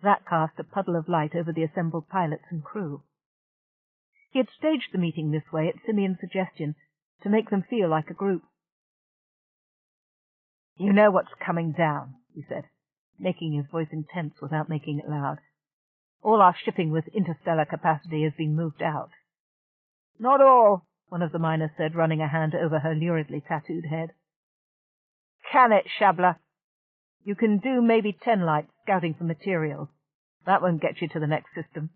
That cast a puddle of light over the assembled pilots and crew. He had staged the meeting this way at Simeon's suggestion, to make them feel like a group. "You know what's coming down," he said, making his voice intense without making it loud. "All our shipping with interstellar capacity has been moved out." "Not all," one of the miners said, running a hand over her luridly tattooed head. "Can it, Shabla? You can do maybe 10 lights scouting for materials. That won't get you to the next system."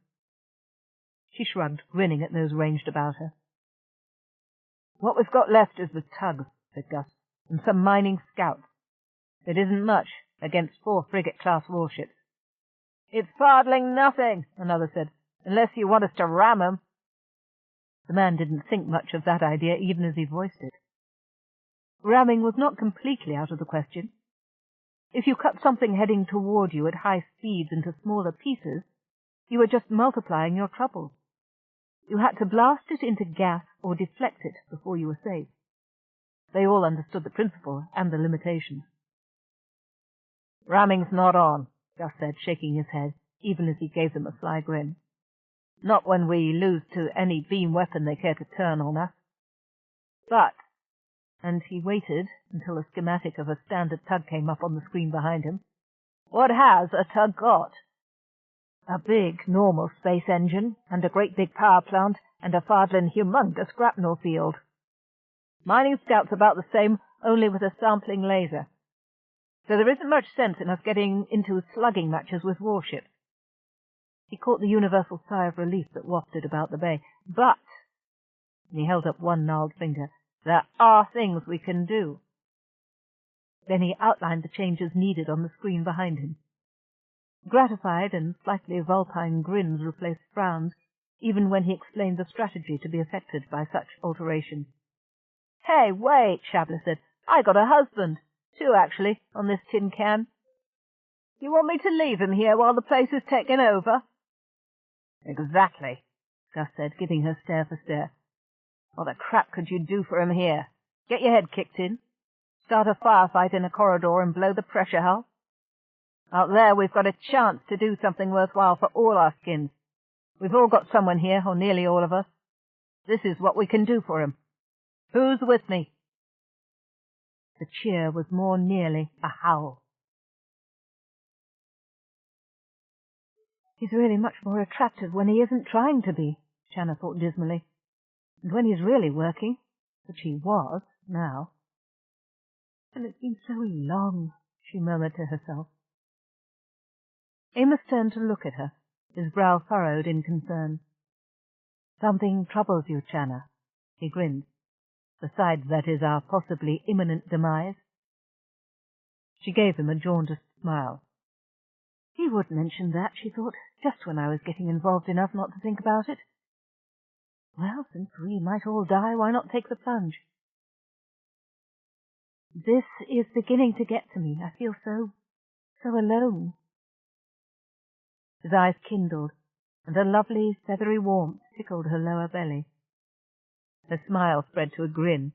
She shrugged, grinning at those ranged about her. "What we've got left is the tugs," said Gus, "and some mining scouts. It isn't much against 4 frigate-class warships." "It's fardling nothing," another said, "unless you want us to ram 'em." The man didn't think much of that idea even as he voiced it. Ramming was not completely out of the question. If you cut something heading toward you at high speeds into smaller pieces, you were just multiplying your troubles. You had to blast it into gas or deflect it before you were safe. They all understood the principle and the limitations. "Ramming's not on," Gus said, shaking his head, even as he gave them a sly grin. "Not when we lose to any beam weapon they care to turn on us. But," and he waited until a schematic of a standard tug came up on the screen behind him, "what has a tug got?" "A big, normal space engine, and a great big power plant, and a fardlin' humongous grapnel field. Mining scout's about the same, only with a sampling laser. So there isn't much sense in us getting into slugging matches with warships." He caught the universal sigh of relief that wafted about the bay. "But," and he held up one gnarled finger, "there are things we can do." Then he outlined the changes needed on the screen behind him. Gratified and slightly vulpine grins replaced frowns, even when he explained the strategy to be affected by such alterations. "Hey, wait," Shabla said. "I got a husband. 2, actually, on this tin can. You want me to leave him here while the place is taken over?" "Exactly," Gus said, giving her stare for stare. "What the crap could you do for him here? Get your head kicked in? Start a firefight in a corridor and blow the pressure hull? Out there we've got a chance to do something worthwhile for all our skins. We've all got someone here, or nearly all of us. This is what we can do for him. Who's with me?" The cheer was more nearly a howl. "He's really much more attractive when he isn't trying to be," Shanna thought dismally. "And when he's really working, which he was, now." "And it's been so long," she murmured to herself. Amos turned to look at her, his brow furrowed in concern. "Something troubles you, Shanna," he grinned. "Besides, that is, our possibly imminent demise." She gave him a jaundiced smile. He would mention that, she thought, just when I was getting involved enough not to think about it. Well, since we might all die, why not take the plunge? "This is beginning to get to me. I feel so alone." His eyes kindled, and a lovely feathery warmth tickled her lower belly. Her smile spread to a grin,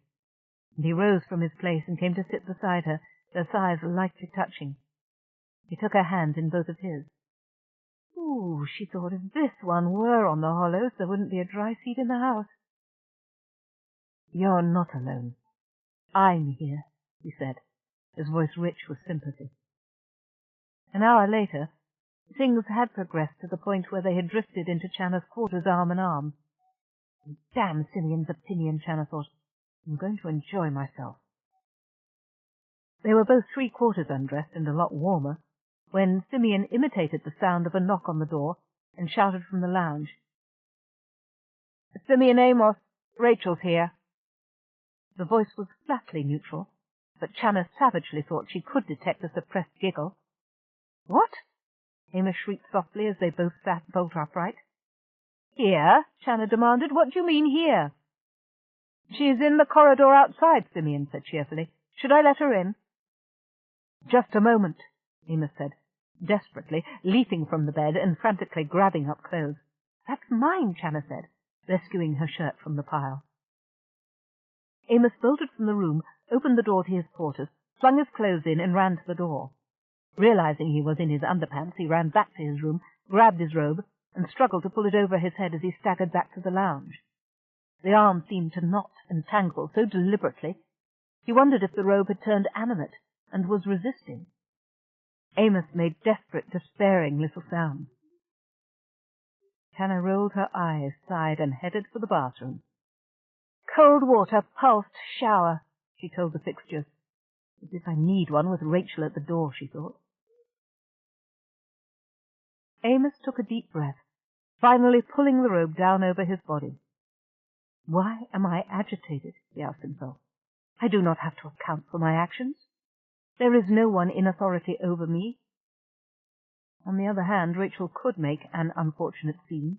and he rose from his place and came to sit beside her, their thighs lightly touching. He took her hand in both of his. Ooh, she thought, if this one were on the Hollows, there wouldn't be a dry seat in the house. "You're not alone. I'm here," he said, his voice rich with sympathy. An hour later, things had progressed to the point where they had drifted into Channa's quarters arm in arm. Damn Simeon's opinion, Channa thought. I'm going to enjoy myself. They were both 3/4 undressed and a lot warmer, when Simeon imitated the sound of a knock on the door and shouted from the lounge. "Simeon Amos, Rachel's here." The voice was flatly neutral, but Channa savagely thought she could detect a suppressed giggle. "What?" Amos shrieked softly as they both sat bolt upright. "Here?" Channa demanded. "What do you mean, here?" "She's in the corridor outside," Simeon said cheerfully. "Should I let her in?" "Just a moment," Amos said, desperately, leaping from the bed and frantically grabbing up clothes. "That's mine," Channa said, rescuing her shirt from the pile. Amos bolted from the room, opened the door to his quarters, flung his clothes in, and ran to the door. Realizing he was in his underpants, he ran back to his room, grabbed his robe, and struggled to pull it over his head as he staggered back to the lounge. The arm seemed to knot and tangle so deliberately, he wondered if the robe had turned animate and was resisting. Amos made desperate, despairing little sounds. Hannah rolled her eyes, sighed, and headed for the bathroom. "Cold water, pulsed shower," she told the fixtures. "As if I need one with Rachel at the door," she thought. Amos took a deep breath, finally pulling the robe down over his body. "Why am I agitated?" he asked himself. "I do not have to account for my actions. There is no one in authority over me." On the other hand, Rachel could make an unfortunate scene.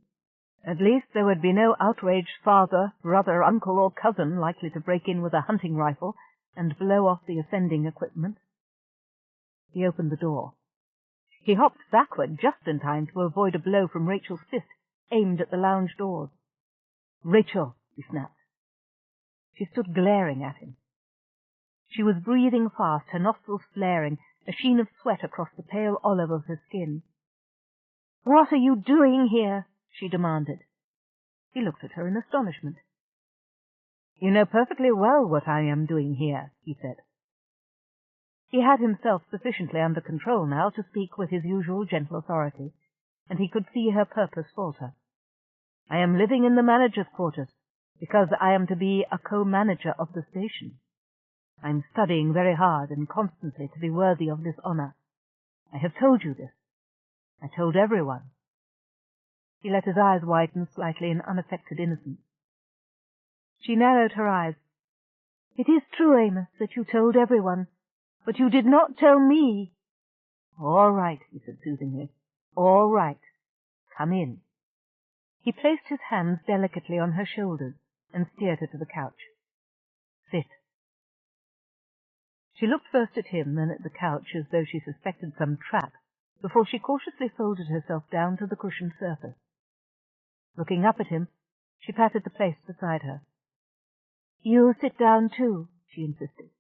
At least there would be no outraged father, brother, uncle, or cousin likely to break in with a hunting rifle and blow off the ascending equipment. He opened the door. He hopped backward just in time to avoid a blow from Rachel's fist aimed at the lounge doors. "Rachel!" he snapped. She stood glaring at him. She was breathing fast, her nostrils flaring, a sheen of sweat across the pale olive of her skin. "What are you doing here?" she demanded. He looked at her in astonishment. "You know perfectly well what I am doing here," he said. He had himself sufficiently under control now to speak with his usual gentle authority, and he could see her purpose falter. "I am living in the manager's quarters, because I am to be a co-manager of the station. I am studying very hard and constantly to be worthy of this honor. I have told you this. I told everyone." He let his eyes widen slightly in unaffected innocence. She narrowed her eyes. "It is true, Amos, that you told everyone, but you did not tell me." "All right," he said soothingly. "All right. Come in." He placed his hands delicately on her shoulders and steered her to the couch. "Sit." She looked first at him, then at the couch, as though she suspected some trap, before she cautiously folded herself down to the cushioned surface. Looking up at him, she patted the place beside her. "You sit down, too," she insisted.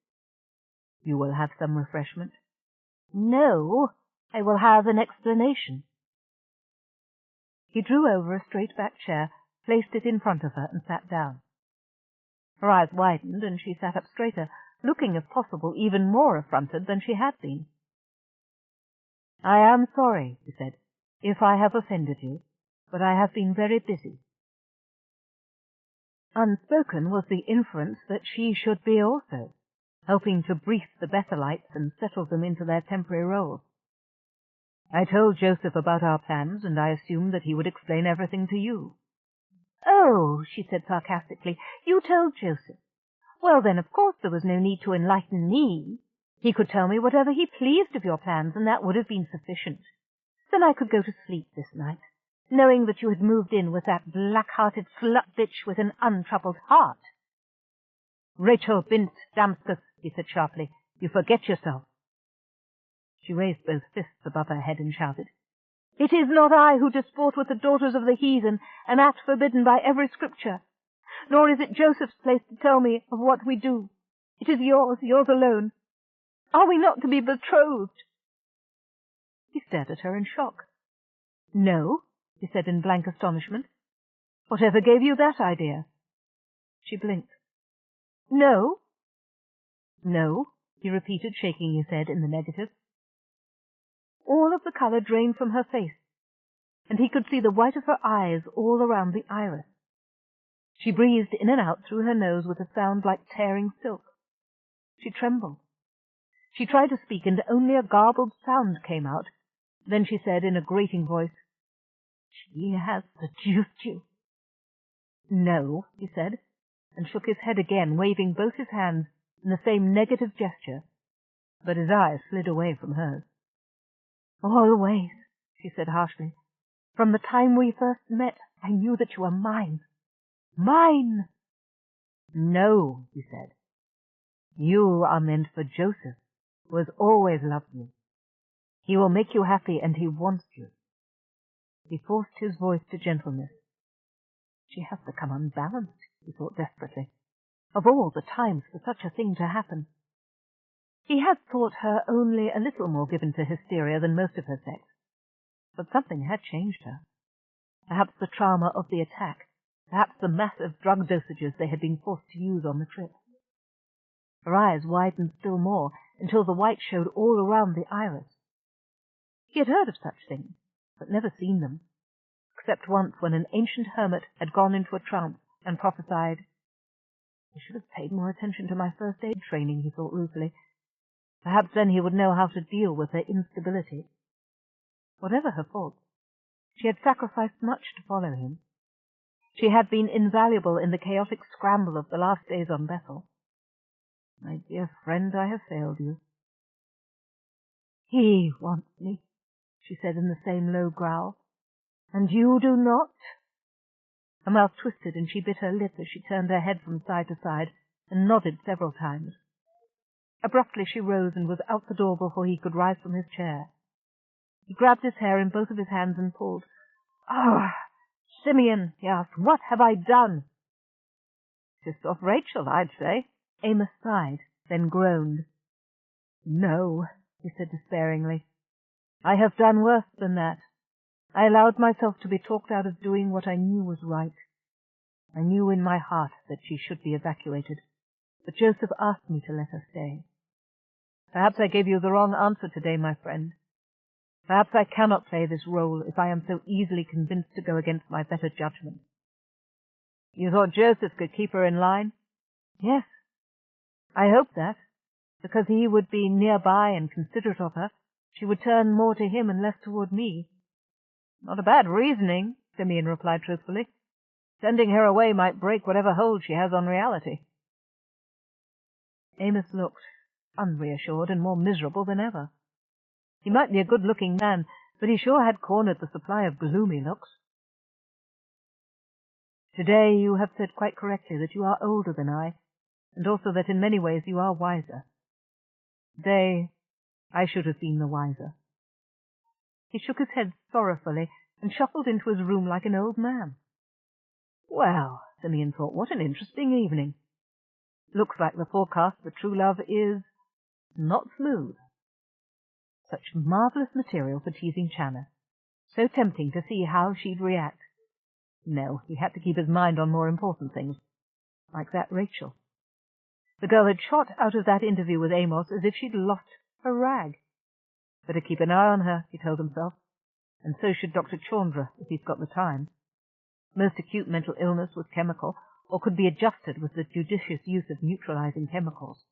"You will have some refreshment?" "No, I will have an explanation." He drew over a straight-backed chair, placed it in front of her, and sat down. Her eyes widened, and she sat up straighter, looking, if possible, even more affronted than she had been. "I am sorry," he said, "if I have offended you, but I have been very busy." Unspoken was the inference that she should be also, helping to brief the Bethelites and settle them into their temporary roles. "I told Joseph about our plans, and I assumed that he would explain everything to you." "Oh," she said sarcastically, "you told Joseph. Well, then, of course there was no need to enlighten me. He could tell me whatever he pleased of your plans, and that would have been sufficient. Then I could go to sleep this night, knowing that you had moved in with that black-hearted slut-bitch with an untroubled heart." "Rachel bint Damascus," he said sharply, "you forget yourself." She raised both fists above her head and shouted, "It is not I who disport with the daughters of the heathen, an act forbidden by every scripture. Nor is it Joseph's place to tell me of what we do. It is yours alone. Are we not to be betrothed?" He stared at her in shock. "No," he said in blank astonishment. "Whatever gave you that idea?" She blinked. "No?" "No," he repeated, shaking his head in the negative. All of the colour drained from her face, and he could see the white of her eyes all around the iris. She breathed in and out through her nose with a sound like tearing silk. She trembled. She tried to speak, and only a garbled sound came out. Then she said in a grating voice, "She has seduced you." "No," he said, and shook his head again, waving both his hands in the same negative gesture, but his eyes slid away from hers. "Always," she said harshly. "From the time we first met, I knew that you were mine. Mine!" "No," he said. "You are meant for Joseph, who has always loved you. He will make you happy, and he wants you." He forced his voice to gentleness. She has become unbalanced, he thought desperately. Of all the times for such a thing to happen. He had thought her only a little more given to hysteria than most of her sex, but something had changed her. Perhaps the trauma of the attack, perhaps the massive drug dosages they had been forced to use on the trip. Her eyes widened still more, until the white showed all around the iris. He had heard of such things, but never seen them, except once when an ancient hermit had gone into a trance and prophesied. I should have paid more attention to my first aid training, he thought ruefully. Perhaps then he would know how to deal with her instability. Whatever her faults, she had sacrificed much to follow him. She had been invaluable in the chaotic scramble of the last days on Bethel. My dear friend, I have failed you. He wants me, she said in the same low growl. And you do not? Her mouth twisted and she bit her lip as she turned her head from side to side and nodded several times. Abruptly she rose and was out the door before he could rise from his chair. He grabbed his hair in both of his hands and pulled. "Ah, Simeon," he asked, "what have I done?" "Pissed off Rachel, I'd say." Amos sighed, then groaned. "No," he said despairingly. "I have done worse than that. I allowed myself to be talked out of doing what I knew was right. I knew in my heart that she should be evacuated, but Joseph asked me to let her stay. Perhaps I gave you the wrong answer today, my friend. Perhaps I cannot play this role if I am so easily convinced to go against my better judgment." "You thought Joseph could keep her in line?" "Yes. I hoped that, because he would be nearby and considerate of her, she would turn more to him and less toward me." "Not a bad reasoning," Simeon replied truthfully. "Sending her away might break whatever hold she has on reality." Amos looked unreassured and more miserable than ever. He might be a good-looking man, but he sure had cornered the supply of gloomy looks. "Today you have said quite correctly that you are older than I, and also that in many ways you are wiser. Today I should have been the wiser." He shook his head sorrowfully and shuffled into his room like an old man. "Well," Simeon thought, "what an interesting evening. Looks like the forecast for true love is not smooth." Such marvelous material for teasing Channa. So tempting to see how she'd react. No, he had to keep his mind on more important things, like that Rachel. The girl had shot out of that interview with Amos as if she'd lost her rag. Better keep an eye on her, he told himself, and so should Dr. Chandra if he's got the time. Most acute mental illness was chemical, or could be adjusted with the judicious use of neutralizing chemicals.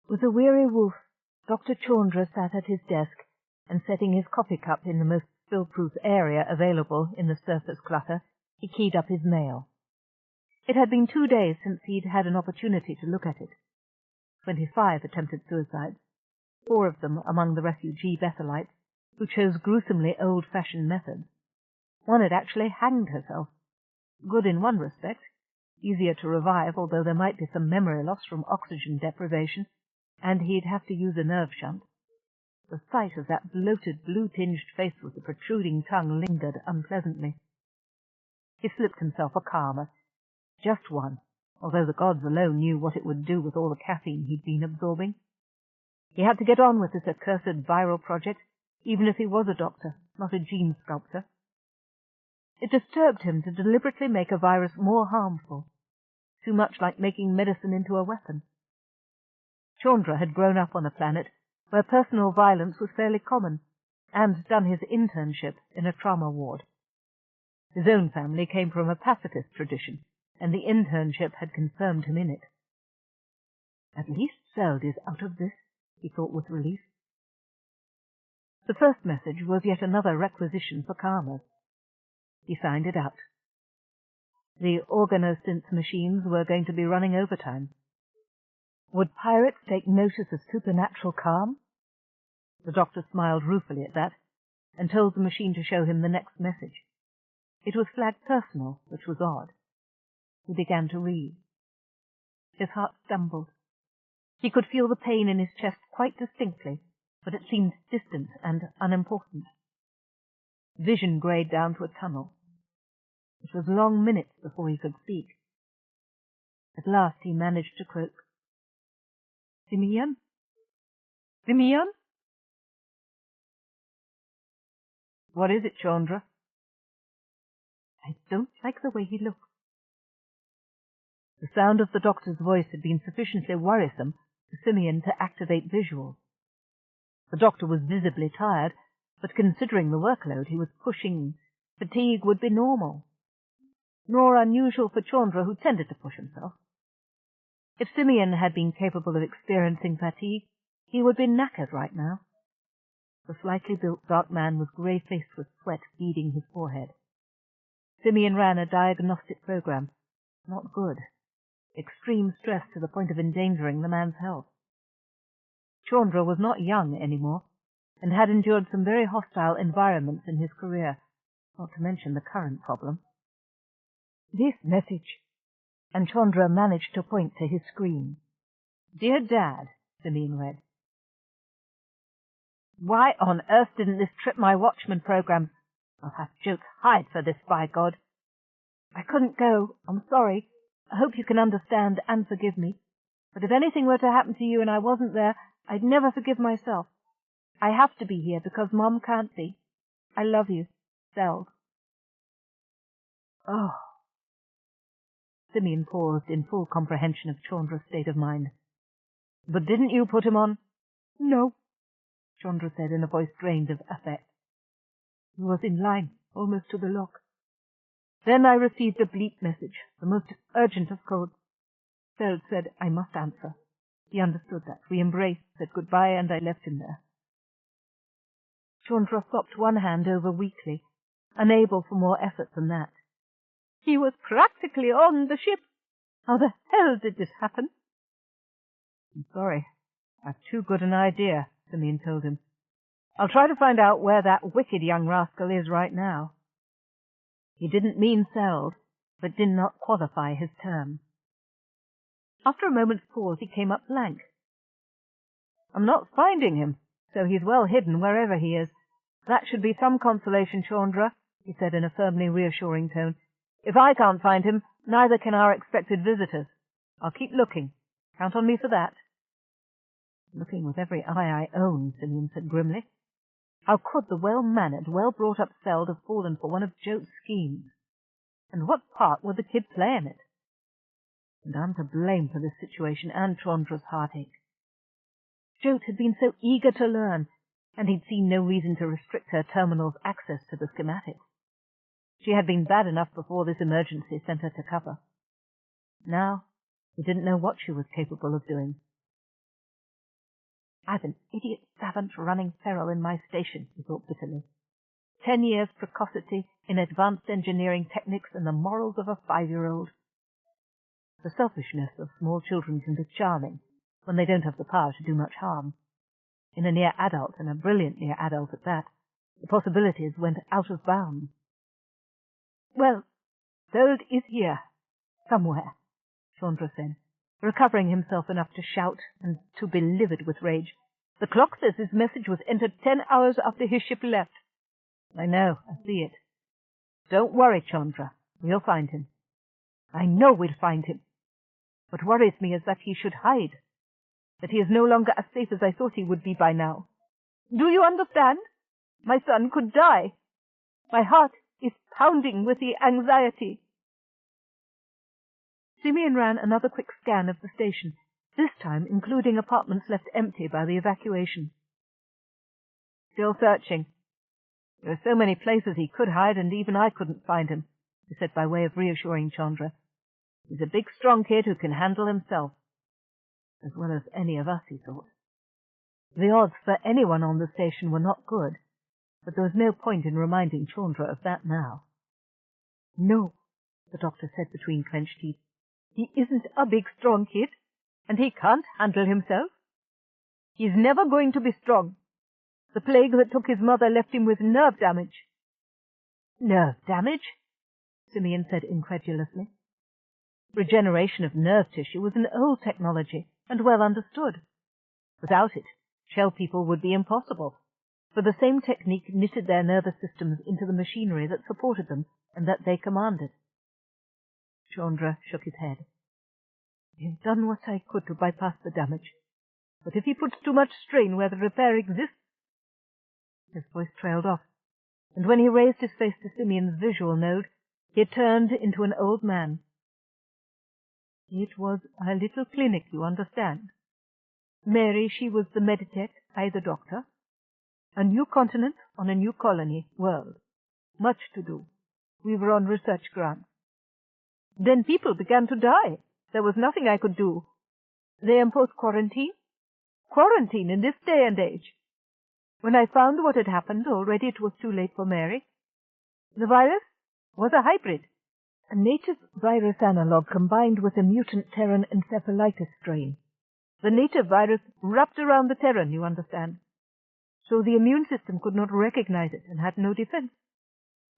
With a weary woof, Dr. Chandra sat at his desk and, setting his coffee cup in the most spill-proof area available in the surface clutter, he keyed up his mail. It had been 2 days since he'd had an opportunity to look at it. 25 attempted suicides, 4 of them among the refugee Bethelites, who chose gruesomely old-fashioned methods. One had actually hanged herself. Good in one respect, easier to revive, although there might be some memory loss from oxygen deprivation, and he'd have to use a nerve shunt. The sight of that bloated, blue-tinged face with the protruding tongue lingered unpleasantly. He slipped himself a calmer. Just one, although the gods alone knew what it would do with all the caffeine he'd been absorbing. He had to get on with this accursed viral project, even if he was a doctor, not a gene sculptor. It disturbed him to deliberately make a virus more harmful, too much like making medicine into a weapon. Chandra had grown up on a planet where personal violence was fairly common, and done his internship in a trauma ward. His own family came from a pacifist tradition, and the internship had confirmed him in it. At least Seld is out of this, he thought with relief. The first message was yet another requisition for karmas. He signed it out. The organosynth machines were going to be running overtime. Would pirates take notice of supernatural calm? The doctor smiled ruefully at that, and told the machine to show him the next message. It was flagged personal, which was odd. He began to read. His heart stumbled. He could feel the pain in his chest quite distinctly, but it seemed distant and unimportant. Vision grayed down to a tunnel. It was long minutes before he could speak. At last he managed to croak, "Simeon? Simeon?" "What is it, Chandra?" "I don't like the way he looks." The sound of the doctor's voice had been sufficiently worrisome for Simeon to activate visuals. The doctor was visibly tired, but considering the workload he was pushing, fatigue would be normal. Nor unusual for Chandra, who tended to push himself. If Simeon had been capable of experiencing fatigue, he would be knackered right now. The slightly built dark man was grey-faced with sweat beading his forehead. Simeon ran a diagnostic program. Not good. Extreme stress to the point of endangering the man's health. Chandra was not young anymore, and had endured some very hostile environments in his career, not to mention the current problem. "This message," and Chandra managed to point to his screen. "Dear Dad," Simeon read. "Why on earth didn't this trip my Watchman program? I'll have Jokes hide for this, by God. I couldn't go. I'm sorry. I hope you can understand and forgive me. But if anything were to happen to you and I wasn't there, I'd never forgive myself. I have to be here because Mom can't be. I love you. Seld." Oh. Simeon paused in full comprehension of Chandra's state of mind. "But didn't you put him on?" "No," Chandra said in a voice drained of affect. "He was in line, almost to the lock. Then I received a bleep message, the most urgent of codes. Seld said I must answer. He understood that. We embraced, said goodbye, and I left him there." Chandra flopped one hand over weakly, unable for more effort than that. "He was practically on the ship. How the hell did this happen?" "I'm sorry. I've too good an idea," Simeon told him. "I'll try to find out where that wicked young rascal is right now." He didn't mean Seld, but did not qualify his term. After a moment's pause, he came up blank. "I'm not finding him, so he's well hidden wherever he is. That should be some consolation, Chandra," he said in a firmly reassuring tone. "If I can't find him, neither can our expected visitors. I'll keep looking. Count on me for that." "Looking with every eye I own," Simeon said grimly. How could the well-mannered, well-brought-up Seld have fallen for one of Jote's schemes? And what part would the kid play in it? And I'm to blame for this situation and Chandra's heartache. Jote had been so eager to learn, and he'd seen no reason to restrict her terminal's access to the schematics. She had been bad enough before this emergency sent her to cover. Now, he didn't know what she was capable of doing. "I've an idiot savant running feral in my station," he thought bitterly. 10 years precocity in advanced engineering techniques and the morals of a 5-year-old. The selfishness of small children can be charming when they don't have the power to do much harm. In a near adult, and a brilliant near adult at that, the possibilities went out of bounds. "Well, Seld is here, somewhere," Chandra said, recovering himself enough to shout and to be livid with rage. "The clock says his message was entered 10 hours after his ship left." "I know, I see it. Don't worry, Chandra. We'll find him." "I know we'll find him. What worries me is that he should hide, that he is no longer as safe as I thought he would be by now. Do you understand? My son could die. My heart is pounding with the anxiety." Simeon ran another quick scan of the station, this time including apartments left empty by the evacuation. "Still searching. There are so many places he could hide, and even I couldn't find him," he said by way of reassuring Chandra. "He's a big, strong kid who can handle himself. As well as any of us," he thought. The odds for anyone on the station were not good, but there was no point in reminding Chandra of that now. "No," the doctor said between clenched teeth. "He isn't a big, strong kid, and he can't handle himself. He's never going to be strong. The plague that took his mother left him with nerve damage." "Nerve damage?" Simeon said incredulously. Regeneration of nerve tissue was an old technology, and well understood. Without it, shell people would be impossible, for the same technique knitted their nervous systems into the machinery that supported them and that they commanded. Chandra shook his head. I've done what I could to bypass the damage. But if he puts too much strain where the repair exists—" His voice trailed off, and when he raised his face to Simeon's visual node, he had turned into an old man. It was a little clinic, you understand. Mary, she was the meditech, I the doctor. A new continent on a new colony, world. Much to do. We were on research grants. Then people began to die. There was nothing I could do. They imposed quarantine. Quarantine in this day and age. When I found what had happened, already it was too late for Mary. The virus was a hybrid. A native virus analog combined with a mutant Terran encephalitis strain. The native virus wrapped around the Terran, you understand. So the immune system could not recognize it and had no defense.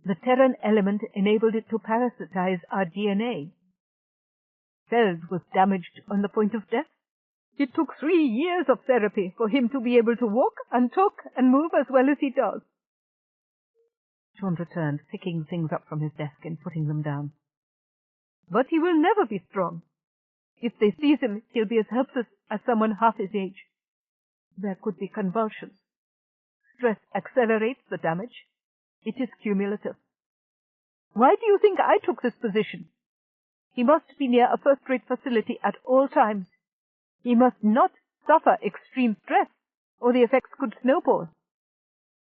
The Terran element enabled it to parasitize our DNA. Feld was damaged on the point of death. It took 3 years of therapy for him to be able to walk and talk and move as well as he does. Sean returned, picking things up from his desk and putting them down. But he will never be strong. If they seize him, he'll be as helpless as someone half his age. There could be convulsions. Stress accelerates the damage. It is cumulative. Why do you think I took this position? He must be near a first-rate facility at all times. He must not suffer extreme stress, or the effects could snowball.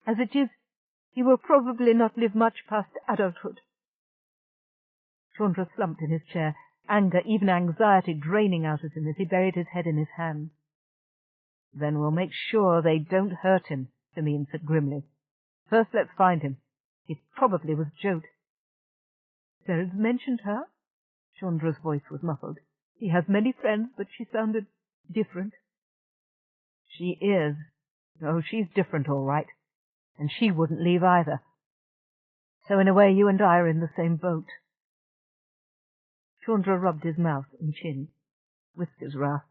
As it is, he will probably not live much past adulthood. Chandra slumped in his chair, anger, even anxiety draining out of him as he buried his head in his hands. Then we'll make sure they don't hurt him, Simeon said grimly. First let's find him. He probably was Jote. Seld's mentioned her? Chandra's voice was muffled. He has many friends, but she sounded different. She is. Oh, she's different, all right. And she wouldn't leave either. So in a way you and I are in the same boat. Chandra rubbed his mouth and chin. Whiskers rasped.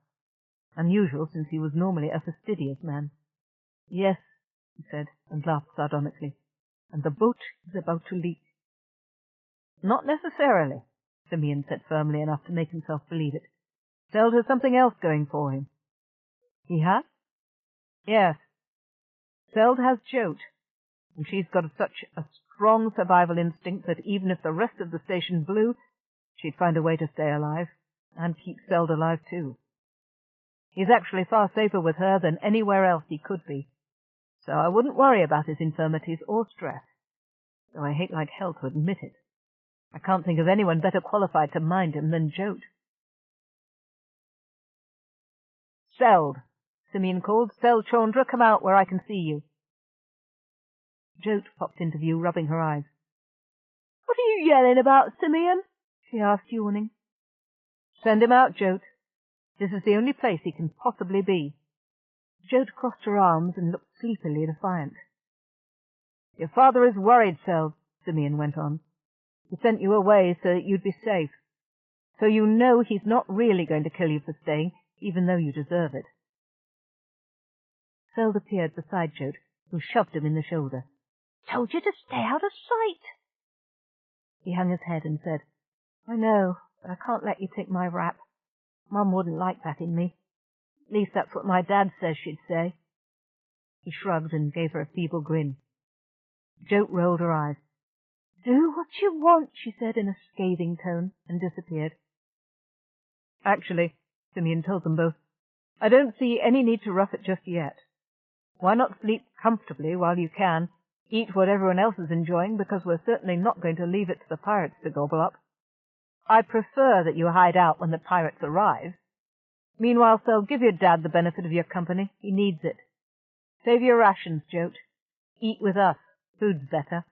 Unusual, since he was normally a fastidious man. Yes, he said, and laughed sardonically. And the boat is about to leak. Not necessarily, Simeon said firmly enough to make himself believe it. Seld has something else going for him. He has? Yes. Seld has Jote, and she's got such a strong survival instinct that even if the rest of the station blew, she'd find a way to stay alive, and keep Seld alive too. He's actually far safer with her than anywhere else he could be, so I wouldn't worry about his infirmities or stress, though I hate like hell to admit it. I can't think of anyone better qualified to mind him than Jote. Seld, Simeon called. Seld, Chandra, come out where I can see you. Jote popped into view, rubbing her eyes. What are you yelling about, Simeon? She asked, yawning. Send him out, Jote. This is the only place he can possibly be. Jote crossed her arms and looked sleepily defiant. Your father is worried, Seld, Simeon went on. He sent you away so that you'd be safe. So you know he's not really going to kill you for staying, even though you deserve it. Seld appeared beside Jote, who shoved him in the shoulder. Told you to stay out of sight. He hung his head and said, I know, but I can't let you take my rap. Mum wouldn't like that in me. At least that's what my dad says she'd say. He shrugged and gave her a feeble grin. Jote rolled her eyes. Do what you want, she said in a scathing tone, and disappeared. Actually, Simeon told them both, I don't see any need to rough it just yet. Why not sleep comfortably while you can, eat what everyone else is enjoying, because we're certainly not going to leave it to the pirates to gobble up. I prefer that you hide out when the pirates arrive. Meanwhile, Sel, give your dad the benefit of your company. He needs it. Save your rations, Jote. Eat with us. Food's better.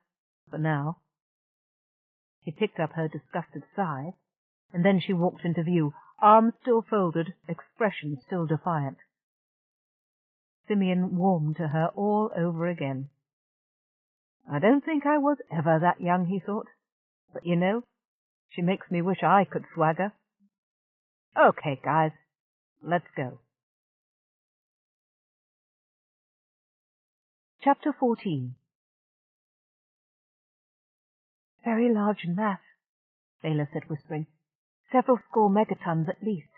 For now. She picked up her disgusted sigh, and then she walked into view, arms still folded, expression still defiant. Simeon warmed to her all over again. I don't think I was ever that young, he thought. But you know, she makes me wish I could swagger. Okay, guys, let's go. Chapter 14. Very large mass, Baylor said, whispering. Several score megatons at least.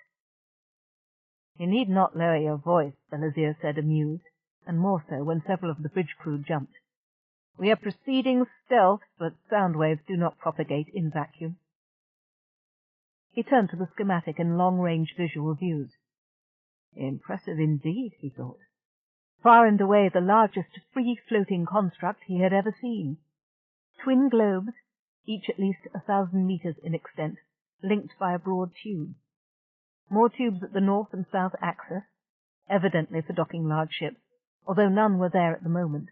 You need not lower your voice, Belazir said, amused, and more so when several of the bridge crew jumped. We are proceeding stealth, but sound waves do not propagate in vacuum. He turned to the schematic and long-range visual views. Impressive indeed, he thought. Far and away the largest free-floating construct he had ever seen. Twin globes, each at least 1,000 meters in extent, linked by a broad tube. More tubes at the north and south axis, evidently for docking large ships, although none were there at the moment.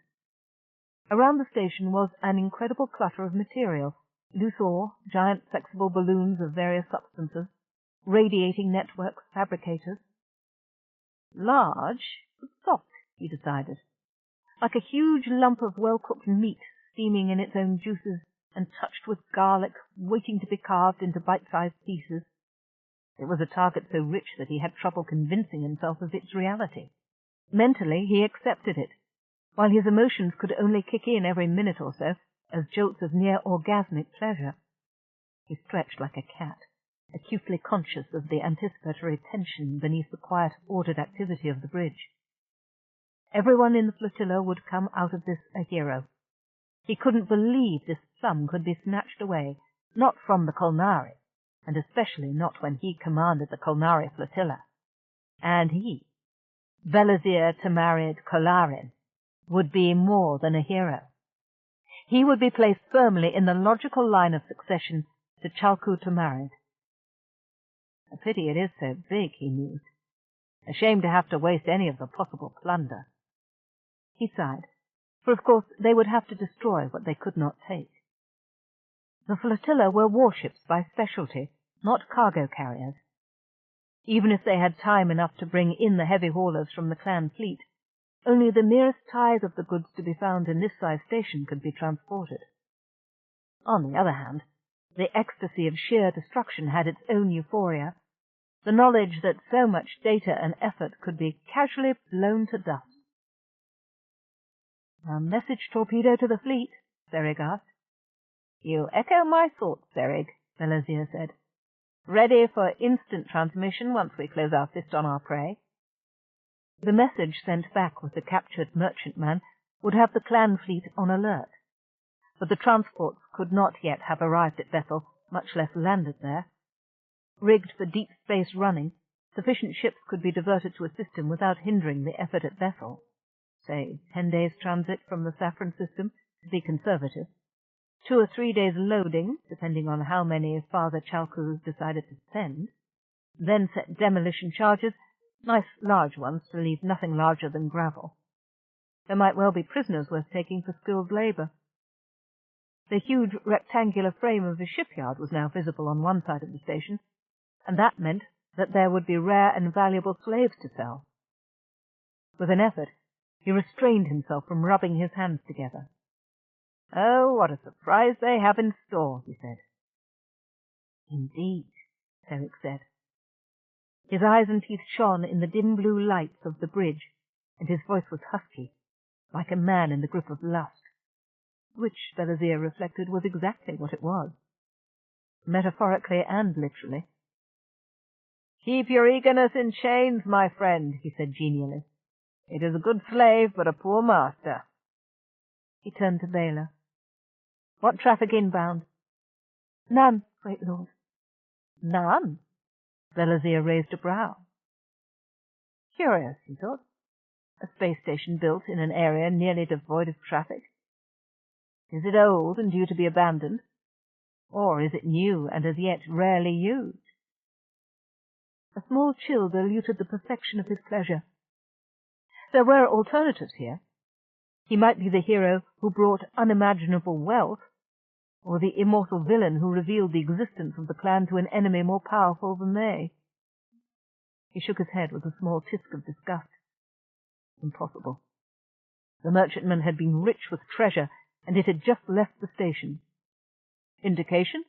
Around the station was an incredible clutter of material, loose ore, giant flexible balloons of various substances, radiating networks, fabricators. Large, but soft, he decided, like a huge lump of well-cooked meat steaming in its own juices and touched with garlic, waiting to be carved into bite-sized pieces. It was a target so rich that he had trouble convincing himself of its reality. Mentally, he accepted it, while his emotions could only kick in every minute or so as jolts of near-orgasmic pleasure. He stretched like a cat, acutely conscious of the anticipatory tension beneath the quiet, ordered activity of the bridge. Everyone in the flotilla would come out of this a hero. He couldn't believe this plum could be snatched away, not from the Kolnari, and especially not when he commanded the Kolnari flotilla. And he, Belazir Tamarid Kolarin, would be more than a hero. He would be placed firmly in the logical line of succession to Chalku Tamarid. A pity it is so big, he mused. A shame to have to waste any of the possible plunder. He sighed, for of course they would have to destroy what they could not take. The flotilla were warships by specialty, not cargo carriers. Even if they had time enough to bring in the heavy haulers from the clan fleet, only the merest tithe of the goods to be found in this size station could be transported. On the other hand, the ecstasy of sheer destruction had its own euphoria, the knowledge that so much data and effort could be casually blown to dust. A message torpedo to the fleet, Zerig asked. You echo my thoughts, Zerig, Belazir said. Ready for instant transmission once we close our fist on our prey. The message sent back with the captured merchantman would have the clan fleet on alert, but the transports could not yet have arrived at Bethel, much less landed there. Rigged for deep space running, sufficient ships could be diverted to assist him without hindering the effort at Bethel. Say 10 days transit from the Saffron system, to be conservative. 2 or 3 days loading, depending on how many Father Chalkus decided to send. Then set demolition charges, nice large ones to leave nothing larger than gravel. There might well be prisoners worth taking for skilled labor. The huge rectangular frame of the shipyard was now visible on one side of the station, and that meant that there would be rare and valuable slaves to sell. With an effort, he restrained himself from rubbing his hands together. Oh, what a surprise they have in store, he said. Indeed, Eric said. His eyes and teeth shone in the dim blue lights of the bridge, and his voice was husky, like a man in the grip of lust, which, Belazir reflected, was exactly what it was, metaphorically and literally. Keep your eagerness in chains, my friend, he said genially. It is a good slave, but a poor master. He turned to Bela. What traffic inbound? None, great lord. None? Belazir raised a brow. Curious, he thought. A space station built in an area nearly devoid of traffic. Is it old and due to be abandoned? Or is it new and as yet rarely used? A small chill diluted the perfection of his pleasure. There were alternatives here. He might be the hero who brought unimaginable wealth, or the immortal villain who revealed the existence of the clan to an enemy more powerful than they. He shook his head with a small tisk of disgust. Impossible. The merchantman had been rich with treasure, and it had just left the station. Indication?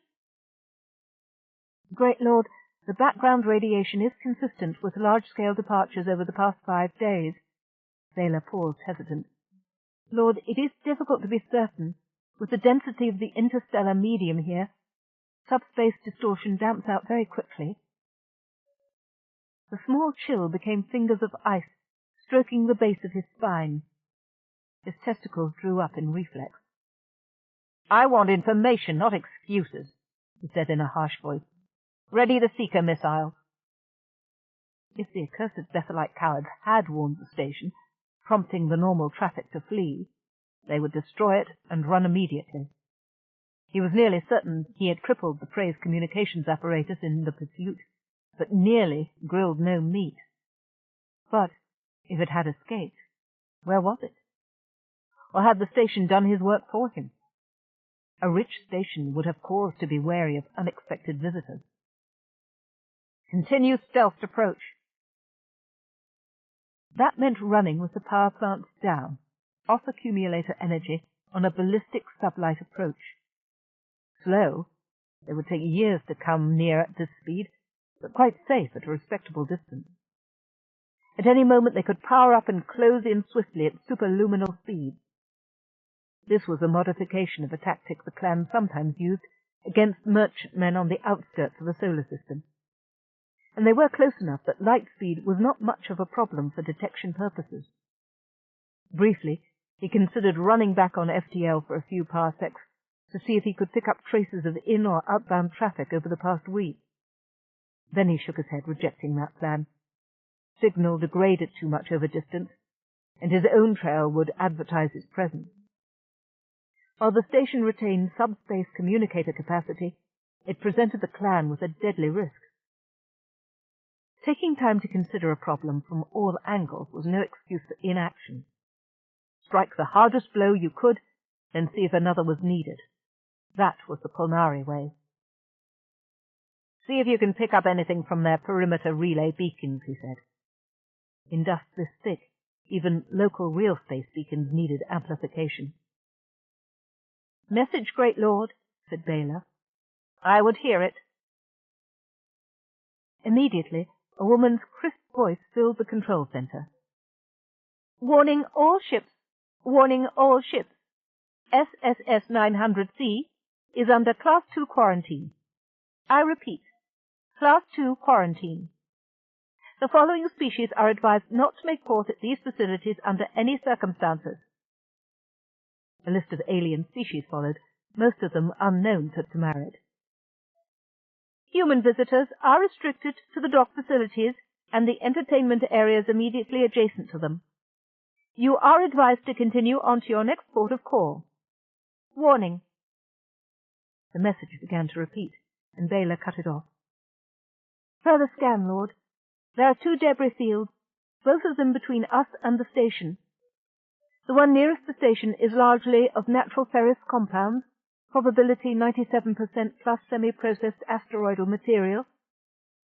Great lord, the background radiation is consistent with large-scale departures over the past 5 days. Bela paused, hesitant. Lord, it is difficult to be certain. With the density of the interstellar medium here, subspace distortion damps out very quickly. The small chill became fingers of ice, stroking the base of his spine. His testicles drew up in reflex. "I want information, not excuses," he said in a harsh voice. "Ready the seeker missiles." If the accursed Bethelite cowards had warned the station, prompting the normal traffic to flee, they would destroy it and run immediately. He was nearly certain he had crippled the Prey's communications apparatus in the pursuit, but nearly grilled no meat. But if it had escaped, where was it? Or had the station done his work for him? A rich station would have cause to be wary of unexpected visitors. "Continue stealthed approach." That meant running with the power plant down, off accumulator energy, on a ballistic sublight approach. Slow, it would take years to come near at this speed, but quite safe at a respectable distance. At any moment they could power up and close in swiftly at superluminal speed. This was a modification of a tactic the clan sometimes used against merchantmen on the outskirts of the solar system. And they were close enough that light speed was not much of a problem for detection purposes. Briefly, he considered running back on FTL for a few parsecs to see if he could pick up traces of in- or outbound traffic over the past week. Then he shook his head, rejecting that plan. Signal degraded too much over distance, and his own trail would advertise his presence. While the station retained subspace communicator capacity, it presented the clan with a deadly risk. Taking time to consider a problem from all angles was no excuse for inaction. Strike the hardest blow you could, then see if another was needed. That was the Kolnari way. "See if you can pick up anything from their perimeter relay beacons," he said. In dust this thick, even local real space beacons needed amplification. "Message, Great Lord," said Bela. "I would hear it." Immediately, a woman's crisp voice filled the control center. "Warning all ships! Warning all ships! SSS 900C is under Class 2 quarantine. I repeat, Class 2 quarantine. The following species are advised not to make port at these facilities under any circumstances." A list of alien species followed, most of them unknown to Tamarid. "Human visitors are restricted to the dock facilities and the entertainment areas immediately adjacent to them. You are advised to continue on to your next port of call. Warning." The message began to repeat, and Bela cut it off. "Further scan, Lord. There are 2 debris fields, both of them between us and the station. The one nearest the station is largely of natural ferrous compounds, probability 97% plus semi-processed asteroidal material.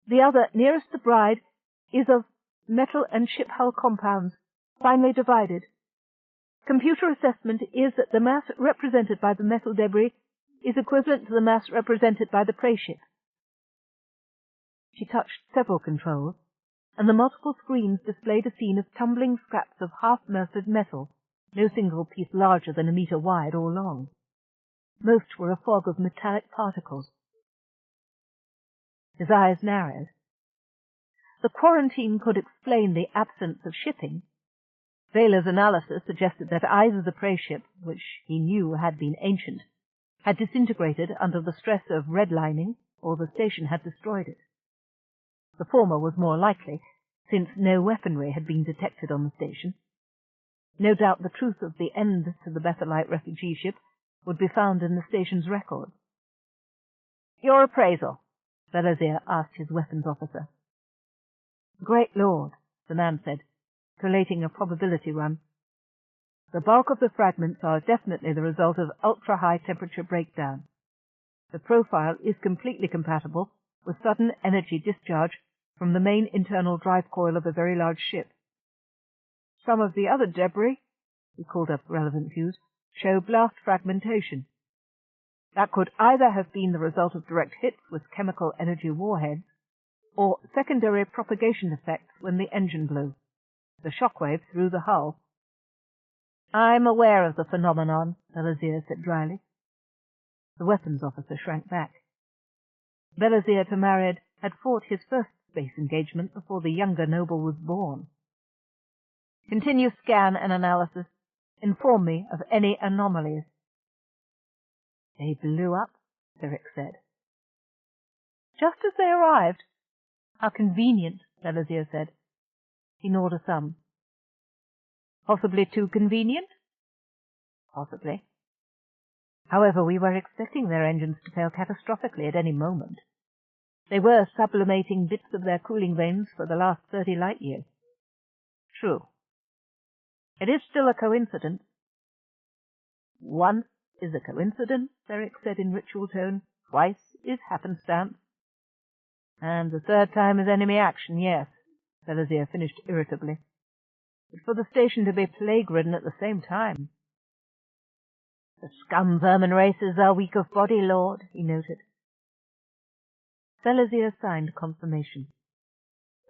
The other, nearest the bride, is of metal and ship hull compounds, finely divided. Computer assessment is that the mass represented by the metal debris is equivalent to the mass represented by the prey ship." She touched several controls, and the multiple screens displayed a scene of tumbling scraps of half-melted metal, no single piece larger than a meter wide or long. Most were a fog of metallic particles. His eyes narrowed. The quarantine could explain the absence of shipping. Bela's analysis suggested that either the prey ship, which he knew had been ancient, had disintegrated under the stress of redlining, or the station had destroyed it. The former was more likely, since no weaponry had been detected on the station. No doubt the truth of the end to the Bethelite refugee ship would be found in the station's records. "Your appraisal," Belazir asked his weapons officer. "Great Lord," the man said, collating a probability run. "The bulk of the fragments are definitely the result of ultra-high temperature breakdown. The profile is completely compatible with sudden energy discharge from the main internal drive coil of a very large ship. Some of the other debris," he called up relevant views, "show blast fragmentation. That could either have been the result of direct hits with chemical energy warheads, or secondary propagation effects when the engine blew. The shockwave through the hull." "I'm aware of the phenomenon," Belazir said dryly. The weapons officer shrank back. Belazir Tamarid had fought his first space engagement before the younger noble was born. Continue scan and analysis. Inform me of any anomalies. They blew up, Cyrix said. Just as they arrived. How convenient, Belazir said. He gnawed a thumb. Possibly too convenient? Possibly. However, we were expecting their engines to fail catastrophically at any moment. They were sublimating bits of their cooling vanes for the last 30 light years. True. It is still a coincidence. Once is a coincidence, Cyrix said in ritual tone. Twice is happenstance. And the third time is enemy action, yes, Belazir finished irritably. But for the station to be plague-ridden at the same time. The scum-vermin races are weak of body, Lord, he noted. Belazir signed confirmation.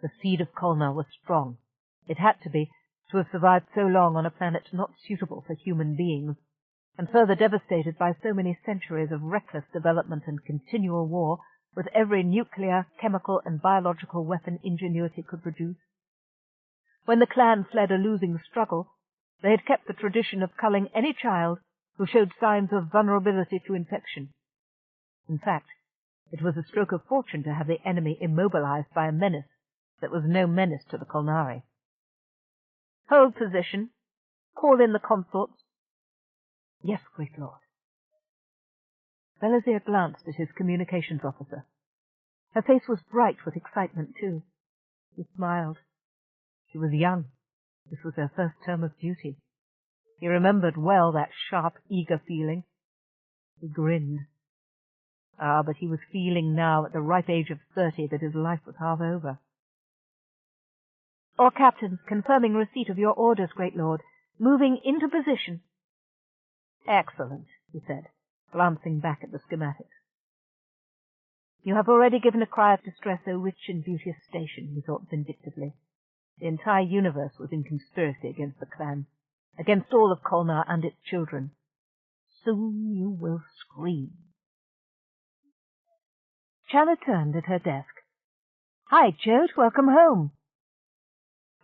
The seed of Kolnar was strong. It had to be, to have survived so long on a planet not suitable for human beings, and further devastated by so many centuries of reckless development and continual war with every nuclear, chemical, and biological weapon ingenuity could produce. When the clan fled a losing struggle, they had kept the tradition of culling any child who showed signs of vulnerability to infection. In fact, it was a stroke of fortune to have the enemy immobilized by a menace that was no menace to the Kolnari. Hold position. Call in the consorts. Yes, great lord. Belazir glanced at his communications officer. Her face was bright with excitement, too. He smiled. She was young. This was her first term of duty. He remembered well that sharp, eager feeling. He grinned. Ah, but he was feeling now, at the ripe age of 30, that his life was half over. All captains confirming receipt of your orders, great lord. Moving into position. Excellent, he said, glancing back at the schematics. You have already given a cry of distress, O rich and beauteous station, he thought vindictively. The entire universe was in conspiracy against the clan, against all of Kolnar and its children. Soon you will scream. Channa turned at her desk. Hi, Jode, welcome home.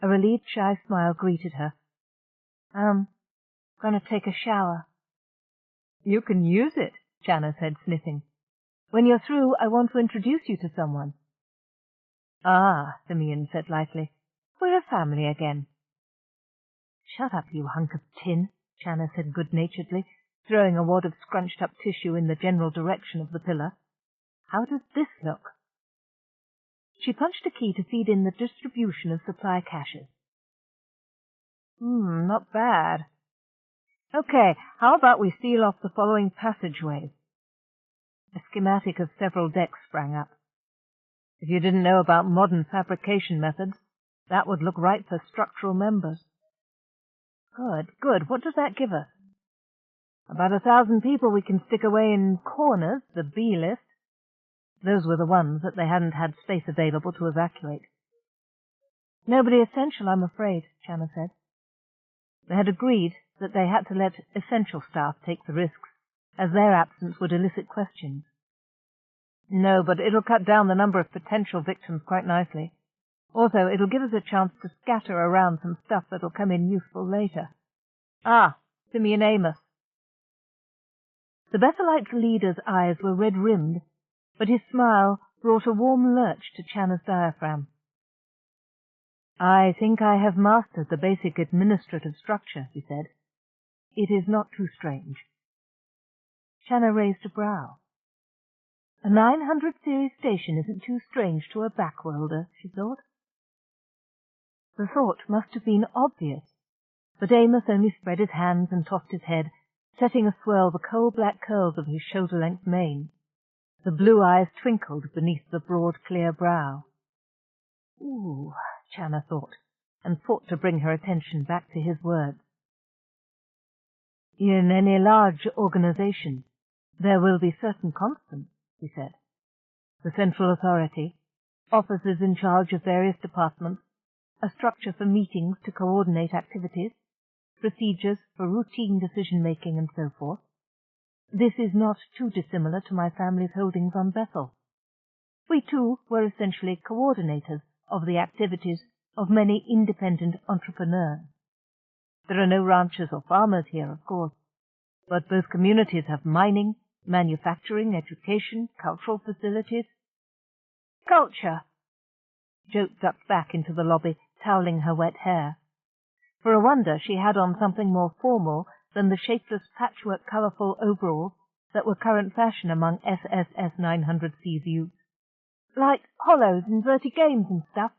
A relieved, shy smile greeted her. Gonna take a shower. You can use it, Channa said, sniffing. When you're through, I want to introduce you to someone. Ah, Simeon said lightly. We're a family again. Shut up, you hunk of tin, Channa said good-naturedly, throwing a wad of scrunched-up tissue in the general direction of the pillar. How does this look? She punched a key to feed in the distribution of supply caches. Not bad. Okay, how about we seal off the following passageways? A schematic of several decks sprang up. If you didn't know about modern fabrication methods, that would look right for structural members. Good. What does that give us? About 1,000 people we can stick away in corners, the B list. Those were the ones that they hadn't had space available to evacuate. Nobody essential, I'm afraid, Channa said. They had agreed that they had to let essential staff take the risks, as their absence would elicit questions. No, but it'll cut down the number of potential victims quite nicely. Also, it'll give us a chance to scatter around some stuff that'll come in useful later. Ah, Simeon Amos. The Bethelite leader's eyes were red-rimmed, but his smile brought a warm lurch to Channa's diaphragm. I think I have mastered the basic administrative structure, he said. It is not too strange. Channa raised a brow. A 900 series station isn't too strange to a backworlder, she thought. The thought must have been obvious, but Amos only spread his hands and tossed his head, setting aswirl the coal-black curls of his shoulder-length mane. The blue eyes twinkled beneath the broad, clear brow. Ooh, Channa thought, and fought to bring her attention back to his words. In any large organization, there will be certain constants, he said. The central authority, officers in charge of various departments, a structure for meetings to coordinate activities, procedures for routine decision-making, and so forth. This is not too dissimilar to my family's holdings on Bethel. We too were essentially coordinators of the activities of many independent entrepreneurs. There are no ranchers or farmers here, of course, but both communities have mining, manufacturing, education, cultural facilities. Culture! Jo ducked back into the lobby, toweling her wet hair. For a wonder, she had on something more formal than the shapeless patchwork colourful overalls that were current fashion among SSS 900C's youths. Like hollows and verti games and stuff.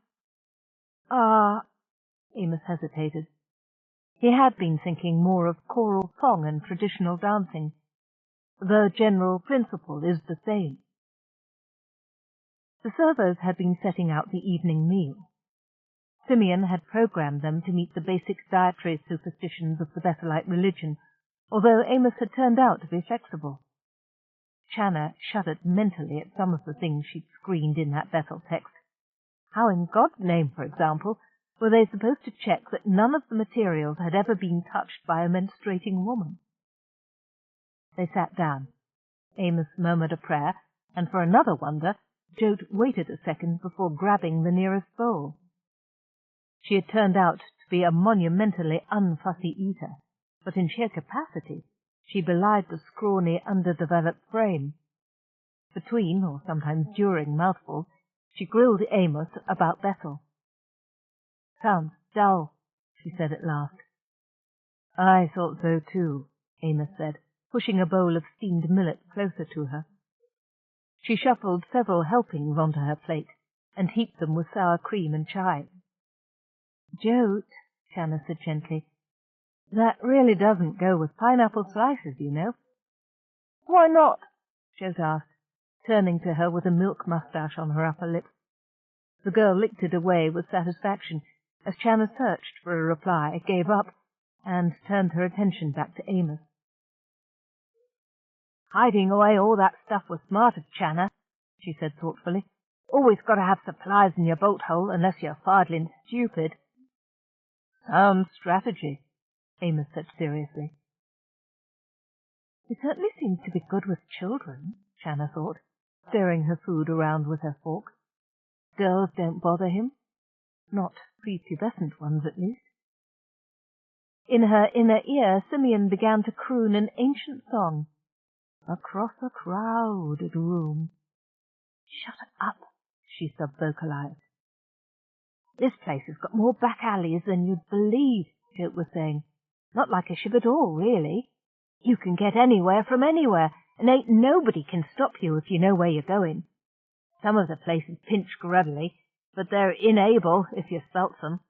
Amos hesitated. He had been thinking more of choral song and traditional dancing. The general principle is the same. The servers had been setting out the evening meal. Simeon had programmed them to meet the basic dietary superstitions of the Bethelite religion, although Amos had turned out to be flexible. Channa shuddered mentally at some of the things she'd screened in that Bethel text. How in God's name, for example, were they supposed to check that none of the materials had ever been touched by a menstruating woman? They sat down. Amos murmured a prayer, and for another wonder, Jote waited a second before grabbing the nearest bowl. She had turned out to be a monumentally unfussy eater, but in sheer capacity she belied the scrawny, underdeveloped frame. Between, or sometimes during, mouthfuls, she grilled Amos about Bethel. "Sounds dull," she said at last. "I thought so too," Amos said, pushing a bowl of steamed millet closer to her. She shuffled several helpings onto her plate, and heaped them with sour cream and chive. "Jote," Channa said gently, "that really doesn't go with pineapple slices, you know." "Why not?" Jote asked, turning to her with a milk moustache on her upper lip. The girl licked it away with satisfaction as Channa searched for a reply, gave up, and turned her attention back to Amos. "Hiding away all that stuff was smart of Channa," she said thoughtfully. "Always got to have supplies in your bolt hole unless you're fardlin' stupid." "Sound strategy," Amos said seriously. "He certainly seems to be good with children," Channa thought, stirring her food around with her fork. "Girls don't bother him. Not prepubescent ones, at least." In her inner ear, Simeon began to croon an ancient song. "Across a crowded room." "Shut up," she sub-vocalized. "This place has got more back alleys than you'd believe," Jote was saying. "Not like a ship at all, really. You can get anywhere from anywhere, and ain't nobody can stop you if you know where you're going. Some of the places pinch gruddily, but they're inable if you spelt them."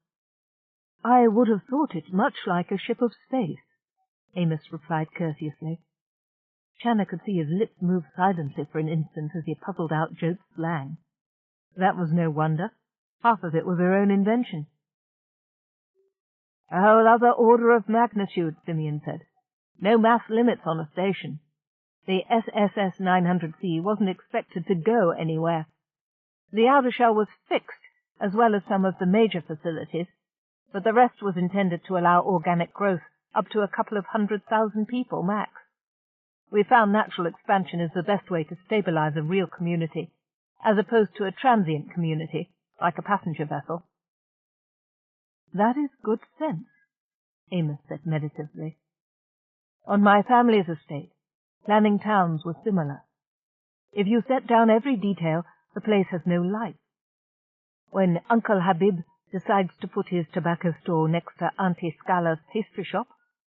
"I would have thought it much like a ship of space," Amos replied courteously. Channa could see his lips move silently for an instant as he puzzled out Jote's slang. That was no wonder. Half of it was her own invention. "A whole other order of magnitude," Simeon said. "No mass limits on a station. The SSS 900C wasn't expected to go anywhere. The outer shell was fixed, as well as some of the major facilities, but the rest was intended to allow organic growth up to a couple of 100,000 people max. We found natural expansion is the best way to stabilize a real community, as opposed to a transient community, like a passenger vessel." "That is good sense," Amos said meditatively. "On my family's estate, planning towns was similar. If you set down every detail, the place has no life. When Uncle Habib decides to put his tobacco store next to Auntie Scala's pastry shop,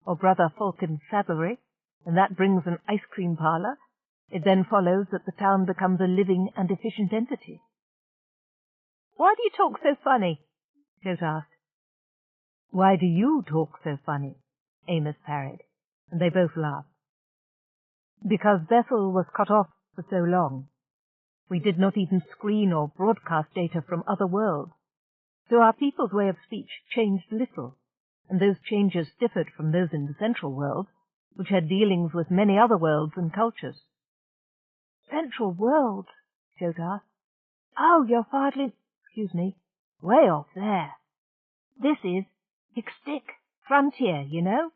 or Brother Falcon's saddlery, and that brings an ice cream parlor, it then follows that the town becomes a living and efficient entity." "Why do you talk so funny?" Jote asked. "Why do you talk so funny?" Amos parried, and they both laughed. "Because Bethel was cut off for so long. We did not even screen or broadcast data from other worlds, so our people's way of speech changed little, and those changes differed from those in the Central World, which had dealings with many other worlds and cultures." "Central World?" Jote asked. "Oh, you're fardlin', way off there. This is Hickstick, frontier, you know."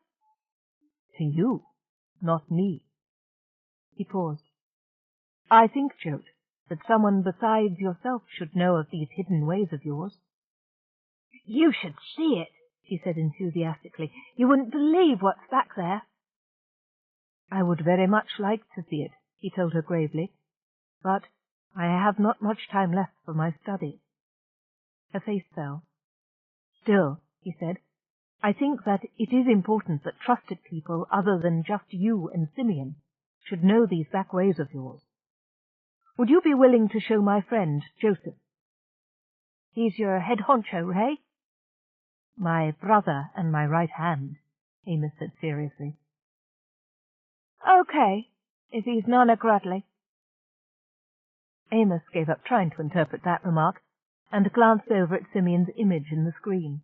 "To you, not me." He paused. "I think, Jote, that someone besides yourself should know of these hidden ways of yours." "You should see it," she said enthusiastically. "You wouldn't believe what's back there." "I would very much like to see it," he told her gravely, "but I have not much time left for my study." Her face fell. "Still," he said, "I think that it is important that trusted people other than just you and Simeon should know these back ways of yours. Would you be willing to show my friend, Joseph?" "He's your head honcho, Ray?" "My brother and my right hand," Amos said seriously. "Okay, if he's none o' Grudley." Amos gave up trying to interpret that remark, and glanced over at Simeon's image in the screen.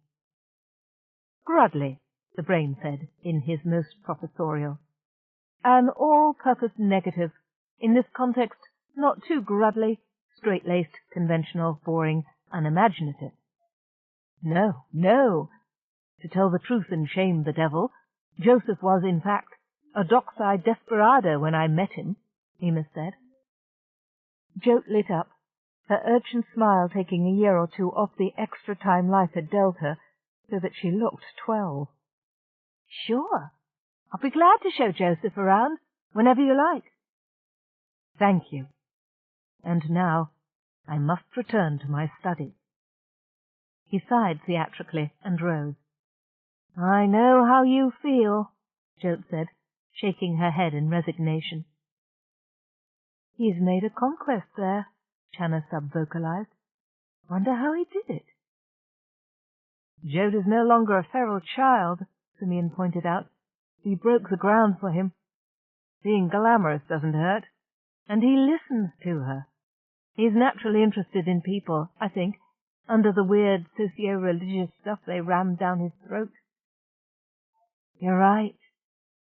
"Grudley," the brain said, in his most professorial. "An all-purpose negative. In this context, not too Grudley, straight-laced, conventional, boring, unimaginative." No, no. To tell the truth and shame the devil, Joseph was, in fact, a dockside desperado when I met him, Amos said. Jote lit up, her urchin smile taking a year or two off the extra time life had dealt her, so that she looked 12. "Sure. I'll be glad to show Joseph around, whenever you like." "Thank you. And now I must return to my study." He sighed theatrically and rose. "I know how you feel," Jote said, shaking her head in resignation. "He's made a conquest there," Channa sub-vocalized. "Wonder how he did it." "Jote is no longer a feral child," Simeon pointed out. "We broke the ground for him. Being glamorous doesn't hurt, and he listens to her. He's naturally interested in people, I think, under the weird socio-religious stuff they rammed down his throat." "You're right,"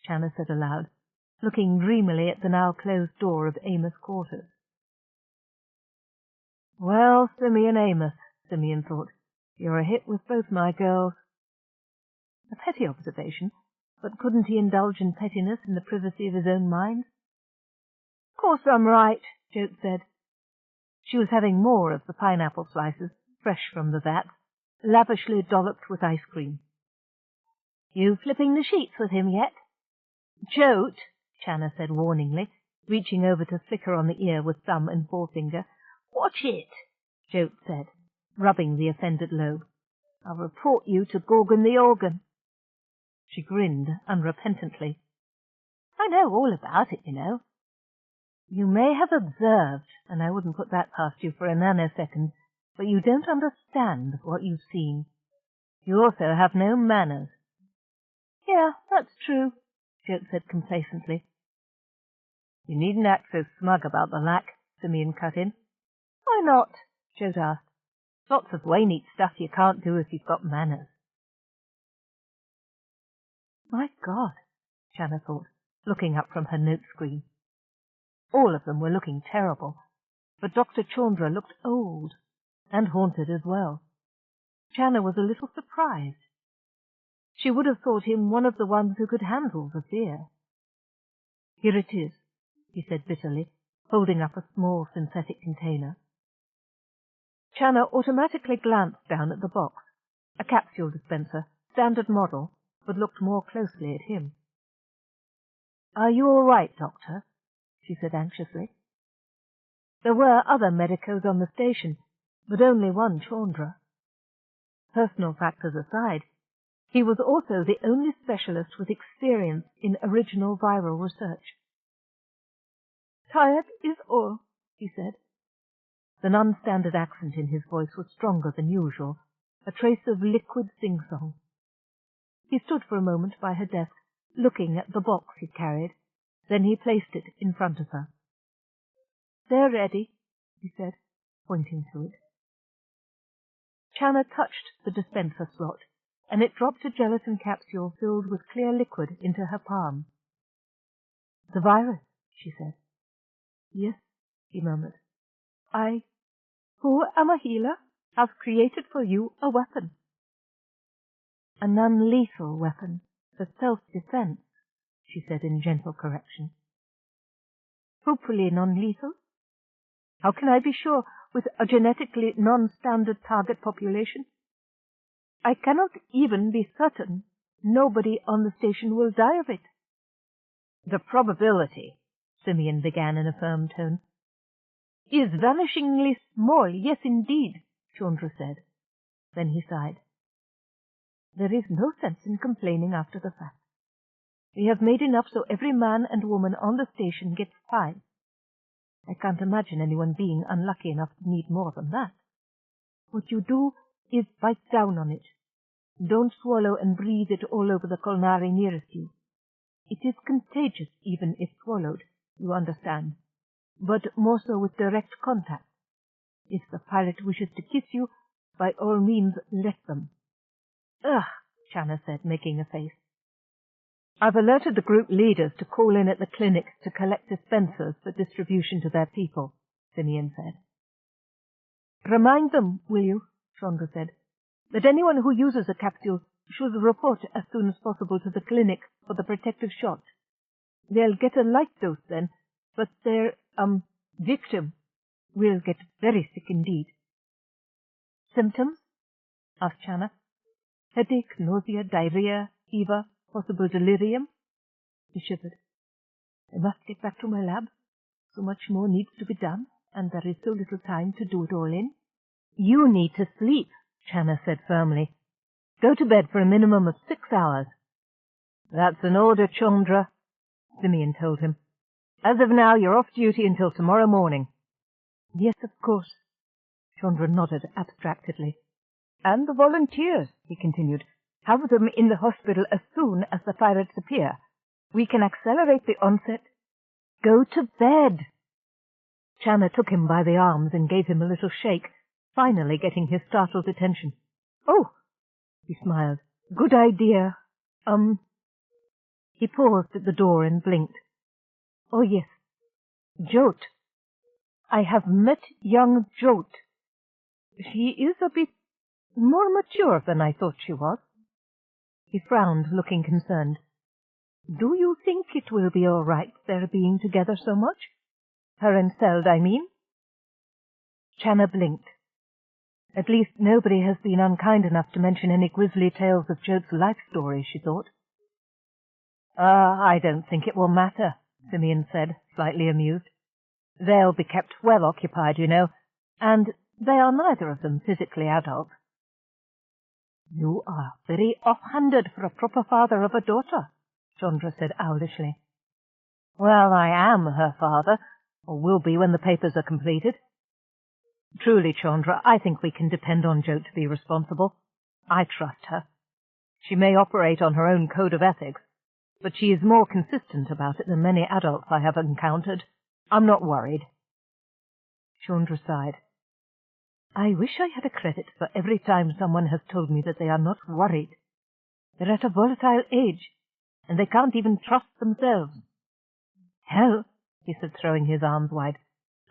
Channa said aloud, looking dreamily at the now closed door of Amos' quarters. "Well, Simeon Amos," Simeon thought, "you're a hit with both my girls." A petty observation, but couldn't he indulge in pettiness in the privacy of his own mind? "Course I'm right," Jote said. She was having more of the pineapple slices, fresh from the vat, lavishly dolloped with ice cream. "You flipping the sheets with him yet?" "Jote," Channa said warningly, reaching over to flick her on the ear with thumb and forefinger. "Watch it," Jote said, rubbing the offended lobe. "I'll report you to Gorgon the organ." She grinned unrepentantly. "I know all about it, you know." "You may have observed, and I wouldn't put that past you for a nanosecond, but you don't understand what you've seen. You also have no manners." "Yeah, that's true," Jote said complacently. "You needn't act so smug about the lack," Simeon cut in. "Why not?" Jote asked. "Lots of way neat stuff you can't do if you've got manners." My God, Channa thought, looking up from her note screen. All of them were looking terrible, but Dr. Chaundra looked old, and haunted as well. Channa was a little surprised. She would have thought him one of the ones who could handle the fear. "Here it is," he said bitterly, holding up a small synthetic container. Channa automatically glanced down at the box, a capsule dispenser, standard model, but looked more closely at him. "Are you all right, Doctor?" she said anxiously. There were other medicos on the station, but only one Chaundra. Personal factors aside, he was also the only specialist with experience in original viral research. "Tired is all," he said. The non-standard accent in his voice was stronger than usual, a trace of liquid sing-song. He stood for a moment by her desk, looking at the box he carried. Then he placed it in front of her. "They're ready," he said, pointing to it. Channa touched the dispenser slot, and it dropped a gelatin capsule filled with clear liquid into her palm. "The virus," she said. "Yes," he murmured. "I, who am a healer, have created for you a weapon." "A non-lethal weapon for self-defense," she said in gentle correction. "Hopefully non-lethal." How can I be sure with a genetically non-standard target population? I cannot even be certain nobody on the station will die of it. The probability, Simeon began in a firm tone, is vanishingly small, yes indeed, Chandra said. Then he sighed. There is no sense in complaining after the fact. We have made enough so every man and woman on the station gets 5. I can't imagine anyone being unlucky enough to need more than that. What you do is bite down on it. Don't swallow and breathe it all over the Kolnari nearest you. It is contagious even if swallowed, you understand, but more so with direct contact. If the pirate wishes to kiss you, by all means let them. Ugh, Channa said, making a face. I've alerted the group leaders to call in at the clinic to collect dispensers for distribution to their people, Simeon said. Remind them, will you, Chandra said, that anyone who uses a capsule should report as soon as possible to the clinic for the protective shot. They'll get a light dose then, but their, victim will get very sick indeed. Symptoms? Asked Channa. Headache, nausea, diarrhea, fever, possible delirium? He shivered. I must get back to my lab. So much more needs to be done, and there is so little time to do it all in. You need to sleep, Channa said firmly. Go to bed for a minimum of 6 hours. That's an order, Chandra, Simeon told him. As of now, you're off duty until tomorrow morning. Yes, of course. Chandra nodded abstractedly. And the volunteers, he continued. Have them in the hospital as soon as the pirates appear. We can accelerate the onset. Go to bed. Channa took him by the arms and gave him a little shake, finally getting his startled attention. Oh, he smiled. Good idea. He paused at the door and blinked. Oh, yes. Jote. I have met young Jote. She is a bit more mature than I thought she was. He frowned, looking concerned. Do you think it will be all right, their being together so much? Her and Seld, I mean. Channa blinked. At least nobody has been unkind enough to mention any grisly tales of Jote's life story, she thought. I don't think it will matter, Simeon said, slightly amused. They'll be kept well occupied, you know, and they are neither of them physically adults. You are very off-handed for a proper father of a daughter, Chandra said owlishly. Well, I am her father, or will be when the papers are completed. Truly, Chandra, I think we can depend on Jote to be responsible. I trust her. She may operate on her own code of ethics, but she is more consistent about it than many adults I have encountered. I'm not worried. Chandra sighed. I wish I had a credit for every time someone has told me that they are not worried. They're at a volatile age, and they can't even trust themselves. Hell, he said, throwing his arms wide,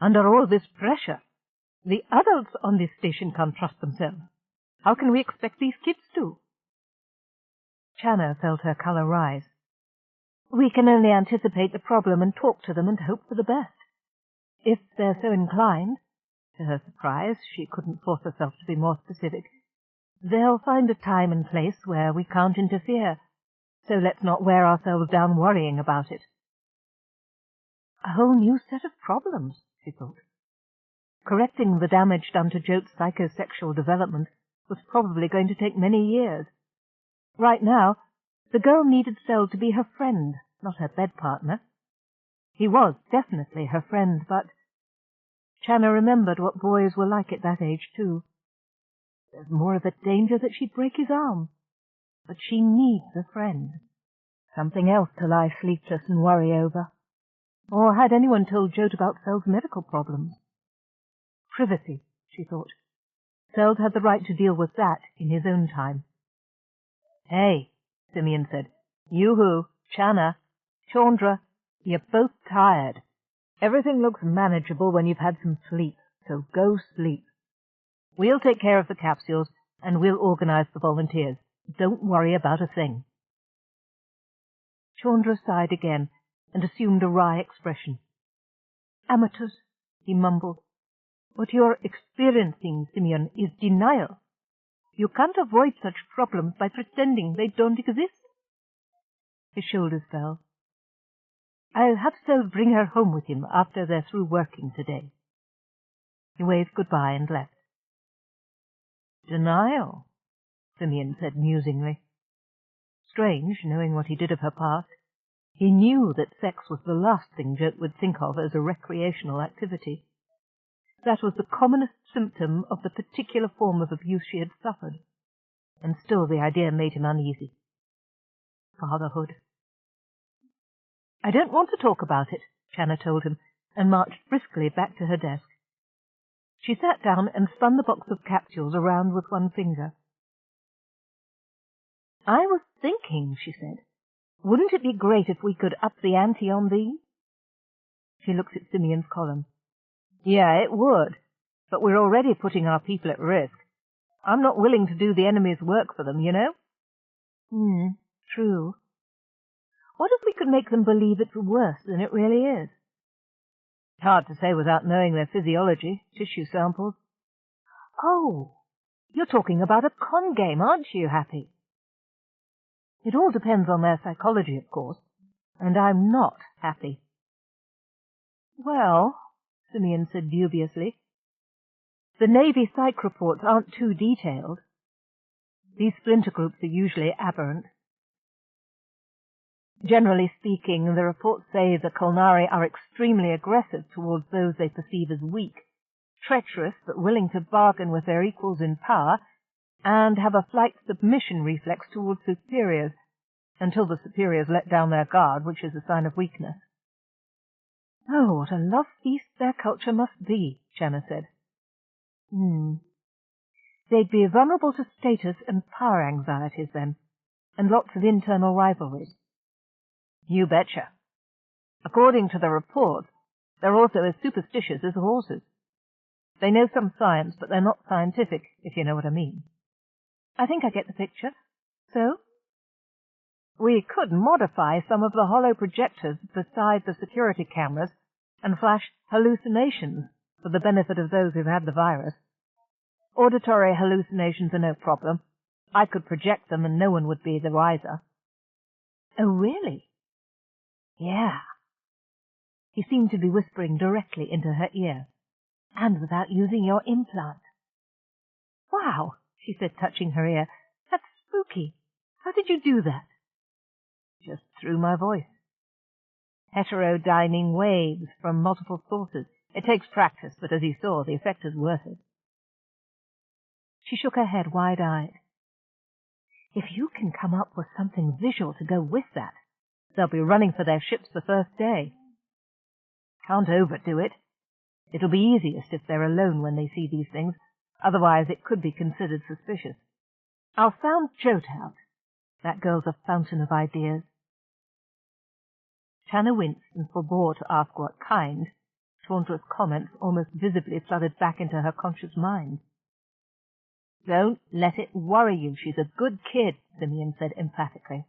under all this pressure, the adults on this station can't trust themselves. How can we expect these kids to? Channa felt her colour rise. We can only anticipate the problem and talk to them and hope for the best. If they're so inclined, to her surprise, she couldn't force herself to be more specific, they'll find a time and place where we can't interfere, so let's not wear ourselves down worrying about it. A whole new set of problems, she thought. Correcting the damage done to Jote's psychosexual development was probably going to take many years. Right now, the girl needed Seld to be her friend, not her bed partner. He was definitely her friend, but Channa remembered what boys were like at that age, too. There's more of a danger that she'd break his arm, but she needs a friend. Something else to lie sleepless and worry over. Or had anyone told Jote about Seld's medical problems? Privacy, she thought. Seld had the right to deal with that in his own time. Hey, Simeon said. You-hoo, Channa, Chandra, you're both tired. Everything looks manageable when you've had some sleep, so go sleep. We'll take care of the capsules, and we'll organize the volunteers. Don't worry about a thing. Chandra sighed again, and assumed a wry expression. Amateurs, he mumbled. What you're experiencing, Simeon, is denial. You can't avoid such problems by pretending they don't exist. His shoulders fell. I'll have Sel bring her home with him after they're through working today. He waved goodbye and left. Denial, Simeon said musingly. Strange, knowing what he did of her past. He knew that sex was the last thing Joe would think of as a recreational activity. That was the commonest symptom of the particular form of abuse she had suffered, and still the idea made him uneasy. Fatherhood. I don't want to talk about it, Channa told him, and marched briskly back to her desk. She sat down and spun the box of capsules around with one finger. I was thinking, she said, wouldn't it be great if we could up the ante on these? She looked at Simeon's column. Yeah, it would, but we're already putting our people at risk. I'm not willing to do the enemy's work for them, you know? True. What if we could make them believe it's worse than it really is? Hard to say without knowing their physiology, tissue samples. Oh, you're talking about a con game, aren't you, Happy? It all depends on their psychology, of course, and I'm not happy. Well, Simeon said dubiously, the Navy psych reports aren't too detailed. These splinter groups are usually aberrant. Generally speaking, the reports say the Kolnari are extremely aggressive towards those they perceive as weak, treacherous but willing to bargain with their equals in power, and have a flight submission reflex towards superiors, until the superiors let down their guard, which is a sign of weakness. Oh, what a love feast their culture must be, Channa said. They'd be vulnerable to status and power anxieties then, and lots of internal rivalries. You betcha. According to the reports, they're also as superstitious as horses. They know some science, but they're not scientific, if you know what I mean. I think I get the picture. So? We could modify some of the hollow projectors beside the security cameras and flash hallucinations for the benefit of those who've had the virus. Auditory hallucinations are no problem. I could project them and no one would be the wiser. Oh, really? Yeah. He seemed to be whispering directly into her ear. And without using your implant. Wow, she said, touching her ear. That's spooky. How did you do that? Just through my voice. Heterodyning waves from multiple sources. It takes practice, but as you saw, the effect is worth it. She shook her head wide-eyed. If you can come up with something visual to go with that, they'll be running for their ships the first day. Can't overdo it. It'll be easiest if they're alone when they see these things, otherwise it could be considered suspicious. I'll sound Jote out. That girl's a fountain of ideas. Channa winced and forbore to ask what kind. Taunterous comments almost visibly flooded back into her conscious mind. Don't let it worry you. She's a good kid, Simeon said emphatically.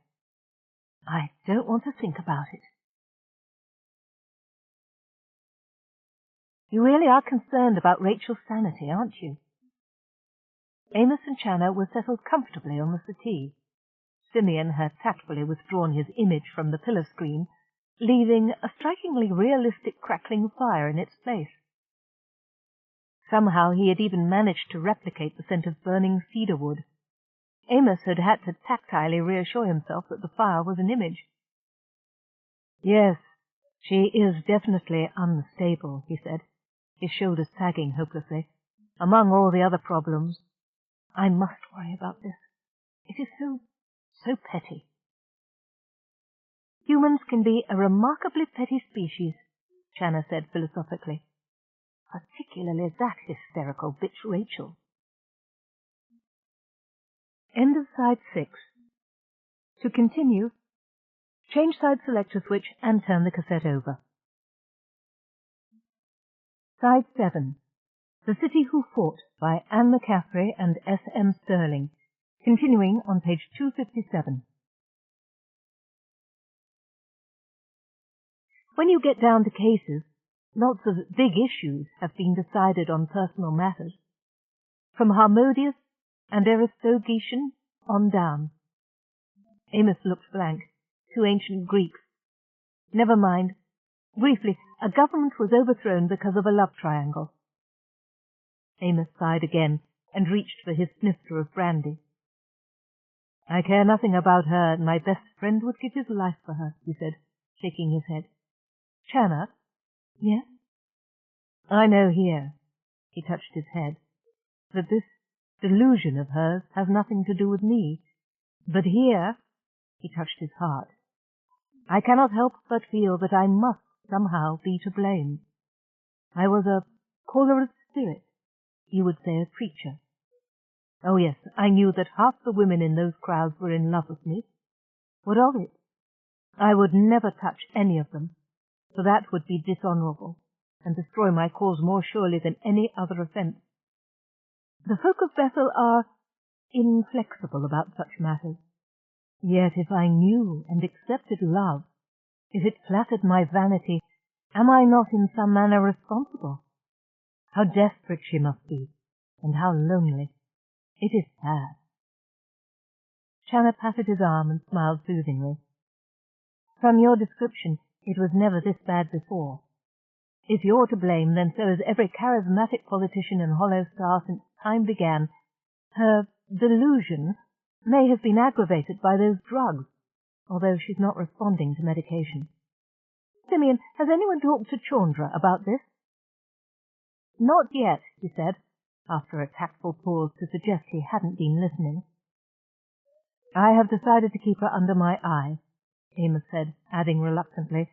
I don't want to think about it. You really are concerned about Rachel's sanity, aren't you? Amos and Channa were settled comfortably on the settee. Simeon had tactfully withdrawn his image from the pillar screen, leaving a strikingly realistic crackling fire in its place. Somehow he had even managed to replicate the scent of burning cedar wood. Amos had had to tactilely reassure himself that the fire was an image. Yes, she is definitely unstable, he said, his shoulders sagging hopelessly. Among all the other problems, I must worry about this. It is so petty. Humans can be a remarkably petty species, Channa said philosophically. Particularly that hysterical bitch Rachel. End of side 6. To continue, change side selector switch and turn the cassette over. Side 7. The City Who Fought by Anne McCaffrey and S.M. Sterling, continuing on page 257. When you get down to cases, Lots of big issues have been decided on personal matters, from Harmodius and Aristogetian on down. Amos looked blank. 2 ancient Greeks. Never mind. Briefly, a government was overthrown because of a love triangle. Amos sighed again and reached for his snifter of brandy. I care nothing about her, and my best friend would give his life for her, he said, shaking his head. Channa? Yes? I know here, he touched his head, that this delusion of hers has nothing to do with me. But here, he touched his heart, I cannot help but feel that I must somehow be to blame. I was a caller of spirit, you would say a preacher. Oh yes, I knew that half the women in those crowds were in love with me. What of it? I would never touch any of them, for that would be dishonourable, and destroy my cause more surely than any other offence. The folk of Bethel are inflexible about such matters. Yet if I knew and accepted love, if it flattered my vanity, am I not in some manner responsible? How desperate she must be, and how lonely. It is sad. Channa patted his arm and smiled soothingly. From your description, it was never this bad before. If you're to blame, then so is every charismatic politician and hollow star since time began. Her delusion may have been aggravated by those drugs, although she's not responding to medication. Simeon, has anyone talked to Chandra about this? Not yet, he said, after a tactful pause to suggest he hadn't been listening. I have decided to keep her under my eye, Amos said, adding reluctantly,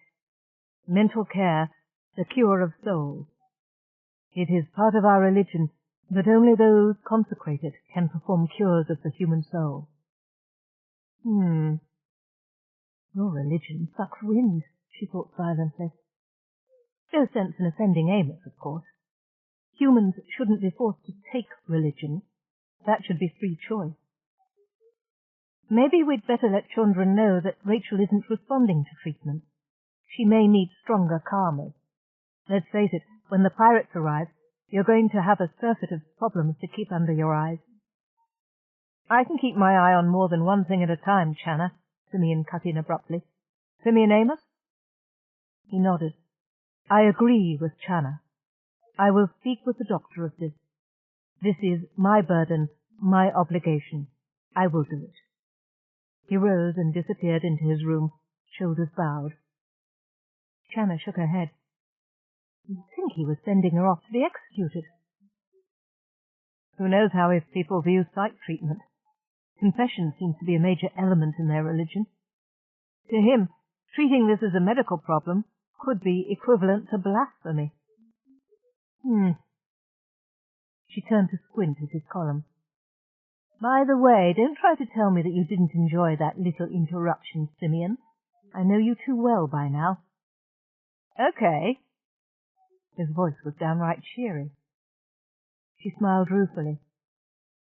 mental care, the cure of souls. It is part of our religion, but only those consecrated can perform cures of the human soul. Your religion sucks wind, she thought silently. No sense in offending Amos, of course. Humans shouldn't be forced to take religion. That should be free choice. Maybe we'd better let Chandra know that Rachel isn't responding to treatment. She may need stronger calmers. Let's face it, when the pirates arrive, you're going to have a surfeit of problems to keep under your eyes. I can keep my eye on more than one thing at a time, Channa, Simeon cut in abruptly. Simeon Amos? He nodded. I agree with Channa. I will speak with the doctor of this. This is my burden, my obligation. I will do it. He rose and disappeared into his room, shoulders bowed. Channa shook her head. You'd think he was sending her off to be executed. Who knows how his people view psych treatment? Confession seems to be a major element in their religion. To him, treating this as a medical problem could be equivalent to blasphemy. She turned to squint at his column. By the way, don't try to tell me that you didn't enjoy that little interruption, Simeon. I know you too well by now. Okay. His voice was downright cheery. She smiled ruefully.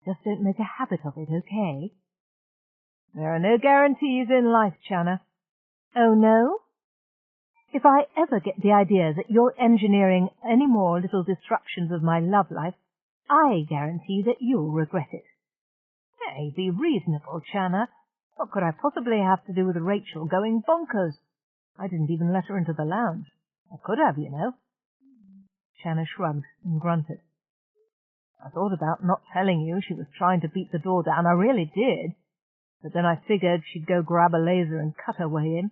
Just don't make a habit of it, okay? There are no guarantees in life, Channa. Oh, no? If I ever get the idea that you're engineering any more little disruptions of my love life, I guarantee that you'll regret it. Hey, be reasonable, Channa. What could I possibly have to do with Rachel going bonkers? I didn't even let her into the lounge. I could have, you know. Channa shrugged and grunted. I thought about not telling you she was trying to beat the door down. I really did. But then I figured she'd go grab a laser and cut her way in.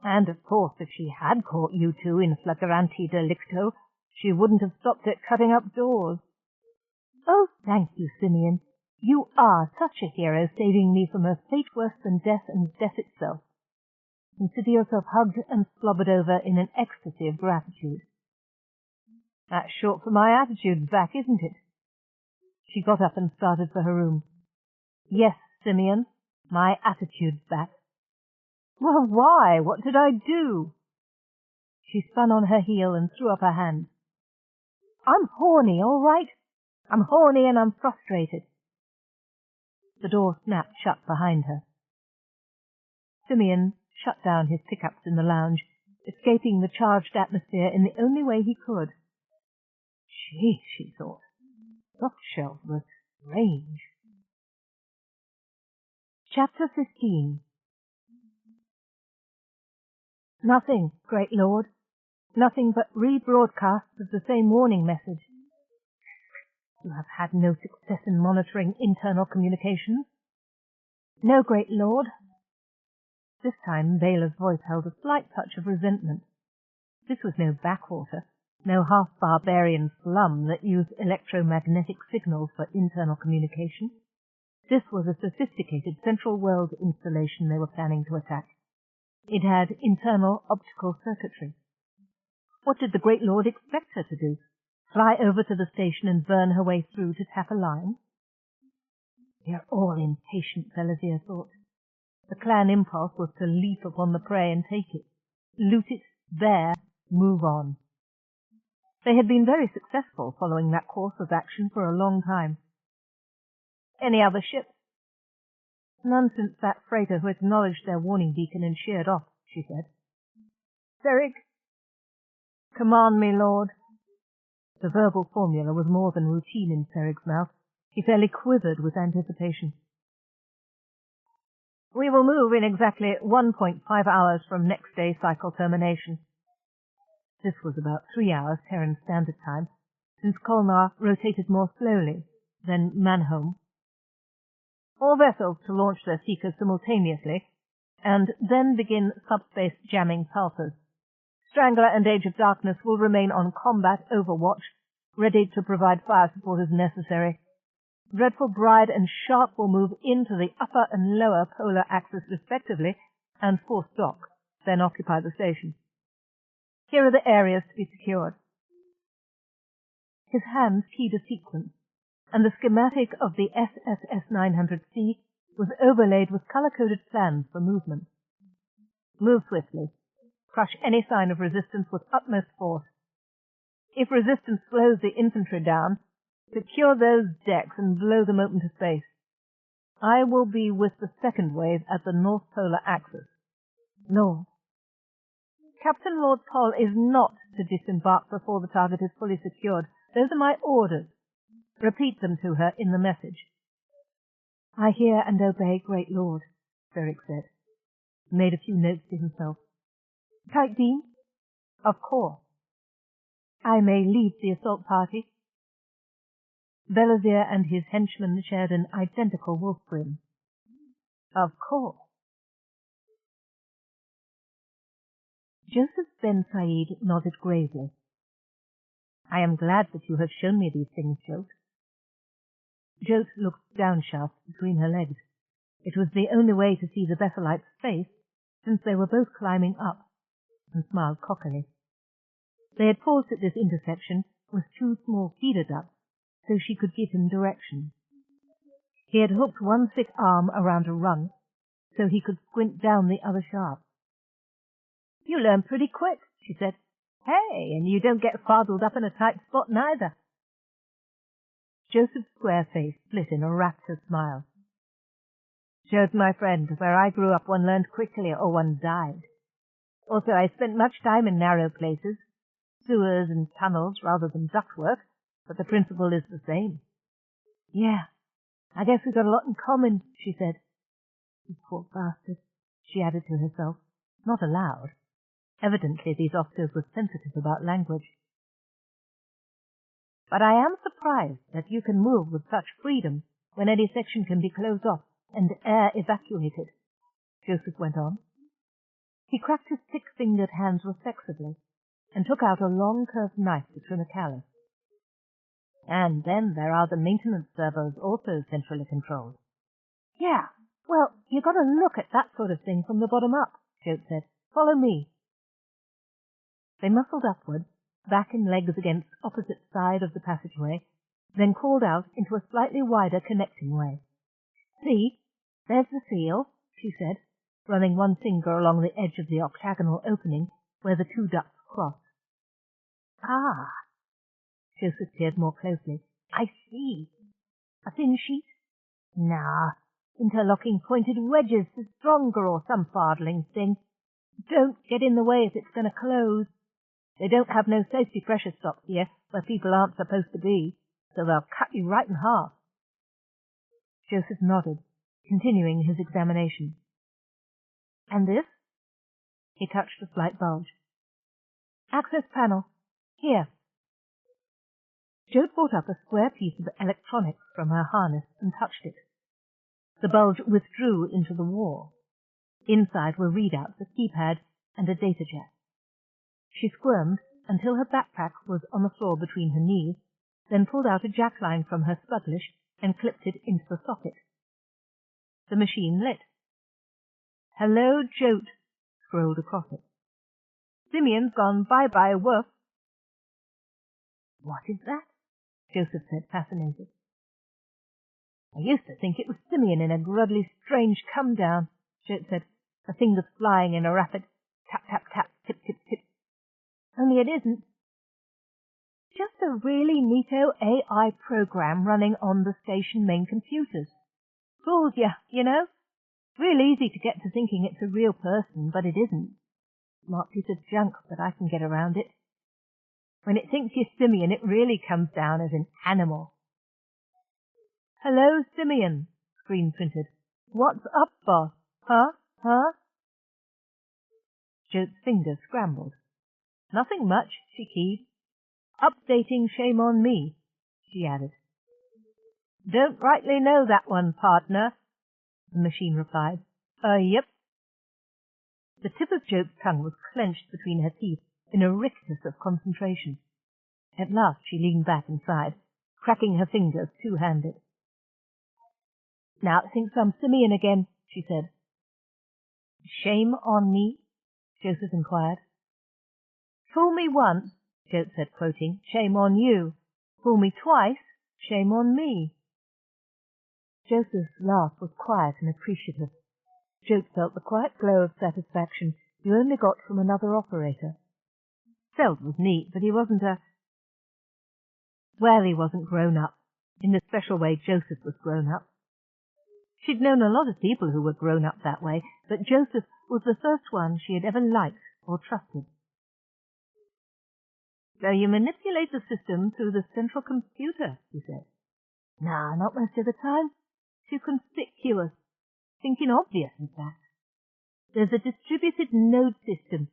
And, of course, if she had caught you two in flagranti delicto, she wouldn't have stopped at cutting up doors. Oh, thank you, Simeon. You are such a hero, saving me from a fate worse than death and death itself. Consider yourself hugged and slobbered over in an ecstasy of gratitude. That's short for my attitude's back, isn't it? She got up and started for her room. Yes, Simeon, my attitude's back. Well, why? What did I do? She spun on her heel and threw up her hand. I'm horny, all right? I'm horny and I'm frustrated. The door snapped shut behind her. Simeon shut down his pickups in the lounge escaping the charged atmosphere in the only way he could. Gee, she thought, soft shells were strange. Chapter 15. Nothing, great lord. Nothing but rebroadcasts of the same warning message. You have had no success in monitoring internal communications? No, great lord. This time Baylor's voice held a slight touch of resentment. This was no backwater, no half-barbarian slum that used electromagnetic signals for internal communication. This was a sophisticated central world installation they were planning to attack. It had internal optical circuitry. What did the great lord expect her to do? Fly over to the station and burn her way through to tap a line? We are all impatient, Belazir thought. The clan impulse was to leap upon the prey and take it, loot it, there, move on. They had been very successful following that course of action for a long time. Any other ships? None since that freighter who acknowledged their warning beacon and sheered off, she said. Serig? Command me, lord. The verbal formula was more than routine in Serig's mouth. He fairly quivered with anticipation. We will move in exactly 1.5 hours from next day cycle termination. This was about 3 hours Terran Standard Time, since Kolnar rotated more slowly than Manholm. All vessels to launch their seekers simultaneously, and then begin subspace jamming pulsers. Strangler and Age of Darkness will remain on combat overwatch, ready to provide fire support as necessary. Dreadful Bride and Shark will move into the upper and lower polar axis respectively, and force dock, then occupy the station. Here are the areas to be secured. His hand keyed a sequence, and the schematic of the SSS-900C was overlaid with color-coded plans for movement. Move swiftly. Crush any sign of resistance with utmost force. If resistance slows the infantry down, secure those decks and blow them open to space. I will be with the second wave at the North Polar Axis. Lord. Captain Lord Poll is not to disembark before the target is fully secured. Those are my orders. Repeat them to her in the message. I hear and obey, great lord, Ferric said. He made a few notes to himself. Tight beam? Of course. I may lead the assault party. Belazir and his henchmen shared an identical wolf grin. Of course. Joseph Ben Said nodded gravely. I am glad that you have shown me these things, Jote. Jote looked downshaft between her legs. It was the only way to see the Bethelite's face, since they were both climbing up, and smiled cockily. They had paused at this intersection with 2 small feeder ducts, so she could give him direction. He had hooked one thick arm around a rung, so he could squint down the other shaft. You learn pretty quick, she said. Hey, and you don't get fardled up in a tight spot neither. Joseph's square face split in a rapturous smile. Shows my friend, where I grew up one learned quickly or one died. Also, I spent much time in narrow places, sewers and tunnels rather than ductwork, but the principle is the same. Yeah, I guess we've got a lot in common, she said. You poor bastard, she added to herself, not aloud. Evidently these officers were sensitive about language. But I am surprised that you can move with such freedom when any section can be closed off and air evacuated, Joseph went on. He cracked his thick-fingered hands reflexively and took out a long curved knife to trim a callus. And then there are the maintenance servos, also centrally controlled. Yeah, well, you got to look at that sort of thing from the bottom up, Jote said. Follow me. They muscled upward, back and legs against opposite side of the passageway, then crawled out into a slightly wider connecting way. See, there's the seal, she said, running one finger along the edge of the octagonal opening where the 2 ducts crossed. Ah, Joseph peered more closely. I see. A thin sheet? Nah, interlocking pointed wedges is stronger or some fardling thing. Don't get in the way if it's going to close. They don't have no safety pressure stops here where people aren't supposed to be, so they'll cut you right in half. Joseph nodded, continuing his examination. And this? He touched a slight bulge. Access panel. Here. Jo brought up a square piece of electronics from her harness and touched it. The bulge withdrew into the wall. Inside were readouts, a keypad, and a data jet. She squirmed until her backpack was on the floor between her knees, then pulled out a jackline from her spuglish and clipped it into the socket. The machine lit. Hello, Jote, scrolled across it. Simeon's gone bye-bye, woof. What is that? Joseph said, fascinated. I used to think it was Simeon in a grudly strange come-down, Jote said, her fingers flying in a rapid tap-tap-tap, tip-tip-tip. Only it isn't. Just a really neato AI program running on the station main computers. Fools ya, you know? Real easy to get to thinking it's a real person, but it isn't. Smart piece of junk, but I can get around it. When it thinks you're Simeon, it really comes down as an animal. Hello, Simeon, screen printed. What's up, boss? Huh? Jote's fingers scrambled. Nothing much, she keyed. Updating shame on me, she added. Don't rightly know that one, partner, the machine replied. Yep. The tip of Jote's tongue was clenched between her teeth in a rictus of concentration. At last she leaned back and sighed, cracking her fingers two-handed. Now it thinks I'm Simeon again, she said. Shame on me? Joseph inquired. Fool me once, Jote said, quoting, shame on you. Fool me twice, shame on me. Joseph's laugh was quiet and appreciative. Jote felt the quiet glow of satisfaction you only got from another operator. Feld was neat, but he wasn't he wasn't grown up, in the special way Joseph was grown up. She'd known a lot of people who were grown up that way, but Joseph was the first one she had ever liked or trusted. So you manipulate the system through the central computer, he said. Nah, not most of the time. Too conspicuous. Thinking obvious, in fact. There's a distributed node system,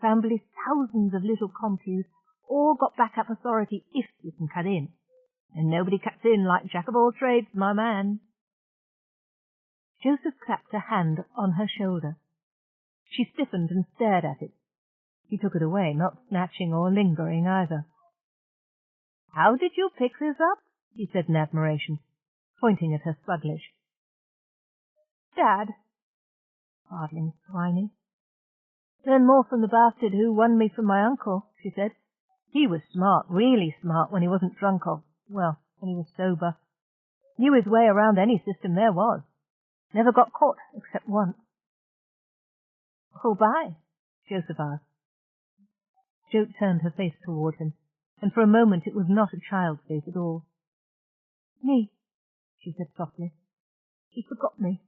family thousands of little compus, all got backup authority if you can cut in. And nobody cuts in like Jack of all trades, my man. Joseph clapped a hand on her shoulder. She stiffened and stared at it. He took it away, not snatching or lingering either. How did you pick this up? He said in admiration, pointing at her spuglish. Dad. Hardling swiney. Learned more from the bastard who won me from my uncle, she said. He was smart, really smart, when he wasn't drunk or, well, when he was sober. Knew his way around any system there was. Never got caught, except once. Who'll buy? Joseph asked. Jote turned her face toward him, and for a moment it was not a child's face at all. Me, she said softly. He forgot me,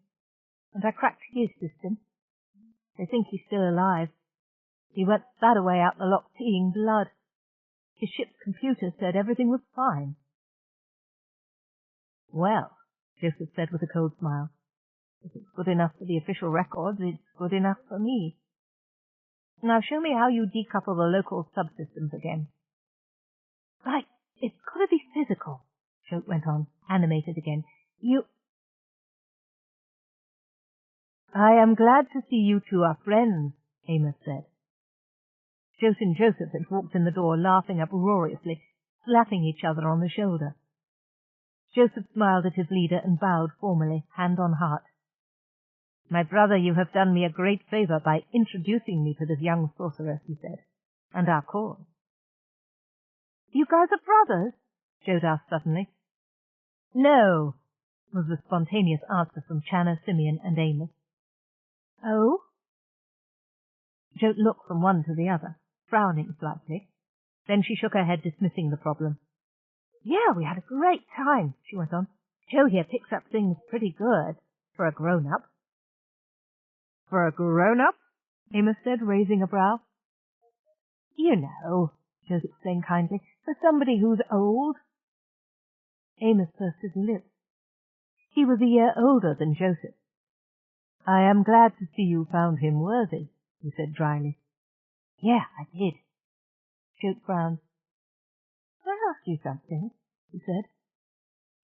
and I cracked his system. They think he's still alive. He went that away out the lock peeing blood. His ship's computer said everything was fine. Well, Joseph said with a cold smile, if it's good enough for the official records, it's good enough for me. Now show me how you decouple the local subsystems again. Right, it's got to be physical, Jote went on, animated again. I am glad to see you two are friends, Amos said. Jote and Joseph had walked in the door, laughing uproariously, slapping each other on the shoulder. Joseph smiled at his leader and bowed formally, hand on heart. My brother, you have done me a great favor by introducing me to this young sorcerer, he said, and our cause. You guys are brothers? Jote asked suddenly. No, was the spontaneous answer from Channa, Simeon, and Amos. Oh? Jote looked from one to the other, frowning slightly. Then she shook her head, dismissing the problem. Yeah, we had a great time, she went on. Joe here picks up things pretty good for a grown-up. For a grown-up? Amos said, raising a brow. You know, Joseph explained kindly, for somebody who's old. Amos pursed his lips. He was a year older than Joseph. I am glad to see you found him worthy, he said dryly. Yeah, I did. Joseph frowned. Can I ask you something? He said.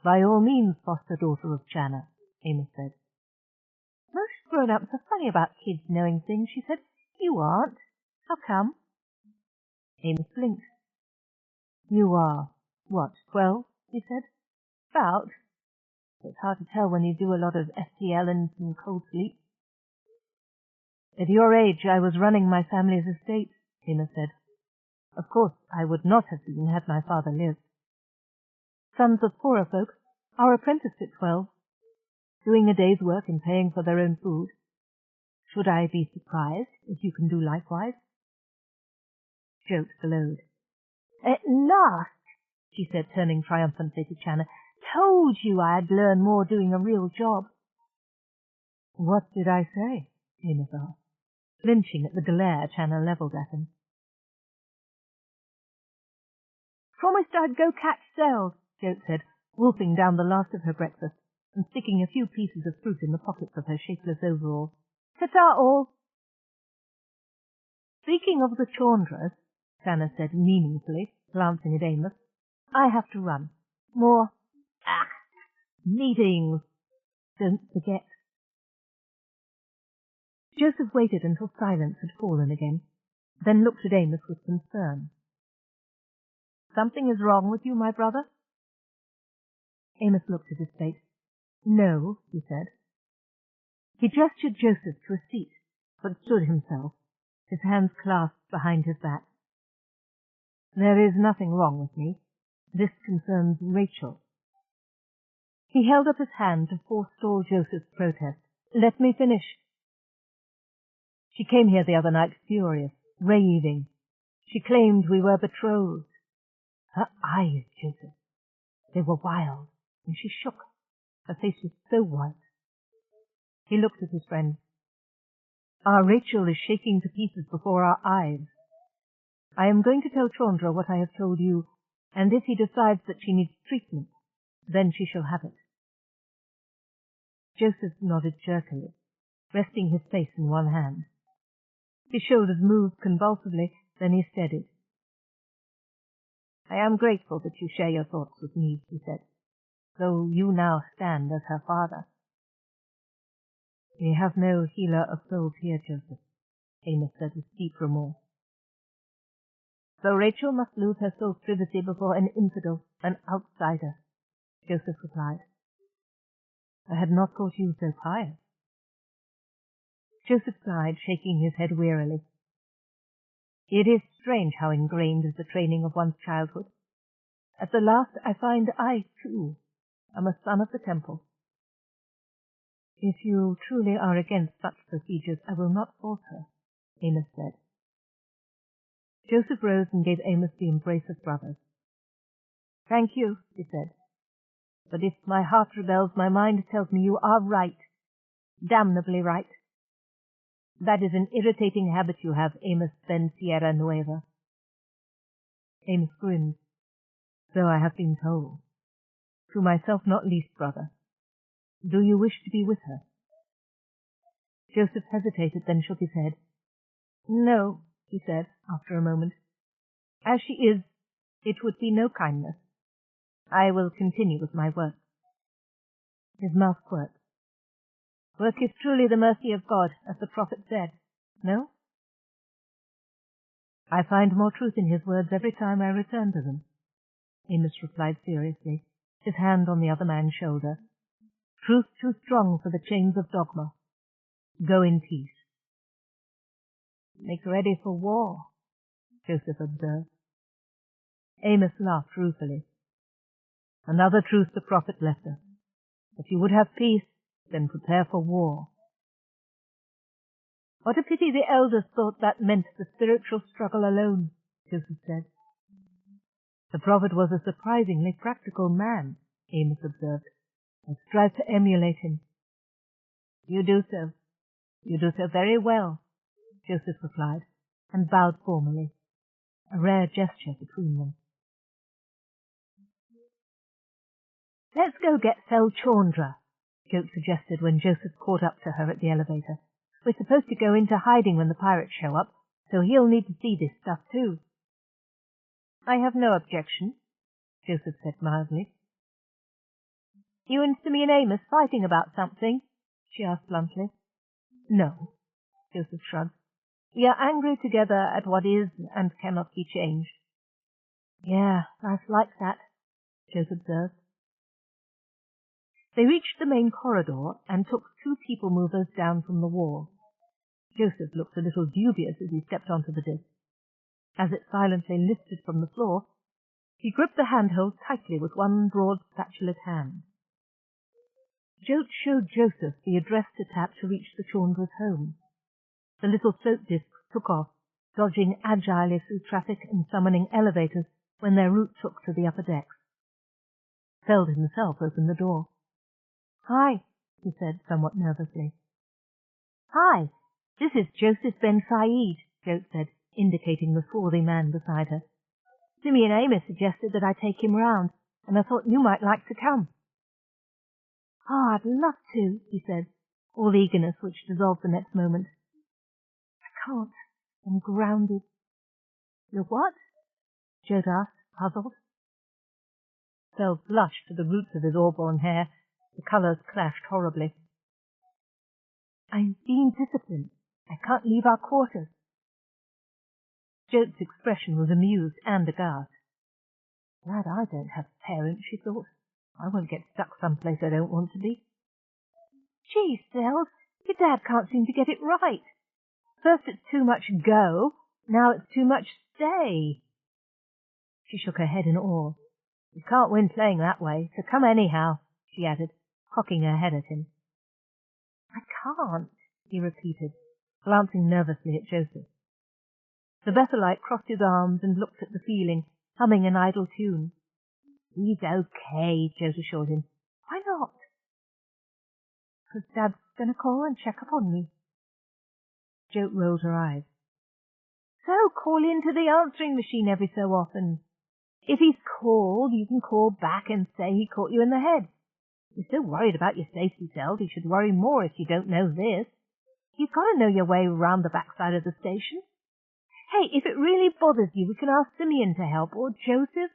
By all means, foster daughter of Channa, Amos said. Most grown-ups are funny about kids knowing things, she said. You aren't. How come? Amos blinked. You are, what, 12? He said. About. It's hard to tell when you do a lot of FTL and some cold sleep. At your age, I was running my family's estate, Amos said. Of course, I would not have been had my father lived. Sons of poorer folk are apprenticed at 12, doing a day's work and paying for their own food. Should I be surprised if you can do likewise? Jote glowed. At last, she said, turning triumphantly to Channa. Told you I'd learn more doing a real job. What did I say? Amos asked, flinching at the glare Channa levelled at him. Promised I'd go catch cells, Jote said, wolfing down the last of her breakfast and sticking a few pieces of fruit in the pockets of her shapeless overalls. Ta-ta all! Speaking of the Chaundras, Channa said meaningfully, glancing at Amos, I have to run. More meetings. Don't forget. Joseph waited until silence had fallen again, then looked at Amos with concern. Something is wrong with you, my brother? Amos looked at his face. No, he said. He gestured Joseph to a seat, but stood himself, his hands clasped behind his back. There is nothing wrong with me. This concerns Rachel. He held up his hand to forestall Joseph's protest. Let me finish. She came here the other night furious, raving. She claimed we were betrothed. Her eyes, Joseph, they were wild, and she shook. Her face was so white. He looked at his friend. Our Rachel is shaking to pieces before our eyes. I am going to tell Chaundra what I have told you, and if he decides that she needs treatment, then she shall have it. Joseph nodded jerkily, resting his face in one hand. His shoulders moved convulsively, then he steadied. I am grateful that you share your thoughts with me, he said, though you now stand as her father. We have no healer of souls here, Joseph, Amos said with deep remorse. So Rachel must lose her soul's privacy before an infidel, an outsider, Joseph replied. I had not thought you so pious. Joseph sighed, shaking his head wearily. It is strange how ingrained is the training of one's childhood. At the last I find I, too, am a son of the temple. If you truly are against such procedures, I will not force her, Amos said. Joseph rose and gave Amos the embrace of brothers. Thank you, he said. But if my heart rebels, my mind tells me you are right. Damnably right. That is an irritating habit you have, Amos Ben Sierra Nueva. Amos grinned. So I have been told. To myself not least, brother. Do you wish to be with her? Joseph hesitated, then shook his head. No, he said, after a moment. As she is, it would be no kindness. I will continue with my work. His mouth quirked. Work is truly the mercy of God, as the prophet said. No? I find more truth in his words every time I return to them, Amos replied seriously, his hand on the other man's shoulder. Truth too strong for the chains of dogma. Go in peace. Make ready for war, Joseph observed. Amos laughed ruefully. Another truth the prophet left us. If you would have peace, then prepare for war. What a pity the elders thought that meant the spiritual struggle alone, Joseph said. The prophet was a surprisingly practical man, Amos observed. I strive to emulate him. You do so. You do so very well. Joseph replied, and bowed formally, a rare gesture between them. "Let's go get Sel Chandra," Jote suggested when Joseph caught up to her at the elevator. "We're supposed to go into hiding when the pirates show up, so he'll need to see this stuff too." "I have no objection," Joseph said mildly. "You and Simeon Amos fighting about something?" she asked bluntly. "No," Joseph shrugged. "We are angry together at what is and cannot be changed." "Yeah, life's like that," Jote observed. They reached the main corridor and took 2 people movers down from the wall. Joseph looked a little dubious as he stepped onto the disc. As it silently lifted from the floor, he gripped the handhold tightly with one broad spatulate hand. Jote showed Joseph the address to tap to reach the Chandra's home. The little float discs took off, dodging agilely through traffic and summoning elevators when their route took to the upper decks. Feld himself opened the door. "Hi," he said somewhat nervously. "Hi, this is Joseph Ben Said," Jote said, indicating the swarthy man beside her. "Simeon Amos suggested that I take him round, and I thought you might like to come." "Oh, I'd love to," he said, all eagerness which dissolved the next moment. "I can't. I'm grounded." "You're what?" Jote asked, puzzled. Feld blushed to the roots of his auburn hair. The colours clashed horribly. "I'm being disciplined. I can't leave our quarters." Jote's expression was amused and aghast. "Glad I don't have parents," she thought. "I won't get stuck someplace I don't want to be." "Gee, Feld, your dad can't seem to get it right. First it's too much go, now it's too much stay." She shook her head in awe. "You can't win playing that way, so come anyhow," she added, cocking her head at him. "I can't," he repeated, glancing nervously at Joseph. The Bethelite crossed his arms and looked at the ceiling, humming an idle tune. "He's okay," Jote assured him. "Why not?" "'Cause Dad's going to call and check up on me." Jote rolled her eyes. "So call into the answering machine every so often. If he's called, you can call back and say he caught you in the head. You're so worried about your safety, Feld, you should worry more if you don't know this. You've got to know your way round the backside of the station. Hey, if it really bothers you, we can ask Simeon to help, or Joseph."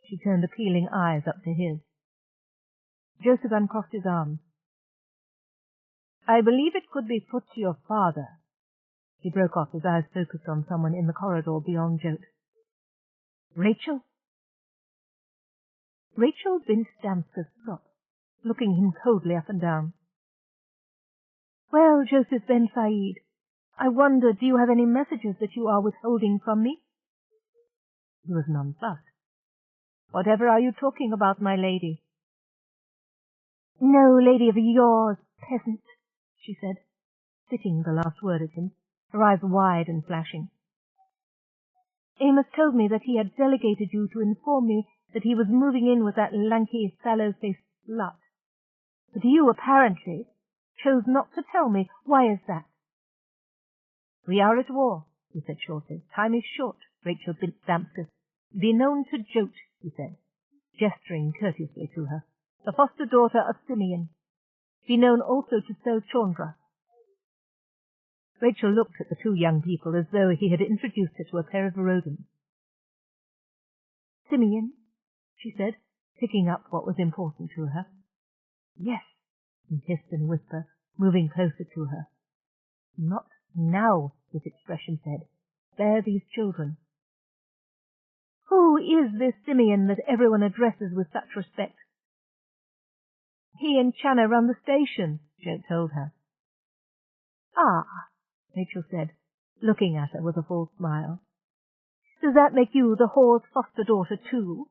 She turned appealing eyes up to his. Joseph uncrossed his arms. "I believe it could be put to your father." He broke off, his eyes focused on someone in the corridor beyond Jote. "Rachel?" Rachel Vince-Damsker stopped, looking him coldly up and down. "Well, Joseph Ben Said, I wonder, do you have any messages that you are withholding from me?" He was nonplussed. "Whatever are you talking about, my lady?" "No lady of yours, peasant," she said, spitting the last word at him, her eyes wide and flashing. "Amos told me that he had delegated you to inform me that he was moving in with that lanky, sallow-faced slut. But you, apparently, chose not to tell me. Why is that?" "We are at war," he said shortly. "Time is short, Rachel Vince-Damsker. Be known to Jote," he said, gesturing courteously to her, "the foster daughter of Simeon. Be known also to Sel Chandra." Rachel looked at the 2 young people as though he had introduced her to a pair of rodents. "Simeon," she said, picking up what was important to her. "Yes," he hissed in a whisper, moving closer to her. "Not now," his expression said. "Spare these children." "Who is this Simeon that everyone addresses with such respect?" "He and Channa run the station," Jote told her. "Ah," Rachel said, looking at her with a full smile. "Does that make you the whore's foster daughter too?"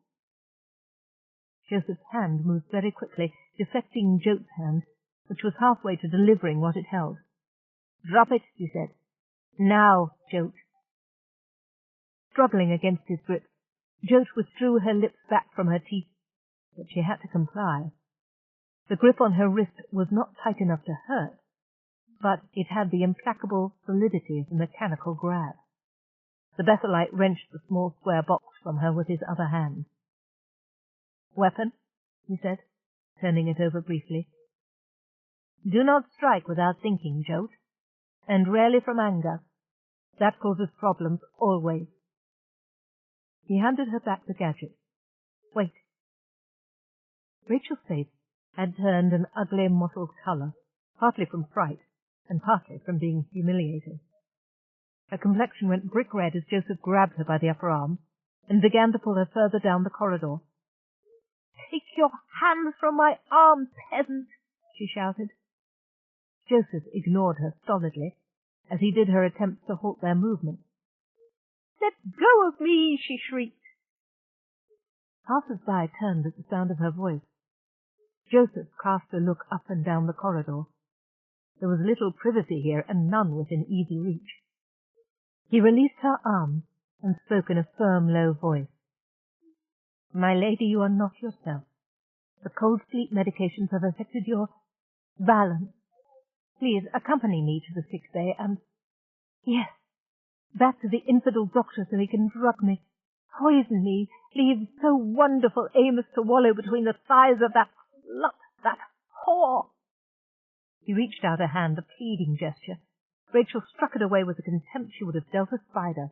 Joseph's hand moved very quickly, deflecting Jote's hand, which was halfway to delivering what it held. "Drop it," he said. "Now, Jote." Struggling against his grip, Jote withdrew her lips back from her teeth, but she had to comply. The grip on her wrist was not tight enough to hurt, but it had the implacable solidity of a mechanical grab. The Bethelite wrenched the small square box from her with his other hand. "Weapon?" he said, turning it over briefly. "Do not strike without thinking, Jote, and rarely from anger. That causes problems, always." He handed her back the gadget. "Wait." Rachel's face had turned an ugly mottled colour, partly from fright and partly from being humiliated. Her complexion went brick red as Joseph grabbed her by the upper arm and began to pull her further down the corridor. "Take your hands from my arm, peasant!" she shouted. Joseph ignored her stolidly, as he did her attempts to halt their movement. "Let go of me!" she shrieked. Passers-by turned at the sound of her voice. Joseph cast a look up and down the corridor. There was little privacy here, and none within easy reach. He released her arm and spoke in a firm, low voice. "My lady, you are not yourself. The cold sleep medications have affected your balance. Please accompany me to the sick bay and, yes, back to the infidel doctor so he can drug me, poison me, leave so wonderful Amos to wallow between the thighs of that slut, that whore." He reached out a hand, a pleading gesture. Rachel struck it away with a contempt she would have dealt a spider.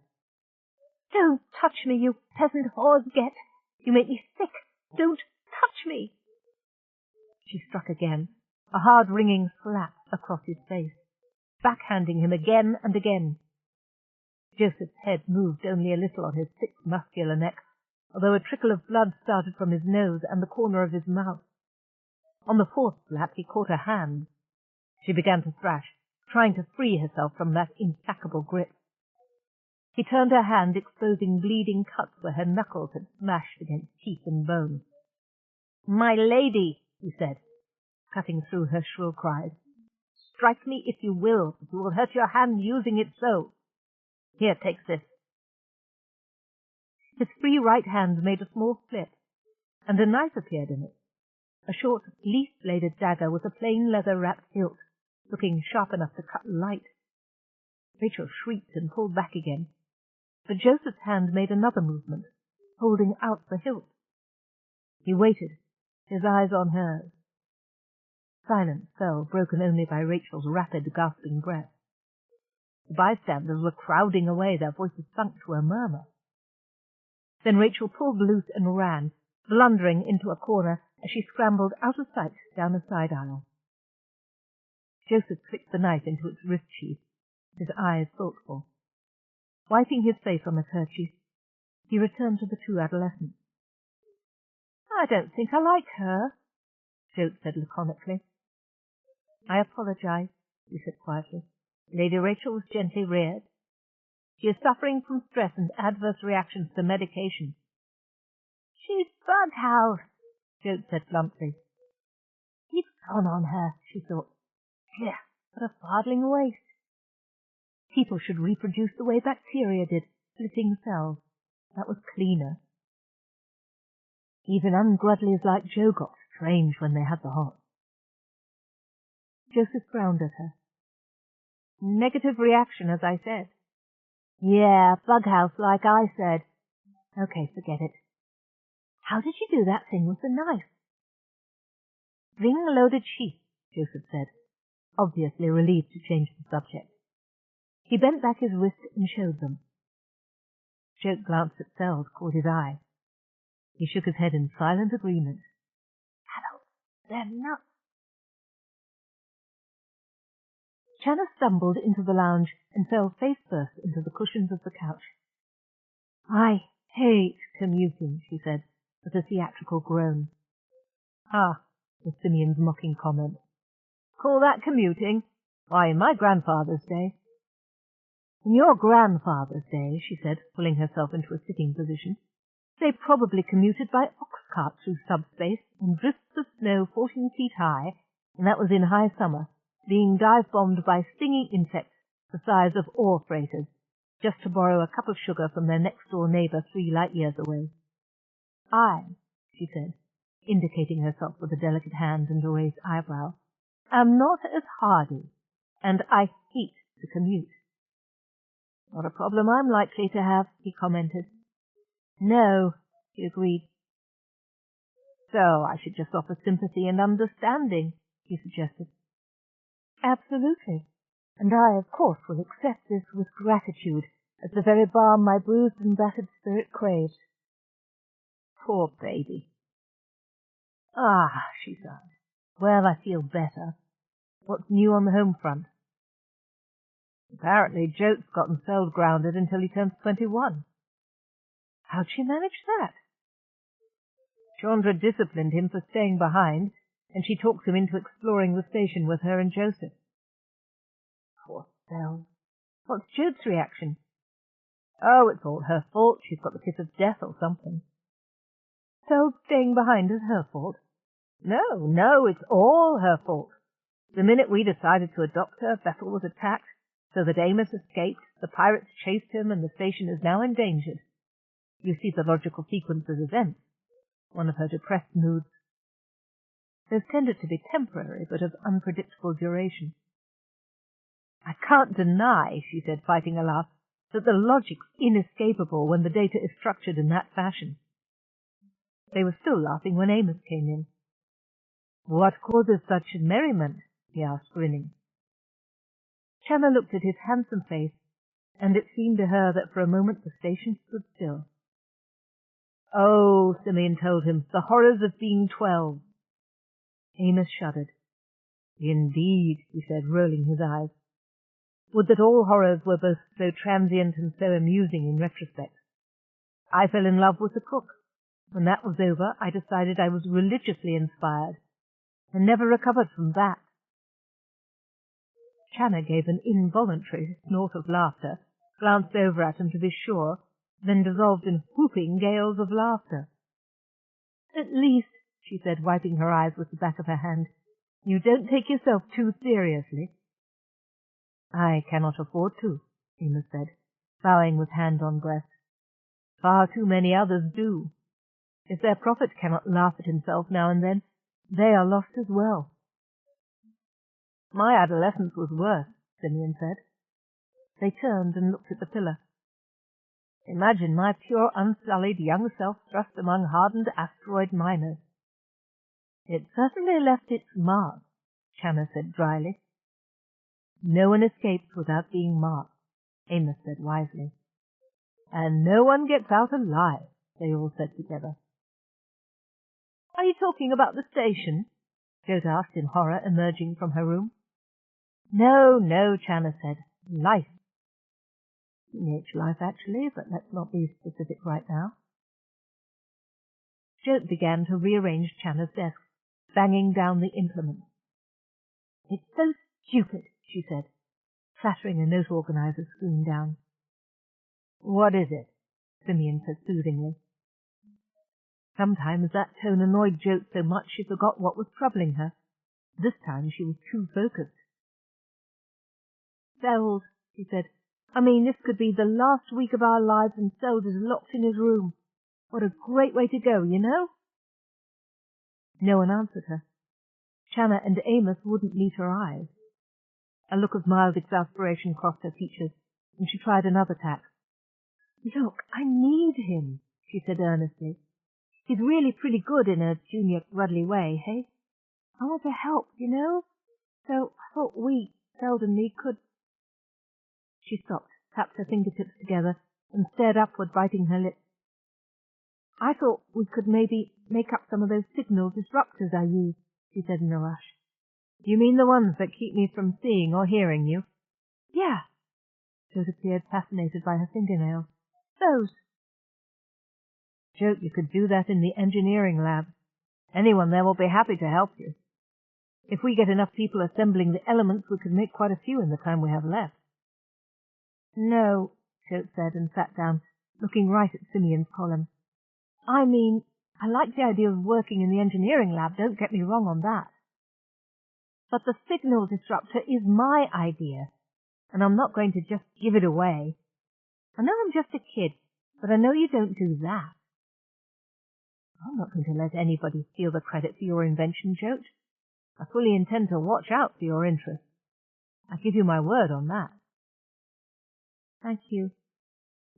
"Don't touch me, you peasant whore's get! You make me sick! Don't touch me!" She struck again, a hard ringing slap across his face, backhanding him again and again. Joseph's head moved only a little on his thick, muscular neck, although a trickle of blood started from his nose and the corner of his mouth. On the fourth slap he caught her hand. She began to thrash, trying to free herself from that implacable grip. He turned her hand, exposing bleeding cuts where her knuckles had smashed against teeth and bone. "My lady," he said, cutting through her shrill cries, "strike me if you will, but you will hurt your hand using it so. Here, take this." His free right hand made a small slit, and a knife appeared in it, a short, leaf-bladed dagger with a plain leather-wrapped hilt, looking sharp enough to cut light. Rachel shrieked and pulled back again, but Joseph's hand made another movement, holding out the hilt. He waited, his eyes on hers. Silence fell, broken only by Rachel's rapid, gasping breath. The bystanders were crowding away, their voices sunk to a murmur. Then Rachel pulled loose and ran, blundering into a corner as she scrambled out of sight down a side aisle. Joseph clicked the knife into its wrist sheath, his eyes thoughtful. Wiping his face on the kerchief, he returned to the two adolescents. "I don't think I like her," Jote said laconically. "I apologize," he said quietly. "Lady Rachel was gently reared. She is suffering from stress and adverse reactions to medication." "She's Bughouse," Jote said bluntly. "He's gone on her," she thought. "Dear, what a fardling waste. People should reproduce the way bacteria did, splitting cells. That was cleaner. Even ungrudlies like Joe got strange when they had the hot." Joseph frowned at her. "Negative reaction, as I said." "Yeah, Bughouse, like I said. Okay, forget it. How did you do that thing with the knife?" "Ring-loaded sheath," Joseph said, obviously relieved to change the subject. He bent back his wrist and showed them. Jote glanced at Sells, caught his eye. He shook his head in silent agreement. "Adults, they're nuts." Channa stumbled into the lounge and fell face-first into the cushions of the couch. "I hate commuting," she said, with a theatrical groan. "Ah," was Simeon's mocking comment. "Call that commuting? Why, in my grandfather's day—" "In your grandfather's day," she said, pulling herself into a sitting position, "they probably commuted by ox-cart through subspace and drifts of snow 14 feet high, and that was in high summer, being dive-bombed by stinging insects the size of ore freighters, just to borrow a cup of sugar from their next-door neighbor 3 light-years away. I," she said, indicating herself with a delicate hand and a raised eyebrow, "am not as hardy, and I hate to commute. Not a problem I'm likely to have, he commented. No, she agreed. So I should just offer sympathy and understanding, he suggested. Absolutely. And I, of course, will accept this with gratitude as the very balm my bruised and battered spirit craves. Poor baby. Ah, she sighed. Well, I feel better. What's new on the home front? Apparently Jote's gotten soul grounded until he turns 21. How'd she manage that? Chandra disciplined him for staying behind, and she talked him into exploring the station with her and Joseph. Poor Sel. What's Jote's reaction? Oh, it's all her fault. She's got the kiss of death or something. So staying behind is her fault? No, it's all her fault. The minute we decided to adopt her, Bethel was attacked, so that Amos escaped, the pirates chased him, and the station is now endangered. You see the logical sequence of events. One of her depressed moods. Those tended to be temporary, but of unpredictable duration. I can't deny, she said, fighting a laugh, that the logic's inescapable when the data is structured in that fashion. They were still laughing when Amos came in. What causes such merriment? He asked, grinning. Channa looked at his handsome face, and it seemed to her that for a moment the station stood still. Oh, Simeon told him, the horrors of being 12. Amos shuddered. Indeed, he said, rolling his eyes. Would that all horrors were both so transient and so amusing in retrospect. I fell in love with the cook. When that was over, I decided I was religiously inspired, and never recovered from that. Channa gave an involuntary snort of laughter, glanced over at him to be sure, then dissolved in whooping gales of laughter. At least, she said, wiping her eyes with the back of her hand, you don't take yourself too seriously. I cannot afford to, Amos said, bowing with hand on breast. Far too many others do. If their prophet cannot laugh at himself now and then, they are lost as well. My adolescence was worse, Simeon said. They turned and looked at the pillar. Imagine my pure, unsullied young self thrust among hardened asteroid miners. It certainly left its mark, Channa said dryly. No one escapes without being marked, Amos said wisely. And no one gets out alive, they all said together. Are you talking about the station? Jote asked in horror, emerging from her room. No, Channa said. Life. Teenage life, actually, but let's not be specific right now. Jote began to rearrange Channa's desk, banging down the implement. It's so stupid, she said, clattering a note organizer screen down. What is it? Simeon said soothingly. Sometimes that tone annoyed Jote so much she forgot what was troubling her. This time she was too focused. Seld, she said. I mean, this could be the last week of our lives and Seld is locked in his room. What a great way to go, you know? No one answered her. Channa and Amos wouldn't meet her eyes. A look of mild exasperation crossed her features, and she tried another tack. Look, I need him, she said earnestly. He's really pretty good in a Junior Rudley way, hey? I want to help, you know? So I thought we, Seld and me, could... She stopped, tapped her fingertips together, and stared upward, biting her lips. I thought we could maybe make up some of those signal disruptors I use, she said in a rush. You mean the ones that keep me from seeing or hearing you? Yeah. Jote appeared fascinated by her fingernails. Those. Jote, you could do that in the engineering lab. Anyone there will be happy to help you. If we get enough people assembling the elements, we could make quite a few in the time we have left. No, Jote said, and sat down, looking right at Simeon's column. I mean, I like the idea of working in the engineering lab, don't get me wrong on that. But the signal disruptor is my idea, and I'm not going to just give it away. I know I'm just a kid, but I know you don't do that. I'm not going to let anybody steal the credit for your invention, Jote. I fully intend to watch out for your interests. I give you my word on that. Thank you,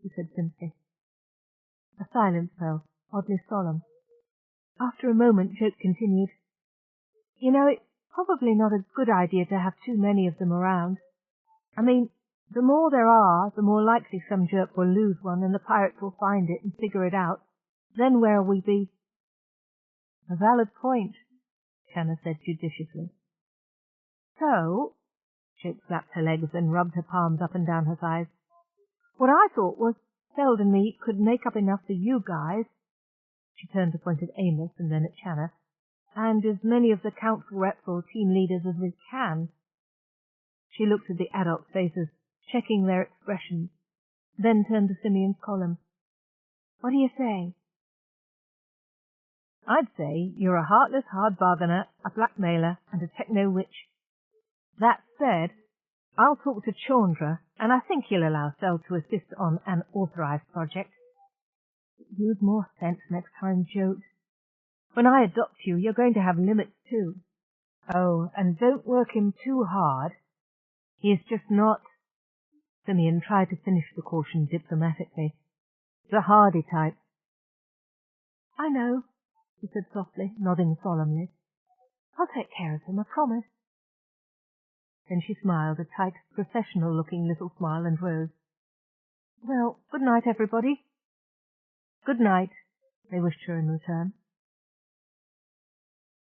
he said simply. A silence fell, oddly solemn. After a moment, Joke continued, You know, it's probably not a good idea to have too many of them around. I mean, the more there are, the more likely some jerk will lose one and the pirates will find it and figure it out. Then where'll we be? A valid point, Shanna said judiciously. So, Joke slapped her legs and rubbed her palms up and down her thighs. What I thought was Feld and me could make up enough for you guys. She turned to point at Amos and then at Shanna, and as many of the council reps or team leaders as we can. She looked at the adult faces, checking their expressions, then turned to Simeon's column. What do you say? I'd say you're a heartless hard bargainer, a blackmailer, and a techno-witch. That said, I'll talk to Chandra, and I think he'll allow Feld to assist on an authorized project. Use more sense next time, Joke. When I adopt you, you're going to have limits too. Oh, and don't work him too hard. He is just not... Simeon tried to finish the caution diplomatically. The hardy type. I know, he said softly, nodding solemnly. I'll take care of him, I promise. Then she smiled, a tight, professional-looking little smile, and rose. Well, good night, everybody. Good night, they wished her in return.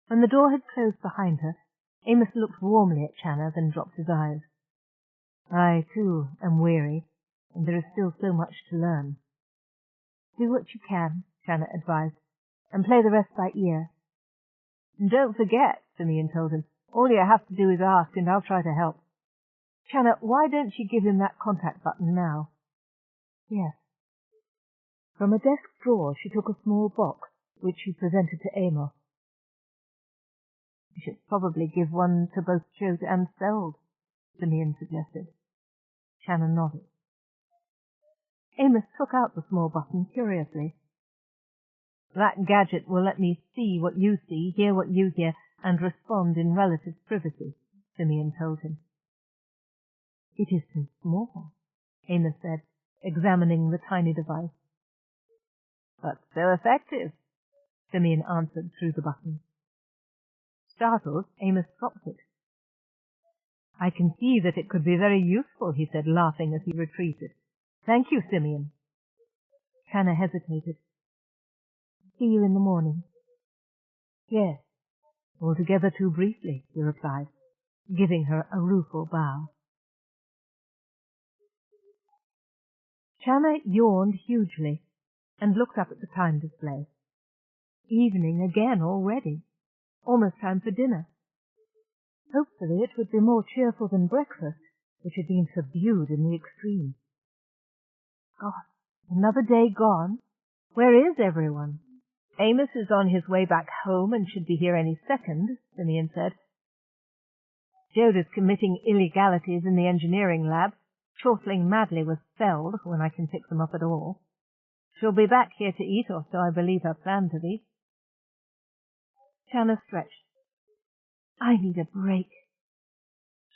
When the door had closed behind her, Amos looked warmly at Shanna, then dropped his eyes. I, too, am weary, and there is still so much to learn. Do what you can, Shanna advised, and play the rest by ear. And don't forget, Simeon told him, all you have to do is ask, and I'll try to help. Shanna, why don't you give him that contact button now? Yes. From a desk drawer she took a small box, which she presented to Amos. You should probably give one to both Jote and Feld, Simeon suggested. Shanna nodded. Amos took out the small button curiously. That gadget will let me see what you see, hear what you hear, and respond in relative privacy, Simeon told him. It is too small, Amos said, examining the tiny device. But so effective, Simeon answered through the button. Startled, Amos dropped it. I can see that it could be very useful, he said, laughing as he retreated. Thank you, Simeon. Shanna hesitated. See you in the morning. Yes, altogether too briefly, he replied, giving her a rueful bow. Shanna yawned hugely and looked up at the time display. Evening again already. Almost time for dinner. Hopefully it would be more cheerful than breakfast, which had been subdued in the extreme. God, another day gone. Where is everyone? Amos is on his way back home and should be here any second, Simeon said. Jote is committing illegalities in the engineering lab, chortling madly with Feld when I can pick them up at all. She'll be back here to eat, or so I believe her plan to be. Shanna stretched. I need a break.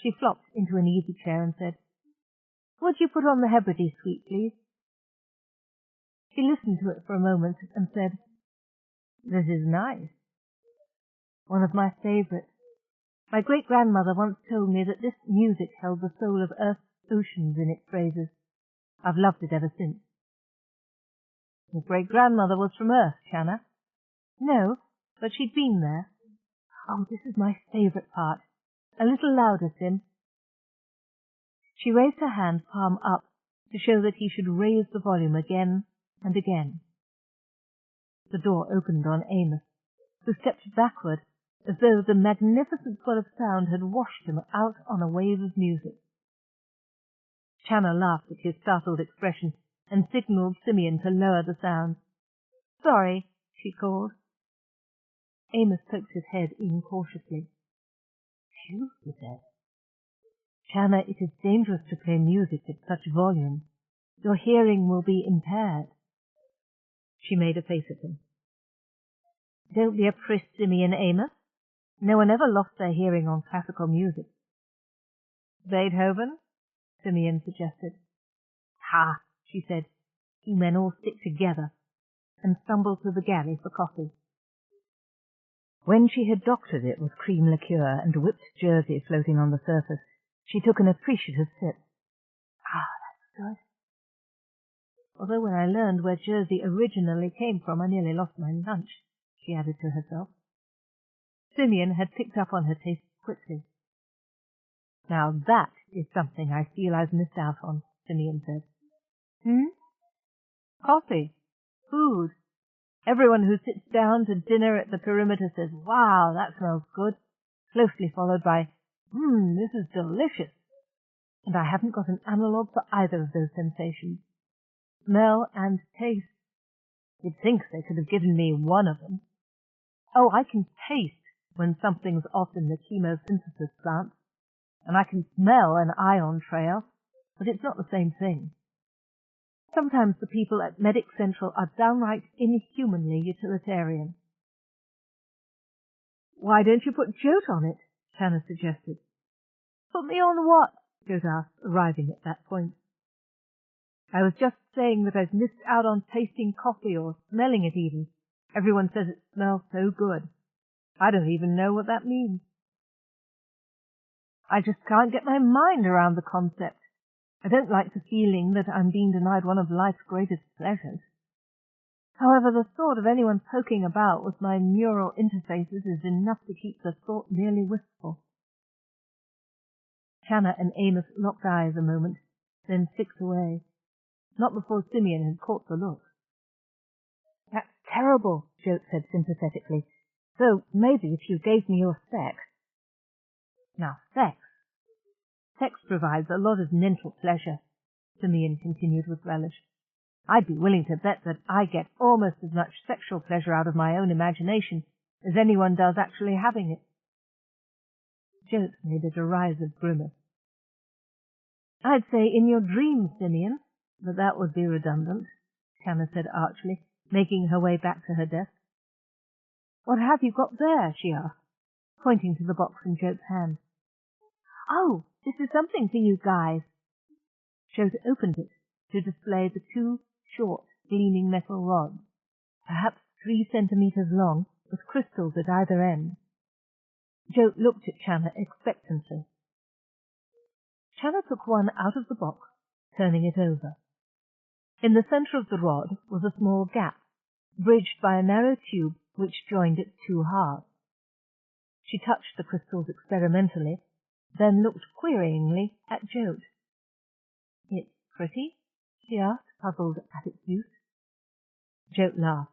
She flopped into an easy chair and said, Would you put on the Hebrides suite, please? She listened to it for a moment and said, This is nice. One of my favorites. My great-grandmother once told me that this music held the soul of Earth's oceans in its phrases. I've loved it ever since. Your great-grandmother was from Earth, Shanna? No, but she'd been there. Oh, this is my favorite part. A little louder, Sim. She raised her hand, palm up, to show that he should raise the volume again and again. The door opened on Amos, who stepped backward as though the magnificent swell of sound had washed him out on a wave of music. Shanna laughed at his startled expression and signaled Simeon to lower the sound. Sorry, she called. Amos poked his head in cautiously. Phew, he said. Shanna, it is dangerous to play music at such volume. Your hearing will be impaired. She made a face at him. Don't be a priss, Simeon, Amos. No one ever lost their hearing on classical music. Beethoven? Simeon suggested. Ha, she said. You men all stick together, and stumbled to the galley for coffee. When she had doctored it with cream liqueur and whipped Jersey floating on the surface, she took an appreciative sip. Ah, that's good. Although when I learned where Jersey originally came from, I nearly lost my lunch, she added to herself. Simeon had picked up on her taste quickly. Now that is something I feel I've missed out on, Simeon said. Coffee. Food. Everyone who sits down to dinner at the perimeter says, wow, that smells good, closely followed by, this is delicious. And I haven't got an analogue for either of those sensations. Smell and taste. You'd think they could have given me one of them. Oh, I can taste when something's off in the chemosynthesis plant, and I can smell an ion trail, but it's not the same thing. Sometimes the people at Medic Central are downright inhumanly utilitarian. Why don't you put Jote on it? Hannah suggested. Put me on what? Jote asked, arriving at that point. I was just saying that I've missed out on tasting coffee or smelling it even. Everyone says it smells so good. I don't even know what that means. I just can't get my mind around the concept. I don't like the feeling that I'm being denied one of life's greatest pleasures. However, the thought of anyone poking about with my neural interfaces is enough to keep the thought merely wistful. Hannah and Amos locked eyes a moment, then flicked away. Not before Simeon had caught the look. That's terrible, Jote said sympathetically. So maybe if you gave me your sex. Now, sex provides a lot of mental pleasure, Simeon continued with relish. I'd be willing to bet that I get almost as much sexual pleasure out of my own imagination as anyone does actually having it. Jote made a derisive grimace. I'd say in your dreams, Simeon, but that would be redundant, Hannah said archly, making her way back to her desk. What have you got there? She asked, pointing to the box in Jote's hand. Oh, this is something for you guys. Jote opened it to display the two short, gleaming metal rods, perhaps 3 centimeters long, with crystals at either end. Jote looked at Channa expectantly. Channa took one out of the box, turning it over. In the center of the rod was a small gap, bridged by a narrow tube which joined its 2 halves. She touched the crystals experimentally, then looked queryingly at Jote. It's pretty? She asked, puzzled at its use. Jote laughed.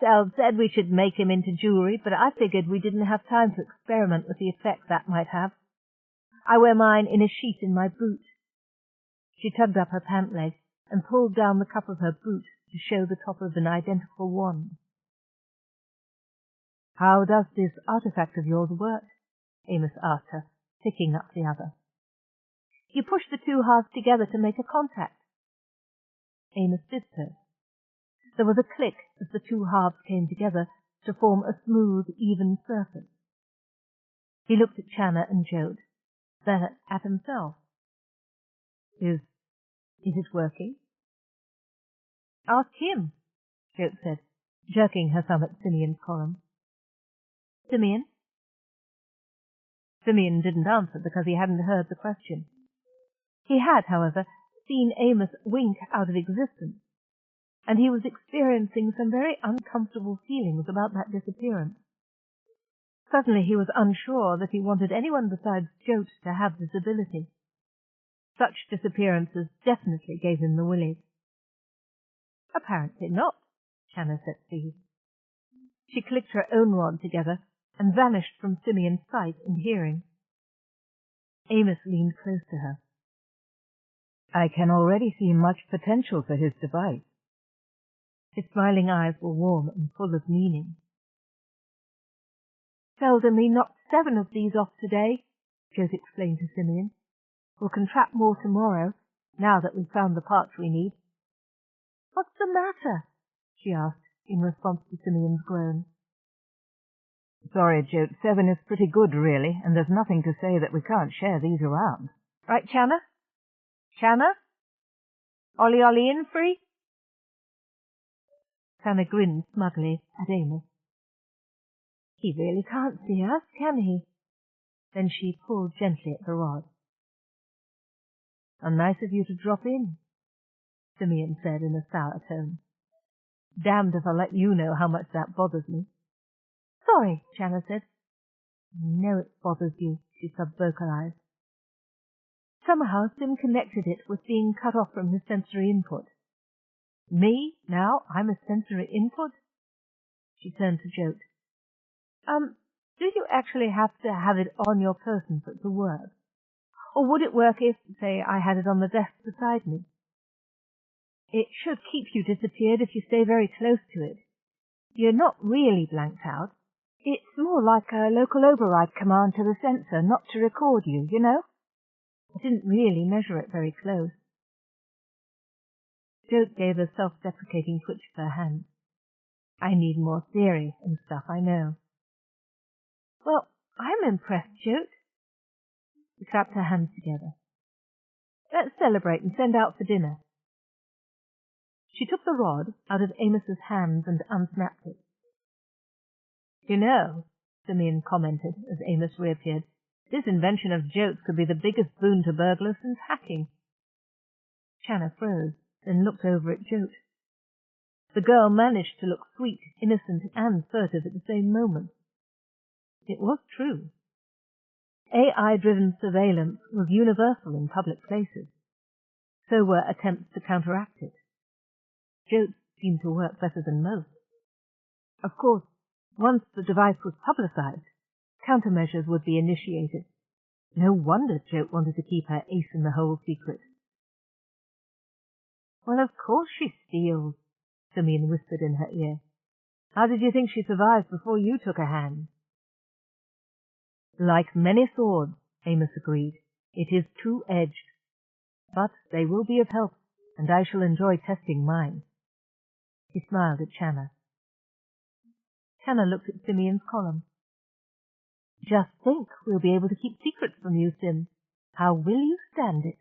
Sal said we should make him into jewelry, but I figured we didn't have time to experiment with the effect that might have. I wear mine in a sheath in my boot. She tugged up her pant leg and pulled down the cuff of her boot to show the top of an identical wand. How does this artifact of yours work? Amos asked her, picking up the other. You push the 2 halves together to make a contact. Amos did so. There was a click as the 2 halves came together to form a smooth, even surface. He looked at Channa and Jote, then at himself. Is it working? Ask him, Jote said, jerking her thumb at Simeon's column. Simeon? Simeon didn't answer because he hadn't heard the question. He had, however, seen Amos wink out of existence, and he was experiencing some very uncomfortable feelings about that disappearance. Suddenly he was unsure that he wanted anyone besides Jote to have this ability. Such disappearances definitely gave him the willies. Apparently not, Channa said pleased. She clicked her own rod together and vanished from Simeon's sight and hearing. Amos leaned close to her. I can already see much potential for his device. His smiling eyes were warm and full of meaning. Seldomly knocked 7 of these off today, Jote explained to Simeon. We'll contract more tomorrow, now that we've found the parts we need. What's the matter? She asked, in response to Simeon's groan. Sorry, Jote, 7 is pretty good, really, and there's nothing to say that we can't share these around. Right, Channa? Channa? Ollie in free? Channa grinned smugly at Amos. He really can't see us, can he? Then she pulled gently at the rod. How nice of you to drop in, Simeon said in a sour tone. Damned if I'll let you know how much that bothers me. Sorry, Channa said. I know it bothers you, she sub-vocalized. Somehow Sim connected it with being cut off from his sensory input. Me? Now I'm a sensory input? She turned to Jote. Do you actually have to have it on your person for it to work? Or would it work if, say, I had it on the desk beside me? It should keep you disappeared if you stay very close to it. You're not really blanked out. It's more like a local override command to the sensor not to record you, you know? I didn't really measure it very close. Jote gave a self-deprecating twitch of her hand. I need more theory and stuff, I know. Well, I'm impressed, Jote. She clapped her hands together. Let's celebrate and send out for dinner. She took the rod out of Amos's hands and unsnapped it. You know, Simeon commented as Amos reappeared, this invention of Jote's could be the biggest boon to burglars since hacking. Channa froze, then looked over at Jote. The girl managed to look sweet, innocent, and furtive at the same moment. It was true. AI-driven surveillance was universal in public places. So were attempts to counteract it. Jote seemed to work better than most. Of course, once the device was publicized, countermeasures would be initiated. No wonder Jote wanted to keep her ace-in-the-hole secret. Well, of course she steals, Simeon whispered in her ear. How did you think she survived before you took a hand? Like many swords, Amos agreed, it is two-edged. But they will be of help, and I shall enjoy testing mine. He smiled at Channa. Channa looked at Simeon's column. Just think, we'll be able to keep secrets from you, Sim. How will you stand it?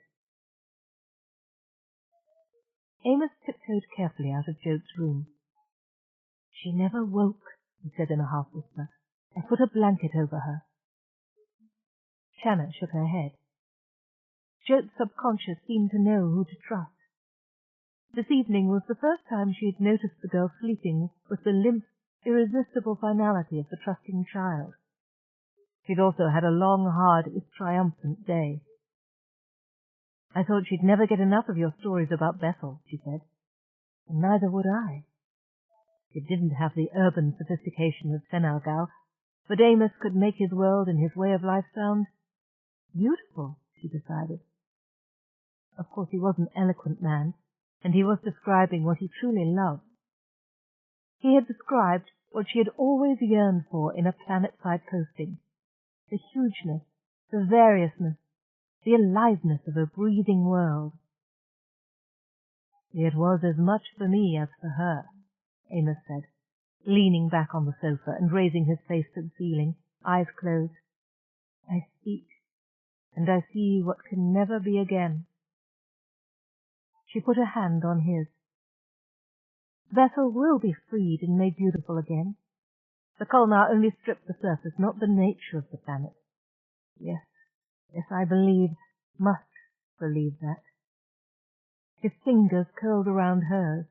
Amos tiptoed carefully out of Jote's room. She never woke, he said in a half-whisper. I put a blanket over her. Channa shook her head. Jote's subconscious seemed to know who to trust. This evening was the first time she had noticed the girl sleeping with the limp, irresistible finality of the trusting child. She'd also had a long, hard, if triumphant day. I thought she'd never get enough of your stories about Bethel, she said. And neither would I. It didn't have the urban sophistication of Senalgal, but Amos could make his world and his way of life sound beautiful, she decided. Of course, he was an eloquent man, and he was describing what he truly loved. He had described what she had always yearned for in a planet-side posting, the hugeness, the variousness, the aliveness of a breathing world. It was as much for me as for her, Amos said, leaning back on the sofa and raising his face to the ceiling, eyes closed. I speak, and I see what can never be again. She put a hand on his. Bethel will be freed and made beautiful again. The Kolnar only stripped the surface, not the nature of the planet. Yes, I believe, must believe that. His fingers curled around hers,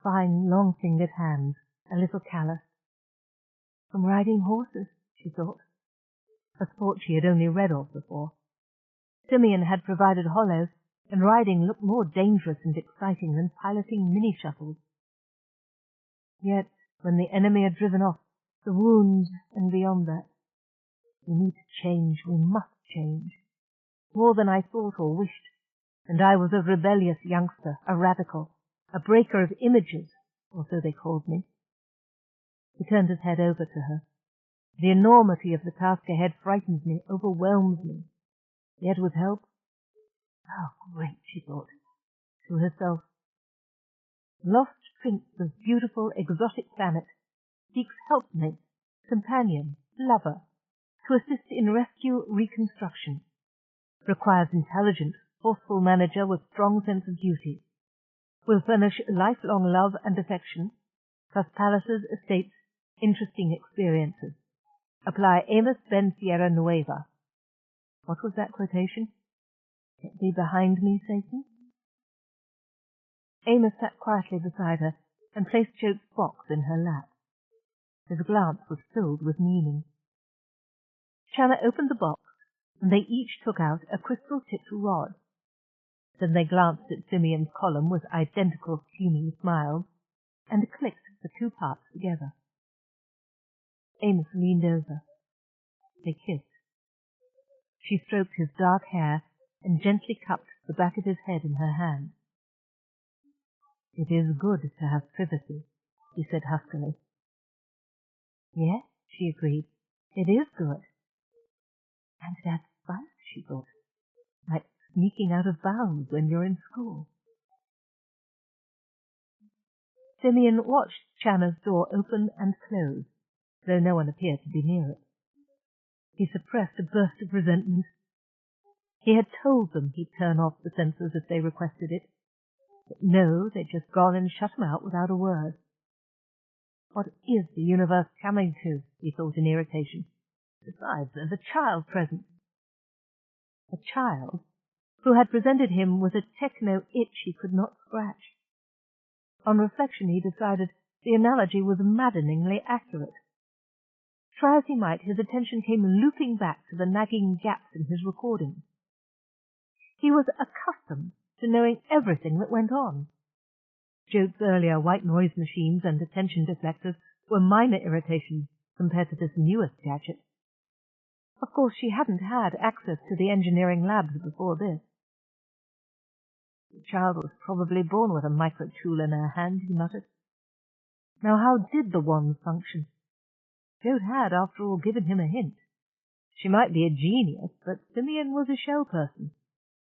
fine, long-fingered hands, a little calloused. From riding horses, she thought, a sport she had only read of before. Simeon had provided hollows, and riding looked more dangerous and exciting than piloting mini-shuttles. Yet, when the enemy had driven off, the wound and beyond that, we need to change, we must change. More than I thought or wished, and I was a rebellious youngster, a radical, a breaker of images, or so they called me. He turned his head over to her. The enormity of the task ahead frightens me, overwhelms me. Yet with help, oh, great, she thought, to herself. Lost prince of beautiful, exotic planet seeks helpmates companion, lover, to assist in rescue reconstruction. Requires intelligent, forceful manager with strong sense of duty. Will furnish lifelong love and affection, plus palaces, estates, interesting experiences. Apply Amos Ben Sierra Nueva. What was that quotation? Get thee behind me, Satan? Amos sat quietly beside her and placed Jote's box in her lap. His glance was filled with meaning. Channa opened the box, and they each took out a crystal-tipped rod. Then they glanced at Simeon's column with identical fuming smiles, and clicked the two parts together. Amos leaned over. They kissed. She stroked his dark hair and gently cupped the back of his head in her hand. "It is good to have privacy," he said huskily. "Yes," she agreed, "it is good. And it adds spice," she thought, "like sneaking out of bounds when you're in school." Simeon watched Channa's door open and close, though no one appeared to be near it. He suppressed a burst of resentment. He had told them he'd turn off the sensors if they requested it. But no, they'd just gone and shut him out without a word. What is the universe coming to? He thought in irritation. Besides, there's a child present. A child who had presented him with a techno itch he could not scratch. On reflection, he decided the analogy was maddeningly accurate. Try as he might, his attention came looping back to the nagging gaps in his recordings. He was accustomed to knowing everything that went on. Jote's earlier white noise machines and attention deflectors were minor irritations compared to this newest gadget. Of course, she hadn't had access to the engineering labs before this. The child was probably born with a micro-tool in her hand, he muttered. Now, how did the wand function? Jote had, after all, given him a hint. She might be a genius, but Simeon was a shell person,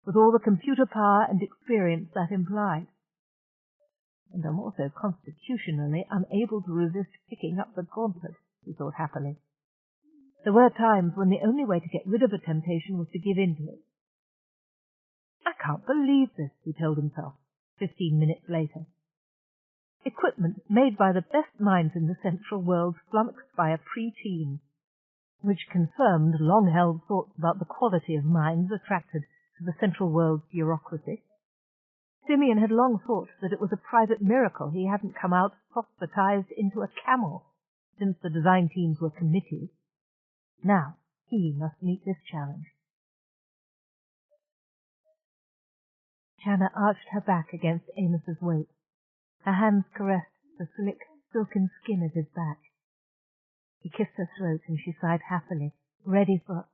with all the computer power and experience that implied. And I'm also constitutionally unable to resist picking up the gauntlet, he thought happily. There were times when the only way to get rid of a temptation was to give in to it. I can't believe this, he told himself, 15 minutes later. Equipment made by the best minds in the Central world flummoxed by a pre-teen, which confirmed long-held thoughts about the quality of minds attracted to the Central world's bureaucracy. Simeon had long thought that it was a private miracle he hadn't come out phosphatized into a camel, since the design teams were committees. Now he must meet this challenge. Channa arched her back against Amos's weight. Her hands caressed the slick, silken skin at his back. He kissed her throat, and she sighed happily, ready for...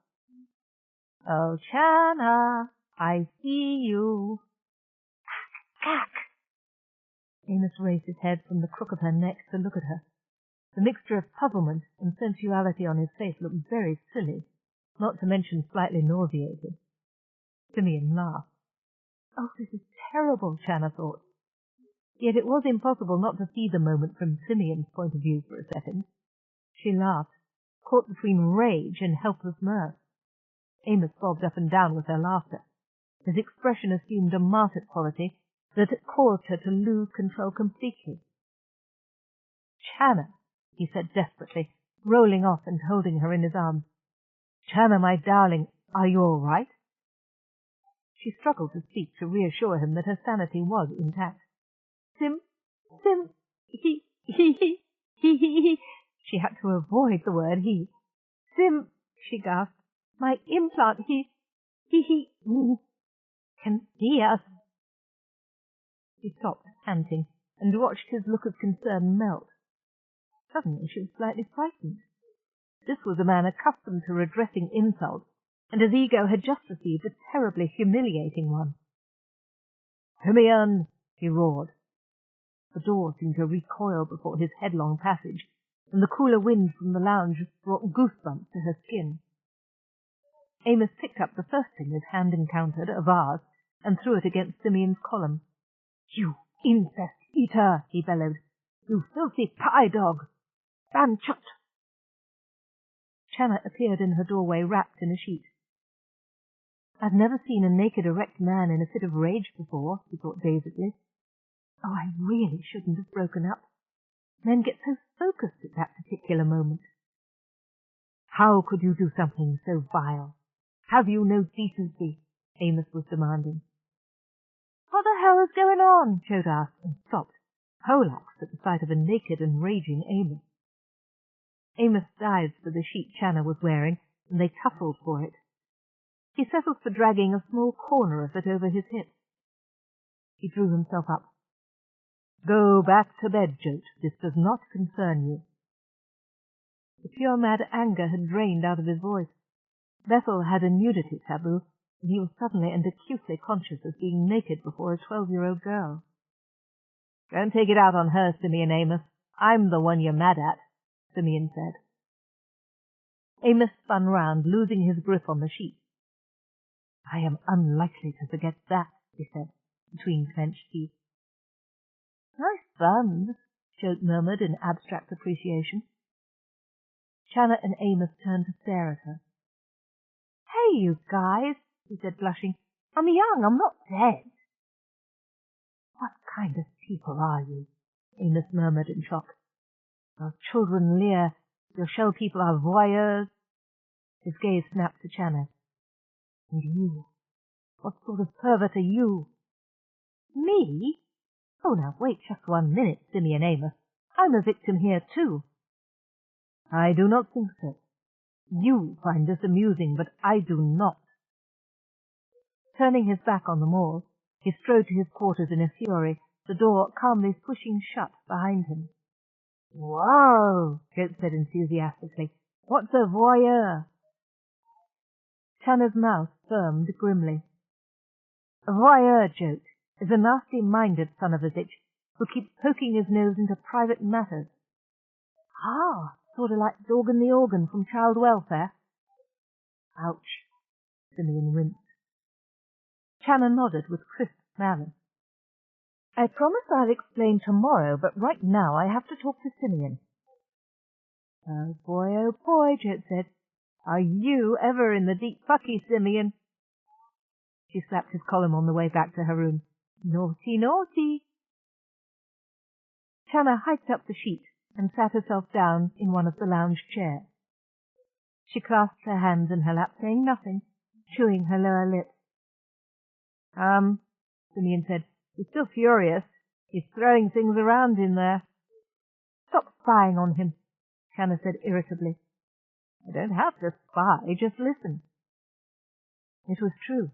"Oh, Channa, I see you." "Cack!" Amos raised his head from the crook of her neck to look at her. The mixture of puzzlement and sensuality on his face looked very silly, not to mention slightly nauseated. Simeon laughed. Oh, this is terrible, Channa thought. Yet it was impossible not to see the moment from Simeon's point of view for a second. She laughed, caught between rage and helpless mirth. Amos bobbed up and down with her laughter. His expression assumed a martyred quality that caused her to lose control completely. "Channa," he said desperately, rolling off and holding her in his arms. "Channa, my darling, are you all right?" She struggled to speak to reassure him that her sanity was intact. Sim, he. She had to avoid the word he. "Sim," she gasped, "my implant, he can see us." She stopped, panting, and watched his look of concern melt. Suddenly she was slightly frightened. This was a man accustomed to redressing insults, and his ego had just received a terribly humiliating one. "Simeon!" he roared. The door seemed to recoil before his headlong passage, and the cooler wind from the lounge brought goosebumps to her skin. Amos picked up the first thing his hand encountered, a vase, and threw it against Simeon's column. "You incest eater!" he bellowed. "You filthy pie dog! Stand shut!" Channa appeared in her doorway wrapped in a sheet. "I've never seen a naked, erect man in a fit of rage before," he thought dazedly. "Oh, I really shouldn't have broken up. Men get so focused at that particular moment." "How could you do something so vile? Have you no decency?" Amos was demanding. "What the hell is going on?" Chode asked, and stopped, poleaxed at the sight of a naked and raging Amos. Amos dived for the sheet Channa was wearing, and they tussled for it. He settled for dragging a small corner of it over his hips. He drew himself up. "Go back to bed, Jote. This does not concern you." The pure mad anger had drained out of his voice. Bethel had a nudity taboo, and he was suddenly and acutely conscious of being naked before a 12-year-old girl. "Don't take it out on her, Simeon Amos. I'm the one you're mad at," Simeon said. Amos spun round, losing his grip on the sheet. "I am unlikely to forget that," he said, between clenched teeth. "Nice buns," Choate murmured in abstract appreciation. Channa and Amos turned to stare at her. "Hey, you guys," he said, blushing. "I'm young, I'm not dead." "What kind of people are you?" Amos murmured in shock. "Our children leer. Your shell people are voyeurs." His gaze snapped to Channa. "And you? What sort of pervert are you?" "Me? Oh, now wait just 1 minute, Simeon Amos. I'm a victim here, too." "I do not think so. You find this amusing, but I do not." Turning his back on them all, he strode to his quarters in a fury, the door calmly swishing shut behind him. "Whoa!" Jote said enthusiastically. "What's a voyeur?" Channa's mouth firmed grimly. "A voyeur, Jote, is a nasty-minded son of a bitch who keeps poking his nose into private matters." "Ah, sort of like Dorgan the Organ from Child Welfare?" "Ouch," Simeon winced. Channa nodded with crisp malice. "I promise I'll explain tomorrow, but right now I have to talk to Simeon." Oh boy, Jote said. "Are you ever in the deep fucky, Simeon?" She slapped his column on the way back to her room. "Naughty, naughty." Channa hiked up the sheet and sat herself down in one of the lounge chairs. She clasped her hands in her lap, saying nothing, chewing her lower lip. Simeon said. "He's still furious. He's throwing things around in there." "Stop spying on him," Channa said irritably. "I don't have to spy, just listen." It was true.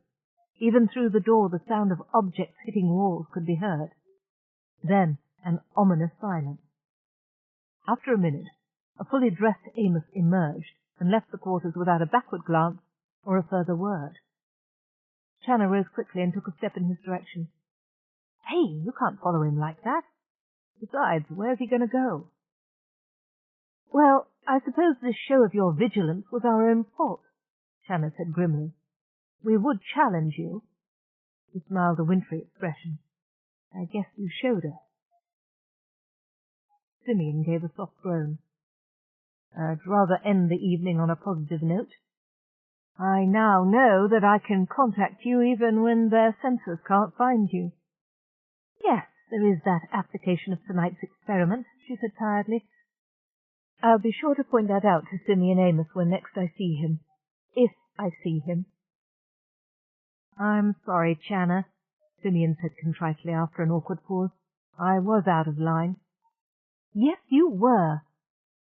Even through the door the sound of objects hitting walls could be heard. Then an ominous silence. After a minute, a fully dressed Amos emerged and left the quarters without a backward glance or a further word. Channa rose quickly and took a step in his direction. "Hey, you can't follow him like that. Besides, where's he going to go?" "Well, I suppose this show of your vigilance was our own fault," Channa said grimly. "We would challenge you." He smiled a wintry expression. "I guess you showed us." Simeon gave a soft groan. "I'd rather end the evening on a positive note. I now know that I can contact you even when their censors can't find you." "Yes, there is that application of tonight's experiment," she said tiredly. "I'll be sure to point that out to Simeon Amos when next I see him. If I see him." "I'm sorry, Channa," Simeon said contritely after an awkward pause. "I was out of line." "Yes, you were.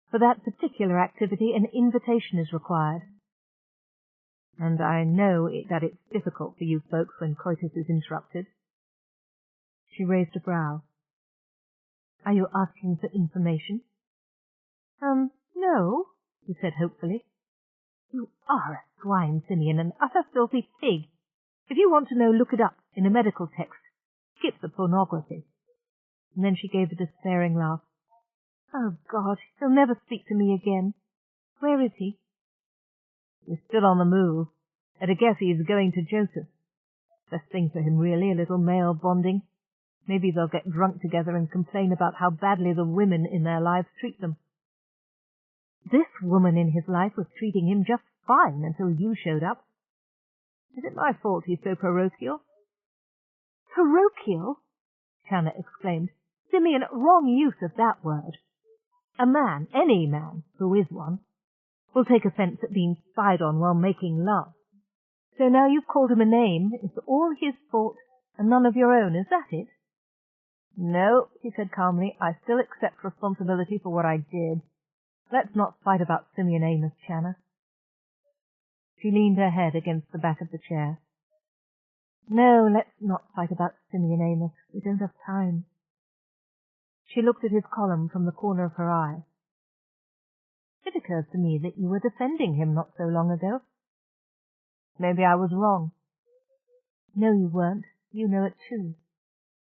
For that particular activity an invitation is required." "And I know that it's difficult for you folks when coitus is interrupted." She raised a brow. "Are you asking for information?" No," he said hopefully. "You are a swine, Simeon, an utter filthy pig. If you want to know, look it up in a medical text. Skip the pornography." And then she gave a despairing laugh. "Oh, God, he'll never speak to me again. Where is he?" "He's still on the move. At a guess he's going to Joseph. Best thing for him, really, a little male bonding. Maybe they'll get drunk together and complain about how badly the women in their lives treat them." This woman in his life was treating him just fine until you showed up. Is it my fault he's so parochial? Parochial? Channa exclaimed. Simeon, wrong use of that word. A man, any man, who is one, will take offence at being spied on while making love. So now you've called him a name, it's all his fault and none of your own, is that it? No, he said calmly, I still accept responsibility for what I did. Let's not fight about Simeon Amos, Channa. She leaned her head against the back of the chair. No, let's not fight about Simeon Amos. We don't have time. She looked at his column from the corner of her eye. It occurred to me that you were defending him not so long ago. Maybe I was wrong. No, you weren't. You know it too.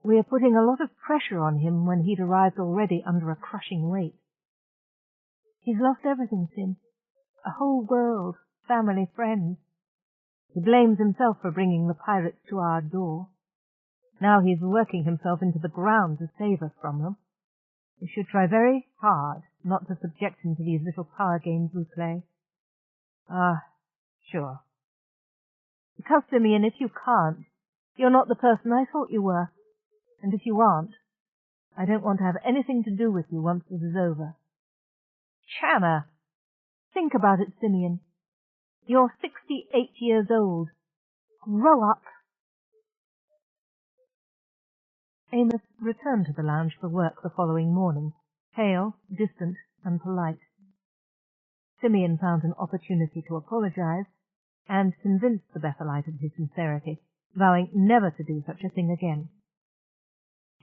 We are putting a lot of pressure on him when he'd arrived already under a crushing weight. He's lost everything, Sim. A whole world, family, friends. He blames himself for bringing the pirates to our door. Now he's working himself into the ground to save us from them. We should try very hard not to subject him to these little power games we play. Ah, sure. Because, Simeon, if you can't, you're not the person I thought you were. And if you aren't, I don't want to have anything to do with you once this is over. Channa! Think about it, Simeon. You're 68 years old. Grow up. Amos returned to the lounge for work the following morning, pale, distant, and polite. Simeon found an opportunity to apologize, and convinced the Bethelite of his sincerity, vowing never to do such a thing again.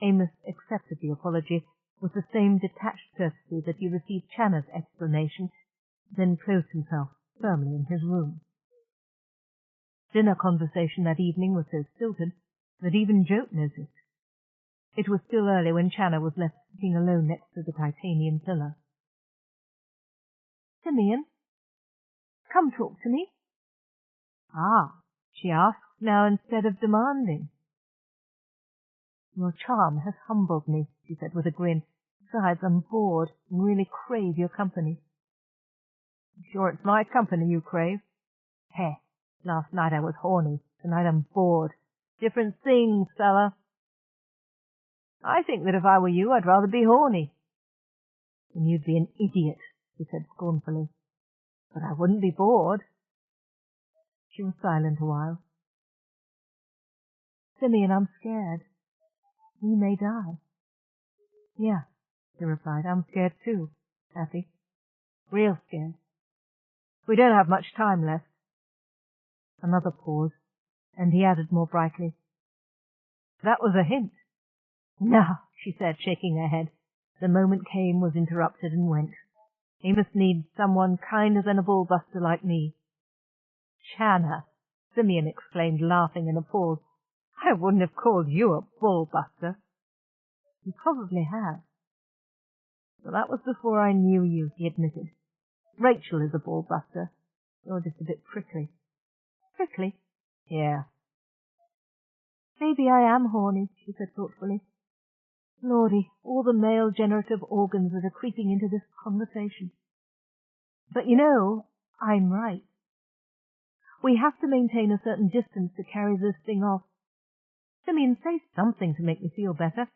Amos accepted the apology with the same detached courtesy that he received Channa's explanation, then closed himself firmly in his room. Dinner conversation that evening was so stilted that even Joe noticed. It was still early when Channa was left sitting alone next to the titanium pillar. Simeon, come talk to me. Ah, she asked now instead of demanding. Your charm has humbled me, she said with a grin. Besides, I'm bored and really crave your company. I'm sure it's my company you crave? Heh, last night I was horny. Tonight I'm bored. Different things, fella. I think that if I were you, I'd rather be horny. And you'd be an idiot, he said scornfully. But I wouldn't be bored. She was silent a while. Simeon, I'm scared. We may die. Yeah, he replied. I'm scared too, Kathy. Real scared. We don't have much time left. Another pause, and he added more brightly. That was a hint. No, she said, shaking her head. The moment came, was interrupted, and went. He must need someone kinder than a bullbuster like me. Channa, Simeon exclaimed, laughing in a pause. I wouldn't have called you a bullbuster. You probably have. But that was before I knew you, he admitted. Rachel is a bullbuster. You're just a bit prickly. Prickly? Yeah. Maybe I am horny, she said thoughtfully. Lordy, all the male generative organs that are creeping into this conversation. But you know, I'm right. We have to maintain a certain distance to carry this thing off. Simeon, say something to make me feel better.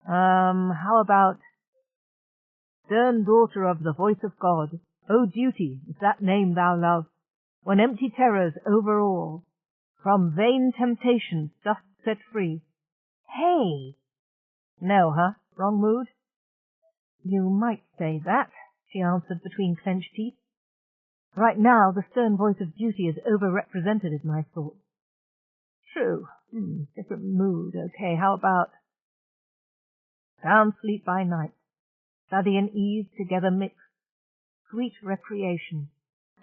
How about... Stern daughter of the voice of God, O duty, is that name thou love, when empty terrors overawe, from vain temptations dost set free. Hey! No, huh? Wrong mood? You might say that, she answered between clenched teeth. Right now, the stern voice of duty is overrepresented in my thoughts. True. Different mood. Okay, how about... Sound sleep by night, study and ease together mixed, sweet recreation,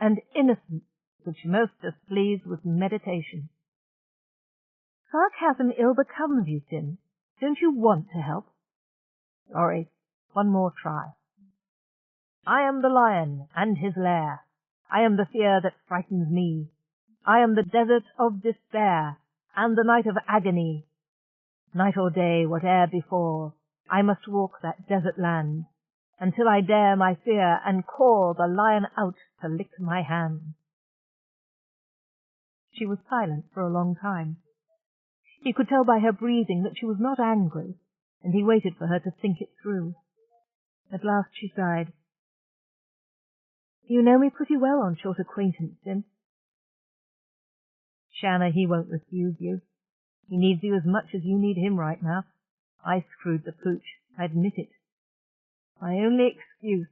and innocence which most displease with meditation. Sarcasm ill becomes you, Sim. Don't you want to help? Sorry. One more try. I am the lion and his lair. I am the fear that frightens me. I am the desert of despair, and the night of agony. Night or day, whate'er before, I must walk that desert land, until I dare my fear and call the lion out to lick my hand." She was silent for a long time. He could tell by her breathing that she was not angry, and he waited for her to think it through. At last she sighed. "You know me pretty well on short acquaintance, Sim." "Shanna, he won't refuse you. He needs you as much as you need him right now. I screwed the pooch, I admit it. My only excuse,"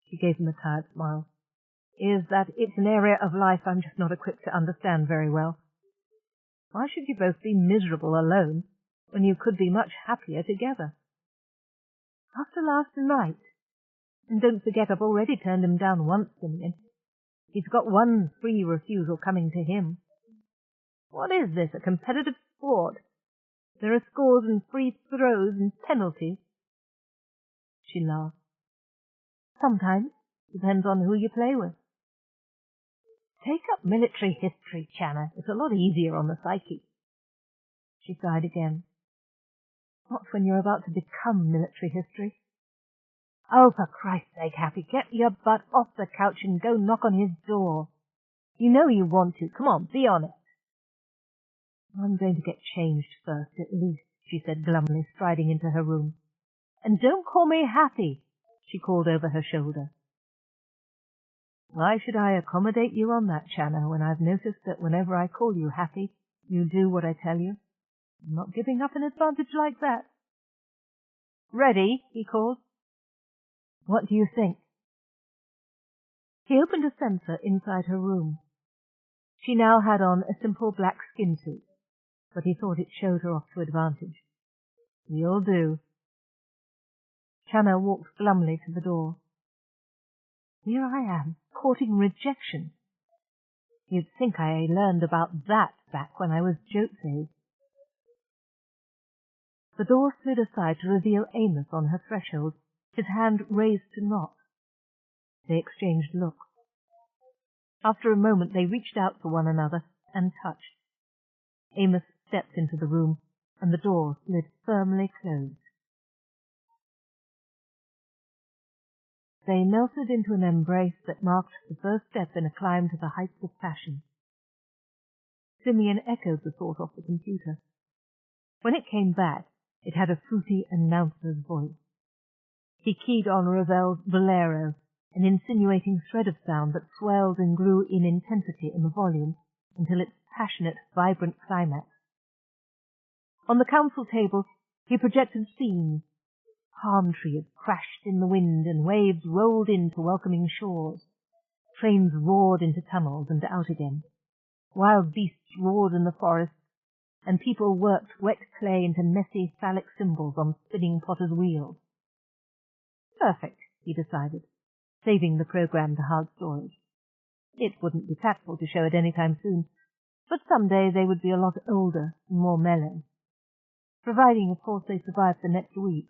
she gave him a tired smile, "is that it's an area of life I'm just not equipped to understand very well. Why should you both be miserable alone when you could be much happier together? After last night, and don't forget I've already turned him down once, Simeon. He's got one free refusal coming to him. What is this, a competitive sport? There are scores and free throws and penalties." She laughed. "Sometimes. Depends on who you play with." "Take up military history, Channa. It's a lot easier on the psyche." She sighed again. "Not when you're about to become military history." "Oh, for Christ's sake, Happy, get your butt off the couch and go knock on his door. You know you want to. Come on, be honest." "I'm going to get changed first, at least," she said glumly, striding into her room. "And don't call me Happy," she called over her shoulder. "Why should I accommodate you on that, Channa, when I've noticed that whenever I call you Happy, you do what I tell you? I'm not giving up an advantage like that." "Ready?" he called. "What do you think?" He opened a sensor inside her room. She now had on a simple black skin suit, but he thought it showed her off to advantage. "You'll do." Channa walked glumly to the door. Here I am, courting rejection. You'd think I learned about that back when I was Jote's age. The door slid aside to reveal Amos on her threshold, his hand raised to knock. They exchanged looks. After a moment they reached out for one another and touched. Amos stepped into the room, and the door slid firmly closed. They melted into an embrace that marked the first step in a climb to the heights of passion. Simeon echoed the thought off the computer. When it came back, it had a fruity announcer's voice. He keyed on Ravel's Bolero, an insinuating thread of sound that swelled and grew in intensity and volume until its passionate, vibrant climax. On the council table he projected scenes. Palm trees crashed in the wind and waves rolled into welcoming shores. Trains roared into tunnels and out again. Wild beasts roared in the forest, and people worked wet clay into messy phallic symbols on spinning potter's wheels. Perfect, he decided, saving the program to hard storage. It wouldn't be tactful to show it any time soon, but someday they would be a lot older and more mellow. Providing, of course, they survived the next week.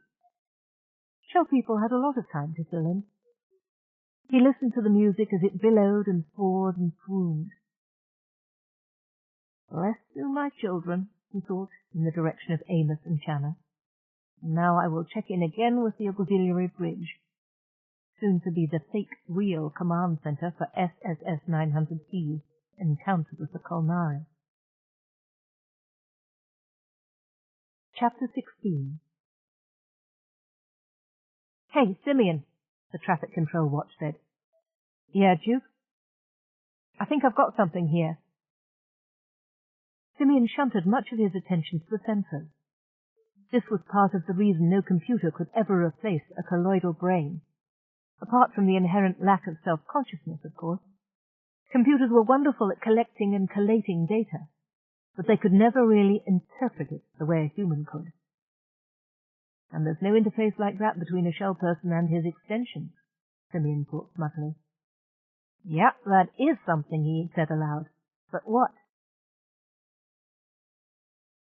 Show people had a lot of time to fill in. He listened to the music as it billowed and soared and swooned. "Bless you, my children," he thought, in the direction of Amos and Channa. "Now I will check in again with the auxiliary bridge, soon to be the fake real command center for SSS 900P, encounter with the Kolnari." Chapter 16. "Hey, Simeon," the traffic control watch said. "Yeah, Duke?" "I think I've got something here." Simeon shunted much of his attention to the sensors. This was part of the reason no computer could ever replace a colloidal brain. Apart from the inherent lack of self-consciousness, of course. Computers were wonderful at collecting and collating data, but they could never really interpret it the way a human could. And there's no interface like that between a shell person and his extensions, Simeon thought smugly. "Yep, that is something," he said aloud. "But what?"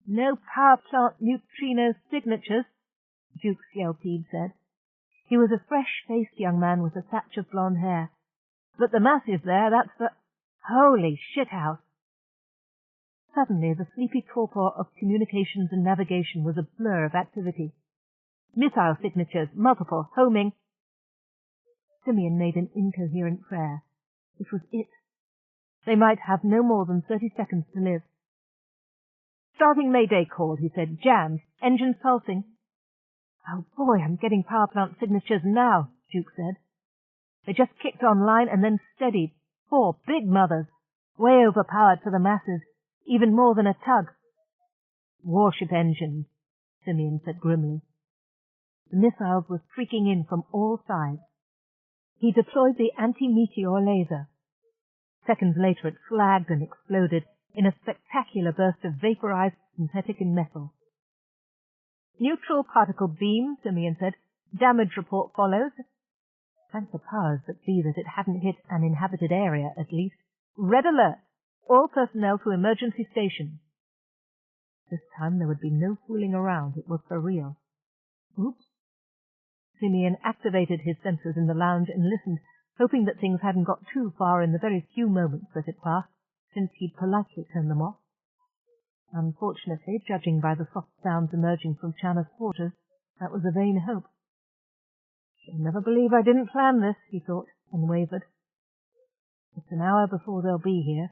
"No power plant neutrino signatures," Duke Skelpede said. He was a fresh-faced young man with a thatch of blonde hair. "But the mass is there, that's the... Holy shithouse!" Suddenly the sleepy torpor of communications and navigation was a blur of activity. "Missile signatures, multiple, homing, Simeon made an incoherent prayer. It was it. They might have no more than 30 seconds to live. "Starting Mayday call," he said. "Jammed. Engines pulsing." "Oh boy, I'm getting power plant signatures now," Duke said. "They just kicked online and then steadied. 4 big mothers. Way overpowered for the masses. Even more than a tug." "Warship engines," Simeon said grimly. The missiles were streaking in from all sides. He deployed the anti-meteor laser. Seconds later it flagged and exploded in a spectacular burst of vaporized synthetic and metal. "Neutral particle beam," Simeon said. "Damage report follows." Thank the powers that be that it hadn't hit an inhabited area, at least. "Red alert! All personnel to emergency stations." This time there would be no fooling around. It was for real. Oops. Simeon activated his sensors in the lounge and listened, hoping that things hadn't got too far in the very few moments that had passed since he'd politely turned them off. Unfortunately, judging by the soft sounds emerging from Channa's quarters, that was a vain hope. "She'll never believe I didn't plan this," he thought, and wavered. "It's an hour before they'll be here."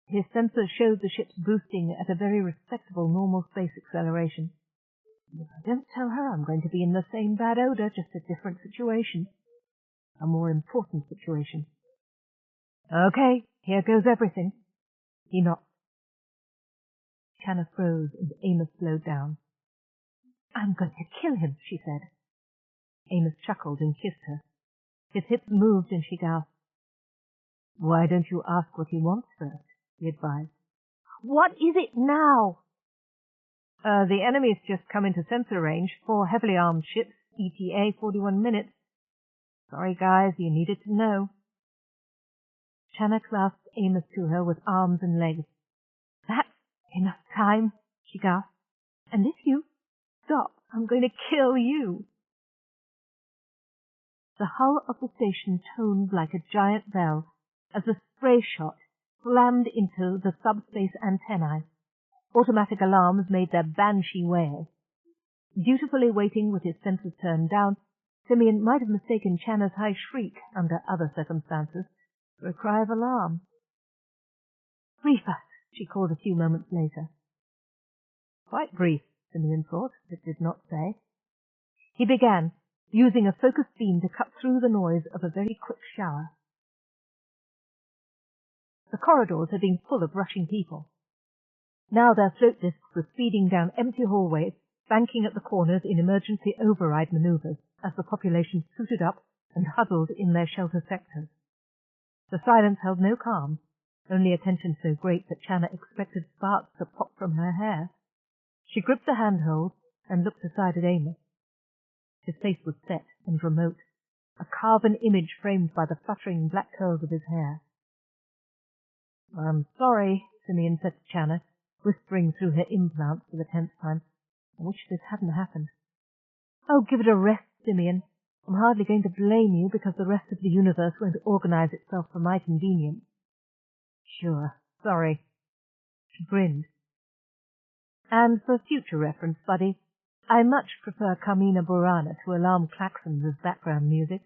His sensors showed the ships boosting at a very respectable normal space acceleration. If I don't tell her, I'm going to be in the same bad odor, just a different situation. A more important situation. "Okay, here goes everything." He knocked. Channa froze and Amos slowed down. "I'm going to kill him," she said. Amos chuckled and kissed her. His hips moved and she gasped. "Why don't you ask what he wants first?" he advised. "What is it now?" The enemy's just come into sensor range. 4 heavily armed ships, ETA 41 minutes. Sorry, guys, you needed to know." Channa clasped Amos to her with arms and legs. "That's enough time," she gasped. "And if you stop, I'm going to kill you." The hull of the station toned like a giant bell as the spray shot slammed into the subspace antennae. Automatic alarms made their banshee wail. Dutifully waiting with his sensors turned down, Simeon might have mistaken Channa's high shriek, under other circumstances, for a cry of alarm. "Brief us," she called a few moments later. Quite brief, Simeon thought, but did not say. He began, using a focused beam to cut through the noise of a very quick shower. The corridors had been full of rushing people. Now their float discs were speeding down empty hallways, banking at the corners in emergency override maneuvers as the population suited up and huddled in their shelter sectors. The silence held no calm, only a tension so great that Channa expected sparks to pop from her hair. She gripped the handhold and looked aside at Amos. His face was set and remote, a carven image framed by the fluttering black curls of his hair. "I'm sorry," Simeon said to Channa, whispering through her implants for the 10th time. "I wish this hadn't happened." "Oh, give it a rest, Simeon. I'm hardly going to blame you because the rest of the universe won't organize itself for my convenience." "Sure. Sorry." She grinned. "And for future reference, buddy, I much prefer Carmina Burana to alarm klaxons as background music."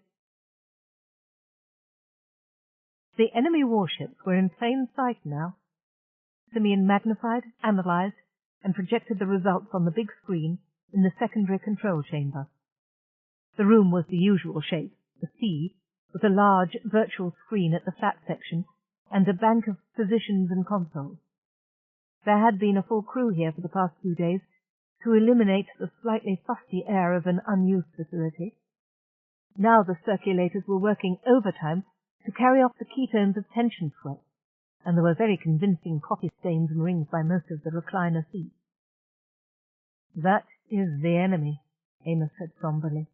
The enemy warships were in plain sight now. Simeon magnified, analyzed, and projected the results on the big screen in the secondary control chamber. The room was the usual shape, the C, with a large virtual screen at the flat section and a bank of positions and consoles. There had been a full crew here for the past few days to eliminate the slightly fusty air of an unused facility. Now the circulators were working overtime to carry off the ketones of tension sweat, and there were very convincing coffee stains and rings by most of the recliner seats. "That is the enemy," Amos said somberly.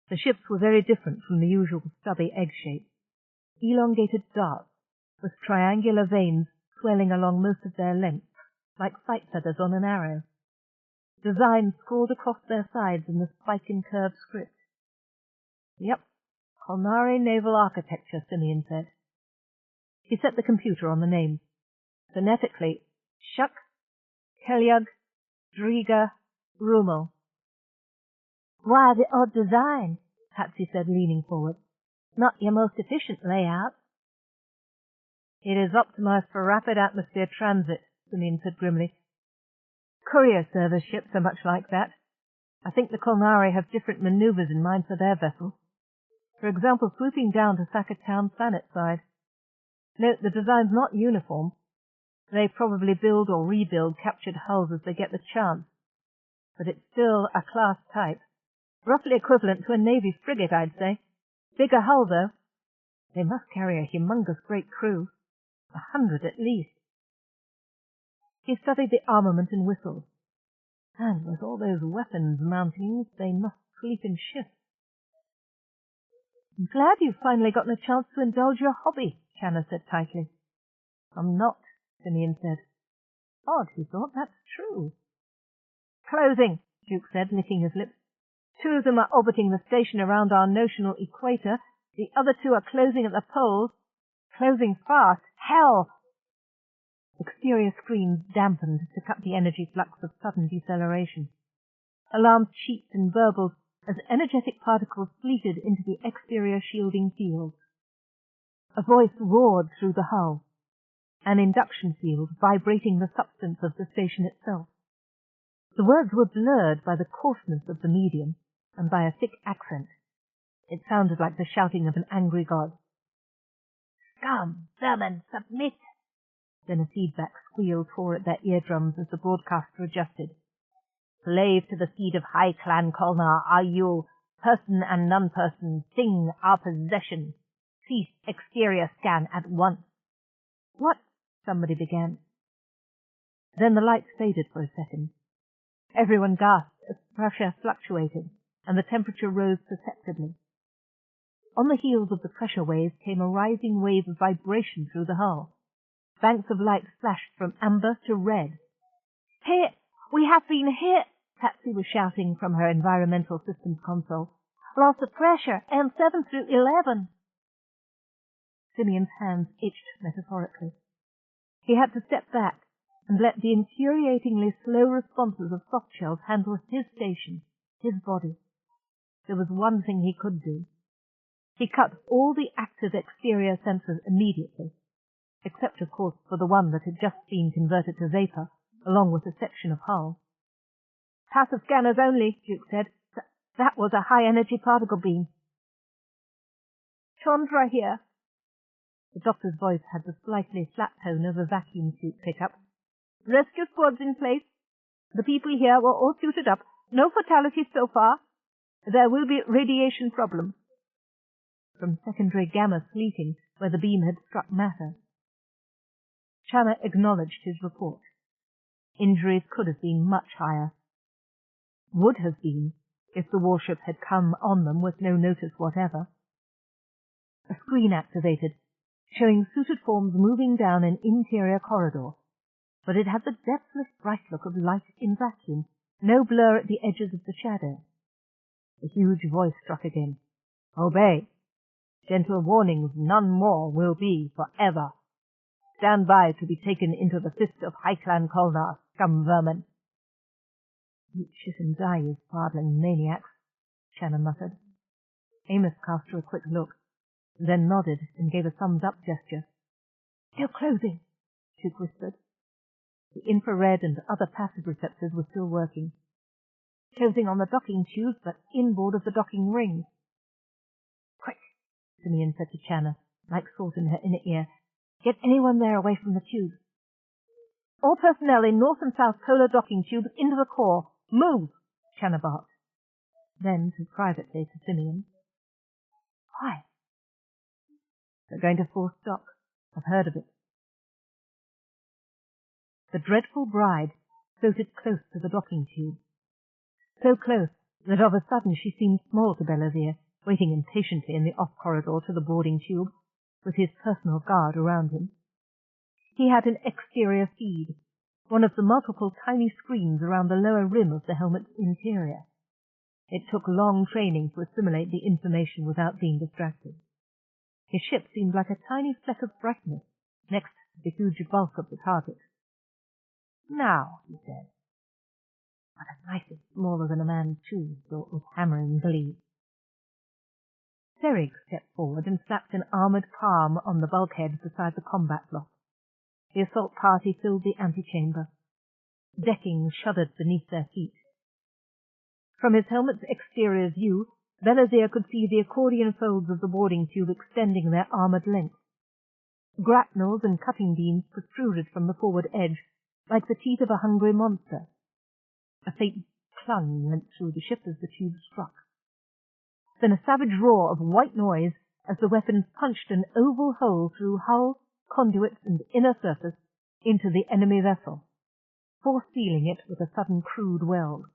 The ships were very different from the usual stubby egg shape. Elongated darts, with triangular veins swelling along most of their length, like sight feathers on an arrow. Designs scrawled across their sides in the spike and curve script. "Yep, Kolnari naval architecture," Simeon said. He set the computer on the names. Phonetically, Shuk, Kelyug, Driga, Rumel. "Why the odd design?" Patsy said, leaning forward. Not your most efficient layout. It is optimized for rapid atmosphere transit, Simeon said grimly. Courier service ships are much like that. I think the Kolnari have different maneuvers in mind for their vessels. For example, swooping down to sack a town planet-side. Note, the design's not uniform. They probably build or rebuild captured hulls as they get the chance. But it's still a class type. Roughly equivalent to a Navy frigate, I'd say. Bigger hull, though. They must carry a humongous great crew. 100 at least. He studied the armament and whistled. And with all those weapons mountings, they must sleep in shifts. I'm glad you've finally gotten a chance to indulge your hobby, Channa said tightly. I'm not, Simeon said. Odd, he thought. That's true. Closing, Duke said, licking his lips. 2 of them are orbiting the station around our notional equator. The other 2 are closing at the poles. Closing fast. Hell! Exterior screens dampened to cut the energy flux of sudden deceleration. Alarms cheeped and burbled as energetic particles fleeted into the exterior shielding field. A voice roared through the hull, an induction field vibrating the substance of the station itself. The words were blurred by the coarseness of the medium and by a thick accent. It sounded like the shouting of an angry god. Scum, vermin, submit! Then a feedback squeal tore at their eardrums as the broadcaster adjusted. Slave to the seed of High Clan Kolnar are you, person and non-person, thing our possession. Cease exterior scan at once. What? Somebody began. Then the lights faded for a second. Everyone gasped as pressure fluctuated, and the temperature rose perceptibly. On the heels of the pressure waves came a rising wave of vibration through the hull. Banks of light flashed from amber to red. Hit! We have been hit! Patsy was shouting from her environmental systems console. Lost the pressure, M7 through 11. Simeon's hands itched metaphorically. He had to step back and let the infuriatingly slow responses of soft shells handle his station, his body. There was one thing he could do. He cut all the active exterior sensors immediately, except, of course, for the one that had just been converted to vapor, along with a section of hull. Passive scanners only, Duke said. That was a high-energy particle beam. Chandra here. The doctor's voice had the slightly flat tone of a vacuum suit pickup. Rescue squads in place. The people here were all suited up. No fatalities so far. There will be radiation problems. From secondary gamma fleeting, where the beam had struck matter. Channa acknowledged his report. Injuries could have been much higher. Would have been, if the warship had come on them with no notice whatever. A screen activated, showing suited forms moving down an interior corridor, but it had the depthless bright look of light in vacuum, no blur at the edges of the shadow. The huge voice struck again. Obey. Gentle warnings, none more, will be forever. Stand by to be taken into the fist of High Clan Kolnar, scum vermin. You shit and die, you fardling maniacs, Channa muttered. Amos cast her a quick look, then nodded and gave a thumbs-up gesture. Still closing, Duke whispered. The infrared and other passive receptors were still working. Closing on the docking tubes, but inboard of the docking rings. Quick, Simeon said to Channa, like salt in her inner ear. Get anyone there away from the tubes. All personnel in north and south polar docking tubes into the core. Move, Channa barked. Then, privately to Simeon. Why? They're going to force dock. I've heard of it. The dreadful bride floated close to the docking tube. So close that of a sudden she seemed small to Bellavia, waiting impatiently in the off-corridor to the boarding tube, with his personal guard around him. He had an exterior feed, one of the multiple tiny screens around the lower rim of the helmet's interior. It took long training to assimilate the information without being distracted. His ship seemed like a tiny fleck of brightness next to the huge bulk of the target. Now, he said. But a knife is smaller than a man, too, thought with hammering glee. Serig stepped forward and slapped an armoured palm on the bulkhead beside the combat block. The assault party filled the antechamber. Decking shuddered beneath their feet. From his helmet's exterior view, Belazir could see the accordion folds of the boarding tube extending their armoured length. Grapnels and cutting beams protruded from the forward edge, like the teeth of a hungry monster. A faint clung went through the ship as the tube struck. Then a savage roar of white noise as the weapons punched an oval hole through hull, conduits, and inner surface into the enemy vessel, force-sealing it with a sudden crude weld.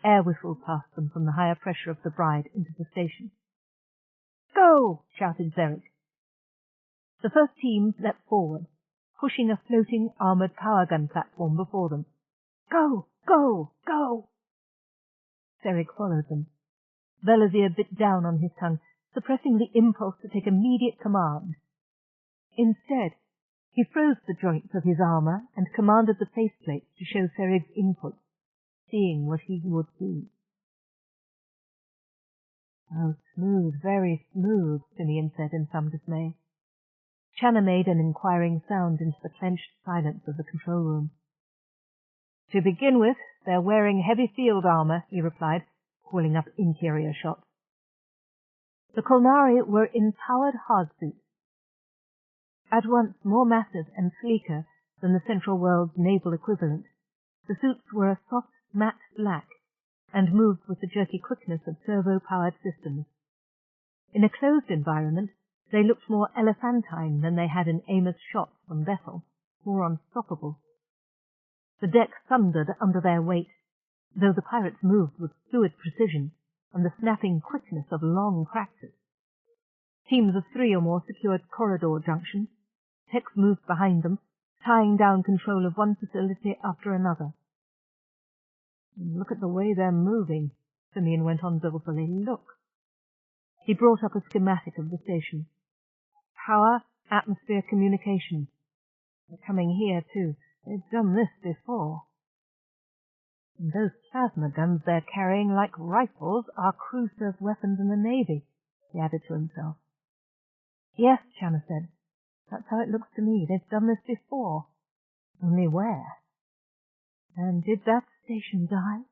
Air whistled past them from the higher pressure of the Bride into the station. "Go!" shouted Zerig. The first team leapt forward, pushing a floating armoured power gun platform before them. "Go! Go! Go!" Zerig followed them. Belazir bit down on his tongue, suppressing the impulse to take immediate command. Instead, he froze the joints of his armour and commanded the faceplates to show Serig's input, seeing what he would see. "Oh, smooth, very smooth," Simeon said in some dismay. Channa made an inquiring sound into the clenched silence of the control room. "To begin with, they're wearing heavy field armour," he replied, pulling up interior shots. The Kolnari were in powered hardsuits, at once more massive and sleeker than the Central World's naval equivalent. The suits were a soft, matte black, and moved with the jerky quickness of servo-powered systems. In a closed environment, they looked more elephantine than they had in Amos' shots from Bethel, more unstoppable. The deck thundered under their weight, though the pirates moved with fluid precision and the snapping quickness of long practice. Teams of 3 or more secured corridor junctions. Techs moved behind them, tying down control of one facility after another. "Look at the way they're moving," Simeon went on dolefully. "Look." He brought up a schematic of the station. "Power, atmosphere, communications. They're coming here, too. They've done this before. And those plasma guns they're carrying like rifles are crew-served weapons in the Navy," he added to himself. "Yes," Channa said. "That's how it looks to me. They've done this before. Only where? And did that station die?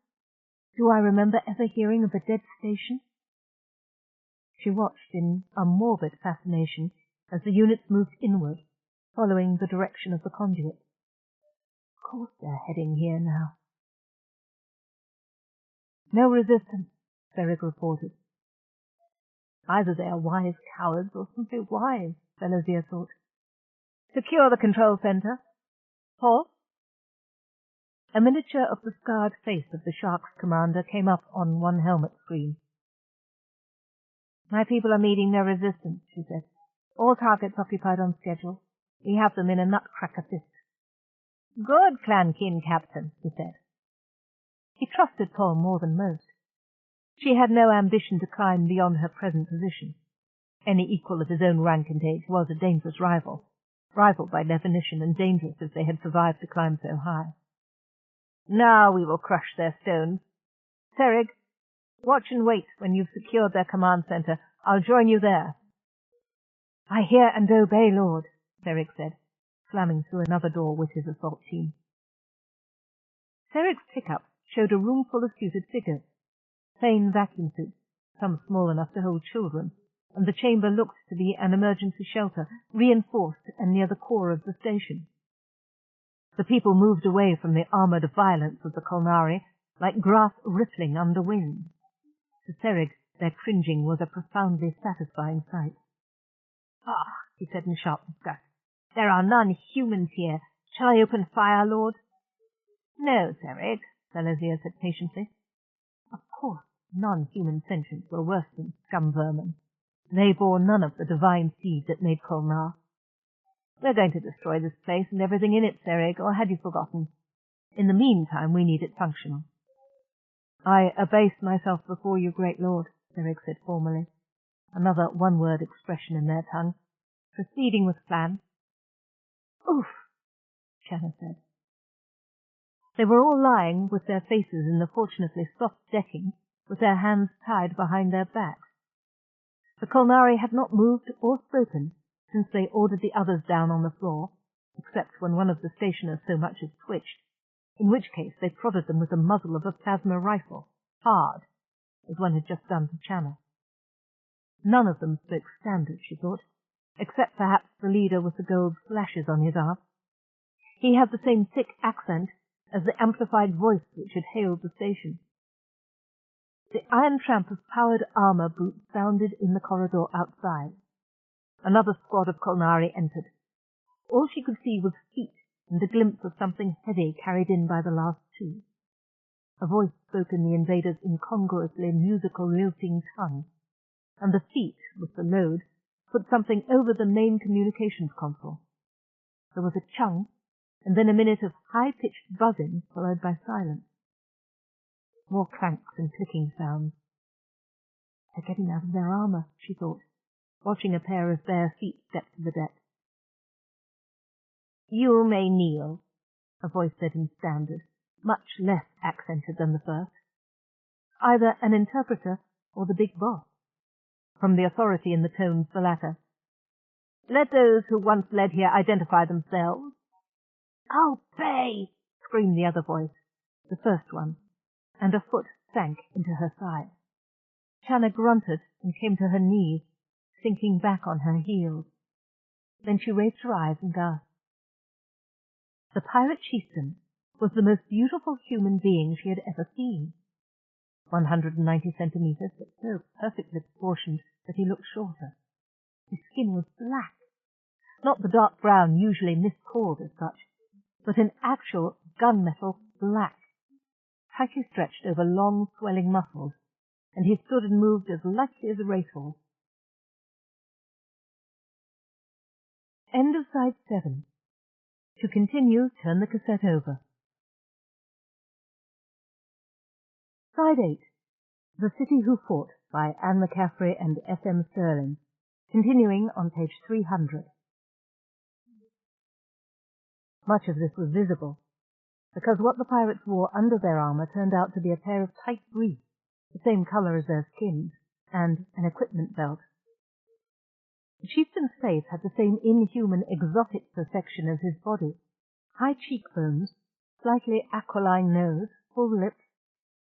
Do I remember ever hearing of a dead station?" She watched in a morbid fascination as the units moved inward, following the direction of the conduit. Of course they're heading here now. "No resistance," Zerig reported. Either they are wise cowards or simply wise, Belazir thought. "Secure the control center. Paul?" A miniature of the scarred face of the Shark's commander came up on one helmet screen. "My people are meeting no resistance," she said. "All targets occupied on schedule. We have them in a nutcracker fist." "Good, Clan-kin Captain," he said. He trusted Paul more than most. She had no ambition to climb beyond her present position. Any equal of his own rank and age was a dangerous rival by definition, and dangerous if they had survived to climb so high. "Now we will crush their stones. Serig, watch and wait when you've secured their command center. I'll join you there." "I hear and obey, Lord," Serig said, slamming through another door with his assault team. Serig's pickup showed a room full of suited figures, plain vacuum suits, some small enough to hold children, and the chamber looked to be an emergency shelter, reinforced and near the core of the station. The people moved away from the armoured violence of the Kolnari like grass rippling under wings. To Serig, their cringing was a profoundly satisfying sight. "Ah," he said in sharp disgust, "there are none humans here. Shall I open fire, Lord?" "No, Serig," Belazir said patiently. Of course, non-human sentients were worse than scum vermin. They bore none of the divine seed that made Kolnar. "We're going to destroy this place and everything in it, Serig, or had you forgotten? In the meantime, we need it functional." "I abase myself before you, great lord," Serig said formally, another one-word expression in their tongue, proceeding with plan. "Oof," Channa said. They were all lying with their faces in the fortunately soft decking, with their hands tied behind their backs. The Kolnari had not moved or spoken since they ordered the others down on the floor, except when one of the stationers so much as twitched, in which case they prodded them with the muzzle of a plasma rifle, hard, as one had just done to Channa. None of them spoke standard, she thought, except perhaps the leader with the gold flashes on his arm. He had the same thick accent as the amplified voice which had hailed the station. The iron tramp of powered armor boots sounded in the corridor outside. Another squad of Kolnari entered. All she could see was feet and a glimpse of something heavy carried in by the last two. A voice spoke in the invaders' incongruously musical lilting tongue, and the feet, with the load, put something over the main communications console. There was a chung, and then a minute of high-pitched buzzing, followed by silence. More clanks and clicking sounds. They're getting out of their armor, she thought, watching a pair of bare feet step to the deck. You may kneel, a voice said in standard, much less accented than the first. Either an interpreter or the big boss. From the authority in the tones, the latter. Let those who once led here identify themselves. Obey! Screamed the other voice, the first one, and a foot sank into her side. Channa grunted and came to her knees, sinking back on her heels. Then she raised her eyes and gasped. The pirate chieftain was the most beautiful human being she had ever seen. 190 centimeters, but so perfectly proportioned that he looked shorter. His skin was black, not the dark brown usually miscalled as such, but an actual gunmetal black, tightly stretched over long, swelling muscles, and he stood and moved as lightly as a racehorse. End of side 7. To continue, turn the cassette over. Side 8. The City Who Fought by Anne McCaffrey and S.M. Sterling, continuing on page 300. Much of this was visible, because what the pirates wore under their armor turned out to be a pair of tight briefs, the same color as their skins, and an equipment belt. The chieftain's face had the same inhuman, exotic perfection as his body. High cheekbones, slightly aquiline nose, full lips,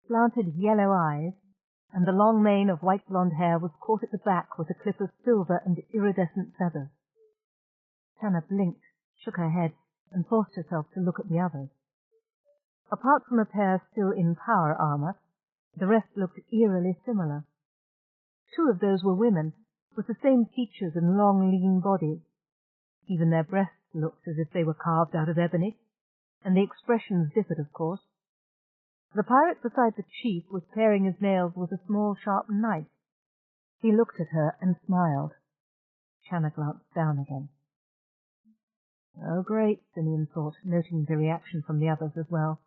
slanted yellow eyes, and the long mane of white blonde hair was caught at the back with a clip of silver and iridescent feathers. Channa blinked, shook her head, and forced herself to look at the others. Apart from a pair still in power armor, the rest looked eerily similar. Two of those were women, with the same features and long, lean bodies. Even their breasts looked as if they were carved out of ebony, and the expressions differed, of course. The pirate beside the chief was paring his nails with a small, sharp knife. He looked at her and smiled. Channa glanced down again. Oh, great, Simeon thought, noting the reaction from the others as well.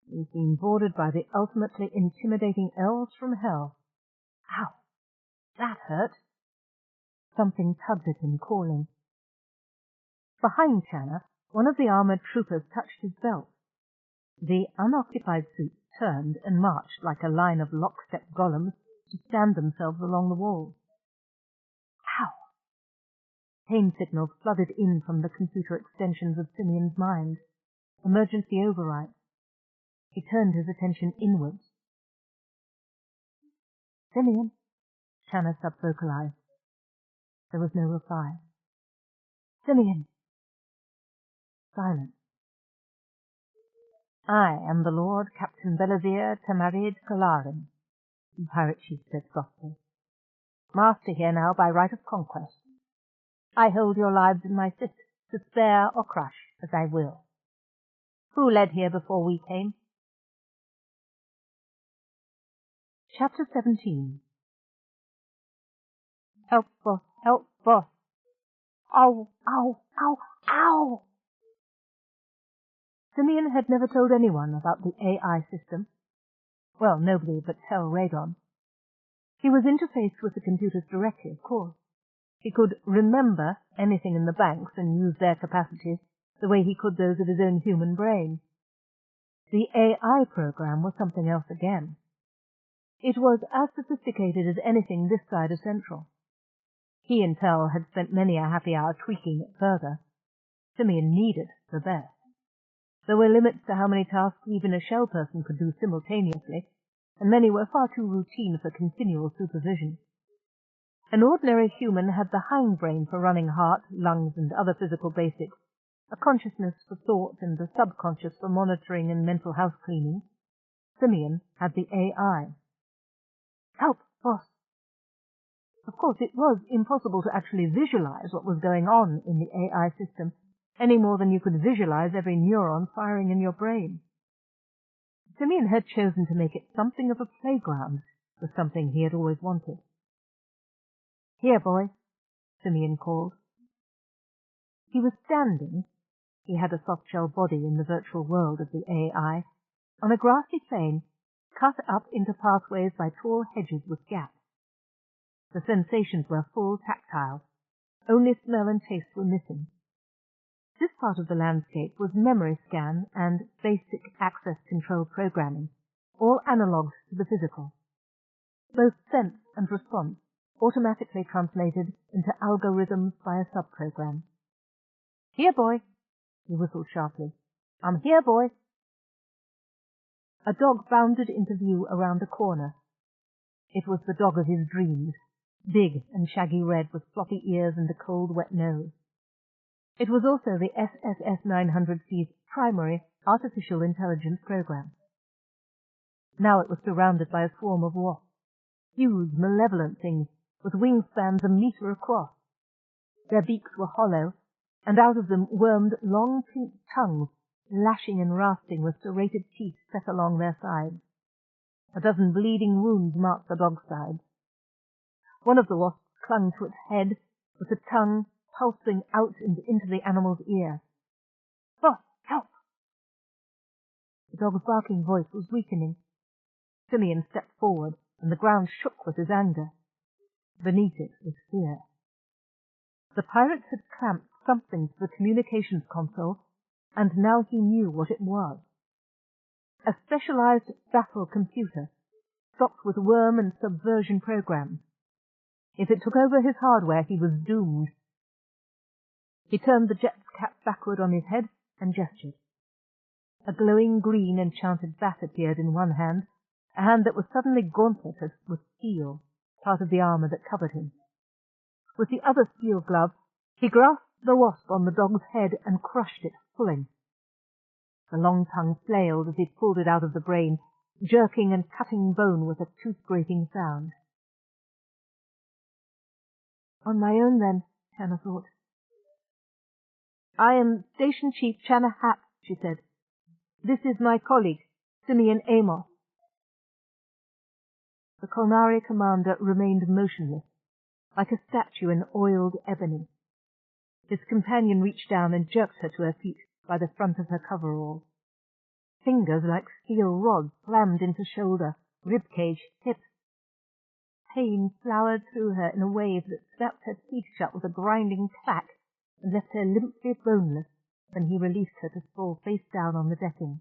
He's been boarded by the ultimately intimidating elves from hell. Ow! That hurt. Something tugged at him, calling. Behind Channa, one of the armored troopers touched his belt. The unoccupied suits turned and marched like a line of lockstep golems to stand themselves along the walls. Ow! Pain signals flooded in from the computer extensions of Simeon's mind. Emergency override. He turned his attention inwards. Simeon, Channa sub-vocalized. There was no reply. Simeon. Silence. I am the Lord Captain Belazir Tamarid Kalarin, the pirate chief said softly. Master here now by right of conquest. I hold your lives in my fist, to spare or crush, as I will. Who led here before we came? Chapter 17. Help, boss, help, boss. Ow, ow, ow, ow! Simeon had never told anyone about the AI system. Well, nobody but Tel Radon. He was interfaced with the computers directly, of course. He could remember anything in the banks and use their capacities the way he could those of his own human brain. The AI program was something else again. It was as sophisticated as anything this side of Central. He and Tel had spent many a happy hour tweaking it further. Simeon needed the best. There were limits to how many tasks even a shell person could do simultaneously, and many were far too routine for continual supervision. An ordinary human had the hindbrain for running heart, lungs, and other physical basics, a consciousness for thought and the subconscious for monitoring and mental house cleaning. Simeon had the AI. Help, boss. Of course, it was impossible to actually visualize what was going on in the AI system, any more than you could visualize every neuron firing in your brain. Simeon had chosen to make it something of a playground for something he had always wanted. Here, boy, Simeon called. He was standing, he had a soft-shell body in the virtual world of the AI, on a grassy plain cut up into pathways by tall hedges with gaps. The sensations were full tactile. Only smell and taste were missing. This part of the landscape was memory scan and basic access control programming, all analogues to the physical. Both sense and response automatically translated into algorithms by a subprogram. Here, boy, he whistled sharply. I'm here, boy. A dog bounded into view around a corner. It was the dog of his dreams, big and shaggy red with floppy ears and a cold, wet nose. It was also the SSS-900C's primary artificial intelligence program. Now it was surrounded by a swarm of wasps, huge, malevolent things with wingspans a meter across. Their beaks were hollow, and out of them wormed long pink tongues, lashing and rasping with serrated teeth set along their sides. A dozen bleeding wounds marked the dog's sides. One of the wasps clung to its head, with the tongue pulsing out and into the animal's ear. Boss, help! The dog's barking voice was weakening. Simeon stepped forward, and the ground shook with his anger. Beneath it was fear. The pirates had clamped something to the communications console, and now he knew what it was. A specialized battle computer, stocked with worm and subversion programs. If it took over his hardware, he was doomed. He turned the jet's cap backward on his head and gestured. A glowing green enchanted bat appeared in one hand, a hand that was suddenly gauntleted with steel, part of the armor that covered him. With the other steel glove, he grasped the wasp on the dog's head and crushed it, pulling. The long tongue flailed as he pulled it out of the brain, jerking and cutting bone with a tooth-grating sound. On my own, then, Channa thought. I am Station Chief Channa Happ, she said. This is my colleague, Simeon Amos. The Kolnari commander remained motionless, like a statue in oiled ebony. His companion reached down and jerked her to her feet by the front of her coverall. Fingers like steel rods slammed into shoulder, ribcage, hip. Pain flowered through her in a wave that snapped her teeth shut with a grinding clack and left her limply boneless when he released her to fall face down on the decking.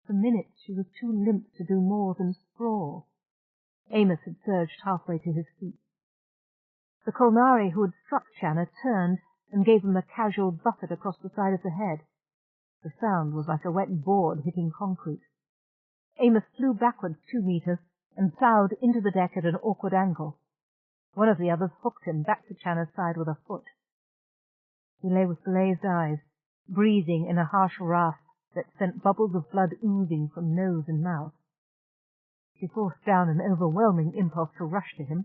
For minutes she was too limp to do more than sprawl. Amos had surged halfway to his feet. The Kolnari who had struck Channa turned and gave him a casual buffet across the side of the head. The sound was like a wet board hitting concrete. Amos flew backwards 2 meters and ploughed into the deck at an awkward angle. One of the others hooked him back to Channa's side with a foot. He lay with glazed eyes, breathing in a harsh rasp that sent bubbles of blood oozing from nose and mouth. She forced down an overwhelming impulse to rush to him,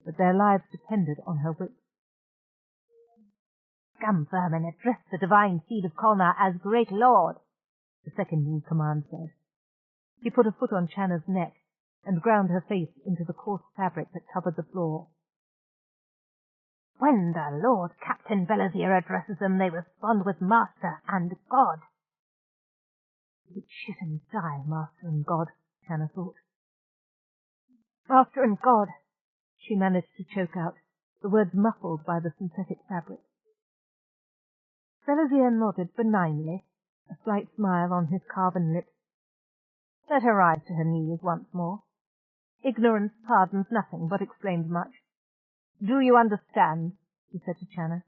but their lives depended on her wits. Scum vermin, address the divine seed of Kolnar as great lord, the second-in-command said. He put a foot on Channa's neck and ground her face into the coarse fabric that covered the floor. When the Lord Captain Belazier addresses them, they respond with Master and God. Eat shit and die, Master and God, Channa thought. Master and God, she managed to choke out, the words muffled by the synthetic fabric. Belazier nodded benignly, a slight smile on his carven lips. Let her rise to her knees once more. Ignorance pardons nothing but explains much. Do you understand? He said to Channa.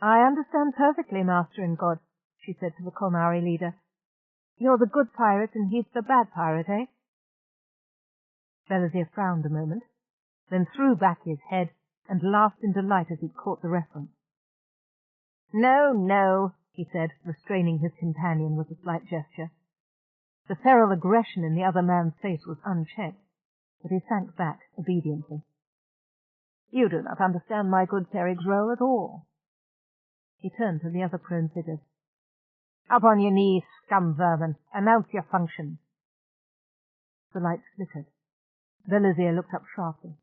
I understand perfectly, Master and God, she said to the Kolnari leader. You're the good pirate and he's the bad pirate, eh? Belazir frowned a moment, then threw back his head and laughed in delight as he caught the reference. No, no, he said, restraining his companion with a slight gesture. The feral aggression in the other man's face was unchecked, but he sank back obediently. You do not understand my good Serig's role at all. He turned to the other prone figures. Up on your knees, scum vermin. Announce your functions. The lights flickered. Belazir looked up sharply.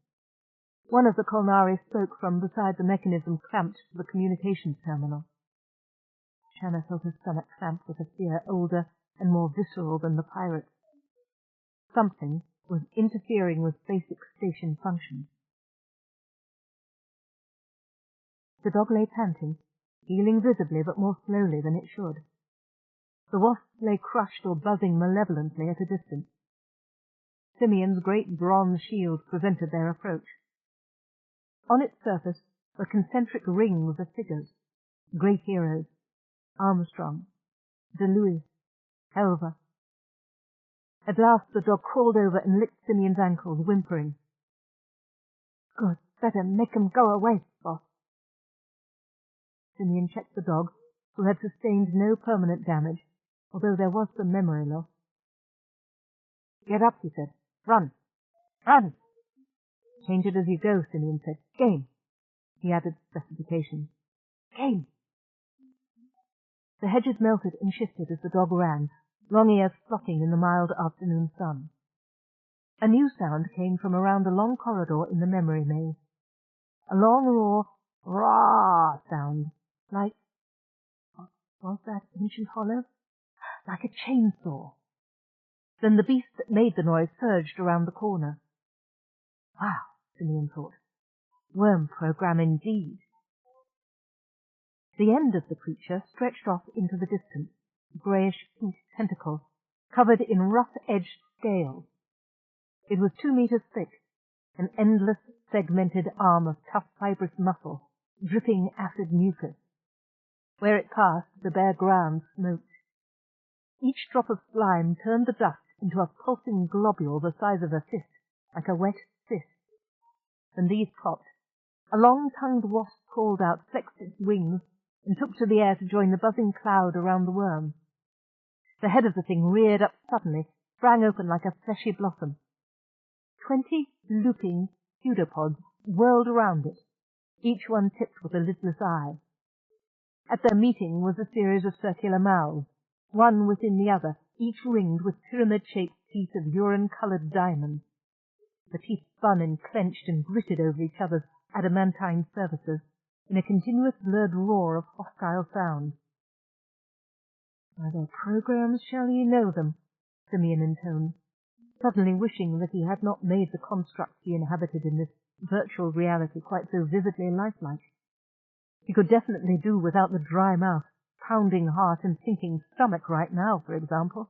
One of the Kolnari spoke from beside the mechanism clamped to the communications terminal. Channa felt his stomach clamp with a fear older and more visceral than the pirate's. Something was interfering with basic station functions. The dog lay panting, healing visibly but more slowly than it should. The wasp lay crushed or buzzing malevolently at a distance. Simeon's great bronze shield prevented their approach. On its surface were concentric rings of figures, great heroes, Armstrong, DeLuise, Helver. At last the dog crawled over and licked Simeon's ankles, whimpering. Good, better make 'em go away, boss. Simeon checked the dog, who had sustained no permanent damage, although there was some memory loss. Get up, he said. Run. Run. Change it as you go, Simeon said. Game. He added specifications. Game. The hedges melted and shifted as the dog ran, long ears flocking in the mild afternoon sun. A new sound came from around a long corridor in the memory maze. A long, raw, rah sound, like, what was that ancient hollow? Like a chainsaw. Then the beast that made the noise surged around the corner. Wow, Simeon thought. Worm program indeed. The end of the creature stretched off into the distance, a greyish-pink tentacle, covered in rough-edged scales. It was 2 meters thick, an endless, segmented arm of tough, fibrous muscle, dripping acid mucus. Where it passed, the bare ground smoked. Each drop of slime turned the dust into a pulsing globule the size of a fist, like a wet cyst. When these popped, a long-tongued wasp crawled out, flexed its wings, and took to the air to join the buzzing cloud around the worm. The head of the thing reared up suddenly, sprang open like a fleshy blossom. 20 looping pseudopods whirled around it, each one tipped with a lidless eye. At their meeting was a series of circular mouths, one within the other, each ringed with pyramid-shaped teeth of urine-coloured diamonds. The teeth spun and clenched and gritted over each other's adamantine surfaces in a continuous blurred roar of hostile sound. By their programs shall ye know them, Simeon intoned, suddenly wishing that he had not made the construct he inhabited in this virtual reality quite so vividly lifelike. He could definitely do without the dry mouth, pounding heart and sinking stomach right now, for example.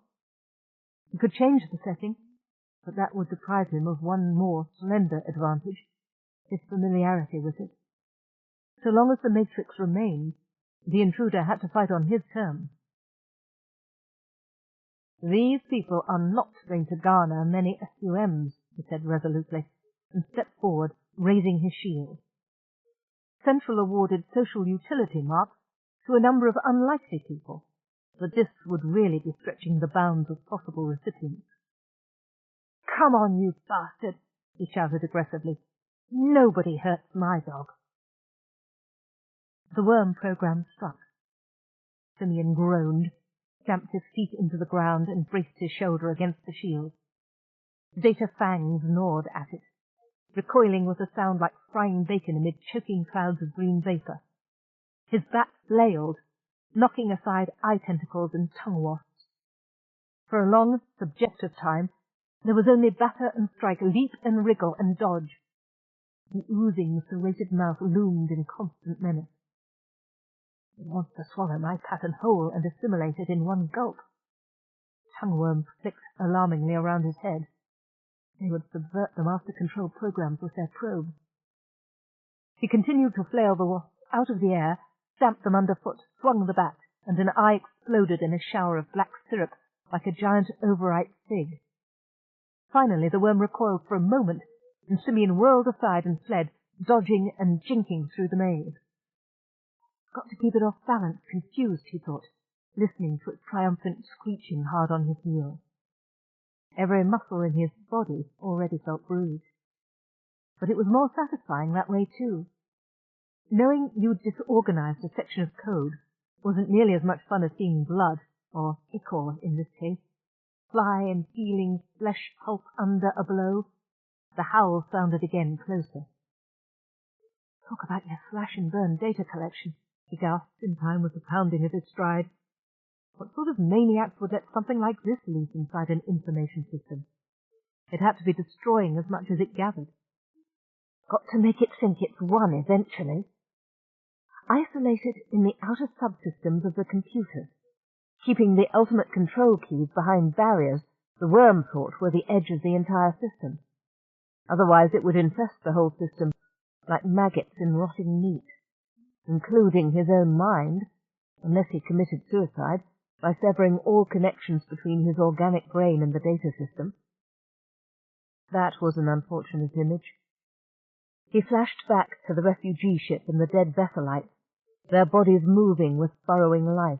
He could change the setting, but that would deprive him of one more slender advantage, his familiarity with it. So long as the matrix remained, the intruder had to fight on his terms. These people are not going to garner many SUMs, he said resolutely, and stepped forward, raising his shield. Central awarded social utility marks to a number of unlikely people, but this would really be stretching the bounds of possible recipients. Come on, you bastard, he shouted aggressively. Nobody hurts my dog. The worm program struck. Simeon groaned, stamped his feet into the ground, and braced his shoulder against the shield. Zeta fangs gnawed at it, recoiling with a sound like frying bacon amid choking clouds of green vapor. His bat flailed, knocking aside eye tentacles and tongue wasps. For a long, subjective time, there was only batter and strike, leap and wriggle and dodge. The oozing, serrated mouth loomed in constant menace. It wants to swallow my pattern whole and assimilate it in one gulp. Tongueworms flicked alarmingly around his head. They would subvert the master control programs with their probes. He continued to flail the wasps out of the air, stamped them underfoot, swung the bat, and an eye exploded in a shower of black syrup like a giant overripe fig. Finally the worm recoiled for a moment, and Simeon whirled aside and fled, dodging and jinking through the maze. Got to keep it off balance, confused, he thought, listening to its triumphant screeching hard on his heels. Every muscle in his body already felt bruised. But it was more satisfying that way, too. Knowing you'd disorganized a section of code wasn't nearly as much fun as seeing blood, or ichor in this case, fly and feeling flesh pulp under a blow. The howl sounded again closer. Talk about your slash and burn data collection, he gasped in time with the pounding of his stride. What sort of maniac would let something like this loose inside an information system? It had to be destroying as much as it gathered. Got to make it think it's won eventually. Isolated in the outer subsystems of the computers, keeping the ultimate control keys behind barriers the worm thought were the edge of the entire system. Otherwise it would infest the whole system like maggots in rotting meat, including his own mind, unless he committed suicide by severing all connections between his organic brain and the data system. That was an unfortunate image. He flashed back to the refugee ship and the dead Bethelites, their bodies moving with burrowing life.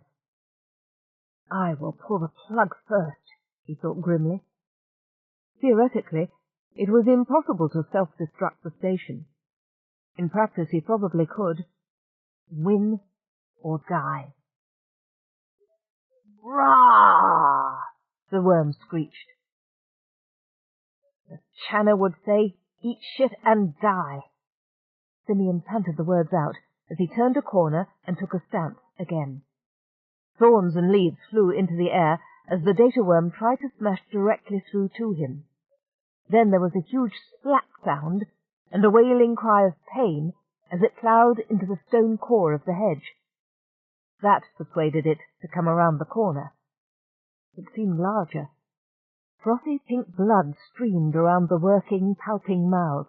I will pull the plug first, he thought grimly. Theoretically, it was impossible to self-destruct the station. In practice, he probably could. Win or die. Rah! The worm screeched. The Channer would say, eat shit and die. Simeon panted the words out as he turned a corner and took a stance again. Thorns and leaves flew into the air as the data worm tried to smash directly through to him. Then there was a huge slap sound and a wailing cry of pain as it ploughed into the stone core of the hedge. That persuaded it to come around the corner. It seemed larger. Frothy pink blood streamed around the working, palping mouth.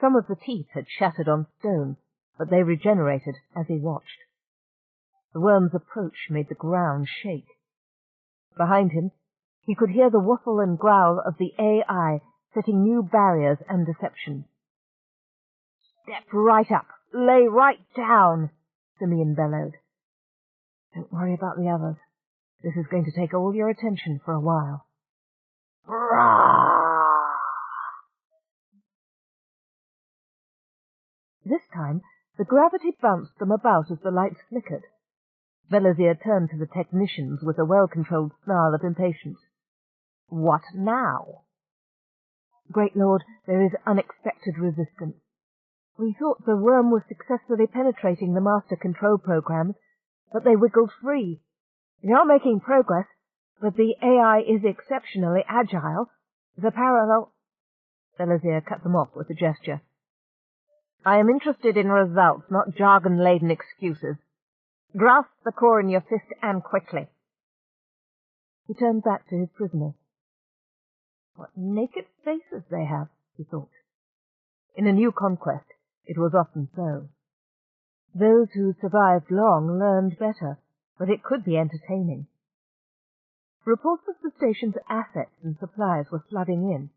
Some of the teeth had shattered on stone, but they regenerated as he watched. The worm's approach made the ground shake. Behind him, he could hear the whistle and growl of the AI setting new barriers and deception. Step right up! Lay right down! Simeon bellowed. Don't worry about the others. This is going to take all your attention for a while. Rah! This time, the gravity bounced them about as the lights flickered. Velazir turned to the technicians with a well-controlled snarl of impatience. What now? Great Lord, there is unexpected resistance. We thought the worm was successfully penetrating the master control programs, but they wiggled free. We are making progress, but the AI is exceptionally agile. The parallel... Velazir cut them off with a gesture. I am interested in results, not jargon-laden excuses. Grasp the core in your fist and quickly. He turned back to his prisoners. What naked faces they have, he thought. In a new conquest, it was often so. Those who survived long learned better, but it could be entertaining. Reports of the station's assets and supplies were flooding in.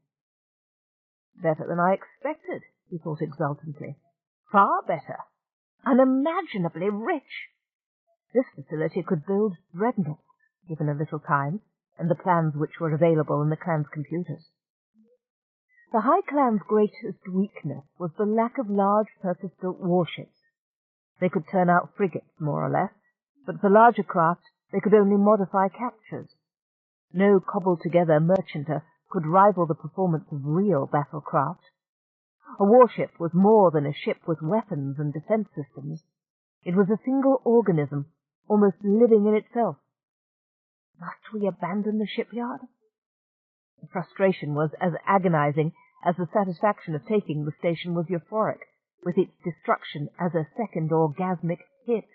Better than I expected, he thought exultantly. Far better. Unimaginably rich. This facility could build dreadnoughts, given a little time, and the plans which were available in the clan's computers. The High Clan's greatest weakness was the lack of large purpose-built warships. They could turn out frigates, more or less, but for larger craft they could only modify captures. No cobbled-together merchanter could rival the performance of real battlecraft. A warship was more than a ship with weapons and defense systems. It was a single organism, almost living in itself. Must we abandon the shipyard? The frustration was as agonizing as the satisfaction of taking the station was euphoric, with its destruction as a second orgasmic hit.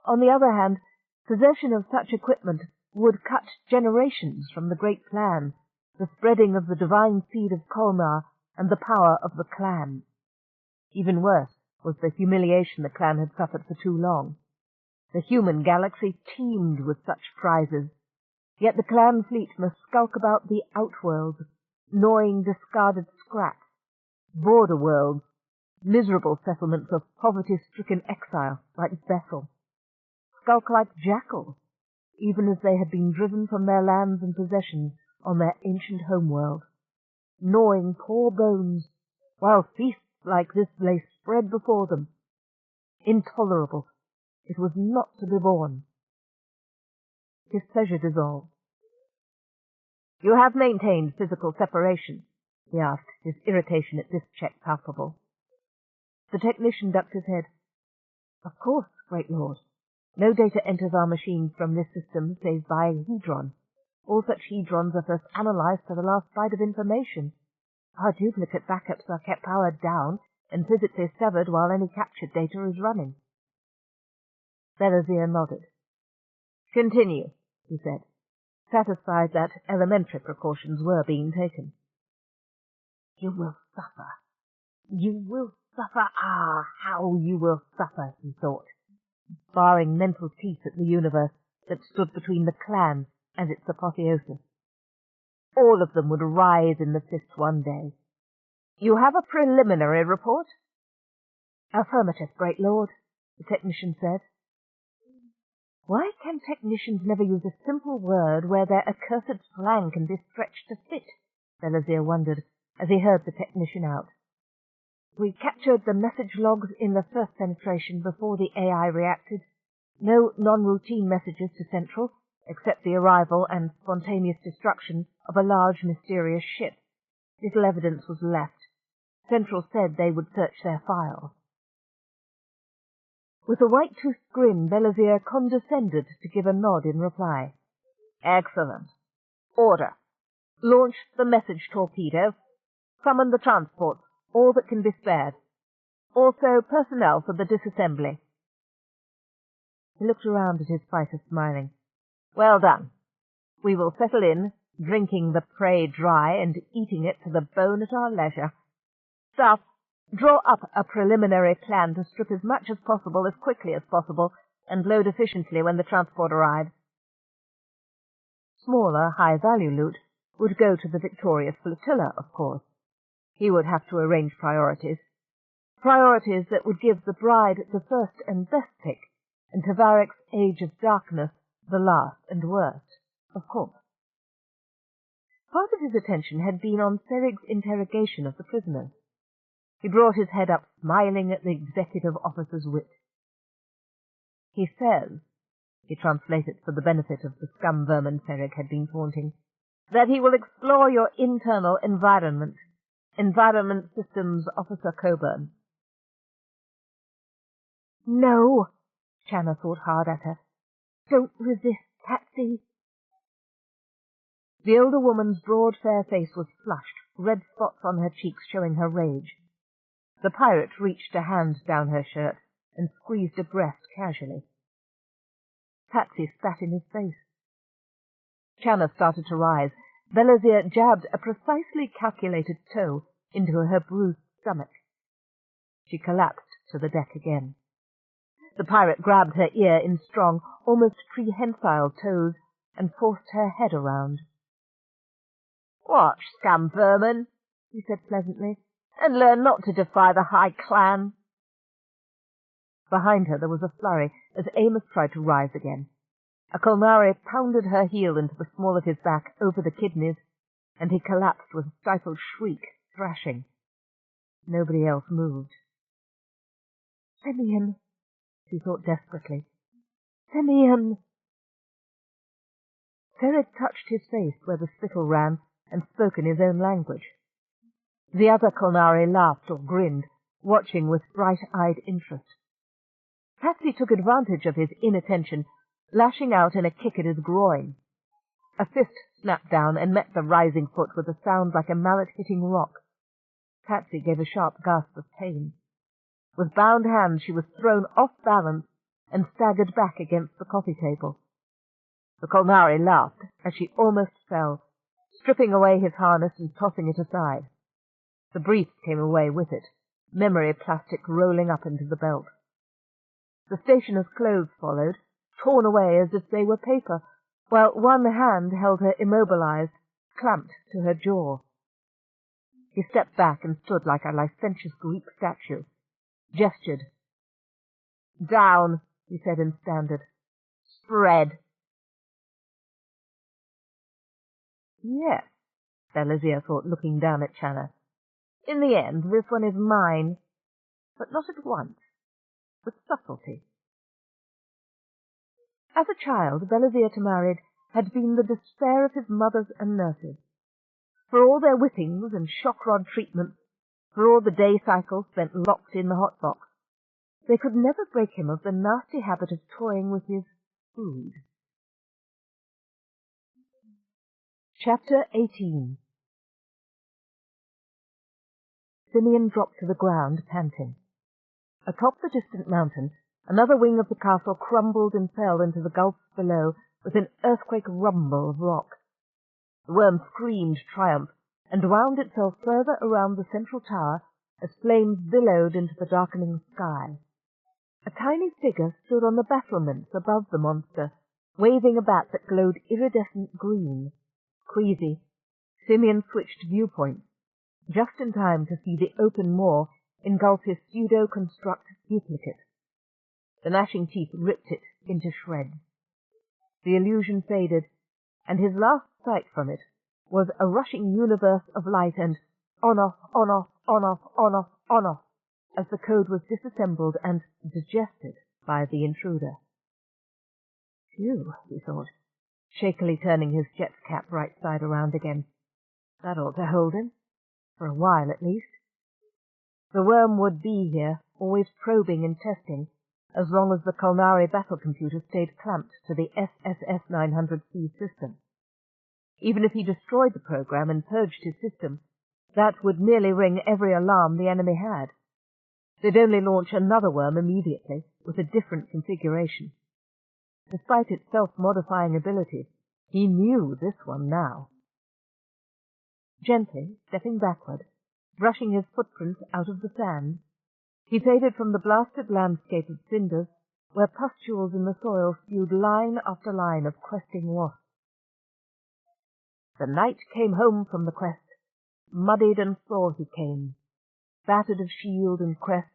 On the other hand, possession of such equipment would cut generations from the great plan, the spreading of the divine seed of Kolnar, and the power of the clan. Even worse was the humiliation the clan had suffered for too long. The human galaxy teemed with such prizes, yet the clan fleet must skulk about the outworlds, gnawing discarded scraps, border worlds, miserable settlements of poverty-stricken exile like Bethel, skulk like jackals, even as they had been driven from their lands and possessions on their ancient homeworld, gnawing poor bones, while feasts like this lay spread before them. Intolerable. It was not to be borne. His pleasure dissolved. "You have maintained physical separation?" he asked, his irritation at this check palpable. The technician ducked his head. "Of course, Great Lord. No data enters our machines from this system save by hedron. All such hedrons are first analyzed to the last byte of information. Our duplicate backups are kept powered down and physically severed while any captured data is running." Belazir nodded. "Continue," he said, satisfied that elementary precautions were being taken. "You will suffer. You will suffer. Ah, how you will suffer," he thought, barring mental teeth at the universe that stood between the clan and its apotheosis. All of them would rise in the fist one day. "You have a preliminary report?" "Affirmative, Great Lord," the technician said. Why can technicians never use a simple word where their accursed slang can be stretched to fit? Belazir wondered as he heard the technician out. "We captured the message logs in the first penetration before the AI reacted. No non-routine messages to Central, except the arrival and spontaneous destruction of a large mysterious ship. Little evidence was left. Central said they would search their files." With a white-toothed grin, Belazir condescended to give a nod in reply. "Excellent. Order. Launch the message torpedo. Summon the transports, all that can be spared. Also personnel for the disassembly." He looked around at his fighter, smiling. "Well done. We will settle in, drinking the prey dry and eating it to the bone at our leisure. Staff, draw up a preliminary plan to strip as much as possible as quickly as possible and load efficiently when the transport arrives." Smaller, high-value loot would go to the victorious flotilla, of course. He would have to arrange priorities. Priorities that would give the bride the first and best pick, and Tavarek's Age of Darkness the last and worst, of course. Part of his attention had been on Serig's interrogation of the prisoners. He brought his head up, smiling at the executive officer's wit. "He says," he translated for the benefit of the scum vermin Serig had been taunting, "that he will explore your internal environment. Environment Systems Officer Coburn." "No," Channa thought hard at her. "Don't resist, Patsy." The older woman's broad, fair face was flushed, red spots on her cheeks showing her rage. The pirate reached a hand down her shirt and squeezed a breast casually. Patsy spat in his face. Channa started to rise. Belazir jabbed a precisely calculated toe into her bruised stomach. She collapsed to the deck again. The pirate grabbed her ear in strong, almost prehensile toes and forced her head around. "Watch, scum vermin," he said pleasantly, "and learn not to defy the High Clan." Behind her there was a flurry as Amos tried to rise again. A Kolnari pounded her heel into the small of his back over the kidneys, and he collapsed with a stifled shriek, thrashing. Nobody else moved. "Simeon," she thought desperately. "Simeon!" Serig touched his face where the spittle ran and spoke in his own language. The other Kolnari laughed or grinned, watching with bright-eyed interest. Patsy took advantage of his inattention, lashing out in a kick at his groin. A fist snapped down and met the rising foot with a sound like a mallet hitting rock. Patsy gave a sharp gasp of pain. With bound hands she was thrown off balance and staggered back against the coffee table. The Kolnari laughed as she almost fell, stripping away his harness and tossing it aside. The briefs came away with it, memory plastic rolling up into the belt. The stationer's clothes followed, torn away as if they were paper, while one hand held her immobilized, clamped to her jaw. He stepped back and stood like a licentious Greek statue, gestured. "Down," he said in standard. "Spread." Yes, Bellizier thought, looking down at Channa. In the end, this one is mine, but not at once, with subtlety. As a child, Bellizier Tamarind had been the despair of his mothers and nurses. For all their whippings and shock rod treatments, for all the day cycles spent locked in the hot box, they could never break him of the nasty habit of toying with his food. Chapter 18. Simeon dropped to the ground, panting. Atop the distant mountain, another wing of the castle crumbled and fell into the gulfs below with an earthquake rumble of rock. The worm screamed triumph and wound itself further around the central tower as flames billowed into the darkening sky. A tiny figure stood on the battlements above the monster, waving a bat that glowed iridescent green. Queasy, Simeon switched viewpoints, just in time to see the open maw engulf his pseudo-construct duplicate. The gnashing teeth ripped it into shreds. The illusion faded, and his last sight from it was a rushing universe of light and on-off, on-off, on-off, on-off, on-off, as the code was disassembled and digested by the intruder. Phew, he thought, shakily turning his jet's cap right side around again. That ought to hold him, for a while at least. The worm would be here, always probing and testing, as long as the Kolnari battle computer stayed clamped to the SSS-900C system. Even if he destroyed the program and purged his system, that would merely ring every alarm the enemy had. They'd only launch another worm immediately, with a different configuration. Despite its self-modifying abilities, he knew this one now. Gently, stepping backward, brushing his footprints out of the sand, he faded from the blasted landscape of cinders, where pustules in the soil spewed line after line of questing wasps. The knight came home from the quest. Muddied and sore he came, battered of shield and crest,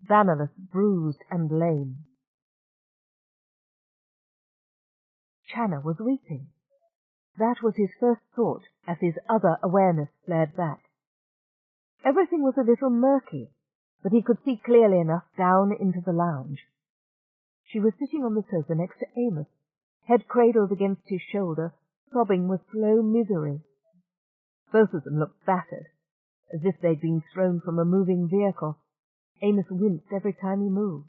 bannerless, bruised, and lame. Channa was weeping. That was his first thought as his other awareness flared back. Everything was a little murky, but he could see clearly enough down into the lounge. She was sitting on the sofa next to Amos, head cradled against his shoulder, sobbing with slow misery. Both of them looked battered, as if they'd been thrown from a moving vehicle. Amos winced every time he moved.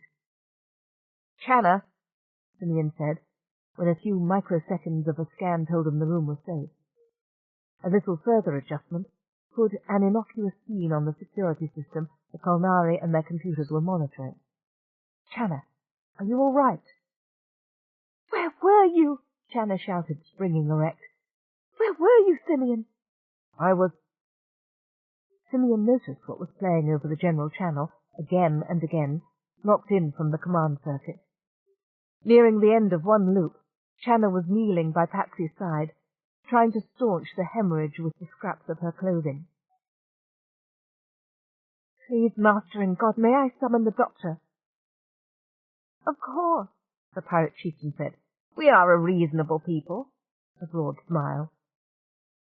"Channa," Simeon said, when a few microseconds of a scan told him the room was safe. A little further adjustment put an innocuous scene on the security system the Kolnari and their computers were monitoring. "Channa, are you all right?" "Where were you?" Channa shouted, springing erect. "Where were you, Simeon?" "I was—" Simeon noticed what was playing over the general channel, again and again, locked in from the command circuit. Nearing the end of one loop, Channa was kneeling by Patsy's side, trying to staunch the hemorrhage with the scraps of her clothing. "Please, Master in God, may I summon the doctor?" "Of course," the pirate chieftain said. "We are a reasonable people." A broad smile.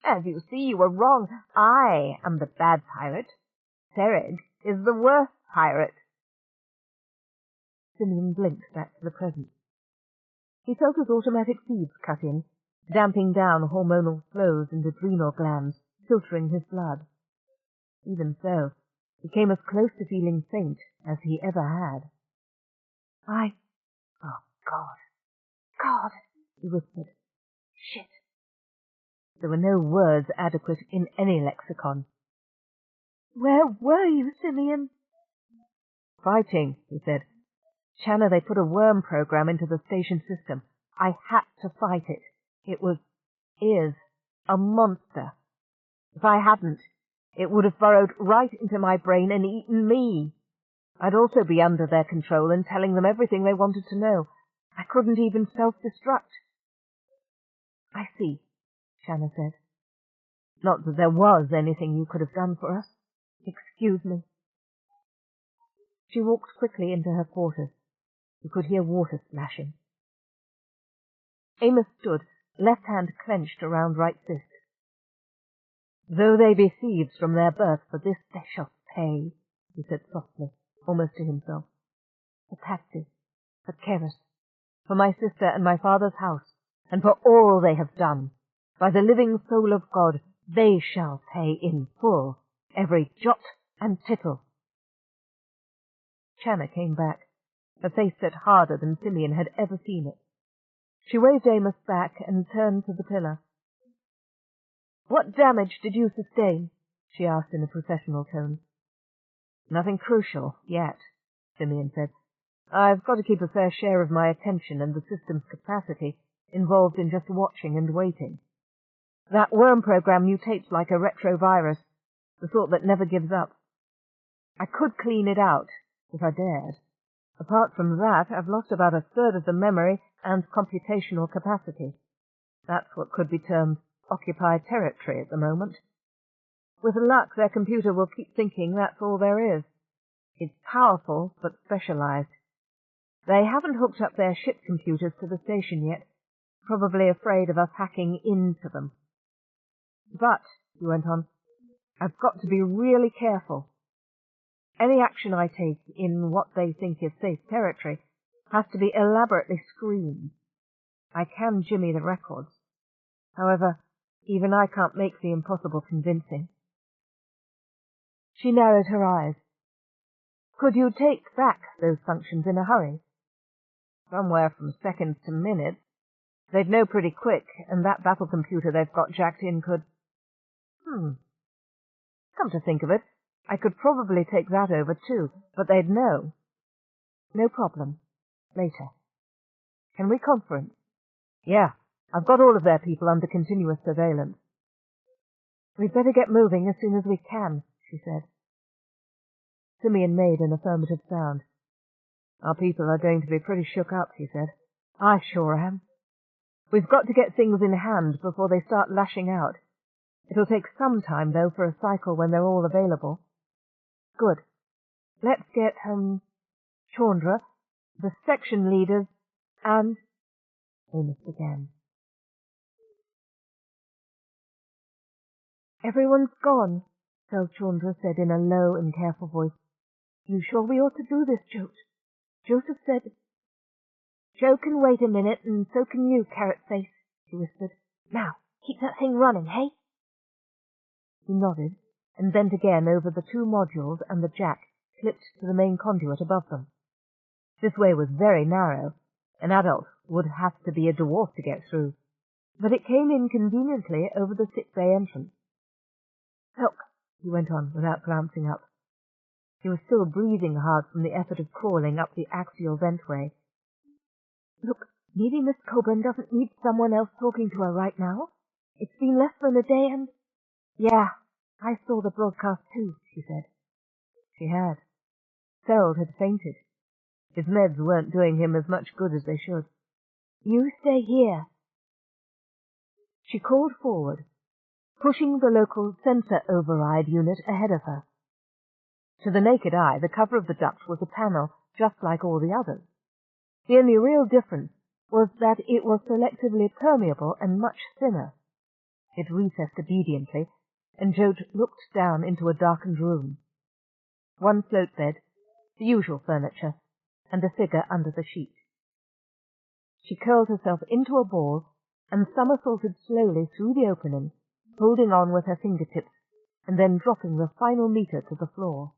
"As you see, you were wrong. I am the bad pirate. Sereg is the worst pirate." Simeon blinked back to the present. He felt his automatic feeds cut in, damping down hormonal flows into adrenal glands, filtering his blood. Even so, he came as close to feeling faint as he ever had. Oh, God, he whispered. Shit. There were no words adequate in any lexicon. "Where were you, Simeon?" "Fighting," he said. "Channa, they put a worm program into the station system. I had to fight it. It is A monster. If I hadn't, it would have burrowed right into my brain and eaten me. I'd also be under their control and telling them everything they wanted to know. I couldn't even self-destruct. I see, Shanna said. Not that there was anything you could have done for us. Excuse me. She walked quickly into her quarters. You could hear water splashing. Amos stood, left hand clenched around right fist. Though they be thieves from their birth, for this they shall pay, he said softly, almost to himself. For taxes, for Keris, for my sister and my father's house, and for all they have done. By the living soul of God, they shall pay in full, every jot and tittle. Shanna came back, her face set harder than Simeon had ever seen it. She waved Amos back and turned to the pillar. What damage did you sustain? She asked in a professional tone. Nothing crucial, yet, Simeon said. I've got to keep a fair share of my attention and the system's capacity involved in just watching and waiting. That worm program mutates like a retrovirus, the sort that never gives up. I could clean it out, if I dared. Apart from that, I've lost about a third of the memory and computational capacity. That's what could be termed occupied territory at the moment. With luck, their computer will keep thinking that's all there is. It's powerful, but specialized. They haven't hooked up their ship computers to the station yet, probably afraid of us hacking into them. But, he went on, I've got to be really careful. Any action I take in what they think is safe territory has to be elaborately screened. I can jimmy the records. However, even I can't make the impossible convincing. She narrowed her eyes. Could you take back those functions in a hurry? Somewhere from seconds to minutes. They'd know pretty quick, and that battle computer they've got jacked in could... Come to think of it, I could probably take that over too, but they'd know. No problem. Later. Can we conference? Yeah, I've got all of their people under continuous surveillance. We'd better get moving as soon as we can, she said. Simeon made an affirmative sound. Our people are going to be pretty shook up, he said. I sure am. We've got to get things in hand before they start lashing out. It'll take some time, though, for a cycle when they're all available. Good. Let's get, Chandra, the section leaders, and... Amos began. Everyone's gone, Chandra said in a low and careful voice. You sure we ought to do this, Joe? Joseph said... Joe can wait a minute, and so can you, Carrot Face, he whispered. Now, keep that thing running, hey? He nodded, and bent again over the two modules and the jack clipped to the main conduit above them. This way was very narrow. An adult would have to be a dwarf to get through, but it came in conveniently over the sick-bay entrance. Look, he went on without glancing up. He was still breathing hard from the effort of crawling up the axial ventway. Look, maybe Miss Coburn doesn't need someone else talking to her right now. It's been less than a day and... Yeah, I saw the broadcast too, she said. She had. Harold had fainted. His meds weren't doing him as much good as they should. You stay here. She called forward, pushing the local sensor override unit ahead of her. To the naked eye, the cover of the duct was a panel just like all the others. The only real difference was that it was selectively permeable and much thinner. It recessed obediently, and Jote looked down into a darkened room. One float bed, the usual furniture, and a figure under the sheet. She curled herself into a ball and somersaulted slowly through the opening, holding on with her fingertips, and then dropping the final meter to the floor.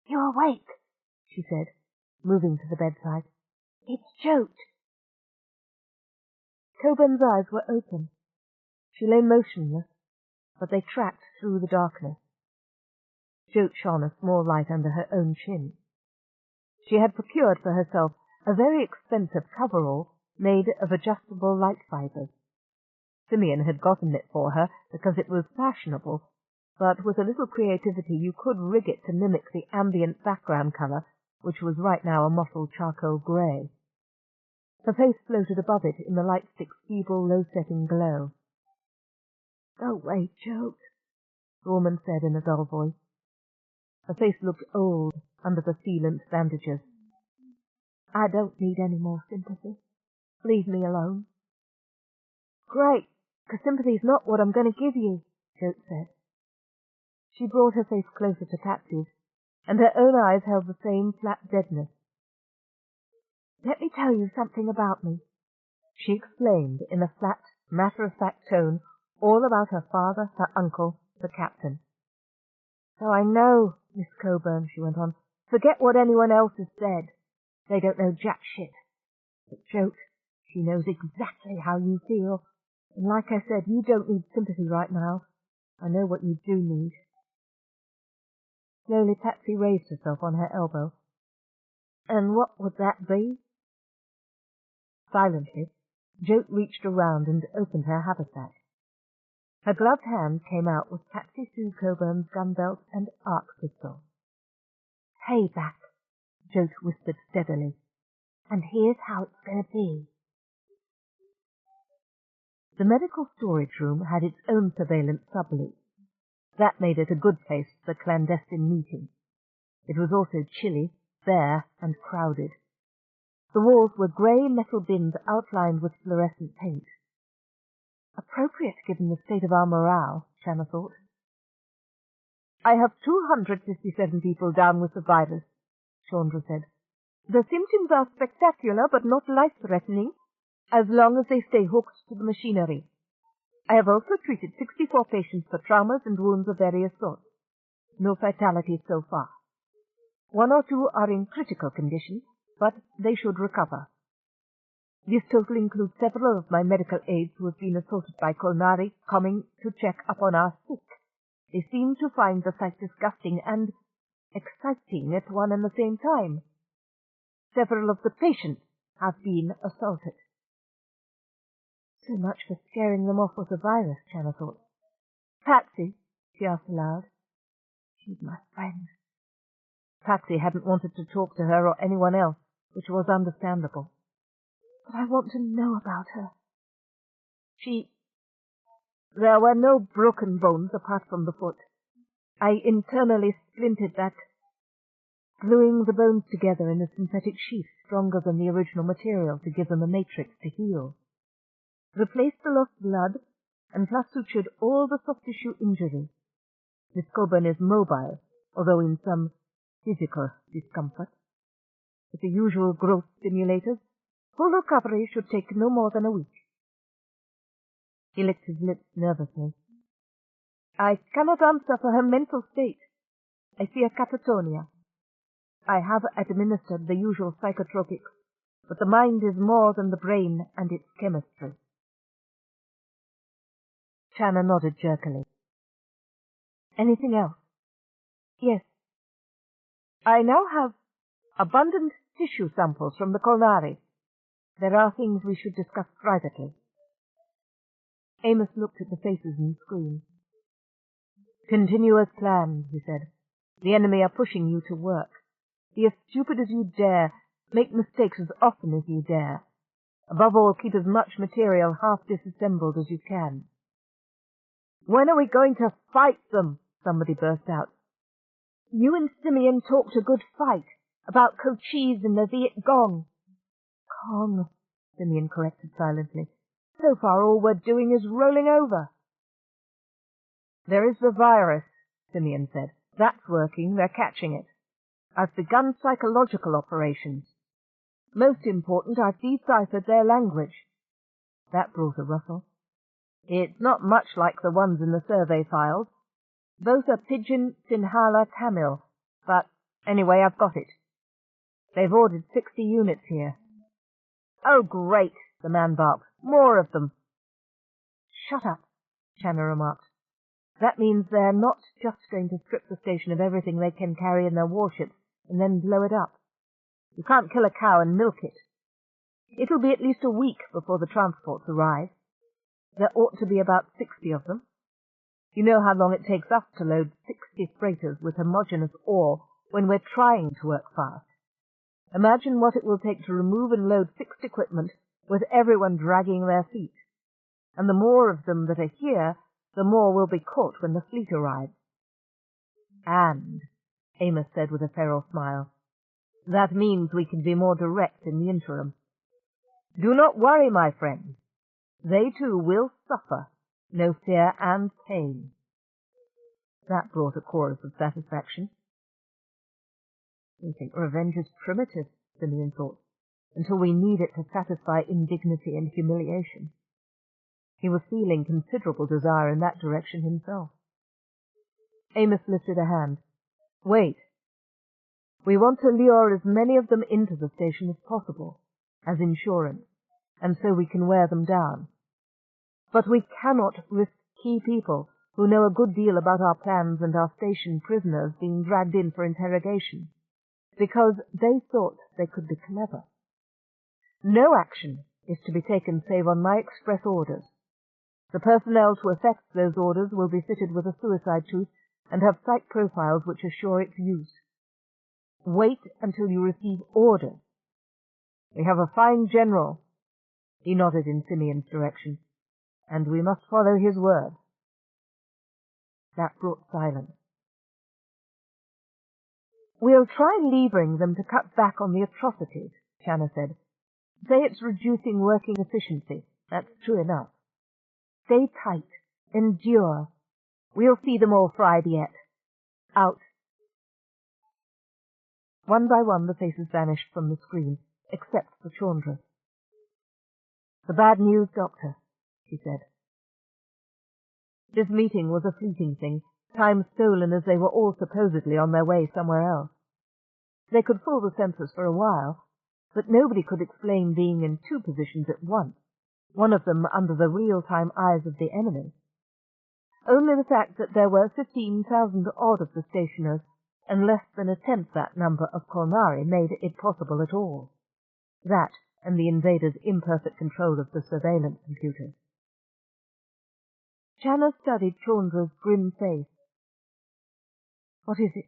You're awake, she said, moving to the bedside. It's Jote. Coburn's eyes were open. She lay motionless, but they tracked through the darkness. Jote shone a small light under her own chin. She had procured for herself a very expensive coverall made of adjustable light fibers. Simeon had gotten it for her because it was fashionable, but with a little creativity you could rig it to mimic the ambient background colour, which was right now a mottled charcoal grey. Her face floated above it in the light stick's feeble, low-setting glow. "Don't wait, Joke," the woman said in a dull voice. Her face looked old under the sealant bandages. "I don't need any more sympathy. Leave me alone." "Great, 'cause sympathy's not what I'm going to give you," Joke said. She brought her face closer to Patsy's, and her own eyes held the same flat deadness. "Let me tell you something about me," she explained in a flat, matter-of-fact tone all about her father, her uncle, the captain. "So I know, Miss Coburn," she went on. "Forget what anyone else has said. They don't know jack shit. But Joke, she knows exactly how you feel. And like I said, you don't need sympathy right now. I know what you do need." Slowly Patsy raised herself on her elbow. "And what would that be?" Silently, Joke reached around and opened her haversack. Her gloved hand came out with Patsy Sue Coburn's gun belt and arc pistol. "Payback," Joke whispered steadily. "And here's how it's going to be." The medical storage room had its own surveillance subloop. That made it a good place for clandestine meeting. It was also chilly, bare, and crowded. The walls were grey metal bins outlined with fluorescent paint. Appropriate given the state of our morale, Shanna thought. "I have 257 people down with the virus," Chandra said. "The symptoms are spectacular but not life-threatening, as long as they stay hooked to the machinery. I have also treated 64 patients for traumas and wounds of various sorts. No fatalities so far. 1 or 2 are in critical condition, but they should recover. This total includes several of my medical aides who have been assaulted by Kolnari coming to check up on our sick. They seem to find the sight disgusting and exciting at one and the same time. Several of the patients have been assaulted." So much for scaring them off with the virus, Shanna thought. "Patsy," she asked aloud. "She's my friend." Patsy hadn't wanted to talk to her or anyone else, which was understandable. "But I want to know about her." There were no broken bones apart from the foot. I internally splintered that, gluing the bones together in a synthetic sheath stronger than the original material to give them a matrix to heal. Replaced the lost blood, and plus sutured all the soft tissue injuries. Miss Coburn is mobile, although in some physical discomfort. With the usual growth stimulators, full recovery should take no more than a week." He licked his lips nervously. "I cannot answer for her mental state. I fear catatonia. I have administered the usual psychotropics, but the mind is more than the brain and its chemistry." Shanna nodded jerkily. "Anything else?" "Yes. I now have abundant tissue samples from the Kolnari. There are things we should discuss privately." Amos looked at the faces on the screen. "Continue as planned," he said. "The enemy are pushing you to work. Be as stupid as you dare. Make mistakes as often as you dare. Above all, keep as much material half disassembled as you can." "When are we going to fight them?" somebody burst out. "You and Simeon talked a good fight about Cochise and the Viet Gong." "Kong," Simeon corrected silently. "So far all we're doing is rolling over." "There is the virus," Simeon said. "That's working. They're catching it. I've begun psychological operations. Most important, I've deciphered their language." That brought a rustle. "It's not much like the ones in the survey files. Both are Pidgin, Sinhala, Tamil, but anyway, I've got it. They've ordered 60 units here." "Oh, great," the man barked. "More of them." "Shut up," Shanna remarked. "That means they're not just going to strip the station of everything they can carry in their warships and then blow it up. You can't kill a cow and milk it. It'll be at least a week before the transports arrive. There ought to be about 60 of them. You know how long it takes us to load 60 freighters with homogeneous ore when we're trying to work fast. Imagine what it will take to remove and load fixed equipment with everyone dragging their feet. And the more of them that are here, the more will be caught when the fleet arrives. And, Amos said with a feral smile, that means we can be more direct in the interim. Do not worry, my friend. They too will suffer, no fear and pain. That brought a chorus of satisfaction. We think revenge is primitive, Simeon thought, until we need it to satisfy indignity and humiliation. He was feeling considerable desire in that direction himself. Amos lifted a hand. Wait. We want to lure as many of them into the station as possible, as insurance, and so we can wear them down. But we cannot risk key people who know a good deal about our plans and our station prisoners being dragged in for interrogation, because they thought they could be clever. No action is to be taken save on my express orders. The personnel to effect those orders will be fitted with a suicide tooth and have psych profiles which assure its use. Wait until you receive orders. We have a fine general. He nodded in Simeon's direction, and we must follow his word. That brought silence. We'll try levering them to cut back on the atrocities, Channa said. Say it's reducing working efficiency. That's true enough. Stay tight. Endure. We'll see them all fried yet. Out. One by one the faces vanished from the screen, except for Chaundra. The bad news, Doctor, she said. This meeting was a fleeting thing, time stolen as they were all supposedly on their way somewhere else. They could fool the census for a while, but nobody could explain being in two positions at once, one of them under the real-time eyes of the enemy. Only the fact that there were 15,000 odd of the stationers and less than a tenth that number of Kolnari made it possible at all. That and the invaders' imperfect control of the surveillance computers. Channa studied Chaundra's grim face. What is it?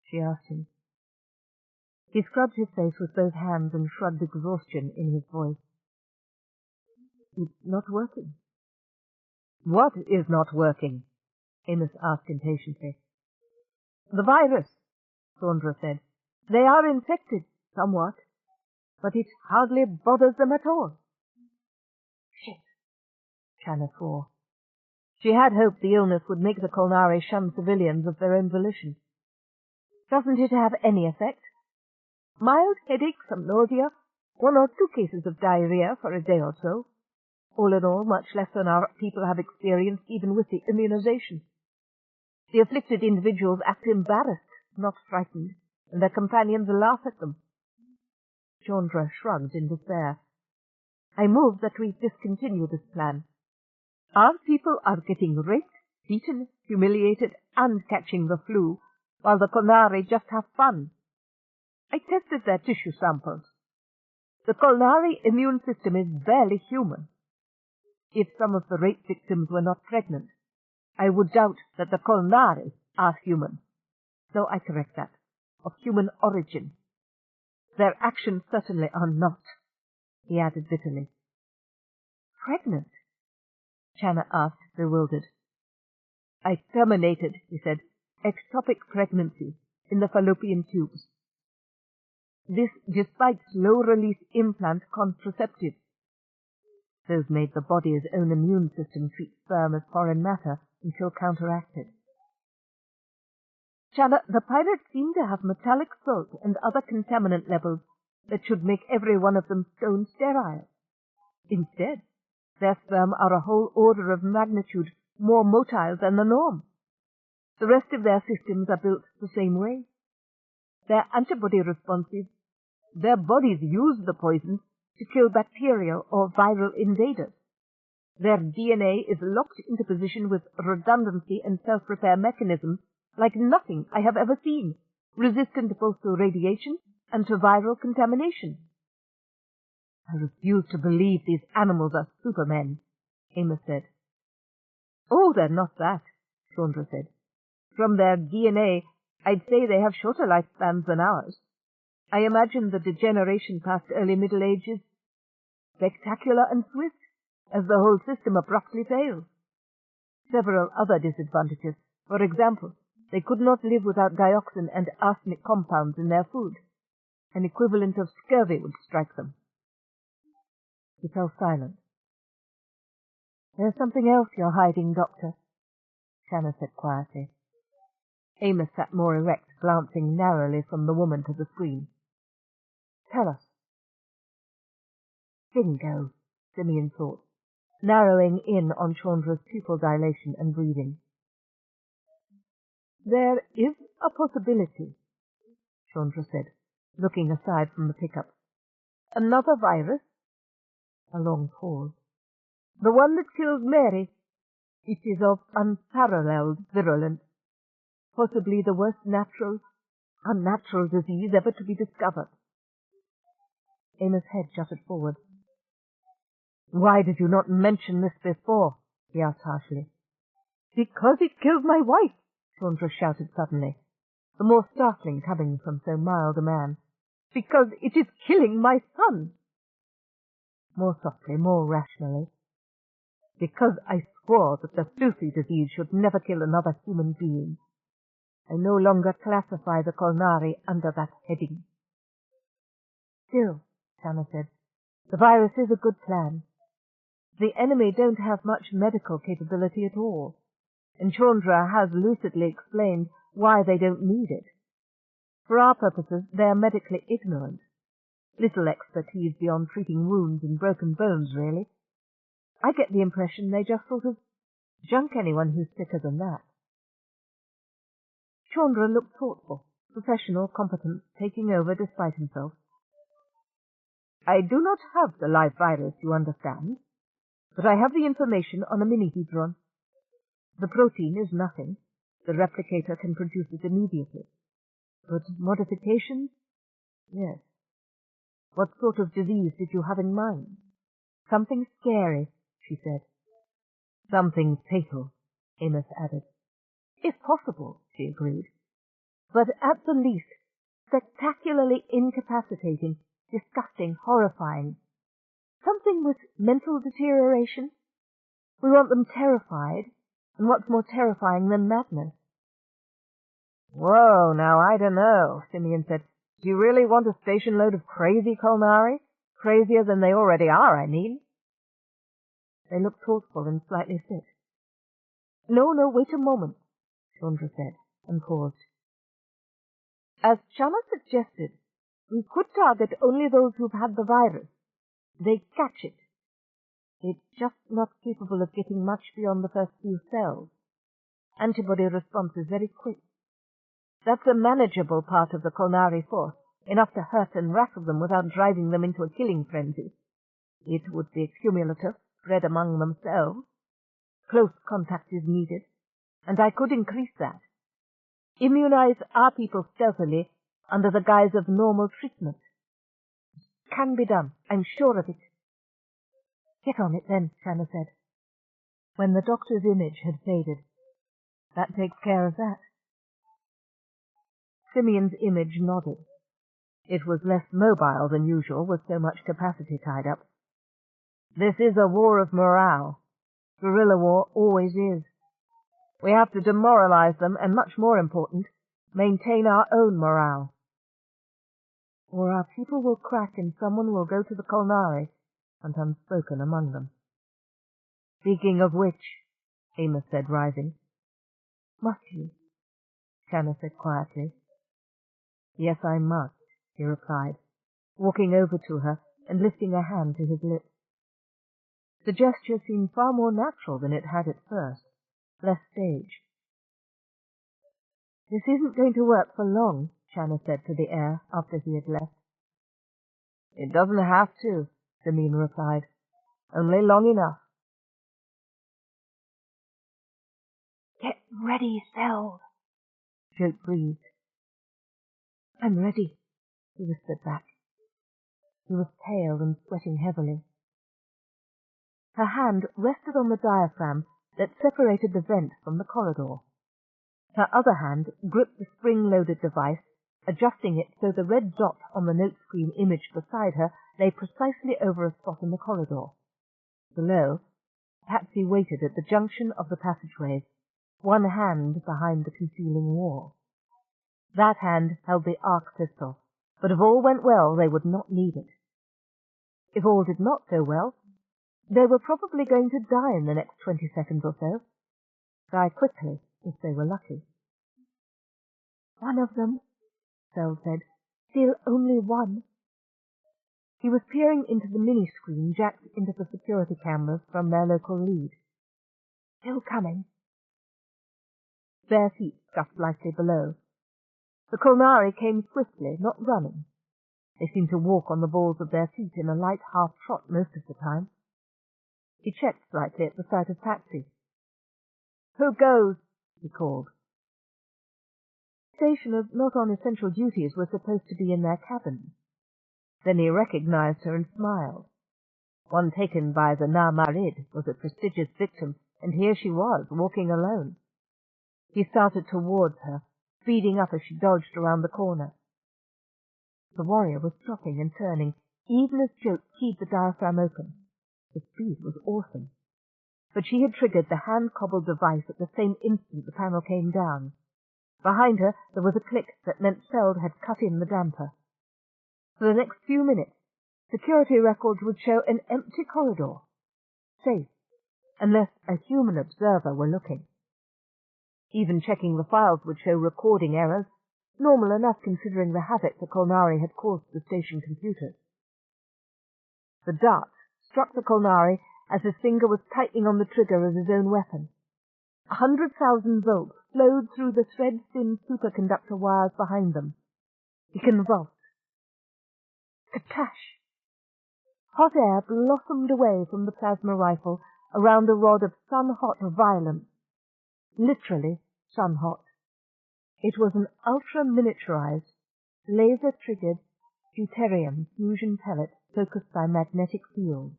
She asked him. He scrubbed his face with both hands and shrugged exhaustion in his voice. It's not working. What is not working? Amos asked impatiently. The virus, Chaundra said. They are infected, somewhat, but it hardly bothers them at all. Shit, Channa swore. She had hoped the illness would make the Kolnari shun civilians of their own volition. Doesn't it have any effect? Mild headache, some nausea, 1 or 2 cases of diarrhea for a day or so. All in all, much less than our people have experienced even with the immunization. The afflicted individuals act embarrassed, not frightened, and their companions laugh at them. Chaundra shrugged in despair. I move that we discontinue this plan. Our people are getting raped, beaten, humiliated, and catching the flu, while the Kolnari just have fun. I tested their tissue samples. The Kolnari immune system is barely human. If some of the rape victims were not pregnant, I would doubt that the Kolnari are human. No, I correct that. Of human origin. Their actions certainly are not, he added bitterly. Pregnant? Channa asked, bewildered. I terminated, he said, ectopic pregnancy in the fallopian tubes. This despite slow-release implant contraceptives. Those made the body's own immune system treat sperm as foreign matter until counteracted. Channa, the pirates seem to have metallic salt and other contaminant levels that should make every one of them stone sterile. Instead, their sperm are a whole order of magnitude more motile than the norm. The rest of their systems are built the same way. They're antibody responsive. Their bodies use the poison to kill bacterial or viral invaders. Their DNA is locked into position with redundancy and self-repair mechanisms like nothing I have ever seen, resistant both to radiation and to viral contamination. I refuse to believe these animals are supermen, Amos said. Oh, they're not that, Chandra said. From their DNA, I'd say they have shorter lifespans than ours. I imagine the degeneration past early Middle Age is spectacular and swift, as the whole system abruptly fails. Several other disadvantages. For example, they could not live without dioxin and arsenic compounds in their food. An equivalent of scurvy would strike them. He fell silent. There's something else you're hiding, Doctor, Shanna said quietly. Amos sat more erect, glancing narrowly from the woman to the screen. Tell us. Bingo, Simeon thought, narrowing in on Chandra's pupil dilation and breathing. There is a possibility, Chandra said, looking aside from the pickup. Another virus? A long pause. The one that kills Mary. It is of unparalleled virulence. Possibly the worst unnatural disease ever to be discovered. Amos' head jutted forward. Why did you not mention this before? He asked harshly. Because it killed my wife, Chandra shouted suddenly, the more startling coming from so mild a man. Because it is killing my son. More softly, more rationally. Because I swore that the filthy disease should never kill another human being. I no longer classify the Kolnari under that heading. Still, Shanna said, the virus is a good plan. The enemy don't have much medical capability at all, and Chandra has lucidly explained why they don't need it. For our purposes, they are medically ignorant. Little expertise beyond treating wounds and broken bones, really. I get the impression they just sort of junk anyone who's sicker than that. Chandra looked thoughtful, professional, competent, taking over despite himself. I do not have the live virus, you understand, but I have the information on a mini-hedron. The protein is nothing. The replicator can produce it immediately. But modifications? Yes. What sort of disease did you have in mind? Something scary, she said. Something fatal, Amos added. If possible, she agreed. But at the least, spectacularly incapacitating, disgusting, horrifying. Something with mental deterioration. We want them terrified, and what's more terrifying than madness? Whoa, now I don't know, Simeon said. Do you really want a station load of crazy Kolnari? Crazier than they already are, I mean. They looked thoughtful and slightly sick. No, wait a moment, Chandra said, and paused. As Shanna suggested, we could target only those who've had the virus. They catch it. It's just not capable of getting much beyond the first few cells. Antibody response is very quick. That's a manageable part of the Kolnari force, enough to hurt and rattle them without driving them into a killing frenzy. It would be cumulative, spread among themselves. Close contact is needed, and I could increase that. Immunize our people stealthily under the guise of normal treatment. Can be done, I'm sure of it. Get on it then, Shanna said. When the doctor's image had faded. That takes care of that. Simeon's image nodded. It was less mobile than usual, with so much capacity tied up. This is a war of morale. Guerrilla war always is. We have to demoralize them, and much more important, maintain our own morale. Or our people will crack and someone will go to the Kolnari, went unspoken among them. Speaking of which, Amos said, rising. Must you? Shanna said quietly. Yes, I must, he replied, walking over to her and lifting a hand to his lips. The gesture seemed far more natural than it had at first, less staged. This isn't going to work for long, Shanna said to the air after he had left. It doesn't have to, Simeon replied. Only long enough. Get ready, cells, Joke breathed. I'm ready, he whispered back. He was pale and sweating heavily. Her hand rested on the diaphragm that separated the vent from the corridor. Her other hand gripped the spring-loaded device, adjusting it so the red dot on the note screen image beside her lay precisely over a spot in the corridor. Below, Patsy waited at the junction of the passageways, one hand behind the concealing wall. That hand held the arc pistol, but if all went well, they would not need it. If all did not go well, they were probably going to die in the next 20 seconds or so. Die quickly, if they were lucky. "One of them," Sel said. "Still only one." He was peering into the mini-screen jacked into the security cameras from their local lead. "Still coming." Bare feet scuffed lightly below. The Kolnari came swiftly, not running. They seemed to walk on the balls of their feet in a light half-trot most of the time. He checked slightly at the sight of Patsy. "Who goes?" he called. Stationers not on essential duties were supposed to be in their cabins. Then he recognized her and smiled. One taken by the Na-Marid was a prestigious victim, and here she was, walking alone. He started towards her, speeding up as she dodged around the corner. The warrior was stopping and turning, even as Jote keyed the diaphragm open. The speed was awesome. But she had triggered the hand-cobbled device at the same instant the panel came down. Behind her there was a click that meant Seld had cut in the damper. For the next few minutes, security records would show an empty corridor. Safe, unless a human observer were looking. Even checking the files would show recording errors, normal enough considering the havoc the Kolnari had caused the station computers. The dart struck the Kolnari as his finger was tightening on the trigger of his own weapon. 100,000 volts flowed through the thread-thin superconductor wires behind them. He convulsed. Katash! Hot air blossomed away from the plasma rifle around a rod of sun-hot violence. Literally sun-hot. It was an ultra-miniaturized, laser-triggered deuterium fusion pellet focused by magnetic fields.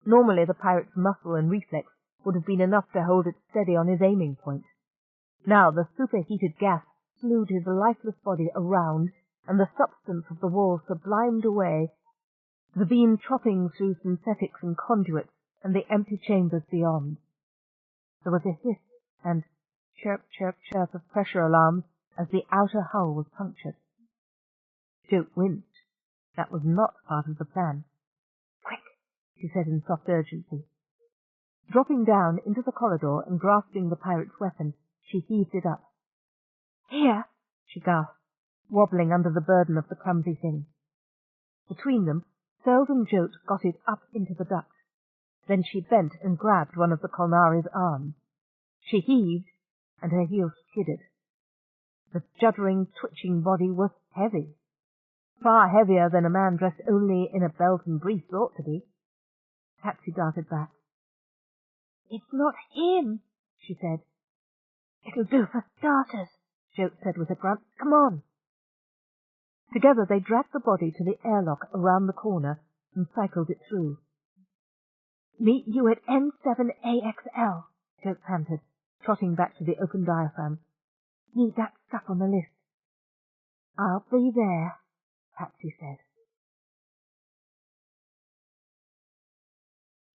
Normally the pirate's muscle and reflex would have been enough to hold it steady on his aiming point. Now the superheated gas slewed his lifeless body around, and the substance of the wall sublimed away, the beam chopping through synthetics and conduits and the empty chambers beyond. There was a hiss and chirp, chirp, chirp of pressure alarms as the outer hull was punctured. Jote winced. That was not part of the plan. "Quick," she said in soft urgency. Dropping down into the corridor and grasping the pirate's weapon, she heaved it up. "Here," she gasped, wobbling under the burden of the clumsy thing. Between them, Seld and Jote got it up into the duct. Then she bent and grabbed one of the Kolnari's arms. She heaved, and her heel skidded. The juddering, twitching body was heavy. Far heavier than a man dressed only in a belt and briefs ought to be. Patsy darted back. "It's not him," she said. "It'll do for starters," Jote said with a grunt. "Come on." Together they dragged the body to the airlock around the corner and cycled it through. "Meet you at N7AXL, Jote panted, trotting back to the open diaphragm. "Need that stuff on the list." "I'll be there," Patsy said.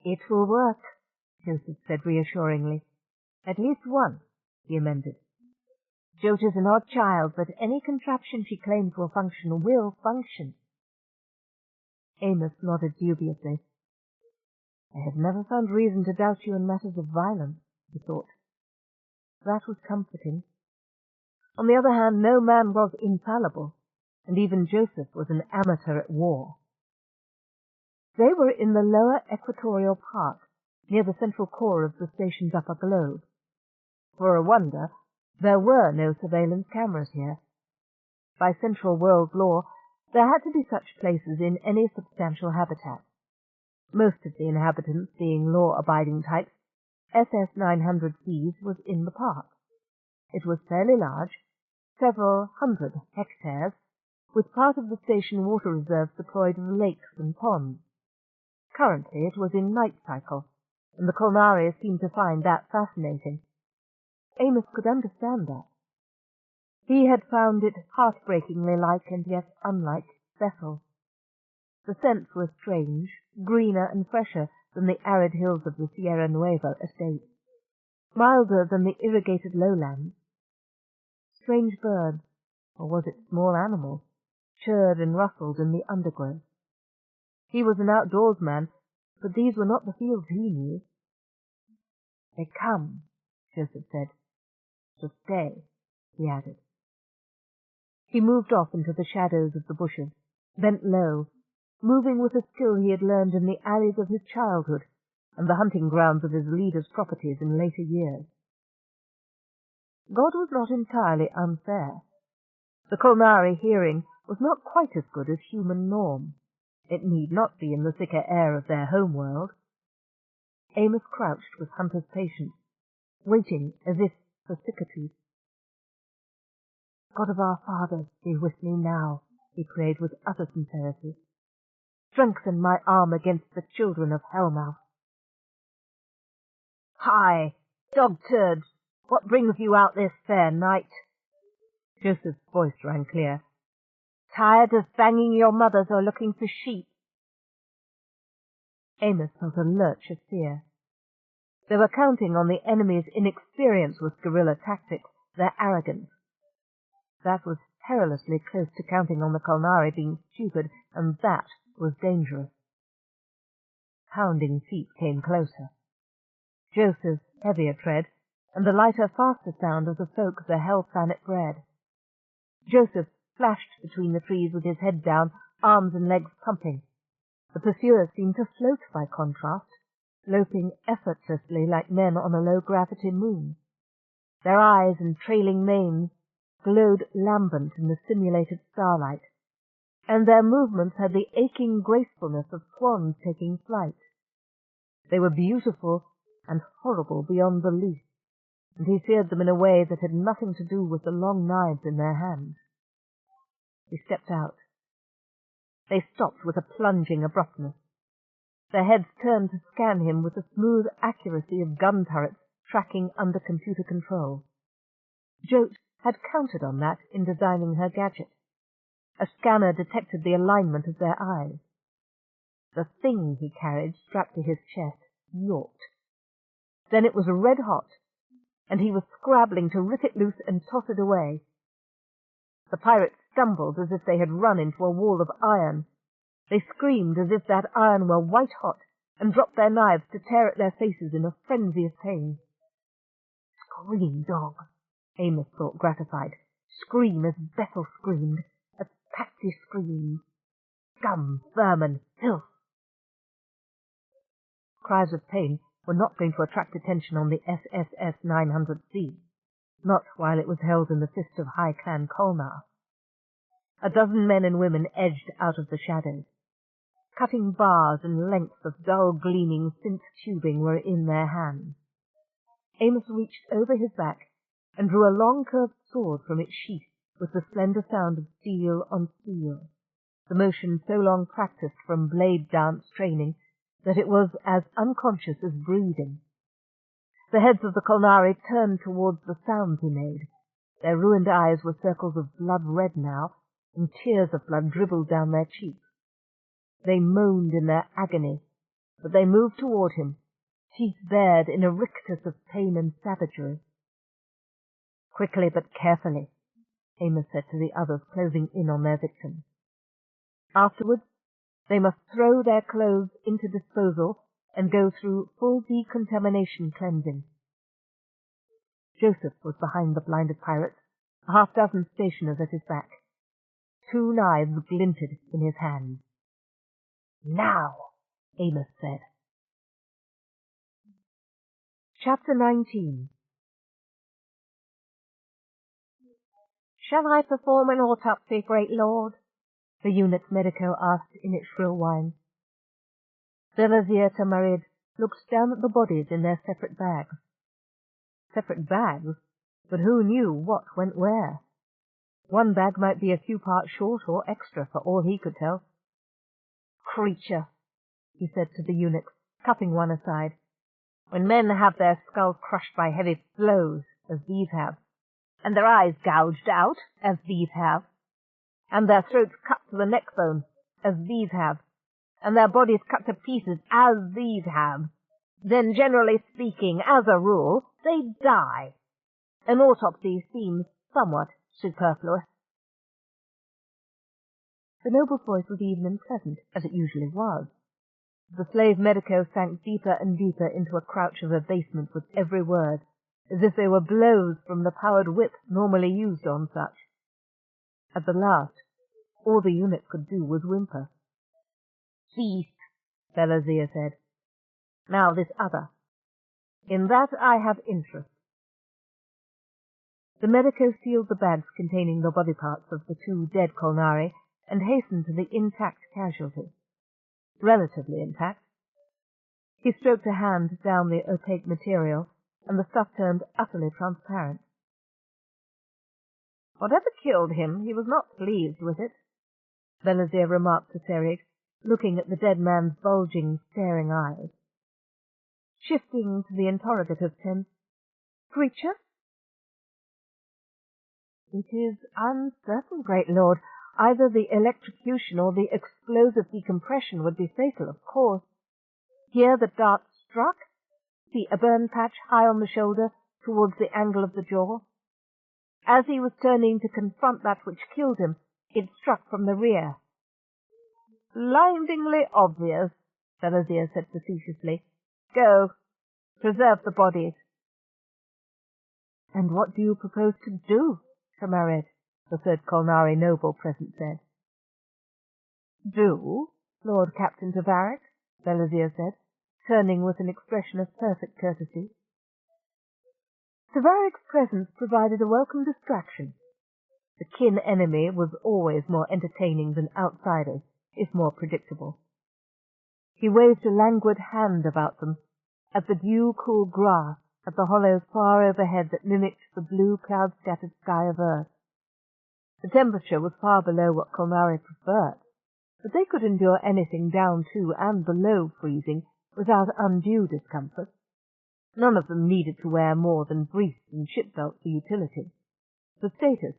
"It will work," Joseph said reassuringly. "At least once," he amended. "Jote is an odd child, but any contraption she claims will function. Amos nodded dubiously. "I have never found reason to doubt you in matters of violence," he thought. That was comforting. On the other hand, no man was infallible, and even Joseph was an amateur at war. They were in the lower equatorial park, near the central core of the station's upper globe. For a wonder, there were no surveillance cameras here. By Central World law, there had to be such places in any substantial habitat. Most of the inhabitants being law-abiding types, SS-900Cs was in the park. It was fairly large, several hundred hectares, with part of the station water reserves deployed in the lakes and ponds. Currently it was in night cycle, and the Kolnari seemed to find that fascinating. Amos could understand that. He had found it heartbreakingly like and yet unlike Bethel. The scents were strange, greener and fresher than the arid hills of the Sierra Nueva estate, milder than the irrigated lowlands. Strange birds, or was it small animals, chirred and rustled in the undergrowth. He was an outdoors man, but these were not the fields he knew. "They come," Joseph said. "To stay," he added. He moved off into the shadows of the bushes, bent low, moving with a skill he had learned in the alleys of his childhood and the hunting grounds of his leader's properties in later years. God was not entirely unfair. The Kolnari hearing was not quite as good as human norm. It need not be in the thicker air of their home world. Amos crouched with hunter's patience, waiting as if for Sicatus. "God of our fathers, be with me now," he prayed with utter sincerity. "Strengthen my arm against the children of Hellmouth." "Hi, dog-turds, what brings you out this fair night?" Joseph's voice rang clear. "Tired of banging your mothers or looking for sheep?" Amos felt a lurch of fear. They were counting on the enemy's inexperience with guerrilla tactics, their arrogance. That was perilously close to counting on the Kolnari being stupid, and that was dangerous. Pounding feet came closer. Joseph's heavier tread, and the lighter, faster sound of the folk the Hell Planet bred. Joseph flashed between the trees with his head down, arms and legs pumping. The pursuers seemed to float by contrast, loping effortlessly like men on a low-gravity moon. Their eyes and trailing manes glowed lambent in the simulated starlight, and their movements had the aching gracefulness of swans taking flight. They were beautiful and horrible beyond belief, and he feared them in a way that had nothing to do with the long knives in their hands. He stepped out. They stopped with a plunging abruptness. Their heads turned to scan him with the smooth accuracy of gun turrets tracking under computer control. Jote had counted on that in designing her gadget. A scanner detected the alignment of their eyes. The thing he carried strapped to his chest yawped. Then it was red-hot, and he was scrabbling to rip it loose and toss it away. The pirates stumbled as if they had run into a wall of iron. They screamed as if that iron were white-hot, and dropped their knives to tear at their faces in a frenzy of pain. "Scream, dog," Amos thought, gratified. "Scream as Bethel screamed, as Patsy screamed. Scum, vermin, filth." Cries of pain were not going to attract attention on the SSS 900C, not while it was held in the fist of High Clan Kolnar. A dozen men and women edged out of the shadows. Cutting bars and lengths of dull-gleaming synth tubing were in their hands. Amos reached over his back and drew a long curved sword from its sheath with the slender sound of steel on steel, the motion so long practiced from blade dance training that it was as unconscious as breathing. The heads of the Kolnari turned towards the sounds he made. Their ruined eyes were circles of blood red now, and tears of blood dribbled down their cheeks. They moaned in their agony, but they moved toward him, teeth bared in a rictus of pain and savagery. "Quickly but carefully," Amos said to the others, closing in on their victims. Afterwards, they must throw their clothes into disposal and go through full decontamination cleansing. Joseph was behind the blinded pirates, a half-dozen stationers at his back. 2 knives glinted in his hands. "Now," Amos said. Chapter 19. "Shall I perform an autopsy, great lord?" the eunuch medico asked in its shrill whine. The Vizier Tamarid looked down at the bodies in their separate bags. Separate bags? But who knew what went where? One bag might be a few parts short or extra, for all he could tell. "Creature," he said to the eunuchs, cupping one aside. when men have their skulls crushed by heavy blows, as these have, and their eyes gouged out, as these have, and their throats cut to the neck bone, as these have, and their bodies cut to pieces, as these have, then, generally speaking, as a rule, they die. An autopsy seems somewhat superfluous. The noble's voice was even and pleasant, as it usually was. The slave medico sank deeper and deeper into a crouch of abasement with every word, as if they were blows from the powered whip normally used on such. At the last, all the eunuch could do was whimper. "Cease," Belazir said. "Now this other. In that I have interest." The medico sealed the bags containing the body parts of the 2 dead Kolnari and hastened to the intact casualty. Relatively intact. He stroked a hand down the opaque material, and the stuff turned utterly transparent. "Whatever killed him, he was not pleased with it," Belazir remarked to Serig, looking at the dead man's bulging, staring eyes. Shifting to the interrogative tense, "Creature?" "It is uncertain, great lord. Either the electrocution or the explosive decompression would be fatal, of course. Here the dart struck. See a burn patch high on the shoulder, towards the angle of the jaw. As he was turning to confront that which killed him, it struck from the rear." "Blindingly obvious," Belazir said facetiously. "Go. Preserve the bodies." "And what do you propose to do, Tamarid?" the 3rd Kolnari noble present said. "Do, Lord Captain Tavarik?" Belazir said, turning with an expression of perfect courtesy. Tavarik's presence provided a welcome distraction. The kin enemy was always more entertaining than outsiders, if more predictable. He waved a languid hand about them, at the dew-cool grass, at the hollows far overhead that mimicked the blue cloud-scattered sky of earth. The temperature was far below what Kolnari preferred, but they could endure anything down to and below freezing without undue discomfort. None of them needed to wear more than briefs and ship-belts for utility. For status,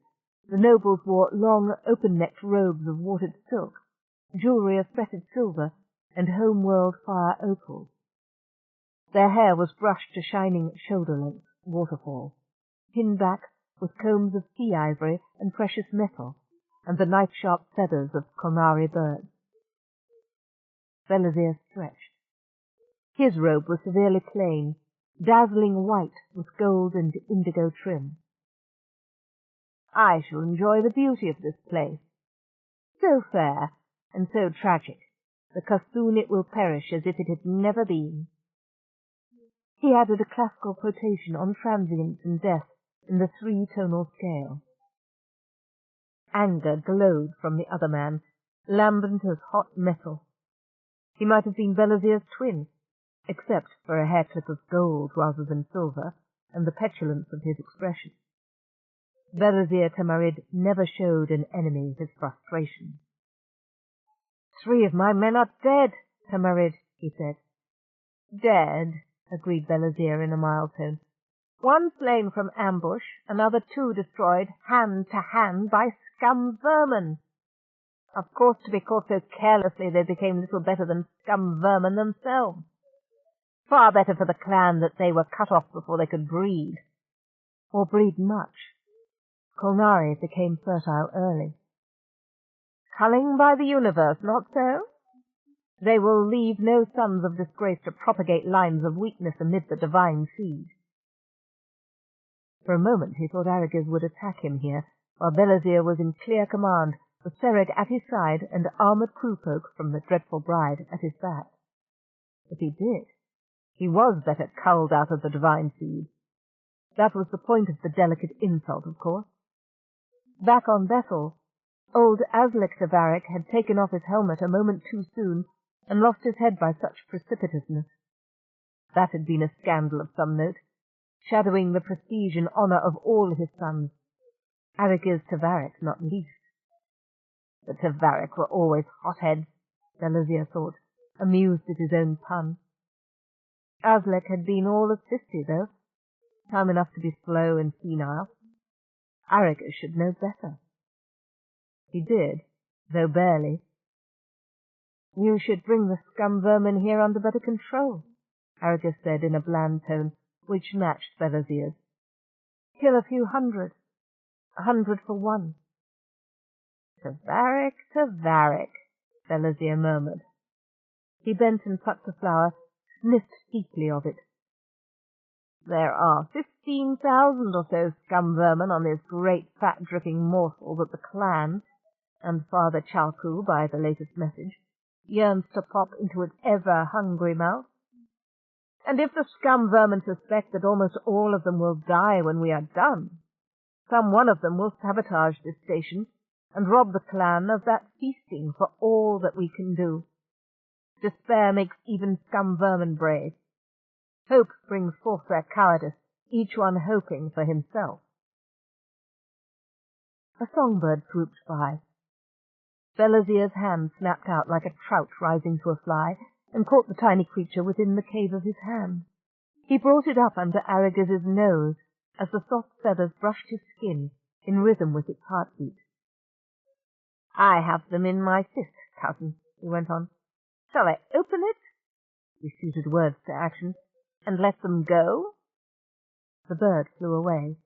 the nobles wore long, open-necked robes of watered silk, jewellery of fretted silver, and home-world fire opals. Their hair was brushed to shining shoulder-length waterfall, pinned back with combs of sea ivory and precious metal, and the knife-sharp feathers of Kolnari birds. Belazir stretched. His robe was severely plain, dazzling white with gold and indigo trim. "I shall enjoy the beauty of this place. So fair and so tragic, because soon it will perish as if it had never been." He added a classical quotation on transience and death in the 3-tonal scale. Anger glowed from the other man, lambent as hot metal. He might have been Belazir's twin, except for a hairclip of gold rather than silver, and the petulance of his expression. Belazir Tamarid never showed an enemy his frustration. "3 of my men are dead, Tamarid," he said. "Dead," agreed Belazir in a mild tone. "1 slain from ambush, another 2 destroyed hand to hand by scum vermin. Of course, to be caught so carelessly they became little better than scum vermin themselves. Far better for the clan that they were cut off before they could breed. Or breed much. Kolnari became fertile early. Culling by the universe, not so? They will leave no sons of disgrace to propagate lines of weakness amid the divine seed." For a moment he thought Argiz would attack him here, while Belazir was in clear command, with Serig at his side and armoured crewfolk from the dreadful bride at his back. If he did, he was better culled out of the divine seed. That was the point of the delicate insult, of course. Back on Bethel, old Aslik Tavarik had taken off his helmet a moment too soon and lost his head by such precipitousness. That had been a scandal of some note, shadowing the prestige and honour of all his sons, Argiz Tavarik not least. The Tavarik were always hotheads, Belazir thought, amused at his own pun. Aslek had been all of 50, though. Time enough to be slow and senile. Arragus should know better. He did, though barely. You should bring the scum vermin here under better control, Arragus said in a bland tone which matched Belazir's. Kill a few hundred. 100 for one. To Varric, Belazir murmured. He bent and plucked the flower, sniffed deeply of it. There are 15,000 or so scum vermin on this great fat-dripping morsel that the clan, and Father Chalku, by the latest message, yearns to pop into its ever-hungry mouth. And if the scum vermin suspect that almost all of them will die when we are done, some one of them will sabotage this station and rob the clan of that feasting for all that we can do. Despair makes even scum vermin brave. Hope brings forth their cowardice, each one hoping for himself. A songbird swooped by. Belazir's hand snapped out like a trout rising to a fly, and caught the tiny creature within the cave of his hand. He brought it up under Arragus's nose as the soft feathers brushed his skin in rhythm with its heartbeat. I have them in my fist, cousin, he went on. Shall I open it? He suited words to action. And let them go? The bird flew away.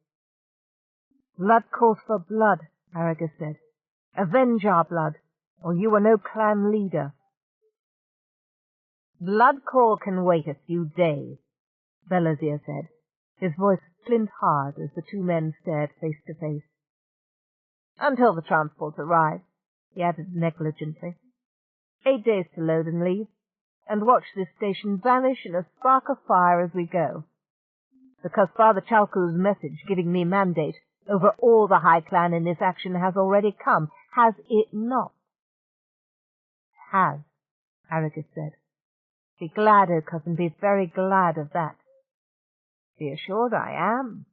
Blood calls for blood, Arragus said. Avenge our blood, or you are no clan leader. Blood call can wait a few days, Belazir said, his voice flint hard as the two men stared face to face. Until the transports arrive, he added negligently. 8 days to load and leave, and watch this station vanish in a spark of fire as we go. Because Father Chalku's message giving me mandate over all the High Clan in this action has already come, has it not? Has, Arragus said. Be glad, O cousin, be very glad of that. Be assured I am,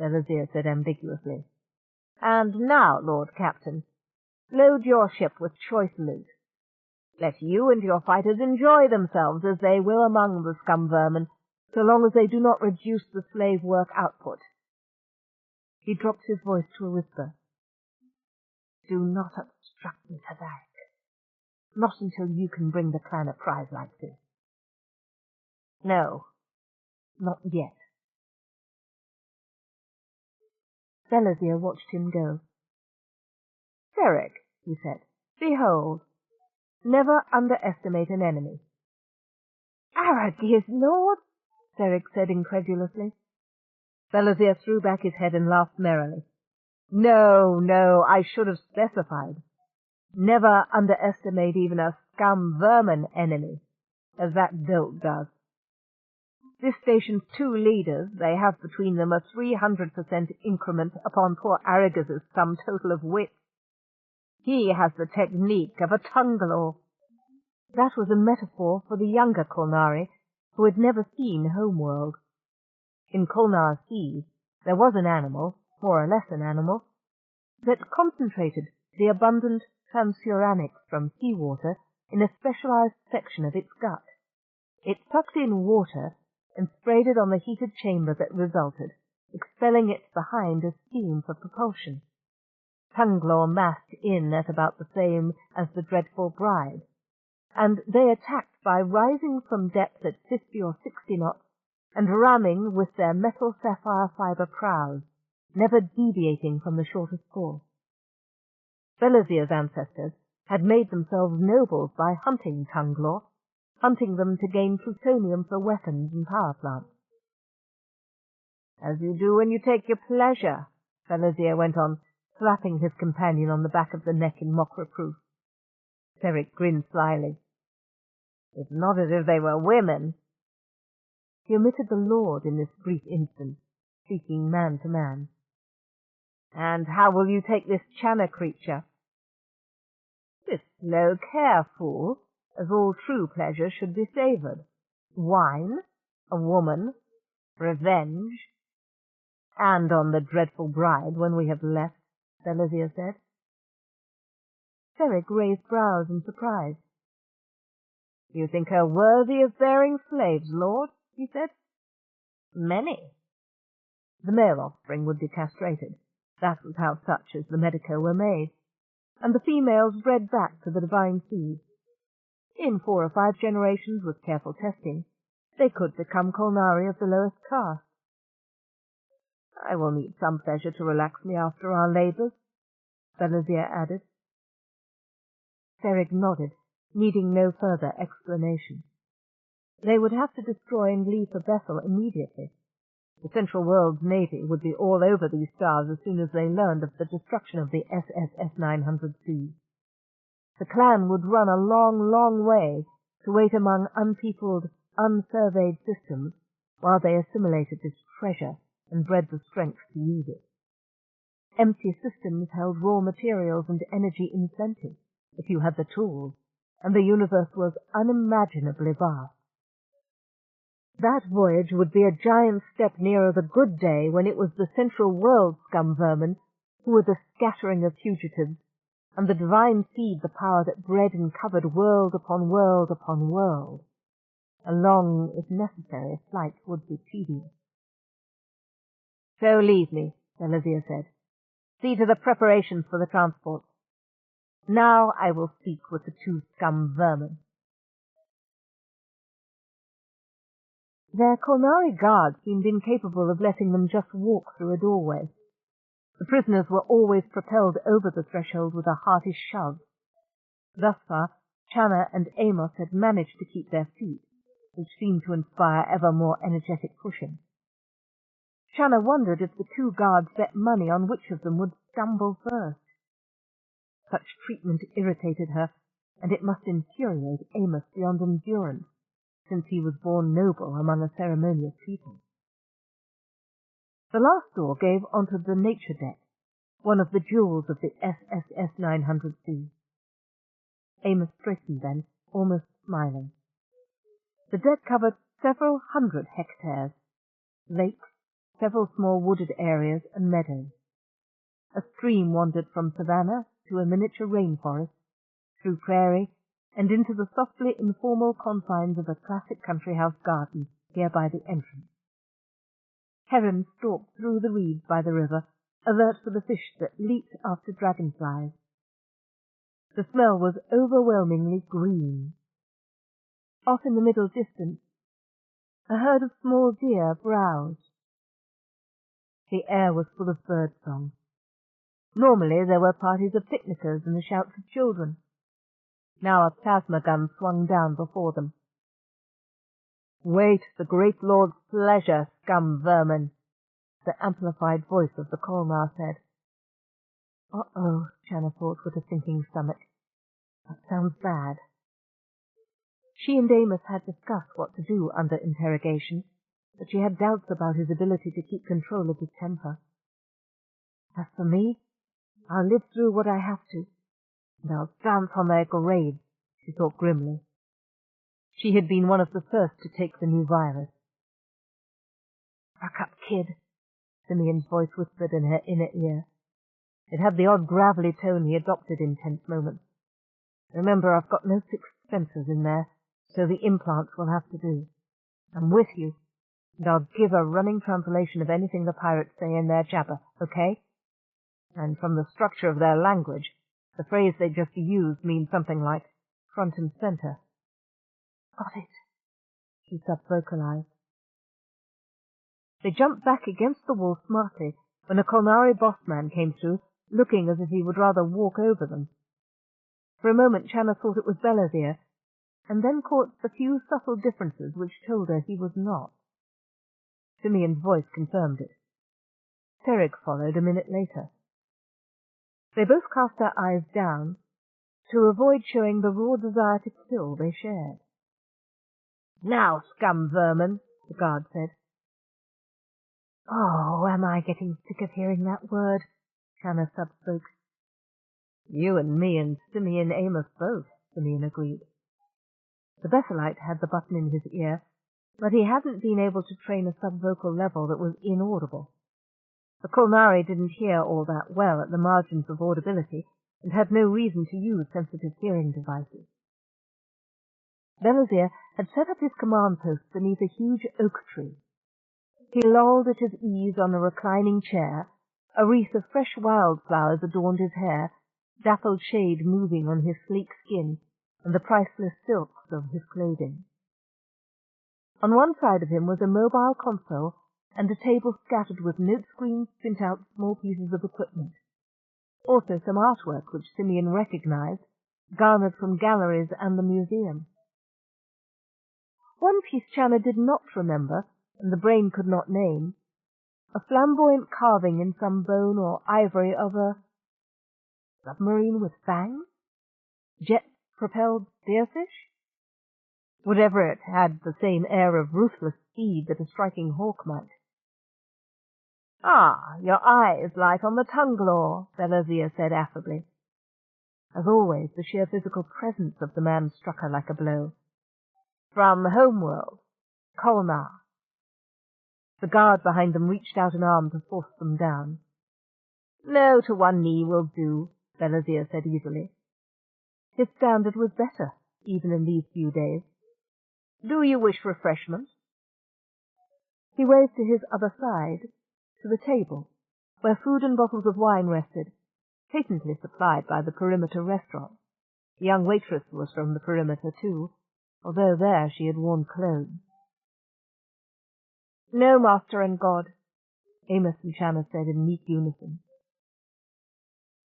Belazir said ambiguously. And now, Lord Captain, load your ship with choice loot. Let you and your fighters enjoy themselves as they will among the scum vermin, so long as they do not reduce the slave work output. He dropped his voice to a whisper. Do not obstruct me, Tavarik. Not until you can bring the clan a prize like this. No, not yet. Belazir watched him go. Derek, he said, behold, never underestimate an enemy. Arragis, Lord, Derek said incredulously. Belazir threw back his head and laughed merrily. No, I should have specified. Never underestimate even a scum vermin enemy, as that dolt does. This station's 2 leaders, they have between them a 300% increment upon poor Arragus's sum total of wit. He has the technique of a Tunglaw. That was a metaphor for the younger Kolnari, who had never seen homeworld. In Kolnar's seas there was an animal, more or less an animal, that concentrated the abundant transuranics from seawater in a specialized section of its gut. It sucked in water and sprayed it on the heated chamber that resulted, expelling it behind as steam for propulsion. Tunglaw massed in at about the same as the dreadful bride, and they attacked by rising from depth at 50 or 60 knots and ramming with their metal sapphire fibre prows, never deviating from the shortest course. Belazir's ancestors had made themselves nobles by hunting Tunglaw, hunting them to gain plutonium for weapons and power plants. As you do when you take your pleasure, Belazir went on, slapping his companion on the back of the neck in mock reproof. Derek grinned slyly. It's not as if they were women. He omitted the Lord in this brief instant, speaking man to man. And how will you take this Channa creature? With slow care, fool, as all true pleasure should be savoured. Wine, a woman, revenge, and on the dreadful bride when we have left, Belazir said. Derek raised brows in surprise. You think her worthy of bearing slaves, Lord? he said. Many. The male offspring would be castrated. That was how such as the Medico were made, and the females bred back to the divine seed. In 4 or 5 generations, with careful testing, they could become Kolnari of the lowest caste. I will need some pleasure to relax me after our labours, Belazir added. Serig nodded, needing no further explanation. They would have to destroy and leave for Bethel immediately. The Central World's navy would be all over these stars as soon as they learned of the destruction of the SSS-900C. The clan would run a long, long way to wait among unpeopled, unsurveyed systems while they assimilated this treasure and bred the strength to use it. Empty systems held raw materials and energy in plenty, if you had the tools, and the universe was unimaginably vast. That voyage would be a giant step nearer the good day when it was the Central World scum vermin who were the scattering of fugitives, and the divine seed the power that bred and covered world upon world upon world. A long, if necessary, flight would be tedious. So leave me, Belazir said. See to the preparations for the transport. Now I will speak with the 2 scum vermin. Their Kolnari guards seemed incapable of letting them just walk through a doorway. The prisoners were always propelled over the threshold with a hearty shove. Thus far, Channa and Amos had managed to keep their feet, which seemed to inspire ever more energetic pushing. Channa wondered if the 2 guards bet money on which of them would stumble first. Such treatment irritated her, and it must infuriate Amos beyond endurance, since he was born noble among a ceremonious people. The last door gave onto the nature deck, one of the jewels of the SSS-900C. Amos straightened then, almost smiling. The deck covered several 100 hectares, lakes, several small wooded areas and meadows. A stream wandered from savanna to a miniature rainforest, through prairie, and into the softly informal confines of a classic country house garden here by the entrance. Herons stalked through the reeds by the river, alert for the fish that leaped after dragonflies. The smell was overwhelmingly green. Off in the middle distance, a herd of small deer browsed. The air was full of bird song. Normally there were parties of picnickers and the shouts of children. Now a plasma gun swung down before them. "Wait the great Lord's pleasure, scum vermin," the amplified voice of the Kolnar said. Uh-oh, Channa thought with a sinking stomach. That sounds bad. She and Amos had discussed what to do under interrogation, but she had doubts about his ability to keep control of his temper. As for me, I'll live through what I have to, and I'll dance on their graves, she thought grimly. She had been one of the first to take the new virus. "Buck up, kid," Simeon's voice whispered in her inner ear. It had the odd gravelly tone he adopted in tense moments. "Remember, I've got no sixth senses in there, so the implants will have to do. I'm with you, and I'll give a running translation of anything the pirates say in their jabber, okay? And from the structure of their language, the phrase they just used means something like front and center." "Got it," she sub-vocalized. They jumped back against the wall smartly when a Kolnari bossman came through, looking as if he would rather walk over them. For a moment Channa thought it was Belazir, and then caught the few subtle differences which told her he was not. Simeon's voice confirmed it. Serig followed a minute later. They both cast their eyes down to avoid showing the raw desire to kill they shared. "Now, scum vermin," the guard said. "Oh, am I getting sick of hearing that word?" Channa sub-spoke. "You and me and Simeon Amos both," Simeon agreed. The Bethelite had the button in his ear, but he hadn't been able to train a sub-vocal level that was inaudible. The Kolnari didn't hear all that well at the margins of audibility, and had no reason to use sensitive hearing devices. Belazir had set up his command post beneath a huge oak tree. He lolled at his ease on a reclining chair. A wreath of fresh wildflowers adorned his hair, dappled shade moving on his sleek skin, and the priceless silks of his clothing. On one side of him was a mobile console and a table scattered with note screens to print out small pieces of equipment. Also some artwork which Simeon recognized, garnered from galleries and the museum. One piece Channa did not remember, and the brain could not name, a flamboyant carving in some bone or ivory of a submarine with fangs? Jet-propelled spearfish? Whatever it had the same air of ruthless speed that a striking hawk might. "Ah, your eyes light on the tongue-claw," Belazir said affably. As always, the sheer physical presence of the man struck her like a blow. "From Homeworld, Kolnari." The guard behind them reached out an arm to force them down. "No, to one knee will do," Belazir said easily. His standard was better, even in these few days. "Do you wish refreshment?" He waved to his other side, to the table, where food and bottles of wine rested, patently supplied by the Perimeter restaurant. The young waitress was from the Perimeter, too, although there she had worn clothes. "No, Master and God," Amos and Channa said in meek unison.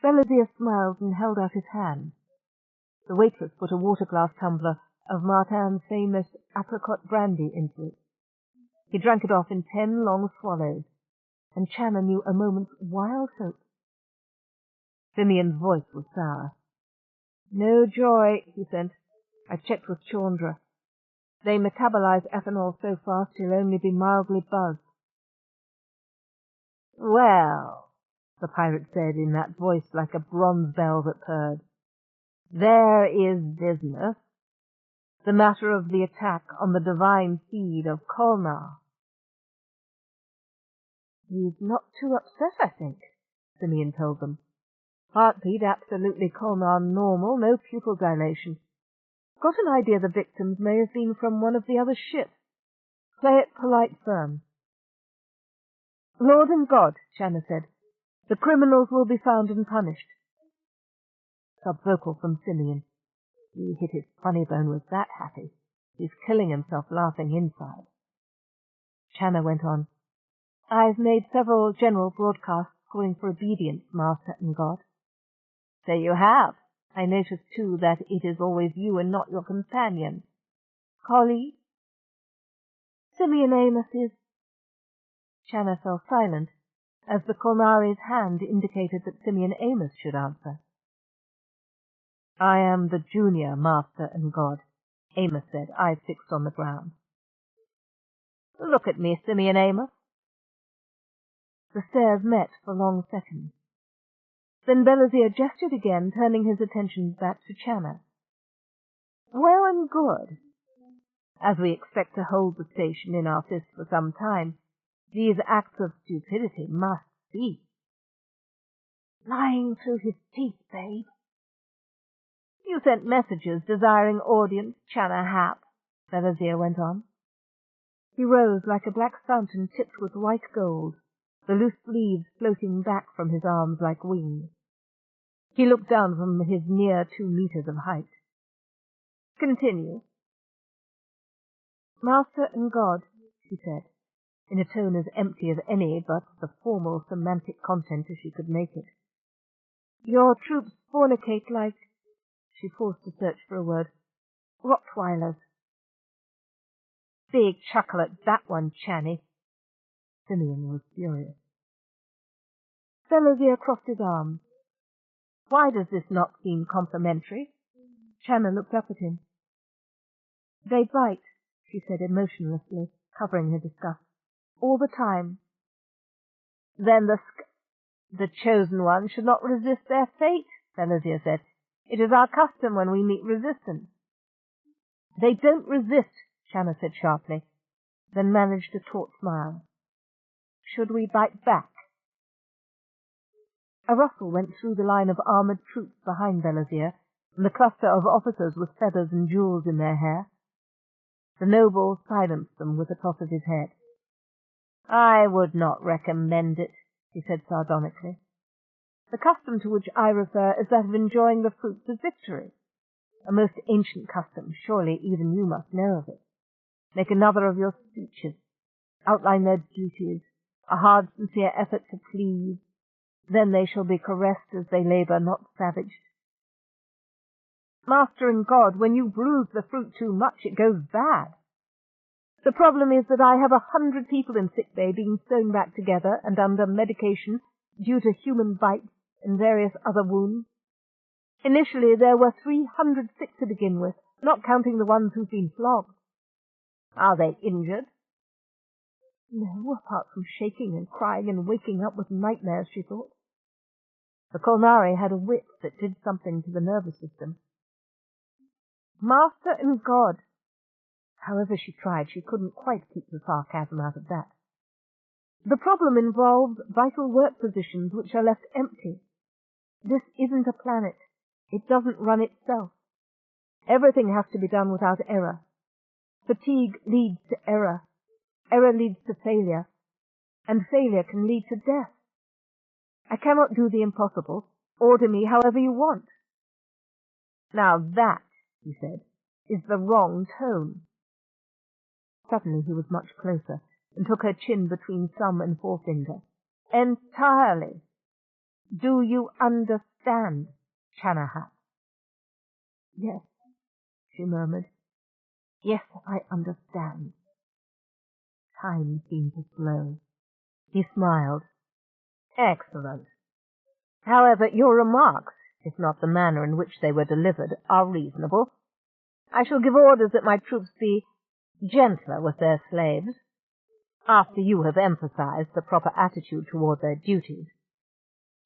Belazir smiled and held out his hand. The waitress put a water-glass tumbler of Martin's famous apricot brandy into it. He drank it off in 10 long swallows, and Channa knew a moment's wild hope. Simeon's voice was sour. "No joy," he said. "I checked with Chandra. They metabolize ethanol so fast he'll only be mildly buzzed." "Well," the pirate said in that voice like a bronze bell that purred, "there is business. The matter of the attack on the divine seed of Kolnari." "He's not too upset, I think," Simeon told them. "Heartbeat absolutely Kolnari normal, no pupil dilation. Got an idea the victims may have been from one of the other ships. Play it polite firm." "Lord and God," Channa said, "the criminals will be found and punished." Subvocal from Simeon. He hit his funny bone was that happy. He's killing himself laughing inside. Channa went on. "I've made several general broadcasts calling for obedience, Master and God." "So you have. I notice, too, that it is always you and not your companion." "Colleague?" "Simeon Amos is—" Channa fell silent, as the Kolnari's hand indicated that Simeon Amos should answer. "I am the junior Master and God," Amos said, eyes fixed on the ground. "Look at me, Simeon Amos." The stares met for long seconds. Then Belazir gestured again, turning his attention back to Channa. "Well and good. As we expect to hold the station in our fist for some time, these acts of stupidity must cease." "Lying through his teeth, babe." "You sent messages desiring audience, Channa Hap," Belazir went on. He rose like a black fountain tipped with white gold, the loose leaves floating back from his arms like wings. He looked down from his near 2 meters of height. "Continue." "Master and God," she said, in a tone as empty as any but the formal semantic content as she could make it. "Your troops fornicate like—" She forced to search for a word. "Rottweilers." "Big chuckle at that one, Channy." Simeon was furious. Belazir crossed his arms. "Why does this not seem complimentary?" Channa looked up at him. "They bite," she said emotionlessly, covering her disgust. "All the time." "Then the chosen one should not resist their fate," Belazir said. "It is our custom when we meet resistance." "They don't resist," Channa said sharply, then managed a taut smile. "Should we bite back?" A rustle went through the line of armored troops behind Belazir, and the cluster of officers with feathers and jewels in their hair. The noble silenced them with a toss of his head. "I would not recommend it," he said sardonically. "The custom to which I refer is that of enjoying the fruits of victory. A most ancient custom, surely even you must know of it. Make another of your speeches, outline their duties, a hard, sincere effort to please. Then they shall be caressed as they labor, not savaged. Master and God, when you bruise the fruit too much, it goes bad. The problem is that I have 100 people in sick bay being sewn back together and under medication due to human bites and various other wounds. Initially there were 300 sick to begin with, not counting the ones who've been flogged. Are they injured?" "No, apart from shaking and crying and waking up with nightmares," she thought. The Kolnari had a wit that did something to the nervous system. "Master and God." However she tried, she couldn't quite keep the sarcasm out of that. "The problem involves vital work positions which are left empty. This isn't a planet. It doesn't run itself. Everything has to be done without error. Fatigue leads to error. Error leads to failure. And failure can lead to death. I cannot do the impossible. Order me however you want." "Now that," he said, "is the wrong tone." Suddenly he was much closer, and took her chin between thumb and forefinger. "Entirely. Do you understand, Chanahat?" "Yes," she murmured. "Yes, I understand." Time seemed to slow. He smiled. "Excellent. However, your remarks, if not the manner in which they were delivered, are reasonable. I shall give orders that my troops be gentler with their slaves, after you have emphasized the proper attitude toward their duties."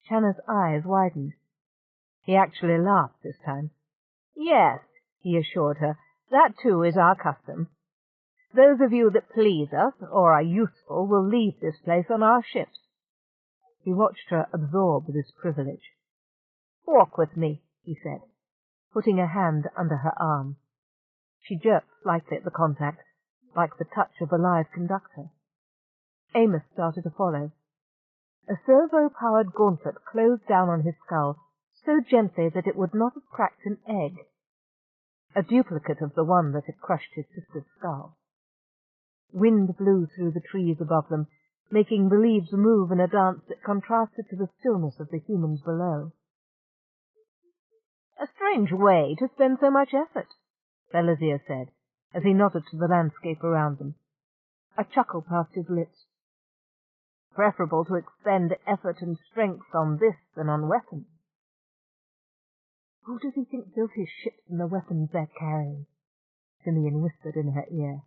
Shanna's eyes widened. He actually laughed this time. "Yes," he assured her, "that too is our custom. Those of you that please us or are useful will leave this place on our ships." He watched her absorbed with his privilege. "Walk with me," he said, putting a hand under her arm. She jerked slightly at the contact, like the touch of a live conductor. Amos started to follow. A servo-powered gauntlet closed down on his skull so gently that it would not have cracked an egg, a duplicate of the one that had crushed his sister's skull. Wind blew through the trees above them, making the leaves move in a dance that contrasted to the stillness of the humans below. "A strange way to spend so much effort," Belazir said, as he nodded to the landscape around them. A chuckle passed his lips. "Preferable to expend effort and strength on this than on weapons." "Who does he think built his ships and the weapons they're carrying?" Simeon whispered in her ear.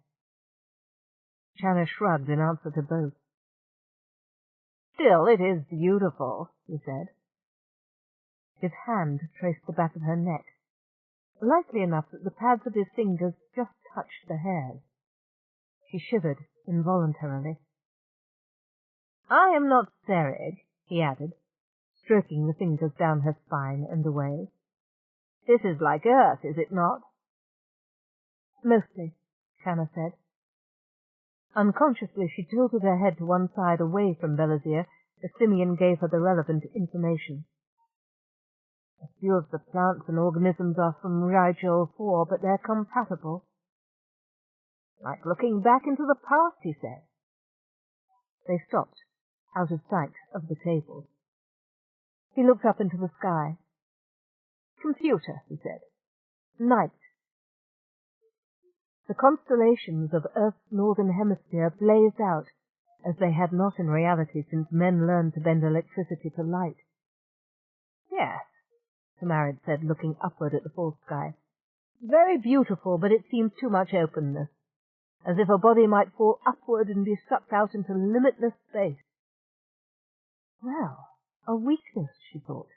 Channa shrugged in answer to both. "Still, it is beautiful," he said. His hand traced the back of her neck, lightly enough that the pads of his fingers just touched the hairs. She shivered involuntarily. "I am not Sereg," he added, stroking the fingers down her spine and away. "This is like Earth, is it not?" "Mostly," Channa said. Unconsciously she tilted her head to one side away from Belazir as Simeon gave her the relevant information. "A few of the plants and organisms are from Rigel 4, but they're compatible." "Like looking back into the past," he said. They stopped, out of sight of the tables. He looked up into the sky. "Computer," he said. "Night." The constellations of Earth's northern hemisphere blazed out, as they had not in reality since men learned to bend electricity to light. "Yes," Tamarid said, looking upward at the full sky. "Very beautiful, but it seems too much openness, as if a body might fall upward and be sucked out into limitless space." Well, a weakness, she thought.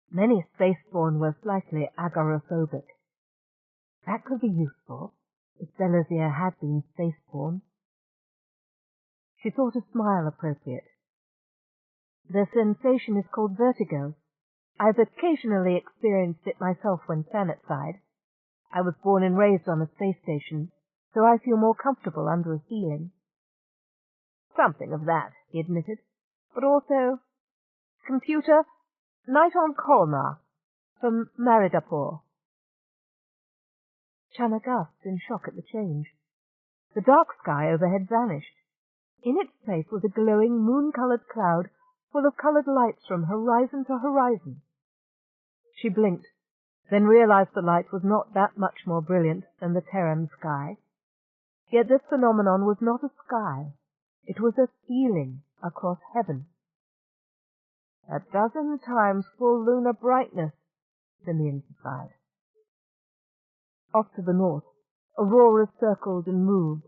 Many spaceborne were slightly agoraphobic. That could be useful, if Belazir had been spaceborne. She thought a smile appropriate. The sensation is called vertigo. I've occasionally experienced it myself when planetside. I was born and raised on a space station. so I feel more comfortable under a ceiling. Something of that, he admitted, but also, computer, night on Kolnari, from Maridapur. Chana gasped in shock at the change. The dark sky overhead vanished. In its place was a glowing, moon-coloured cloud full of coloured lights from horizon to horizon. She blinked, then realized the light was not that much more brilliant than the Terran sky. Yet this phenomenon was not a sky. It was a ceiling across heaven. 12 times full lunar brightness, Simeon sighed. Off to the north, auroras circled and moved,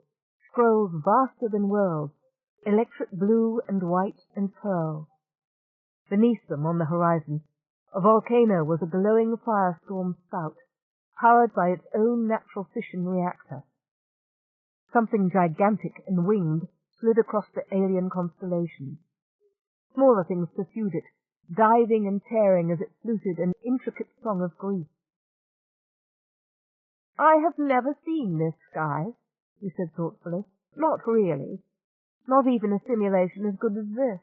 scrolls vaster than worlds, electric blue and white and pearl. Beneath them, on the horizon, a volcano was a glowing firestorm spout, powered by its own natural fission reactor. Something gigantic and winged slid across the alien constellation. Smaller things pursued it, diving and tearing as it fluted an intricate song of grief. I have never seen this sky, he said thoughtfully. Not really. Not even a simulation as good as this.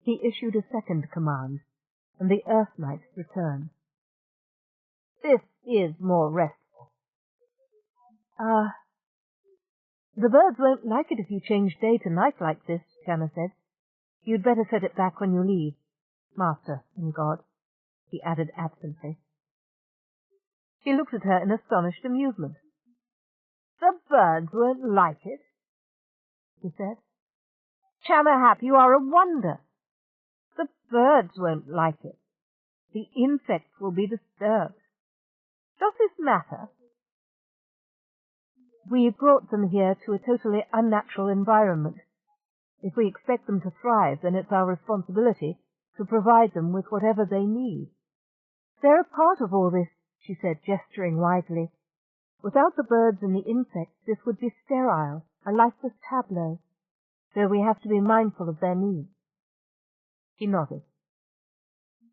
He issued a second command, and the Earth Knight returned. This is more restful. The birds won't like it if you change day to night like this, Chana said. You'd better set it back when you leave, Master and God, he added absently. He looked at her in astonished amusement. The birds won't like it, he said. Chana, you are a wonder. The birds won't like it. The insects will be disturbed. Does this matter? We brought them here to a totally unnatural environment. If we expect them to thrive, then it's our responsibility to provide them with whatever they need. They're a part of all this, she said, gesturing widely. Without the birds and the insects, this would be sterile, a lifeless tableau, so we have to be mindful of their needs. He nodded.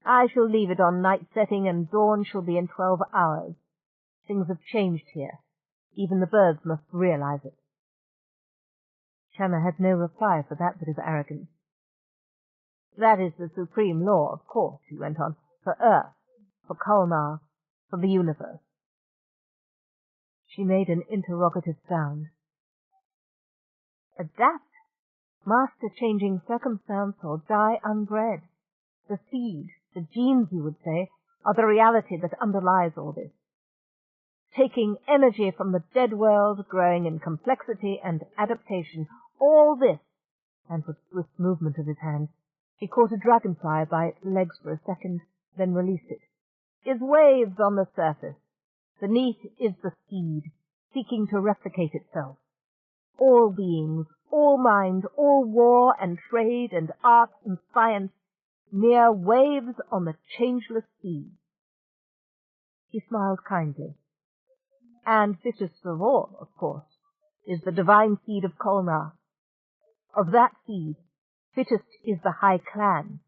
I shall leave it on night setting, and dawn shall be in 12 hours. Things have changed here. Even the birds must realize it. Chana had no reply for that bit of arrogance. That is the supreme law, of course, he went on, for Earth, for Kolnari, for the universe. She made an interrogative sound. Adapt, master changing circumstance, or die unbred. The seed, the genes, you would say, are the reality that underlies all this. Taking energy from the dead world, growing in complexity and adaptation, all this, and with swift movement of his hand, he caught a dragonfly by its legs for a second, then released it, is waves on the surface. Beneath is the seed, seeking to replicate itself. All beings, all mind, all war and trade and art and science, mere waves on the changeless sea. He smiled kindly. And fittest of all, of course, is the divine seed of Kolnari. Of that seed, fittest is the High Clan,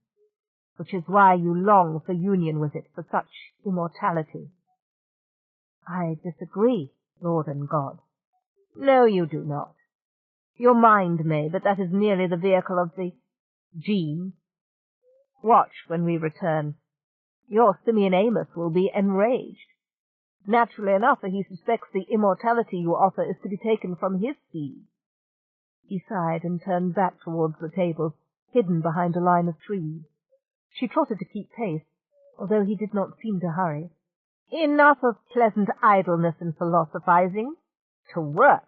which is why you long for union with it, for such immortality. I disagree, Lord and God. No, you do not. Your mind may, but that is merely the vehicle of the gene. Watch when we return. Your Simeon Amos will be enraged. Naturally enough, for he suspects the immortality you offer is to be taken from his seed. He sighed and turned back towards the table, hidden behind a line of trees. She trotted to keep pace, although he did not seem to hurry. Enough of pleasant idleness and philosophizing. To work.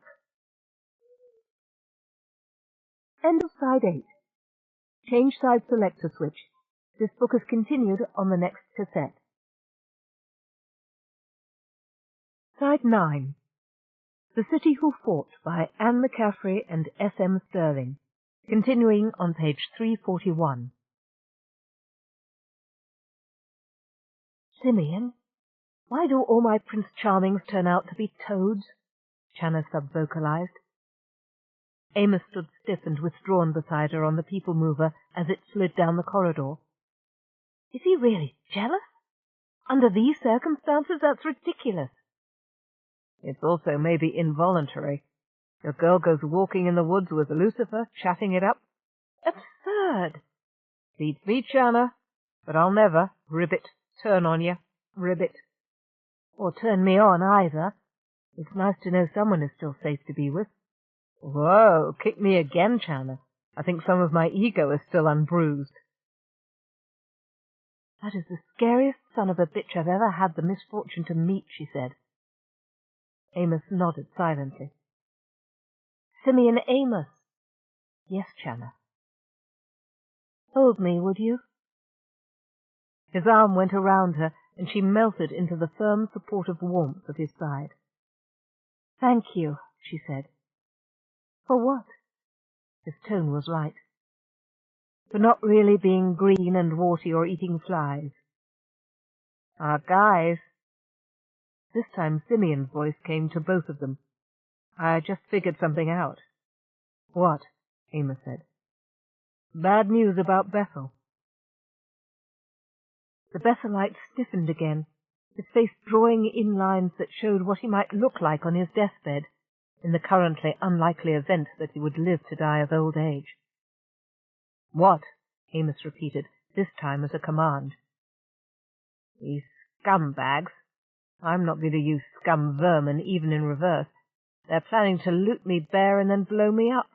End of side 8. Change side selector switch. This book is continued on the next cassette. Side 9. The City Who Fought by Anne McCaffrey and S.M. Sterling. Continuing on page 341. Simeon, why do all my Prince Charmings turn out to be toads? Chana sub-vocalized. Amos stood stiff and withdrawn beside her on the people mover as it slid down the corridor. Is he really jealous? Under these circumstances, that's ridiculous. It's also maybe involuntary. Your girl goes walking in the woods with Lucifer, chatting it up. Absurd! Beats me, Channa, but I'll never, ribbit, turn on you, ribbit. Or turn me on, either. It's nice to know someone is still safe to be with. Whoa, kick me again, Channa. I think some of my ego is still unbruised. That is the scariest son of a bitch I've ever had the misfortune to meet, she said. Amos nodded silently. Simeon Amos. Yes, Channa. Hold me, would you? His arm went around her, and she melted into the firm, supportive warmth of his side. Thank you, she said. For what? His tone was light. For not really being green and warty or eating flies. Our guys. This time Simeon's voice came to both of them. I just figured something out. What? Amos said. Bad news about Bethel. The Bethelite stiffened again, his face drawing in lines that showed what he might look like on his deathbed, in the currently unlikely event that he would live to die of old age. What? Amos repeated, this time as a command. These scumbags. I'm not going to use scum vermin even in reverse. They're planning to loot me bare and then blow me up.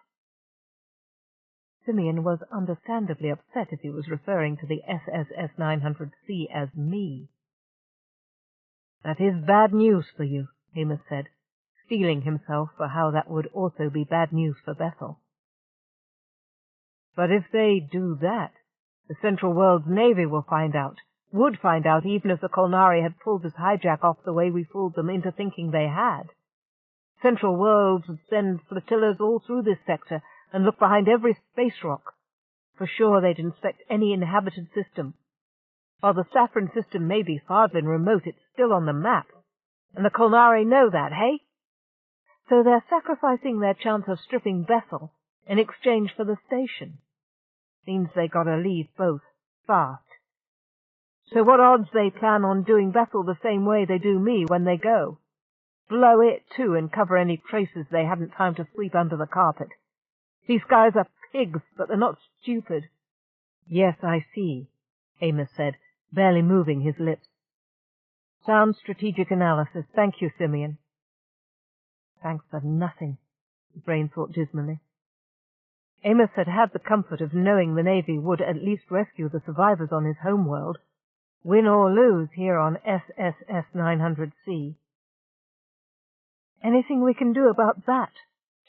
Simeon was understandably upset if he was referring to the SSS 900C as me. That is bad news for you, Amos said, steeling himself for how that would also be bad news for Bethel. But if they do that, the Central World's Navy will find out, would find out even if the Kolnari had pulled this hijack off the way we fooled them into thinking they had. Central Worlds would send flotillas all through this sector and look behind every space rock. For sure they'd inspect any inhabited system. While the Saffron system may be far and remote, it's still on the map. And the Kolnari know that, hey? So they're sacrificing their chance of stripping Bethel in exchange for the station. Means they gotta leave both, fast. So what odds they plan on doing Bethel the same way they do me when they go? Blow it, too, and cover any traces they haven't time to sweep under the carpet. These guys are pigs, but they're not stupid. Yes, I see, Amos said, barely moving his lips. Sound strategic analysis. Thank you, Simeon. Thanks for nothing, his brain thought dismally. Amos had had the comfort of knowing the Navy would at least rescue the survivors on his homeworld, win or lose here on SSS 900C. Anything we can do about that?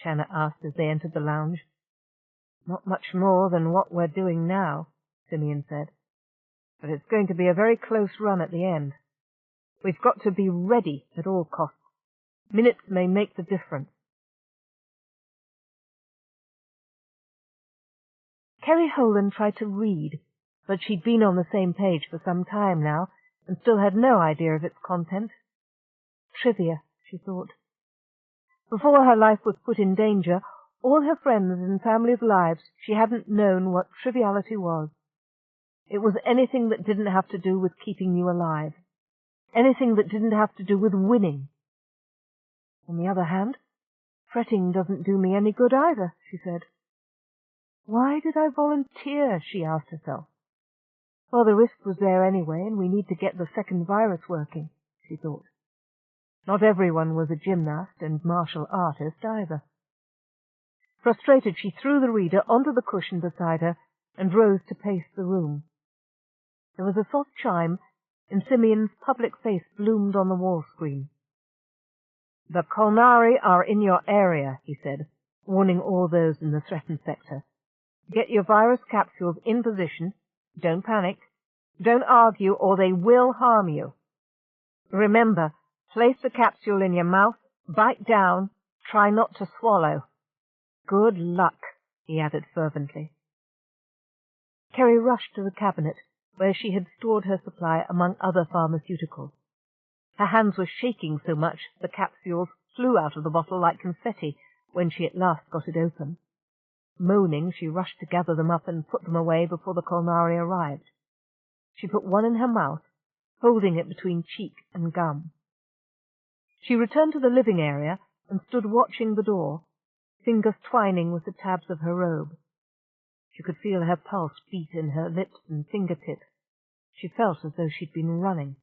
Channa asked as they entered the lounge. Not much more than what we're doing now, Simeon said. But it's going to be a very close run at the end. We've got to be ready at all costs. Minutes may make the difference. Kerry Holan tried to read, but she'd been on the same page for some time now, and still had no idea of its content. Trivia, she thought. Before her life was put in danger, all her friends' and family's lives, she hadn't known what triviality was. It was anything that didn't have to do with keeping you alive. Anything that didn't have to do with winning. On the other hand, fretting doesn't do me any good either, she said. Why did I volunteer, she asked herself. Well, the risk was there anyway, and we need to get the second virus working, she thought. Not everyone was a gymnast and martial artist either. Frustrated, she threw the reader onto the cushion beside her and rose to pace the room. There was a soft chime, and Simeon's public face bloomed on the wall screen. The Kolnari are in your area, he said, warning all those in the threatened sector. Get your virus capsules in position. Don't panic. Don't argue, or they will harm you. Remember, place the capsule in your mouth, bite down, try not to swallow. Good luck, he added fervently. Kerry rushed to the cabinet, where she had stored her supply among other pharmaceuticals. Her hands were shaking so much the capsules flew out of the bottle like confetti when she at last got it open. Moaning, she rushed to gather them up and put them away before the Kolnari arrived. She put one in her mouth, holding it between cheek and gum. She returned to the living area and stood watching the door, fingers twining with the tabs of her robe. She could feel her pulse beat in her lips and fingertips. She felt as though she'd been running.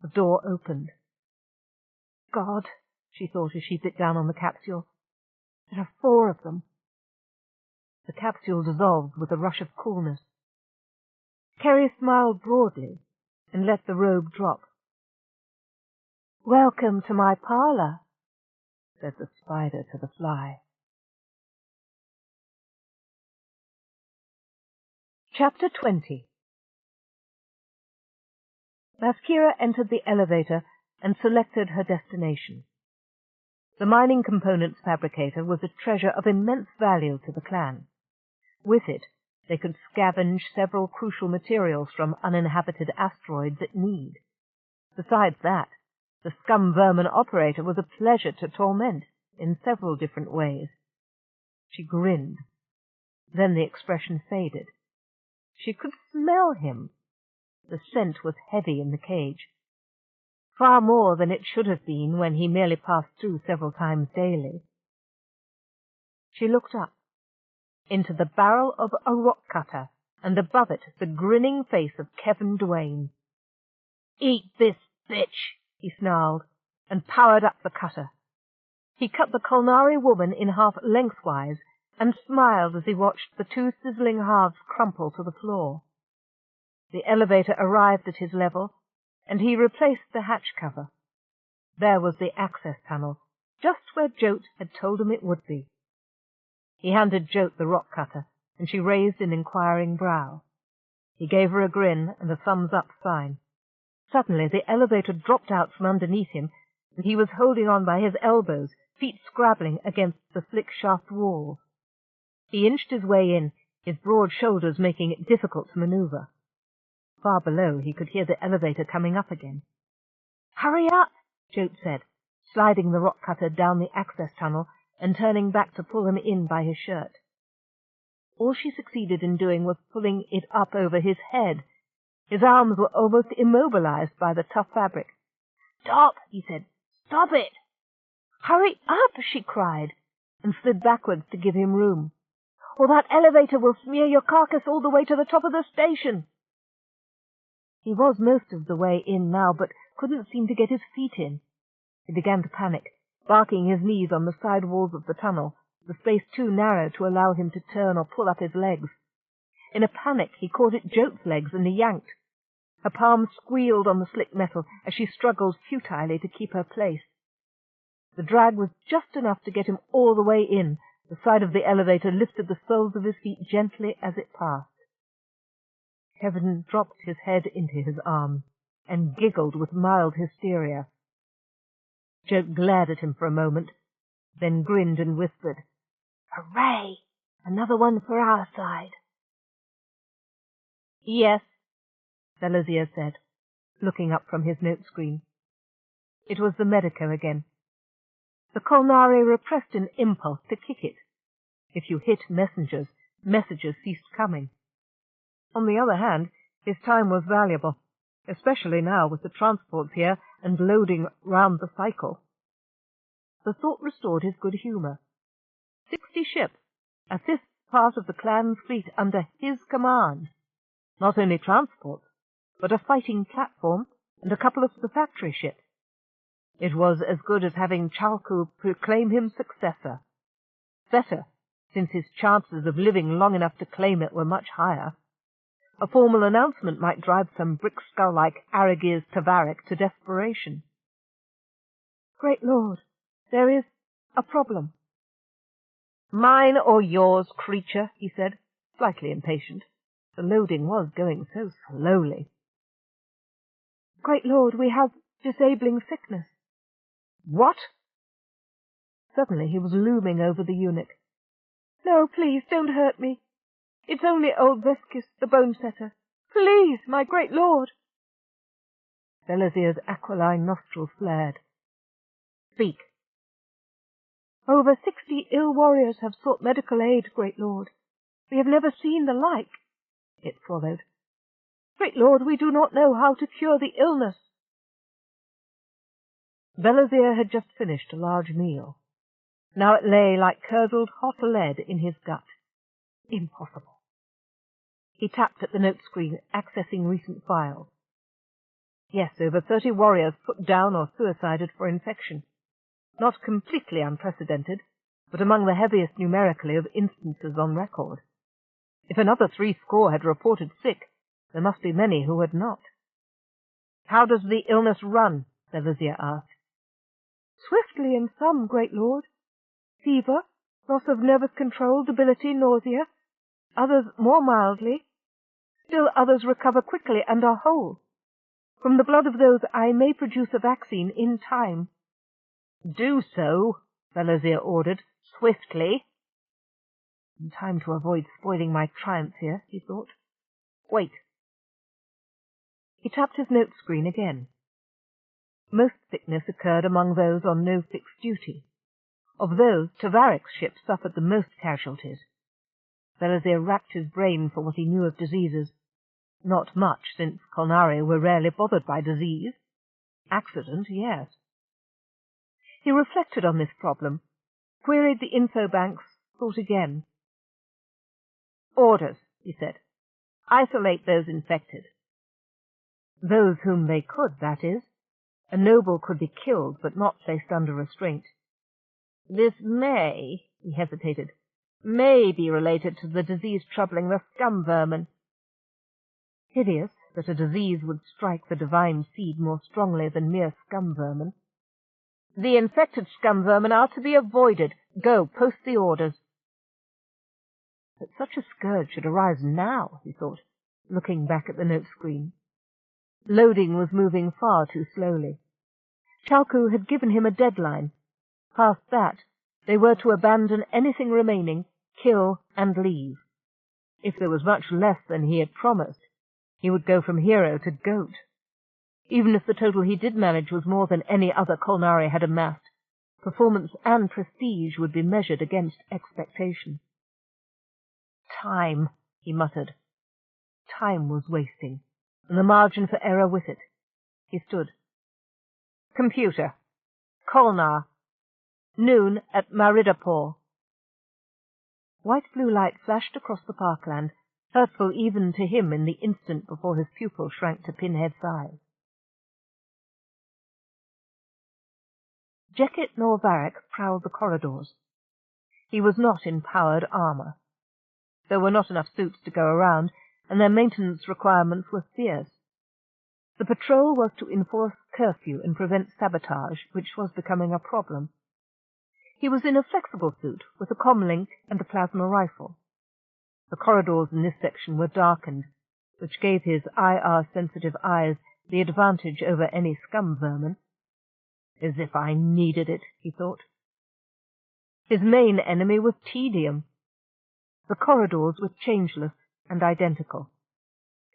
The door opened. God, she thought as she bit down on the capsule. There are 4 of them. The capsule dissolved with a rush of coolness. Kerry smiled broadly and let the robe drop. "Welcome to my parlour," said the spider to the fly. Chapter 20. Maskira entered the elevator and selected her destination. The mining components fabricator was a treasure of immense value to the clan. With it, they could scavenge several crucial materials from uninhabited asteroids at need. Besides that, the scum vermin operator was a pleasure to torment in several different ways. She grinned. Then the expression faded. She could smell him. The scent was heavy in the cage, far more than it should have been when he merely passed through several times daily. She looked up, into the barrel of a rock cutter, and above it the grinning face of Kevin Duane. "Eat this, bitch!" he snarled, and powered up the cutter. He cut the Kolnari woman in half lengthwise, and smiled as he watched the 2 sizzling halves crumple to the floor. The elevator arrived at his level, and he replaced the hatch cover. There was the access tunnel, just where Jote had told him it would be. He handed Jote the rock cutter, and she raised an inquiring brow. He gave her a grin and a thumbs-up sign. Suddenly the elevator dropped out from underneath him, and he was holding on by his elbows, feet scrabbling against the slick shaft walls. He inched his way in, his broad shoulders making it difficult to maneuver. Far below he could hear the elevator coming up again. "Hurry up," Jote said, sliding the rock cutter down the access tunnel and turning back to pull him in by his shirt. All she succeeded in doing was pulling it up over his head. His arms were almost immobilized by the tough fabric. "Stop," he said. "Stop it!" "Hurry up," she cried, and slid backwards to give him room. "Or that elevator will smear your carcass all the way to the top of the station." He was most of the way in now, but couldn't seem to get his feet in. He began to panic, barking his knees on the side walls of the tunnel, the space too narrow to allow him to turn or pull up his legs. In a panic he caught at Jote's legs and yanked. Her palms squealed on the slick metal as she struggled futilely to keep her place. The drag was just enough to get him all the way in. The side of the elevator lifted the soles of his feet gently as it passed. Kevin dropped his head into his arms and giggled with mild hysteria. Jote glared at him for a moment, then grinned and whispered, "Hooray! Another one for our side." "Yes," Belasier said, looking up from his note screen. It was the medico again. The Kolnari repressed an impulse to kick it. If you hit messages ceased coming. On the other hand, his time was valuable, especially now with the transports here and loading round the cycle. The thought restored his good humour. 60 ships, a 5th part of the clan's fleet under his command. Not only transports, but a fighting platform and a couple of the factory ships. It was as good as having Chalku proclaim him successor. Better, since his chances of living long enough to claim it were much higher. A formal announcement might drive some brick-skull like Aragir's Tavarik to desperation. "Great Lord, there is a problem." "Mine or yours, creature," he said, slightly impatient. The loading was going so slowly. "Great Lord, we have disabling sickness." "What?" Suddenly he was looming over the eunuch. "No, please, don't hurt me. It's only old Veskis, the bone setter. Please, my great lord." Belasier's aquiline nostrils flared. "Speak." "Over 60 ill warriors have sought medical aid, great lord. We have never seen the like," it swallowed. "Great lord, we do not know how to cure the illness." Belazir had just finished a large meal. Now it lay like curdled hot lead in his gut. Impossible. He tapped at the note screen, accessing recent files. Yes, over 30 warriors put down or suicided for infection. Not completely unprecedented, but among the heaviest numerically of instances on record. If another 70 had reported sick, there must be many who had not. "How does the illness run?" the vizier asked. "Swiftly in some, great lord. Fever, loss of nervous control, debility, nausea. Others more mildly. Still others recover quickly and are whole. From the blood of those I may produce a vaccine in time." "Do so," Belazir ordered, "swiftly." "In time to avoid spoiling my triumph here," he thought. "Wait." He tapped his note screen again. Most sickness occurred among those on no fixed duty. Of those, Tavaric's ship suffered the most casualties. Belazir racked his brain for what he knew of diseases. Not much, since Kolnari were rarely bothered by disease. Accident, yes. He reflected on this problem, queried the info banks, thought again. "Orders," he said. "Isolate those infected." Those whom they could, that is. A noble could be killed, but not placed under restraint. "This may," he hesitated, "may be related to the disease troubling the scum vermin." Hideous that a disease would strike the divine seed more strongly than mere scum vermin. "The infected scum vermin are to be avoided. Go, post the orders." That such a scourge should arise now, he thought, looking back at the note screen. Loading was moving far too slowly. Chalku had given him a deadline. Past that, they were to abandon anything remaining, kill and leave. If there was much less than he had promised, he would go from hero to goat. Even if the total he did manage was more than any other Kolnari had amassed, performance and prestige would be measured against expectation. "Time," he muttered. Time was wasting, and the margin for error with it. He stood. "Computer. Kolnar. Noon at Maridapur." White-blue light flashed across the parkland, hurtful even to him in the instant before his pupil shrank to pinhead size. Jekit nor Varric prowled the corridors. He was not in powered armor. There were not enough suits to go around, and their maintenance requirements were fierce. The patrol was to enforce curfew and prevent sabotage, which was becoming a problem. He was in a flexible suit with a comlink and a plasma rifle. The corridors in this section were darkened, which gave his IR-sensitive eyes the advantage over any scum vermin. As if I needed it, he thought. His main enemy was tedium. The corridors were changeless and identical.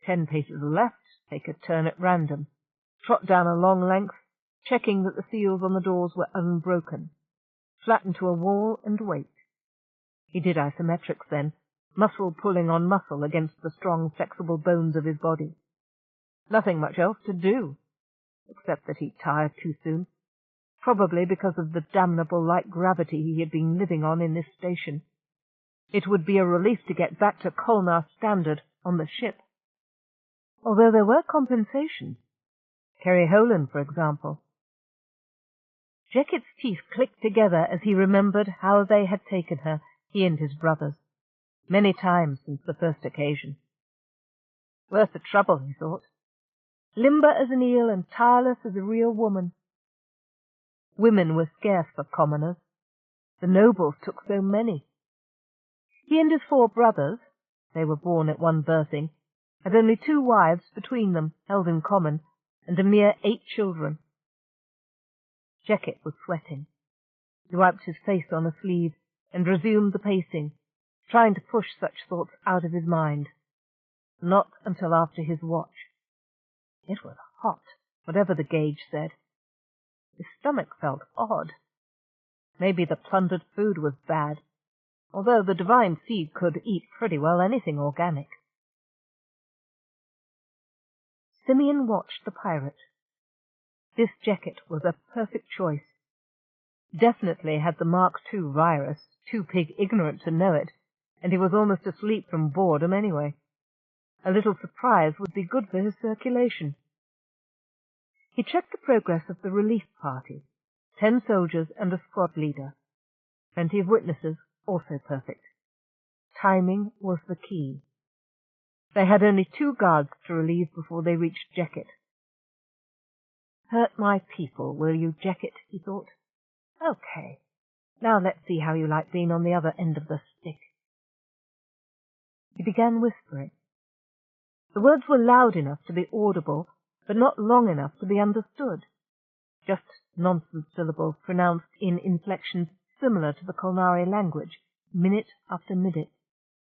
10 paces left, take a turn at random. Trot down a long length, checking that the seals on the doors were unbroken. Flatten to a wall and wait. He did isometrics then, muscle pulling on muscle against the strong, flexible bones of his body. Nothing much else to do, except that he tired too soon, probably because of the damnable light gravity he had been living on in this station. It would be a relief to get back to Kolnar Standard on the ship. Although there were compensations. Kerry Holan, for example. Jekit's teeth clicked together as he remembered how they had taken her, he and his brothers, many times since the first occasion. Worth the trouble, he thought. Limber as an eel and tireless as a real woman. Women were scarce for commoners. The nobles took so many. He and his 4 brothers, they were born at one birthing, had only 2 wives between them, held in common, and a mere 8 children. Jekit was sweating. He wiped his face on a sleeve and resumed the pacing, trying to push such thoughts out of his mind. Not until after his watch. It was hot, whatever the gauge said. His stomach felt odd. Maybe the plundered food was bad, although the divine seed could eat pretty well anything organic. Simeon watched the pirate. This jacket was a perfect choice. Definitely had the Mark II virus, too pig ignorant to know it, and he was almost asleep from boredom anyway. A little surprise would be good for his circulation. He checked the progress of the relief party. 10 soldiers and a squad leader. Plenty of witnesses, also perfect. Timing was the key. They had only 2 guards to relieve before they reached Jacket. Hurt my people, will you, Jacket? He thought. Okay. Now let's see how you like being on the other end of the stick. He began whispering. The words were loud enough to be audible, but not long enough to be understood. Just nonsense syllables pronounced in inflections similar to the Kolnari language, minute after minute,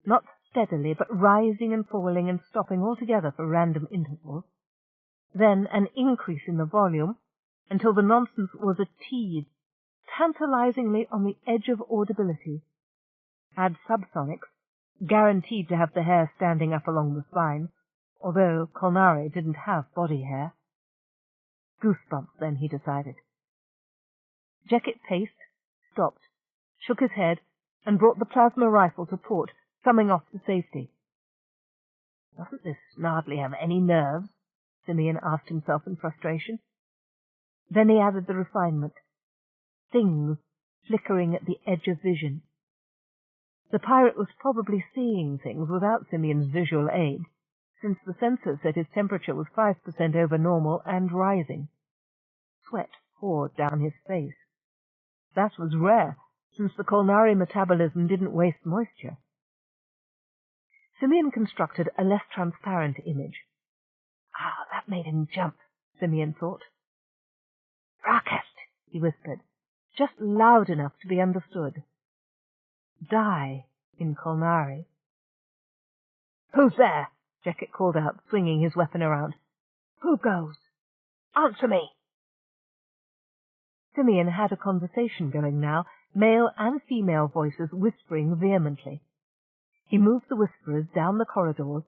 not steadily, but rising and falling and stopping altogether for random intervals. Then an increase in the volume, until the nonsense was a tease, tantalizingly on the edge of audibility. Add subsonics, guaranteed to have the hair standing up along the spine, although Kolnari didn't have body hair. Goosebumps, then, he decided. Jacket paced, stopped, shook his head, and brought the plasma rifle to port, summing off to safety. Doesn't this Snardley have any nerves? Simeon asked himself in frustration. Then he added the refinement. Things flickering at the edge of vision. The pirate was probably seeing things without Simeon's visual aid, since the sensor said his temperature was 5% over normal and rising. Sweat poured down his face. That was rare, since the Kolnari metabolism didn't waste moisture. Simeon constructed a less transparent image. Ah, that made him jump, Simeon thought. Rakest, he whispered, just loud enough to be understood. Die in Kolnari. Who's there? Jacket called out, swinging his weapon around. Who goes? Answer me! Simeon had a conversation going now, male and female voices whispering vehemently. He moved the whisperers down the corridors,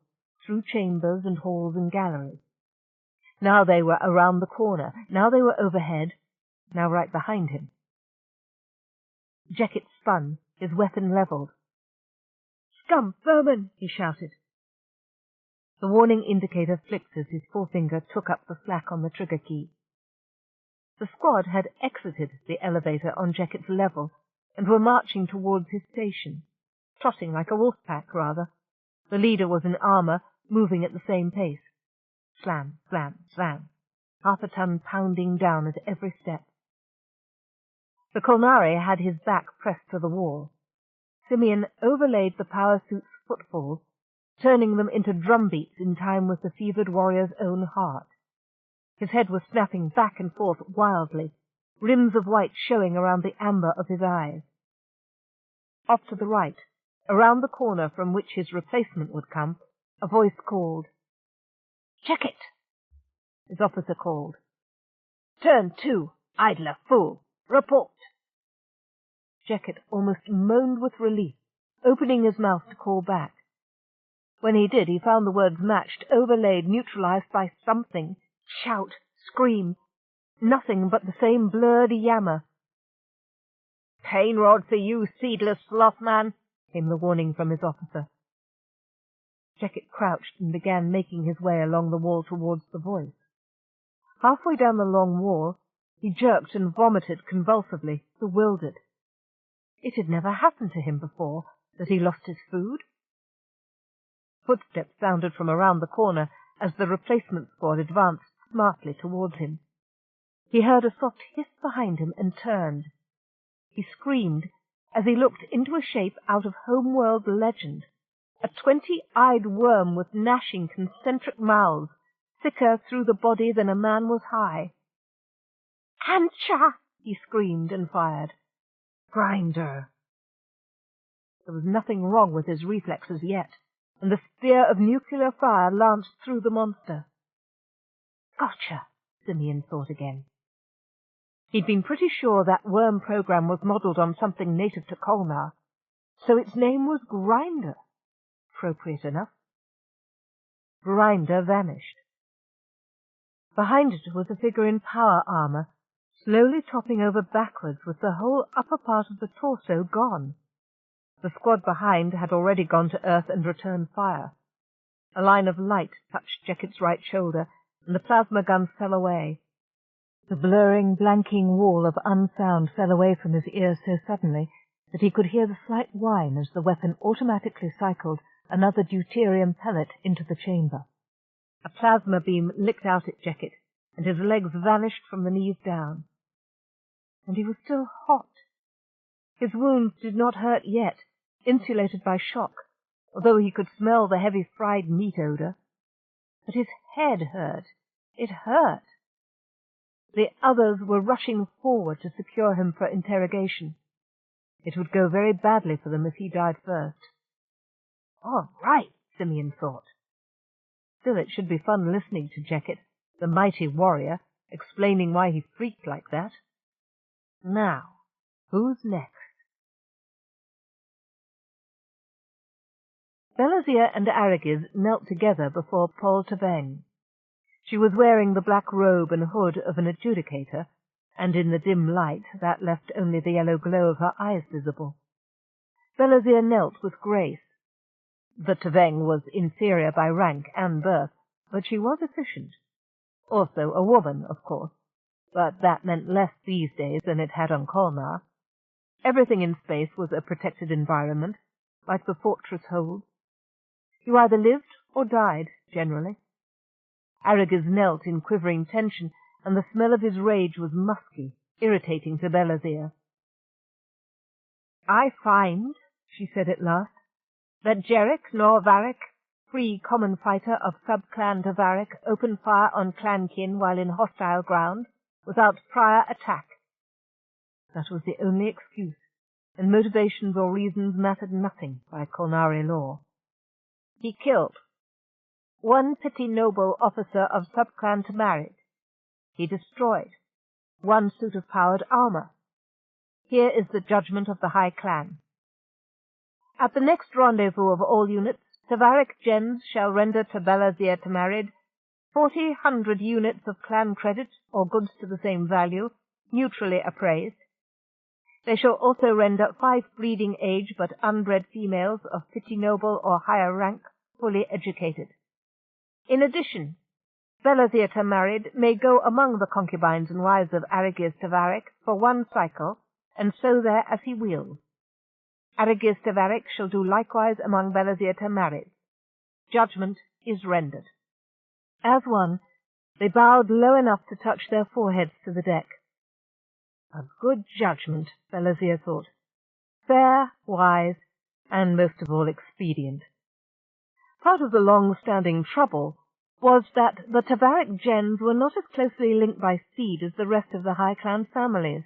through chambers and halls and galleries. Now they were around the corner, now they were overhead, now right behind him. Jacket spun, his weapon levelled. Scum! Vermin! He shouted. The warning indicator flicked as his forefinger took up the slack on the trigger key. The squad had exited the elevator on Jacket's level and were marching towards his station, trotting like a wolf pack, rather. The leader was in armour, moving at the same pace. Slam, slam, slam, half a ton pounding down at every step. The Kolnari had his back pressed to the wall. Simeon overlaid the power suit's footfalls, turning them into drum beats in time with the fevered warrior's own heart. His head was snapping back and forth wildly, rims of white showing around the amber of his eyes. Off to the right, around the corner from which his replacement would come, a voice called. Check it! His officer called. Turn 2, idler, fool, report! Jacket almost moaned with relief, opening his mouth to call back. When he did, he found the words matched, overlaid, neutralized by something. Shout, scream, nothing but the same blurred yammer. Pain rod for you, seedless sloth man, came the warning from his officer. Jacket crouched and began making his way along the wall towards the voice. Halfway down the long wall, he jerked and vomited convulsively, bewildered. It had never happened to him before, that he lost his food. Footsteps sounded from around the corner as the replacement squad advanced smartly towards him. He heard a soft hiss behind him and turned. He screamed as he looked into a shape out of homeworld legend, a 20-eyed worm with gnashing concentric mouths, thicker through the body than a man was high. Ancha! He screamed and fired. Grinder! There was nothing wrong with his reflexes yet, and the spear of nuclear fire lanced through the monster. Gotcha, Simeon thought again. He'd been pretty sure that worm program was modelled on something native to Kolnar, so its name was Grinder. Appropriate enough. Grinder vanished. Behind it was a figure in power armor, slowly toppling over backwards with the whole upper part of the torso gone. The squad behind had already gone to earth and returned fire. A line of light touched Jecket's right shoulder, and the plasma gun fell away. The blurring, blanking wall of unsound fell away from his ears so suddenly that he could hear the slight whine as the weapon automatically cycled another deuterium pellet into the chamber. A plasma beam licked out at Jecket, and his legs vanished from the knees down. And he was still hot. His wounds did not hurt yet, insulated by shock, although he could smell the heavy fried meat odor. But his head hurt. It hurt. The others were rushing forward to secure him for interrogation. It would go very badly for them if he died first. All right, Simeon thought. Still, it should be fun listening to Jecket, the mighty warrior, explaining why he freaked like that. Now, who's next? Belazir and Aragiz knelt together before Paul Taveng. She was wearing the black robe and hood of an adjudicator, and in the dim light that left only the yellow glow of her eyes visible. Belazir knelt with grace. The Taveng was inferior by rank and birth, but she was efficient. Also a woman, of course, but that meant less these days than it had on Kolnar. Everything in space was a protected environment, like the fortress holds. You either lived or died, generally. Aragiz knelt in quivering tension, and the smell of his rage was musky, irritating to Belazir. "I find," she said at last, "that Jerek nor Varric, free common fighter of sub-clan Tavaric, opened fire on clankin while in hostile ground, without prior attack." That was the only excuse, and motivations or reasons mattered nothing by Kolnari law. He killed one petty noble officer of sub-clan Tamarid. He destroyed one suit of powered armor. Here is the judgment of the High Clan. At the next rendezvous of all units, Tavaric gens shall render to Belazir Tamarid 400 units of clan credit or goods to the same value, neutrally appraised. They shall also render 5 breeding age but unbred females of petty noble or higher rank fully educated. In addition, Belazir Tamarid may go among the concubines and wives of Aragiz Tavaric for 1 cycle, and sow there as he wills. Aragiz Tavaric shall do likewise among Belazir Tamarid. Judgment is rendered. As one, they bowed low enough to touch their foreheads to the deck. A good judgment, Belazir thought. Fair, wise, and most of all expedient. Part of the long-standing trouble was that the Tavaric gens were not as closely linked by seed as the rest of the High Clan families.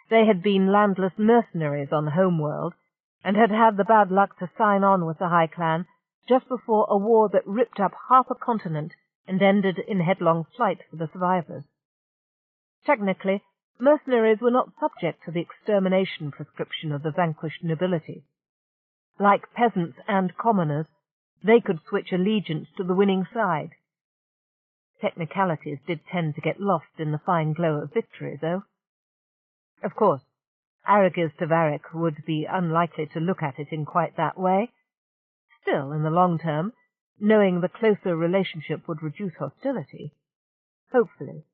They had been landless mercenaries on the homeworld, and had had the bad luck to sign on with the High Clan just before a war that ripped up half a continent and ended in headlong flight for the survivors. Technically, mercenaries were not subject to the extermination prescription of the vanquished nobility. Like peasants and commoners, they could switch allegiance to the winning side. Technicalities did tend to get lost in the fine glow of victory, though. Of course, Aragiz Tavaric would be unlikely to look at it in quite that way. Still, in the long term, knowing the closer relationship would reduce hostility. Hopefully.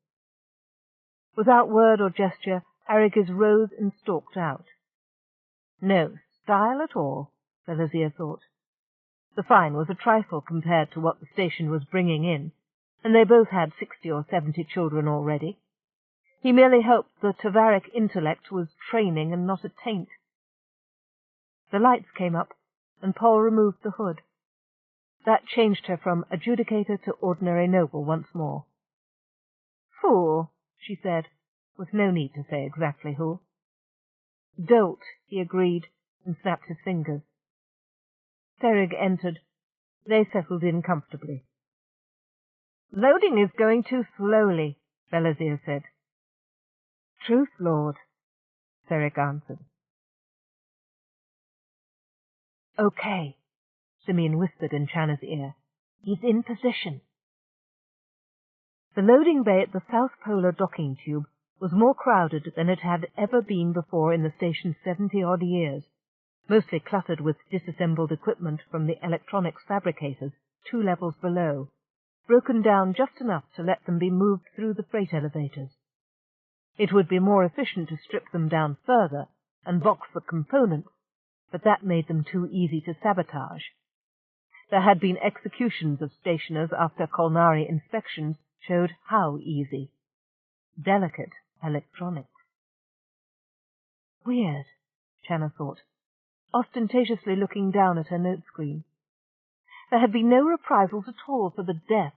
Without word or gesture, Aragiz rose and stalked out. No style at all, Belazir thought. The fine was a trifle compared to what the station was bringing in, and they both had 60 or 70 children already. He merely hoped the Tavaric intellect was training and not a taint. The lights came up, and Paul removed the hood. That changed her from adjudicator to ordinary noble once more. "Fool," she said, with no need to say exactly who. "Dolt," he agreed, and snapped his fingers. Serig entered. They settled in comfortably. "Loading is going too slowly," Belazir said. "Truth, Lord," Serig answered. "Okay," Simeon whispered in Channa's ear. "He's in position." The loading bay at the South Polar docking tube was more crowded than it had ever been before in the station's 70-odd years, mostly cluttered with disassembled equipment from the electronics fabricators 2 levels below, broken down just enough to let them be moved through the freight elevators. It would be more efficient to strip them down further and box the components, but that made them too easy to sabotage. There had been executions of stationers after Kolnari inspections showed how easy. Delicate electronics. Weird, Channa thought, ostentatiously looking down at her note screen. There had been no reprisals at all for the deaths,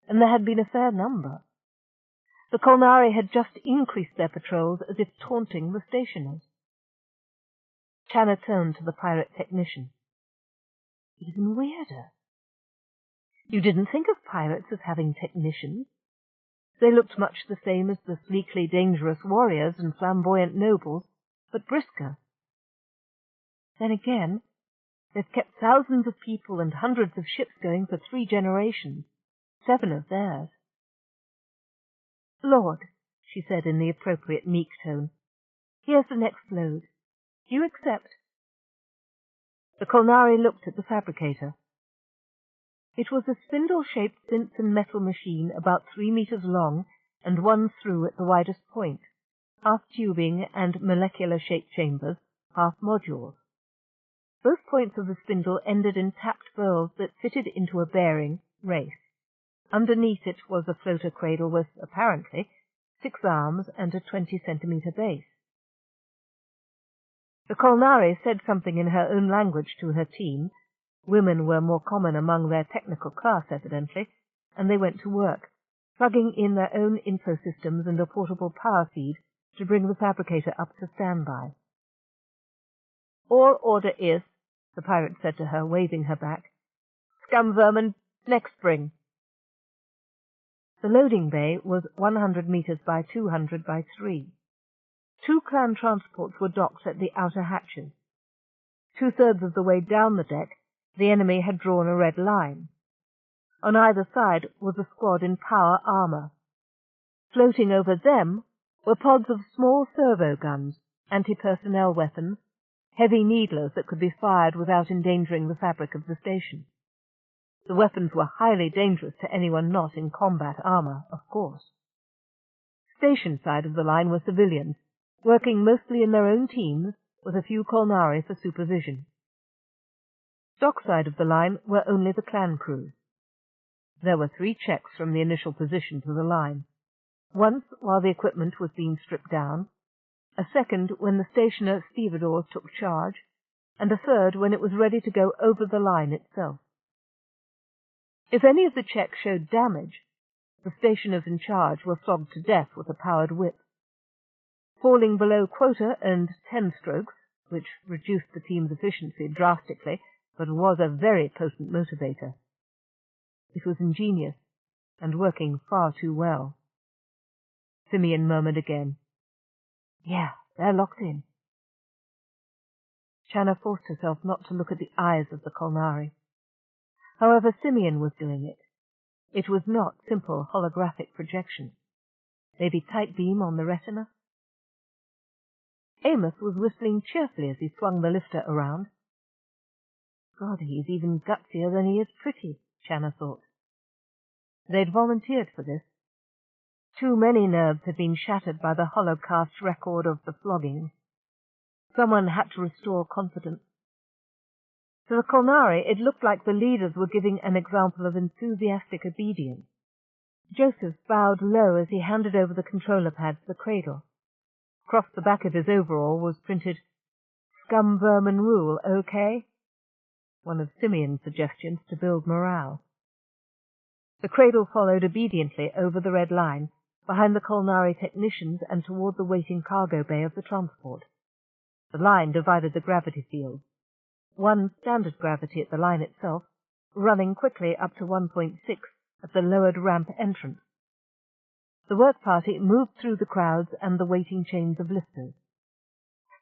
and there had been a fair number. The Kolnari had just increased their patrols as if taunting the stationers. Channa turned to the pirate technician. Even weirder. You didn't think of pirates as having technicians. They looked much the same as the sleekly dangerous warriors and flamboyant nobles, but brisker. Then again, they've kept thousands of people and hundreds of ships going for 3 generations, 7 of theirs. Lord, she said in the appropriate meek tone, here's the next load. Do you accept? The Kolnari looked at the fabricator. It was a spindle-shaped Stinson metal machine about 3 meters long and 1 through at the widest point, half tubing and molecular-shaped chambers, half modules. Both points of the spindle ended in tapped burls that fitted into a bearing, race. Underneath it was a floater cradle with, apparently, 6 arms and a 20-centimeter base. The Kolnari said something in her own language to her team. Women were more common among their technical class, evidently, and they went to work, plugging in their own info systems and a portable power feed to bring the fabricator up to standby. All order is, the pirate said to her, waving her back. Scum vermin, next spring. The loading bay was 100 meters by 200 by 3. 2 clan transports were docked at the outer hatches. 2/3 of the way down the deck, the enemy had drawn a red line. On either side was a squad in power armor. Floating over them were pods of small servo guns, anti-personnel weapons, heavy needlers that could be fired without endangering the fabric of the station. The weapons were highly dangerous to anyone not in combat armor, of course. Station side of the line were civilians, working mostly in their own teams, with a few Kolnari for supervision. Dock side of the line were only the clan crews. There were 3 checks from the initial position to the line. Once while the equipment was being stripped down, a second when the stationer stevedores took charge, and a third when it was ready to go over the line itself. If any of the checks showed damage, the stationers in charge were flogged to death with a powered whip. Falling below quota earned 10 strokes, which reduced the team's efficiency drastically, but was a very potent motivator. It was ingenious, and working far too well. Simeon murmured again, Yeah, they're locked in. Channa forced herself not to look at the eyes of the Kolnari. However, Simeon was doing it. It was not simple holographic projection. Maybe tight beam on the retina? Amos was whistling cheerfully as he swung the lifter around. God, he's even gutsier than he is pretty, Channa thought. They'd volunteered for this. Too many nerves had been shattered by the holocast record of the flogging. Someone had to restore confidence. To the Kolnari, it looked like the leaders were giving an example of enthusiastic obedience. Joseph bowed low as he handed over the controller pad to the cradle. Across the back of his overall was printed, Scum vermin rule, okay? One of Simeon's suggestions to build morale. The cradle followed obediently over the red line, behind the Kolnari technicians and toward the waiting cargo bay of the transport. The line divided the gravity field. 1 standard gravity at the line itself, running quickly up to 1.6 at the lowered ramp entrance. The work party moved through the crowds and the waiting chains of lifters.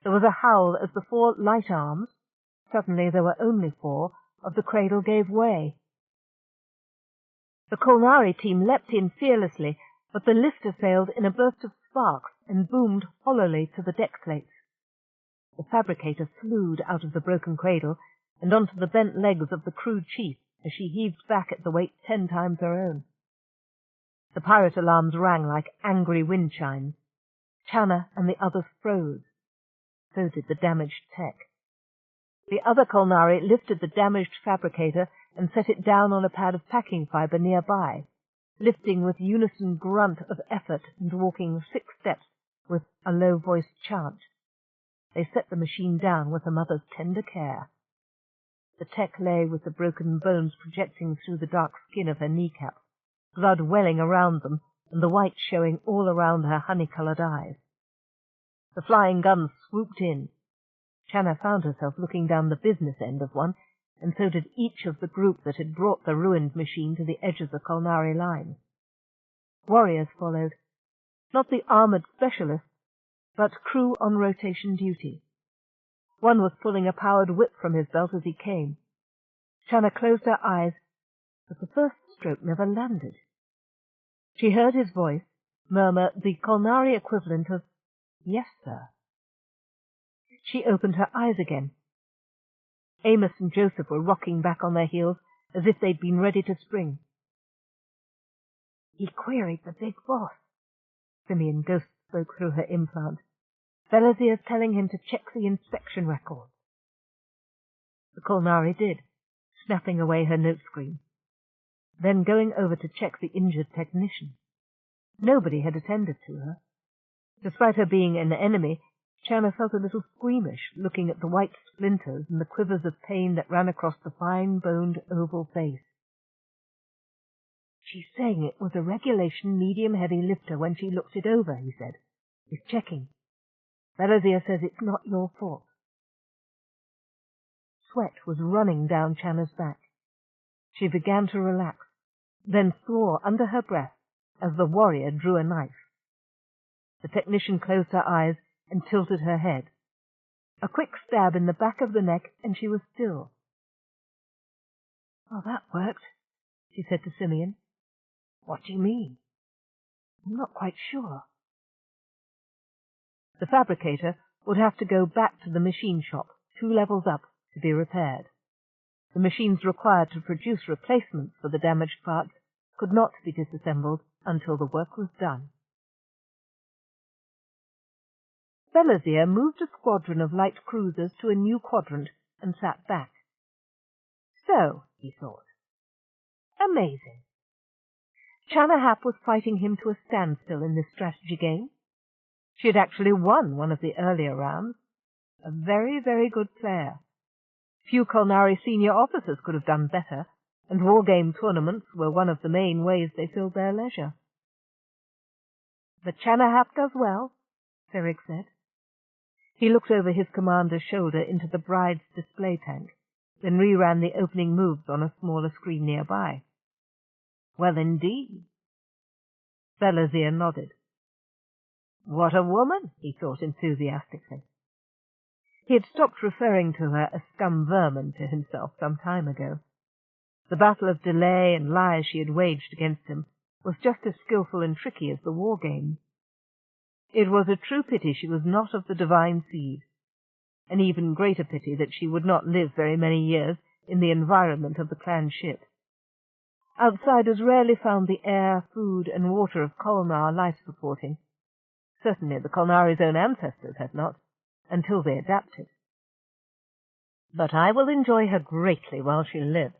There was a howl as the 4 light arms, suddenly there were only 4, of the cradle gave way. The Kolnari team leapt in fearlessly, but the lifter failed in a burst of sparks and boomed hollowly to the deck plates. The fabricator slewed out of the broken cradle and onto the bent legs of the crew chief as she heaved back at the weight 10 times her own. The pirate alarms rang like angry wind chimes. Channa and the others froze. So did the damaged tech. The other Kolnari lifted the damaged fabricator and set it down on a pad of packing fibre nearby, lifting with unison grunt of effort and walking 6 steps with a low-voiced chant. They set the machine down with a mother's tender care. The tech lay with the broken bones projecting through the dark skin of her kneecaps, blood welling around them and the white showing all around her honey-coloured eyes. The flying guns swooped in. Channa found herself looking down the business end of one, and so did each of the group that had brought the ruined machine to the edge of the Kolnari line. Warriors followed, not the armoured specialists, but crew on rotation duty. One was pulling a powered whip from his belt as he came. Channa closed her eyes, but the first stroke never landed. She heard his voice murmur the Kolnari equivalent of, "Yes, sir." She opened her eyes again. Amos and Joseph were rocking back on their heels as if they'd been ready to spring. "He queried the big boss," Simeon Ghost spoke through her implant. "Belazir's telling him to check the inspection records." The Kolnari did, snapping away her note screen, then going over to check the injured technician. Nobody had attended to her. Despite her being an enemy, Channa felt a little squeamish looking at the white splinters and the quivers of pain that ran across the fine-boned oval face. "She's saying it was a regulation medium-heavy lifter when she looked it over," he said. "He's checking. Belazir says it's not your fault." Sweat was running down Channa's back. She began to relax, then swore under her breath as the warrior drew a knife. The technician closed her eyes and tilted her head. A quick stab in the back of the neck, and she was still. "Well, that worked," she said to Simeon. "What do you mean?" "I'm not quite sure." The fabricator would have to go back to the machine shop, 2 levels up, to be repaired. The machines required to produce replacements for the damaged parts could not be disassembled until the work was done. Belazir moved a squadron of light cruisers to a new quadrant and sat back. So, he thought. Amazing. Channa Hap was fighting him to a standstill in this strategy game. She had actually won one of the earlier rounds. A very, very good player. Few Kolnari senior officers could have done better, and wargame tournaments were one of the main ways they filled their leisure. "But Channa Hap does well," Ferric said. He looked over his commander's shoulder into the bride's display tank, then reran the opening moves on a smaller screen nearby. "Well, indeed." Belazir nodded. "What a woman," he thought enthusiastically. He had stopped referring to her as scum vermin to himself some time ago. The battle of delay and lies she had waged against him was just as skillful and tricky as the war game. It was a true pity she was not of the divine seed, an even greater pity that she would not live very many years in the environment of the clan ship. Outsiders rarely found the air, food, and water of Kolnar life-supporting. Certainly the Kolnari's own ancestors had not, until they adapted. "But I will enjoy her greatly while she lives.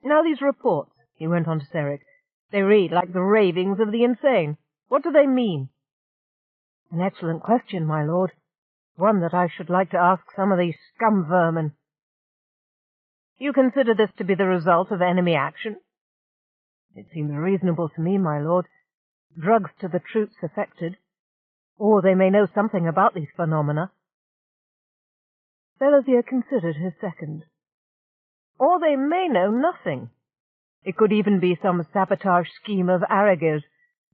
Now these reports," he went on to Seric, "they read like the ravings of the insane. What do they mean?" "An excellent question, my lord. One that I should like to ask some of these scum vermin." "You consider this to be the result of enemy action?" "It seems reasonable to me, my lord. Drugs to the troops affected. Or they may know something about these phenomena." Belazir considered his second. "Or they may know nothing. It could even be some sabotage scheme of Aragir's,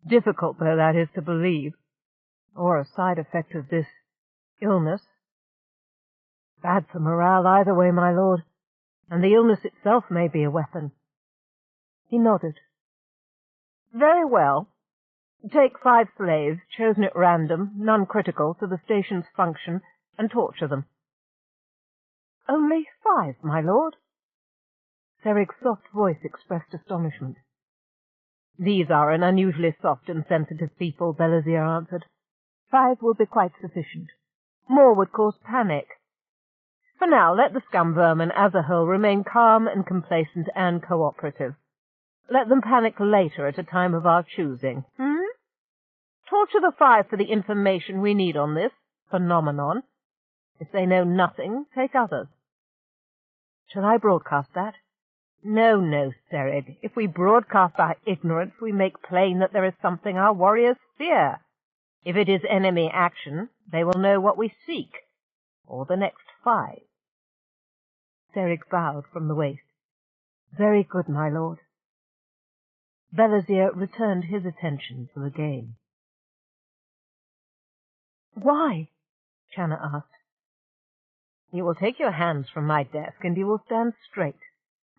difficult though that is to believe. Or a side effect of this illness. Bad for morale either way, my lord, and the illness itself may be a weapon." He nodded. Very well. Take 5 slaves, chosen at random, none critical to the station's function, and torture them. Only 5, my lord? Serig's soft voice expressed astonishment. These are an unusually soft and sensitive people, Belazir answered. 5 will be quite sufficient. More would cause panic. For now, let the scum vermin as a whole remain calm and complacent and cooperative. Let them panic later at a time of our choosing. Torture the 5 for the information we need on this phenomenon. If they know nothing, take others. Shall I broadcast that? No, no, Serig. If we broadcast our ignorance, we make plain that there is something our warriors fear. If it is enemy action, they will know what we seek, or the next 5. Serig bowed from the waist. Very good, my lord. Belazir returned his attention to the game. Why? Channa asked. You will take your hands from my desk, and you will stand straight,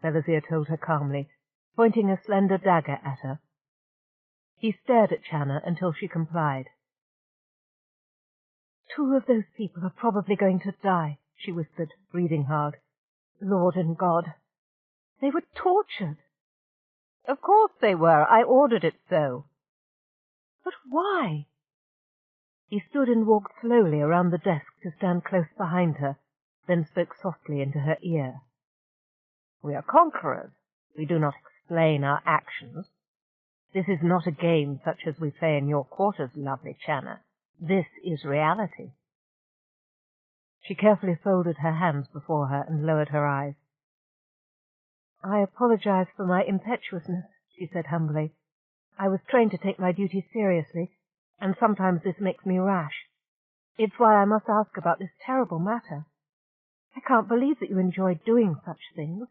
Belazir told her calmly, pointing a slender dagger at her. He stared at Channa until she complied. 2 of those people are probably going to die, she whispered, breathing hard. Lord and God, they were tortured. Of course they were. I ordered it so. But why? He stood and walked slowly around the desk to stand close behind her, then spoke softly into her ear. We are conquerors. We do not explain our actions. This is not a game such as we play in your quarters, lovely Channa. This is reality. She carefully folded her hands before her and lowered her eyes. I apologize for my impetuousness, she said humbly. I was trained to take my duty seriously, and sometimes this makes me rash. It's why I must ask about this terrible matter. I can't believe that you enjoy doing such things.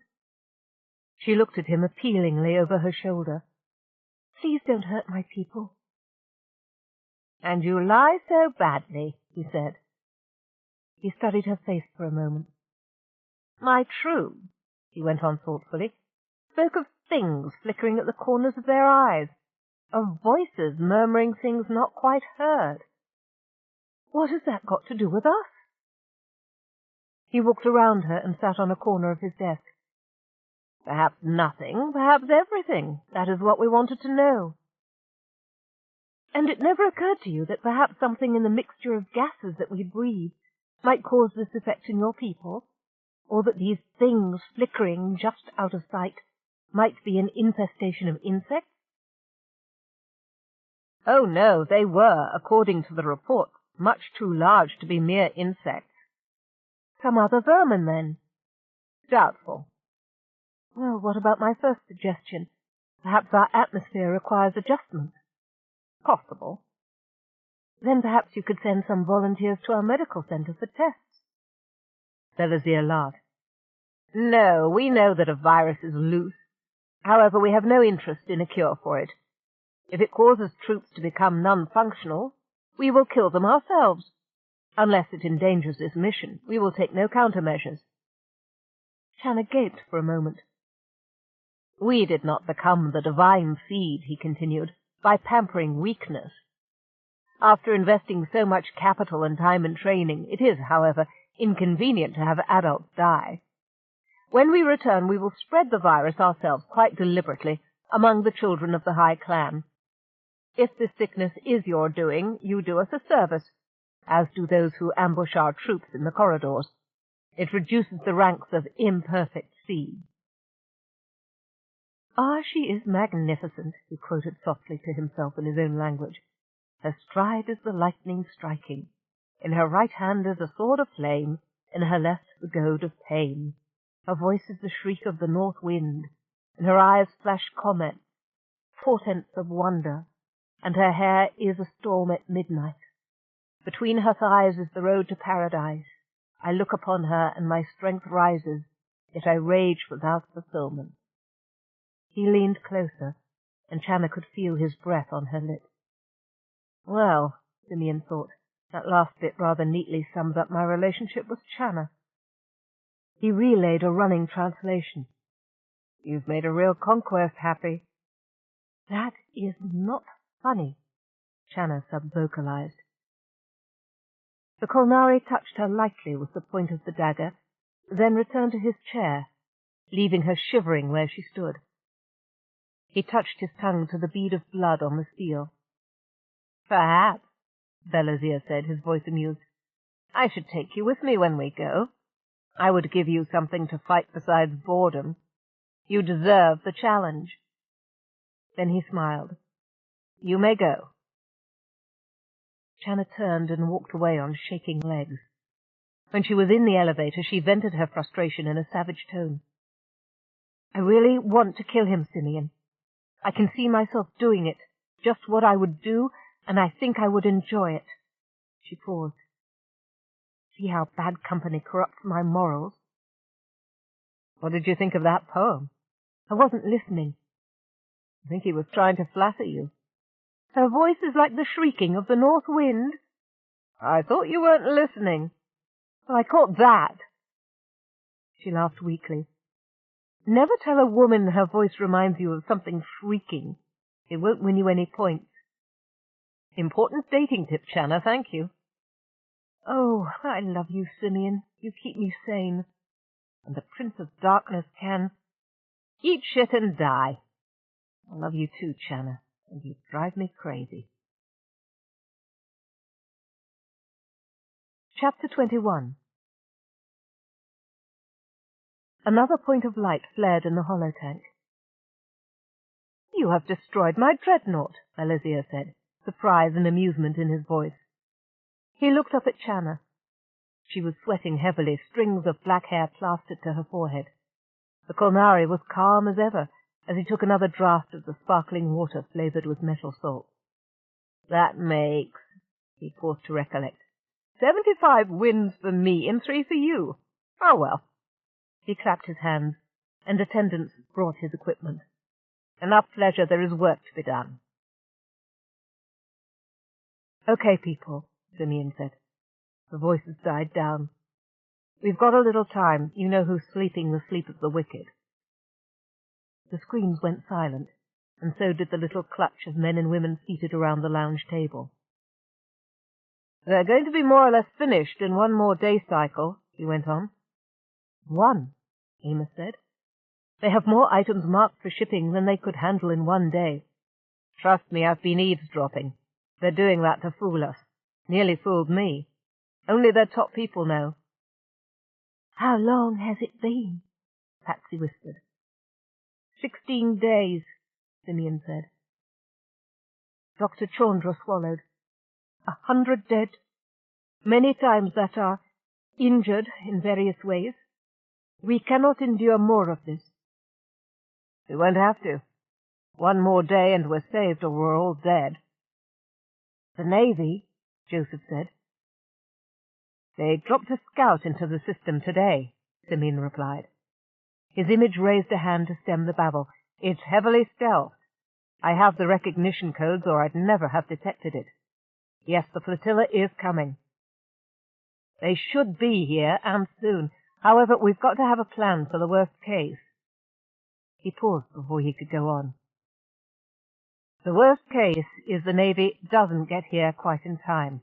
She looked at him appealingly over her shoulder. Please don't hurt my people. And you lie so badly, he said. He studied her face for a moment. My true, he went on thoughtfully, spoke of things flickering at the corners of their eyes, of voices murmuring things not quite heard. What has that got to do with us? He walked around her and sat on a corner of his desk. Perhaps nothing, perhaps everything. That is what we wanted to know. And it never occurred to you that perhaps something in the mixture of gases that we breathe might cause this effect in your people, or that these things flickering just out of sight might be an infestation of insects? Oh, no, they were, according to the reports, much too large to be mere insects. Some other vermin, then? Doubtful. Well, what about my first suggestion? Perhaps our atmosphere requires adjustment. Possible. Then perhaps you could send some volunteers to our medical center for tests. Belazir laughed. No, we know that a virus is loose. However, we have no interest in a cure for it. If it causes troops to become non-functional, we will kill them ourselves. Unless it endangers this mission, we will take no countermeasures. Channa gaped for a moment. We did not become the divine seed, he continued, by pampering weakness. After investing so much capital and time in training, it is, however, inconvenient to have adults die. When we return, we will spread the virus ourselves quite deliberately among the children of the High Clan. If this sickness is your doing, you do us a service, as do those who ambush our troops in the corridors. It reduces the ranks of imperfect seeds. Ah, she is magnificent, he quoted softly to himself in his own language. Her stride is the lightning striking. In her right hand is a sword of flame, in her left the goad of pain. Her voice is the shriek of the north wind, in her eyes flash comets, portents of wonder, and her hair is a storm at midnight. Between her thighs is the road to paradise. I look upon her, and my strength rises, yet I rage without fulfillment. He leaned closer, and Channa could feel his breath on her lips. Well, Simeon thought, that last bit rather neatly sums up my relationship with Channa. He relayed a running translation. You've made a real conquest, Happy. That is not funny, Channa sub-vocalized. The Kolnari touched her lightly with the point of the dagger, then returned to his chair, leaving her shivering where she stood. He touched his tongue to the bead of blood on the steel. Perhaps, Belazir said, his voice amused, I should take you with me when we go. I would give you something to fight besides boredom. You deserve the challenge. Then he smiled. You may go. Channa turned and walked away on shaking legs. When she was in the elevator, she vented her frustration in a savage tone. I really want to kill him, Simeon. I can see myself doing it, just what I would do, and I think I would enjoy it. She paused. See how bad company corrupts my morals? What did you think of that poem? I wasn't listening. I think he was trying to flatter you. Her voice is like the shrieking of the north wind. I thought you weren't listening. Well, I caught that. She laughed weakly. Never tell a woman her voice reminds you of something shrieking. It won't win you any points. Important dating tip, Channa, thank you. Oh, I love you, Simeon. You keep me sane. And the Prince of Darkness can eat shit and die. I love you too, Channa, and you drive me crazy. Chapter 21. Another point of light flared in the holotank. You have destroyed my dreadnought, Belazir said, surprise and amusement in his voice. He looked up at Channa. She was sweating heavily, strings of black hair plastered to her forehead. The Kolnari was calm as ever, as he took another draught of the sparkling water flavored with metal salt. That makes, he paused to recollect, 75 wins for me and 3 for you. Oh, well. He clapped his hands, and attendants brought his equipment. Enough pleasure, there is work to be done. Okay, people, Simeon said. The voices died down. We've got a little time. You know who's sleeping the sleep of the wicked. The screams went silent, and so did the little clutch of men and women seated around the lounge table. They're going to be more or less finished in one more day cycle, he went on. One, Amos said. They have more items marked for shipping than they could handle in one day. Trust me, I've been eavesdropping. They're doing that to fool us. Nearly fooled me. Only their top people know. How long has it been? Patsy whispered. 16 days, Simeon said. Dr. Chandra swallowed. 100 dead. Many times that are injured in various ways. We cannot endure more of this. We won't have to. One more day and we're saved or we're all dead. The Navy, Joseph said. They dropped a scout into the system today, Simeon replied. His image raised a hand to stem the babble. It's heavily stealthed. I have the recognition codes or I'd never have detected it. Yes, the flotilla is coming. They should be here, and soon. However, we've got to have a plan for the worst case. He paused before he could go on. The worst case is the Navy doesn't get here quite in time.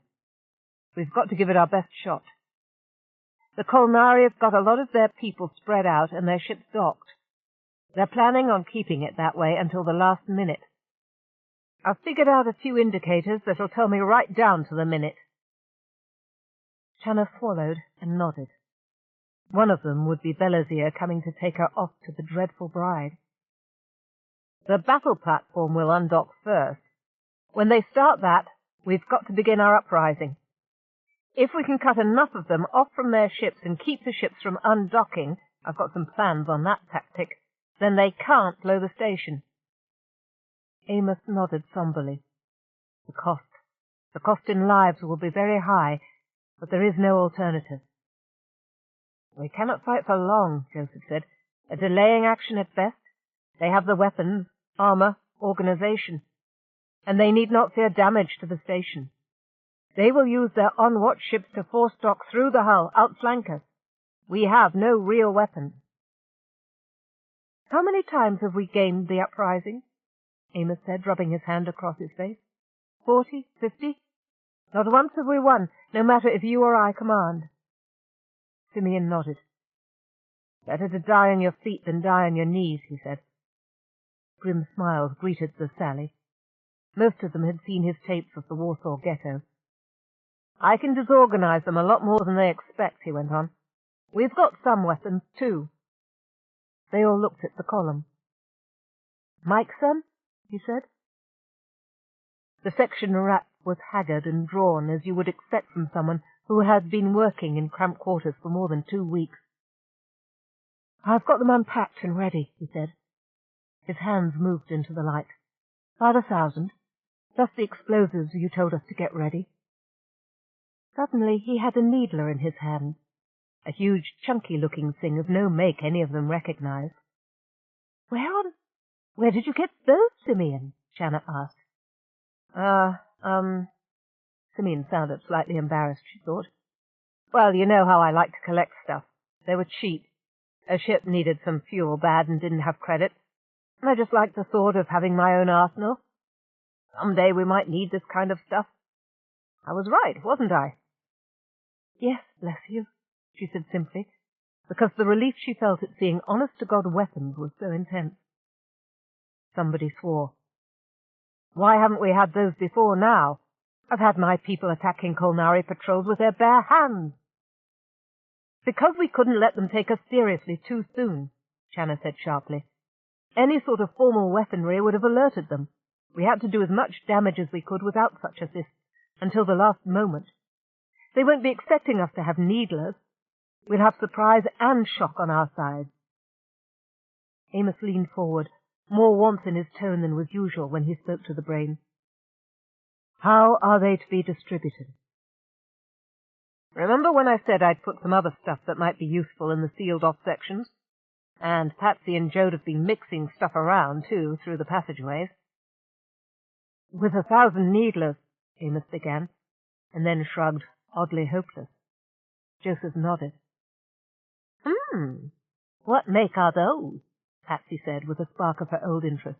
We've got to give it our best shot. The Kolnari have got a lot of their people spread out and their ships docked. They're planning on keeping it that way until the last minute. I've figured out a few indicators that'll tell me right down to the minute. Channa swallowed and nodded. One of them would be Belazir coming to take her off to the dreadful bride. The battle platform will undock first. When they start that, we've got to begin our uprising. If we can cut enough of them off from their ships and keep the ships from undocking, I've got some plans on that tactic, then they can't blow the station. Amos nodded somberly. The cost in lives will be very high, but there is no alternative. We cannot fight for long, Joseph said. A delaying action at best. They have the weapons, armor, organization, and they need not fear damage to the station. They will use their on-watch ships to force dock through the hull, outflank us. We have no real weapons. How many times have we gained the uprising? Amos said, rubbing his hand across his face. 40, 50? Not once have we won, no matter if you or I command. Simeon nodded. Better to die on your feet than die on your knees, he said. Grim smiles greeted the sally. Most of them had seen his tapes of the Warsaw Ghetto. I can disorganize them a lot more than they expect, he went on. We've got some weapons, too. They all looked at the column. Mike's son? He said. The section rep was haggard and drawn, as you would expect from someone who had been working in cramped quarters for more than 2 weeks. I've got them unpacked and ready, he said. His hands moved into the light. 5,000, plus the explosives you told us to get ready. Suddenly he had a needler in his hand, a huge, chunky-looking thing of no make any of them recognized. Where did you get those, Simeon? Shanna asked. Simeon sounded slightly embarrassed, she thought. Well, you know how I like to collect stuff. They were cheap. A ship needed some fuel bad and didn't have credit. And I just liked the thought of having my own arsenal. Someday we might need this kind of stuff. I was right, wasn't I? Yes, bless you, she said simply, because the relief she felt at seeing honest-to-God weapons was so intense. Somebody swore. Why haven't we had those before now? I've had my people attacking Kolnari patrols with their bare hands. Because we couldn't let them take us seriously too soon, Shanna said sharply. Any sort of formal weaponry would have alerted them. We had to do as much damage as we could without such assist, until the last moment. They won't be expecting us to have needlers. We'll have surprise and shock on our side. Amos leaned forward, more warmth in his tone than was usual when he spoke to the brain. How are they to be distributed? Remember when I said I'd put some other stuff that might be useful in the sealed-off sections? And Patsy and Joe have been mixing stuff around, too, through the passageways. With 1,000 needlers, Amos began, and then shrugged, oddly hopeless. Joseph nodded. What make are those? Patsy said, with a spark of her old interest.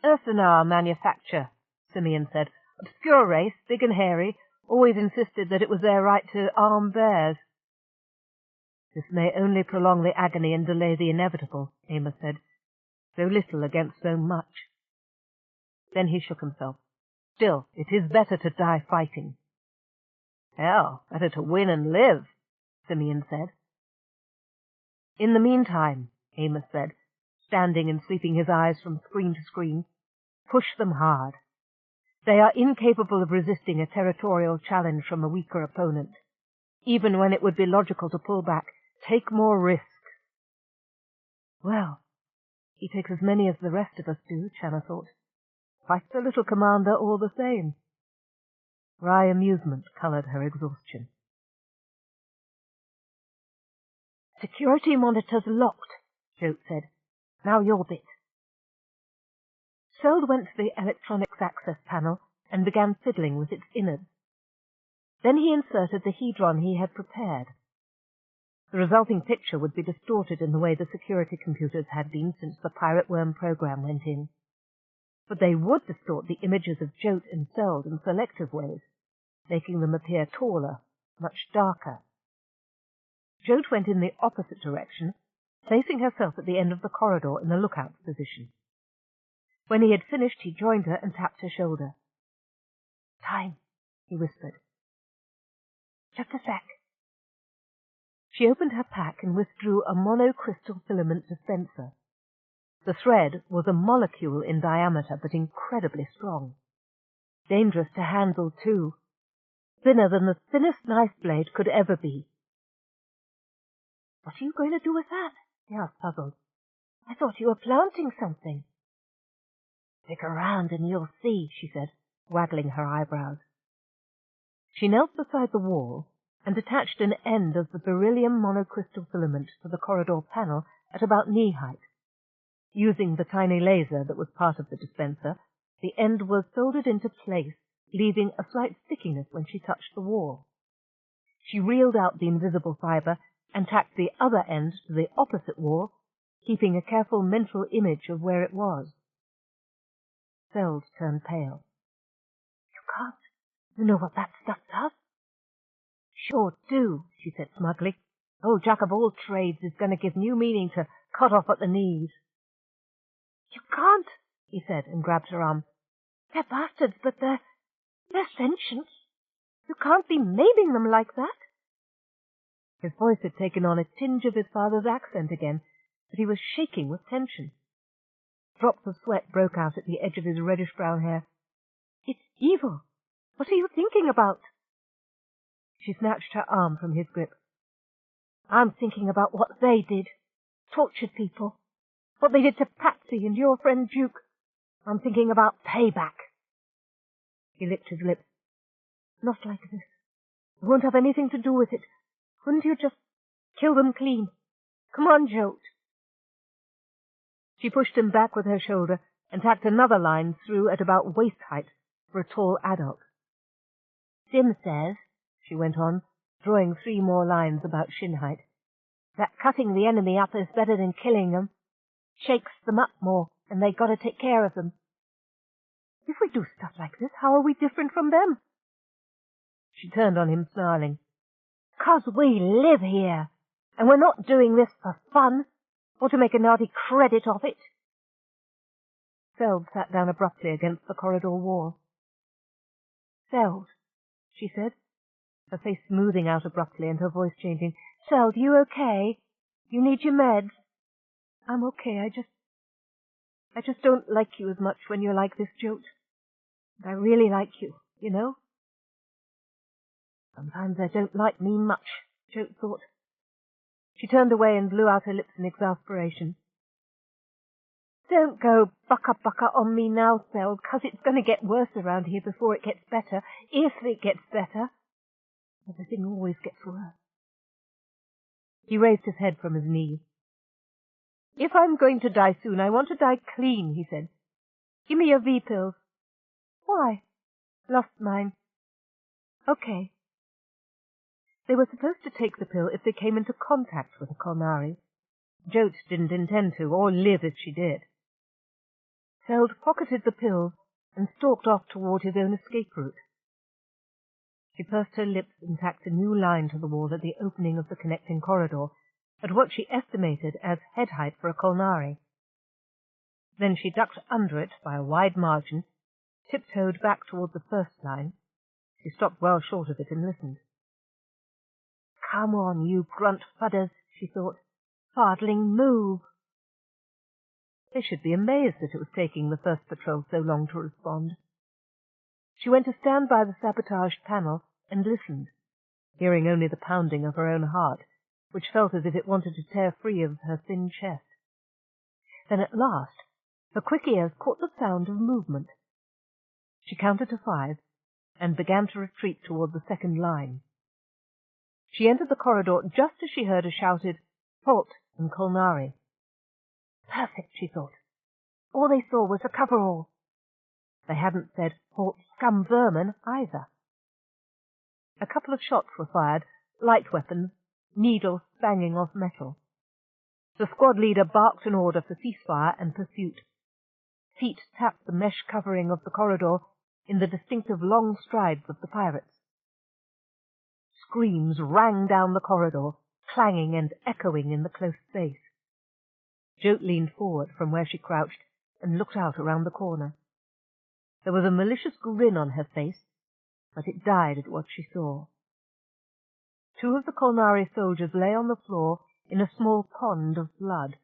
Earthenar manufacture, Simeon said. Obscure race, big and hairy, always insisted that it was their right to arm bears. This may only prolong the agony and delay the inevitable, Amos said. So little against so much. Then he shook himself. Still, it is better to die fighting. Hell, better to win and live, Simeon said. In the meantime, Amos said, standing and sweeping his eyes from screen to screen, push them hard. They are incapable of resisting a territorial challenge from a weaker opponent. Even when it would be logical to pull back, take more risk. Well, he takes as many as the rest of us do, Shanna thought. Quite a little commander all the same. Wry amusement coloured her exhaustion. Security monitors locked, Jote said. Now your bit. Sold went to the electronics access panel and began fiddling with its innards. Then he inserted the hedron he had prepared. The resulting picture would be distorted in the way the security computers had been since the pirate worm program went in. But they would distort the images of Jote and Seld in selective ways, making them appear taller, much darker. Jote went in the opposite direction, placing herself at the end of the corridor in the lookout position. When he had finished, he joined her and tapped her shoulder. Time, he whispered. Just a sec. She opened her pack and withdrew a monocrystal filament dispenser. The thread was a molecule in diameter, but incredibly strong. Dangerous to handle, too. Thinner than the thinnest knife blade could ever be. What are you going to do with that? He asked, puzzled. I thought you were planting something. Stick around and you'll see, she said, waggling her eyebrows. She knelt beside the wall and attached an end of the beryllium monocrystal filament to the corridor panel at about knee-height. Using the tiny laser that was part of the dispenser, the end was soldered into place, leaving a slight stickiness when she touched the wall. She reeled out the invisible fibre and tacked the other end to the opposite wall keeping a careful mental image of where it was. Seld turned pale. "You can't. You know what that stuff does?" "Sure do," she said smugly. "Old Jack of all trades is going to give new meaning to cut off at the knees." "You can't," he said, and grabbed her arm. "They're bastards, but they're sentient. You can't be maiming them like that." His voice had taken on a tinge of his father's accent again, but he was shaking with tension. Drops of sweat broke out at the edge of his reddish-brown hair. "It's evil. What are you thinking about?" She snatched her arm from his grip. "I'm thinking about what they did. Tortured people. What they did to Patsy and your friend Duke. I'm thinking about payback." He licked his lips. "Not like this. It won't have anything to do with it. Couldn't you just kill them clean? Come on, Jolt." She pushed him back with her shoulder and tacked another line through at about waist height for a tall adult. "Sim says," she went on, drawing 3 more lines about shin height, "that cutting the enemy up is better than killing them. Shakes them up more, and they got to take care of them." "If we do stuff like this, how are we different from them?" She turned on him, snarling. "'Cause we live here, and we're not doing this for fun, or to make a naughty credit of it." Seld sat down abruptly against the corridor wall. "Seld," she said, her face smoothing out abruptly and her voice changing. "Seld, you okay? You need your meds?" "I'm okay. I just don't like you as much when you're like this, Jolt. And I really like you, you know?" Sometimes I don't like me much, Jolt thought. She turned away and blew out her lips in exasperation. "Don't go bucka-bucka on me now, Seld, 'cause it's going to get worse around here before it gets better, if it gets better. Everything always gets worse." He raised his head from his knees. "If I'm going to die soon, I want to die clean," he said. "Give me your V-pills." "Why?" "Lost mine." "Okay." They were supposed to take the pill if they came into contact with a Kolnari. Jolt didn't intend to, or live if she did. Seld pocketed the pills and stalked off toward his own escape route. She pursed her lips and tacked a new line to the wall at the opening of the connecting corridor, at what she estimated as head height for a Kolnari. Then she ducked under it by a wide margin, tiptoed back toward the first line. She stopped well short of it and listened. "Come on, you grunt fudders," she thought. "Fardling, move." They should be amazed that it was taking the first patrol so long to respond. She went to stand by the sabotaged panel and listened, hearing only the pounding of her own heart, which felt as if it wanted to tear free of her thin chest. Then at last her quick ears caught the sound of movement. She counted to 5 and began to retreat toward the second line. She entered the corridor just as she heard a shouted, "Halt!" in Kolnari. Perfect, she thought. All they saw was the coverall. They hadn't said, "Halt, scum vermin," either. A couple of shots were fired, light weapons, needles banging off metal. The squad leader barked an order for ceasefire and pursuit. Feet tapped the mesh covering of the corridor in the distinctive long strides of the pirates. Screams rang down the corridor, clanging and echoing in the close space. Jolt leaned forward from where she crouched and looked out around the corner. There was a malicious grin on her face, but it died at what she saw. 2 of the Kolnari soldiers lay on the floor in a small pond of blood,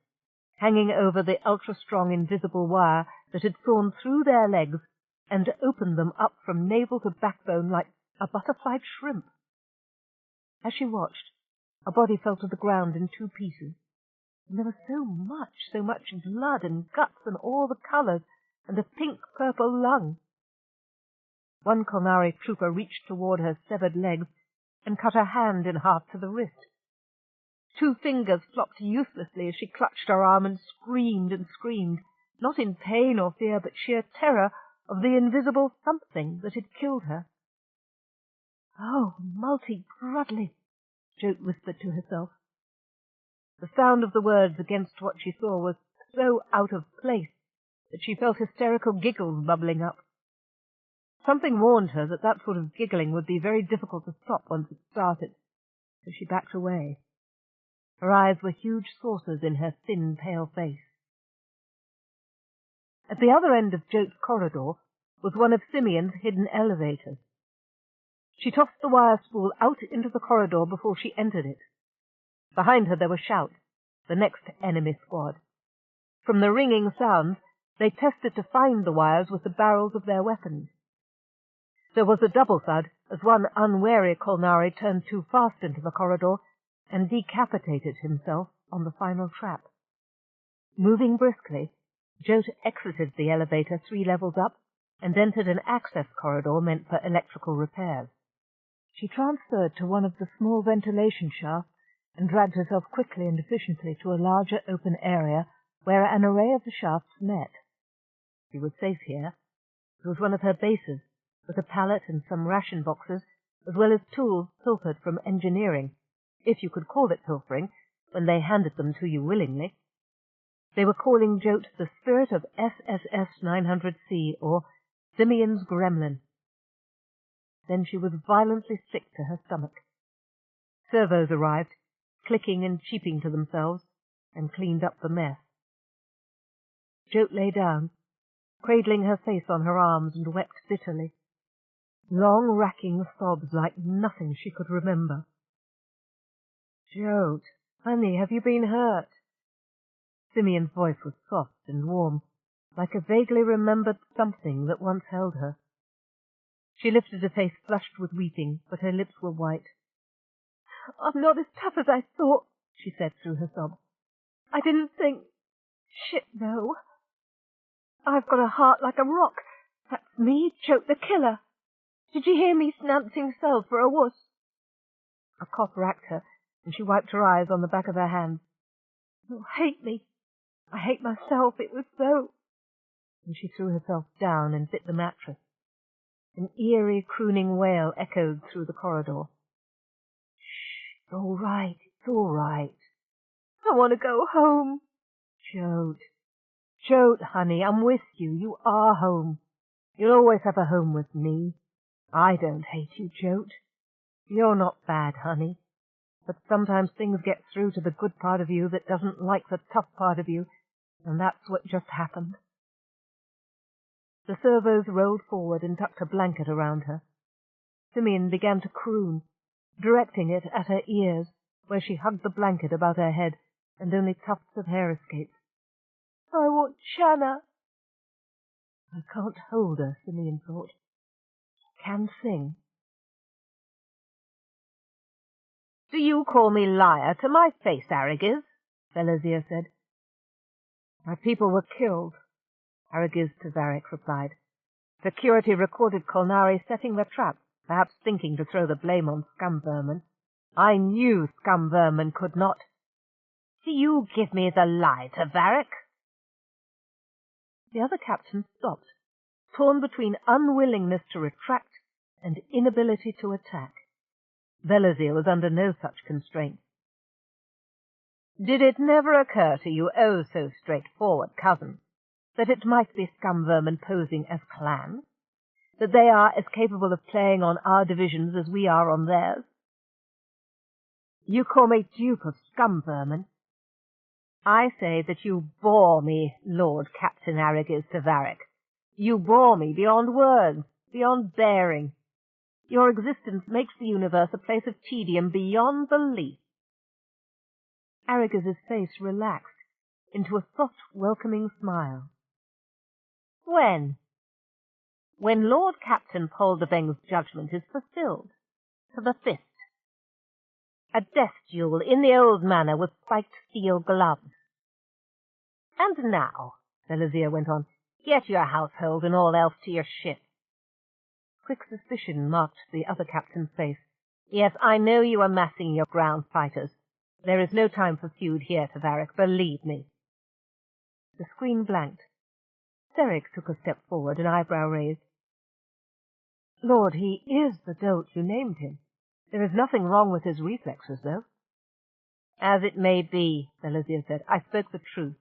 hanging over the ultra-strong invisible wire that had sawn through their legs and opened them up from navel to backbone like a butterflied shrimp. As she watched, a body fell to the ground in 2 pieces, and there was so much blood and guts and all the colours, and a pink-purple lung. One Kolnari trooper reached toward her severed legs and cut her hand in half to the wrist. 2 fingers flopped uselessly as she clutched her arm and screamed, not in pain or fear, but sheer terror of the invisible something that had killed her. "Oh, multi-grudly," Jolt whispered to herself. The sound of the words against what she saw was so out of place that she felt hysterical giggles bubbling up. Something warned her that that sort of giggling would be very difficult to stop once it started, so she backed away. Her eyes were huge saucers in her thin, pale face. At the other end of Jote's corridor was one of Simeon's hidden elevators. She tossed the wire spool out into the corridor before she entered it. Behind her there were shouts, the next enemy squad. From the ringing sounds, they tested to find the wires with the barrels of their weapons. There was a double thud as one unwary Kolnari turned too fast into the corridor and decapitated himself on the final trap. Moving briskly, Jote exited the elevator 3 levels up and entered an access corridor meant for electrical repairs. She transferred to one of the small ventilation shafts and dragged herself quickly and efficiently to a larger open area where an array of the shafts met. She was safe here. It was one of her bases, with a pallet and some ration boxes, as well as tools pilfered from engineering, if you could call it pilfering, when they handed them to you willingly. They were calling Jote the spirit of SSS 900C, or Simeon's gremlin. Then she was violently sick to her stomach. Servos arrived, clicking and cheeping to themselves, and cleaned up the mess. Jote lay down, cradling her face on her arms, and wept bitterly. Long, racking sobs like nothing she could remember. "Jote, honey, have you been hurt?" Simeon's voice was soft and warm, like a vaguely remembered something that once held her. She lifted a face flushed with weeping, but her lips were white. "I'm not as tough as I thought," she said through her sobs. "I didn't think... Shit, no. I've got a heart like a rock. That's me, Jote the killer. Did you hear me snouncing cells for a wuss?" A cough racked her, and she wiped her eyes on the back of her hands. "You'll hate me. I hate myself. It was so..." And she threw herself down and bit the mattress. An eerie, crooning wail echoed through the corridor. "Shh, it's all right. It's all right." "I want to go home." "Jote. Jote, honey, I'm with you. You are home. You'll always have a home with me. I don't hate you, Jote. You're not bad, honey. But sometimes things get through to the good part of you that doesn't like the tough part of you, and that's what just happened." The servos rolled forward and tucked a blanket around her. Simeon began to croon, directing it at her ears, where she hugged the blanket about her head, and only tufts of hair escaped. "I want Shanna." "I can't hold her," Simeon thought. "She can sing." "Do you call me liar to my face, Aragiz?" Belazir said. "My people were killed," Aragiz Tavarik replied. "Security recorded Kolnari setting the trap, perhaps thinking to throw the blame on scum vermin. I knew scum vermin could not..." "Do you give me the lie, Tavarik?" The other captain stopped, torn between unwillingness to retract and inability to attack. Belazir was under no such constraint. "Did it never occur to you, oh so straightforward cousin, that it might be scum vermin posing as clans? That they are as capable of playing on our divisions as we are on theirs? You call me dupe of scum vermin. I say that you bore me, Lord Captain Aragiz Tavarik. You bore me beyond words, beyond bearing. Your existence makes the universe a place of tedium beyond belief." Aragiz's face relaxed into a soft, welcoming smile. "When? When Lord Captain Poldeveng's judgment is fulfilled, to the fist. A death duel in the old manner with spiked steel gloves. And now," Belazir went on, "get your household and all else to your ship." Quick suspicion marked the other captain's face. "Yes, I know you are massing your ground fighters. There is no time for feud here, Tavarik, believe me." The screen blanked. Serik took a step forward, an eyebrow raised. "Lord, he is the dolt you named him. There is nothing wrong with his reflexes, though." As it may be, Belazir said. I spoke the truth.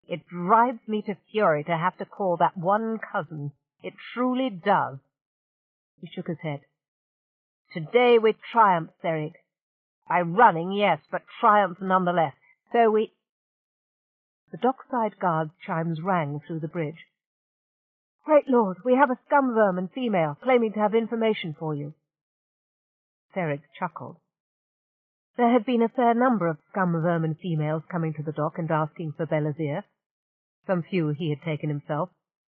It drives me to fury to have to call that one cousin. It truly does. He shook his head. Today we triumph, Serig. By running, yes, but triumph nonetheless. So we... The dockside guard's chimes rang through the bridge. Great Lord, we have a scum vermin female claiming to have information for you. Serig chuckled. There had been a fair number of scum vermin females coming to the dock and asking for Belazir. Some few he had taken himself,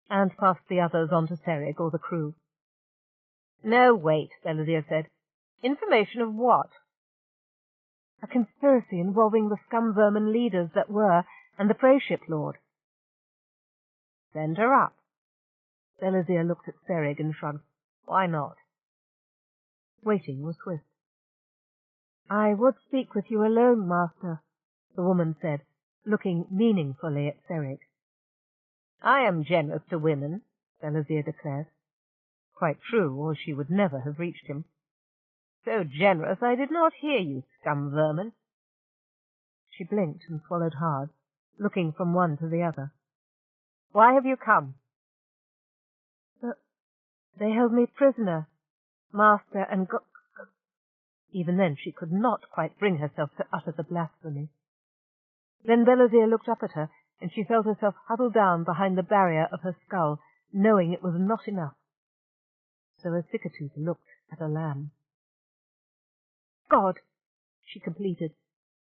and passed the others on to Serig or the crew. No, wait, Belazir said. Information of what? A conspiracy involving the scum vermin leaders that were, and the prey ship lord. Send her up. Belazir looked at Serig and shrugged. Why not? Waiting was swift. I would speak with you alone, master, the woman said, looking meaningfully at Serig. I am generous to women, Belazir declared. Quite true, or she would never have reached him. So generous I did not hear you, scum vermin. She blinked and swallowed hard, looking from one to the other. Why have you come? They held me prisoner, master, and Even then she could not quite bring herself to utter the blasphemy. Then Belazir looked up at her, and she felt herself huddle down behind the barrier of her skull, knowing it was not enough. So Asicatooth looked at a lamb. God, she completed,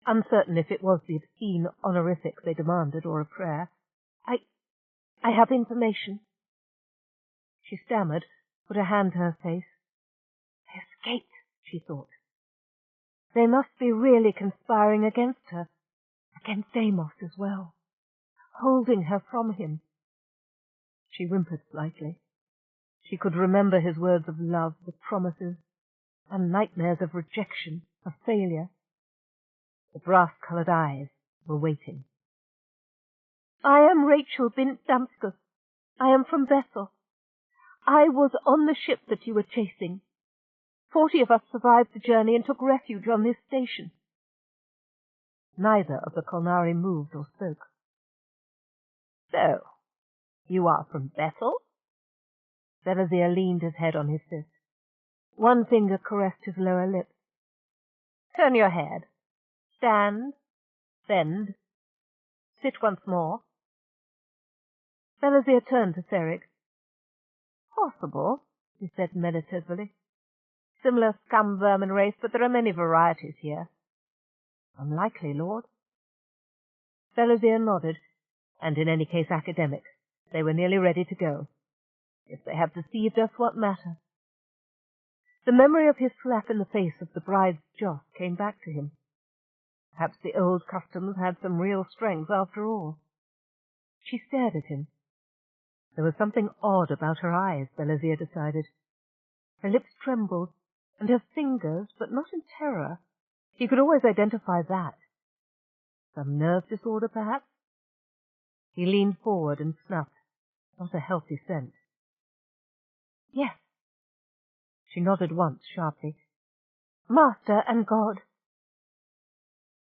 uncertain if it was the obscene honorific they demanded or a prayer. I have information. She stammered, put a hand to her face. They escaped, she thought. They must be really conspiring against her, against Amos as well, holding her from him. She whimpered slightly. She could remember his words of love, the promises, and nightmares of rejection, of failure. The brass-coloured eyes were waiting. I am Rachel bint Damskus. I am from Bethel. I was on the ship that you were chasing. 40 of us survived the journey and took refuge on this station. Neither of the Kolnari moved or spoke. So, you are from Bethel? Belazir leaned his head on his fist. One finger caressed his lower lip. Turn your head. Stand. Bend. Sit once more. Belazir turned to Serig. Possible, he said meditatively. Similar scum vermin race, but there are many varieties here. Unlikely, Lord. Belazir nodded, and in any case academic. They were nearly ready to go. If they have deceived us, what matter? The memory of his slap in the face of the bride's joss came back to him. Perhaps the old customs had some real strength after all. She stared at him. There was something odd about her eyes, Belazir decided. Her lips trembled, and her fingers, but not in terror. He could always identify that. Some nerve disorder, perhaps? He leaned forward and snuffed. Not a healthy scent. Yes. She nodded once sharply. Master and God.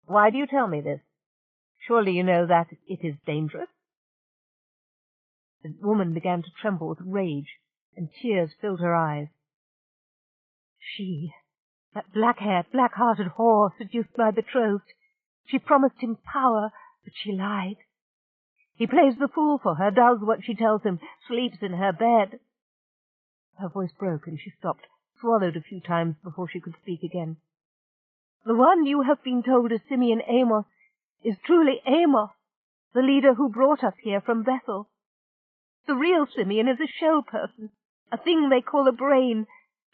Why do you tell me this? Surely you know that it is dangerous? The woman began to tremble with rage, and tears filled her eyes. She, that black-haired, black-hearted whore seduced my betrothed, she promised him power, but she lied. He plays the fool for her, does what she tells him, sleeps in her bed. Her voice broke, and she stopped, swallowed a few times before she could speak again. The one you have been told is Simeon Amos is truly Amos, the leader who brought us here from Bethel. The real Simeon is a shell person, a thing they call a brain,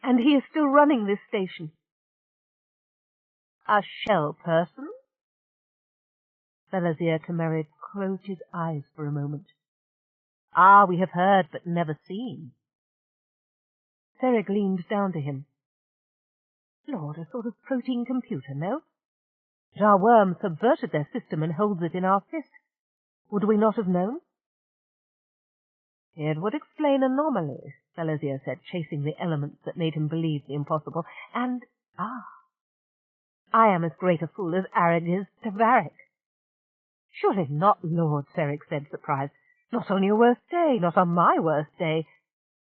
and he is still running this station. A shell person? Belazir Temerid closed his eyes for a moment. Ah, we have heard, but never seen. Serig leaned down to him. Lord, a sort of protein computer, no? But our worm subverted their system and holds it in our fist. Would we not have known? It would explain anomalies, Belazir said, chasing the elements that made him believe the impossible. And, I am as great a fool as Arag is to Varric." "Surely not, Lord," Ferric said, surprised. "Not on your worst day, not on my worst day,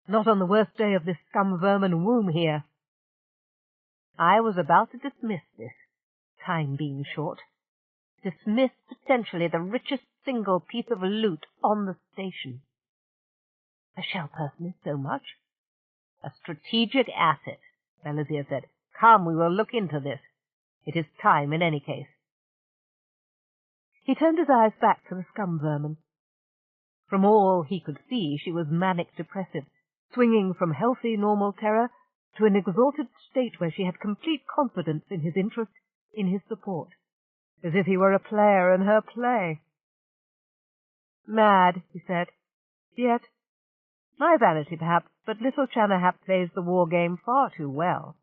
not on the worst day of this scum-vermin womb here." "I was about to dismiss this, time being short. Dismiss potentially the richest single piece of loot on the station." "A shell person is so much?" "A strategic asset," Belazir said. "Come, we will look into this. It is time in any case." He turned his eyes back to the scum-vermin. From all he could see, she was manic-depressive, swinging from healthy, normal terror to an exalted state where she had complete confidence in his interest, in his support, as if he were a player in her play. "Mad," he said. "Yet, my vanity perhaps, but little Chanahap plays the war game far too well.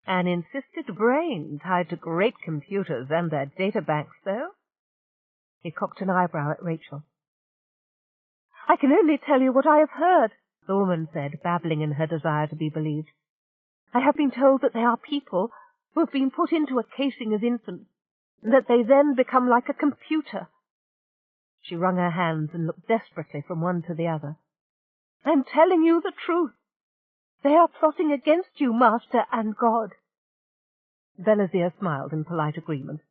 An insisted brain tied to great computers and their databanks, though." He cocked an eyebrow at Rachel. "I can only tell you what I have heard," the woman said, babbling in her desire to be believed. "I have been told that they are people who have been put into a casing as infants, and that they then become like a computer." She wrung her hands and looked desperately from one to the other. "I am telling you the truth. They are plotting against you, Master and God." Belazir smiled in polite agreement.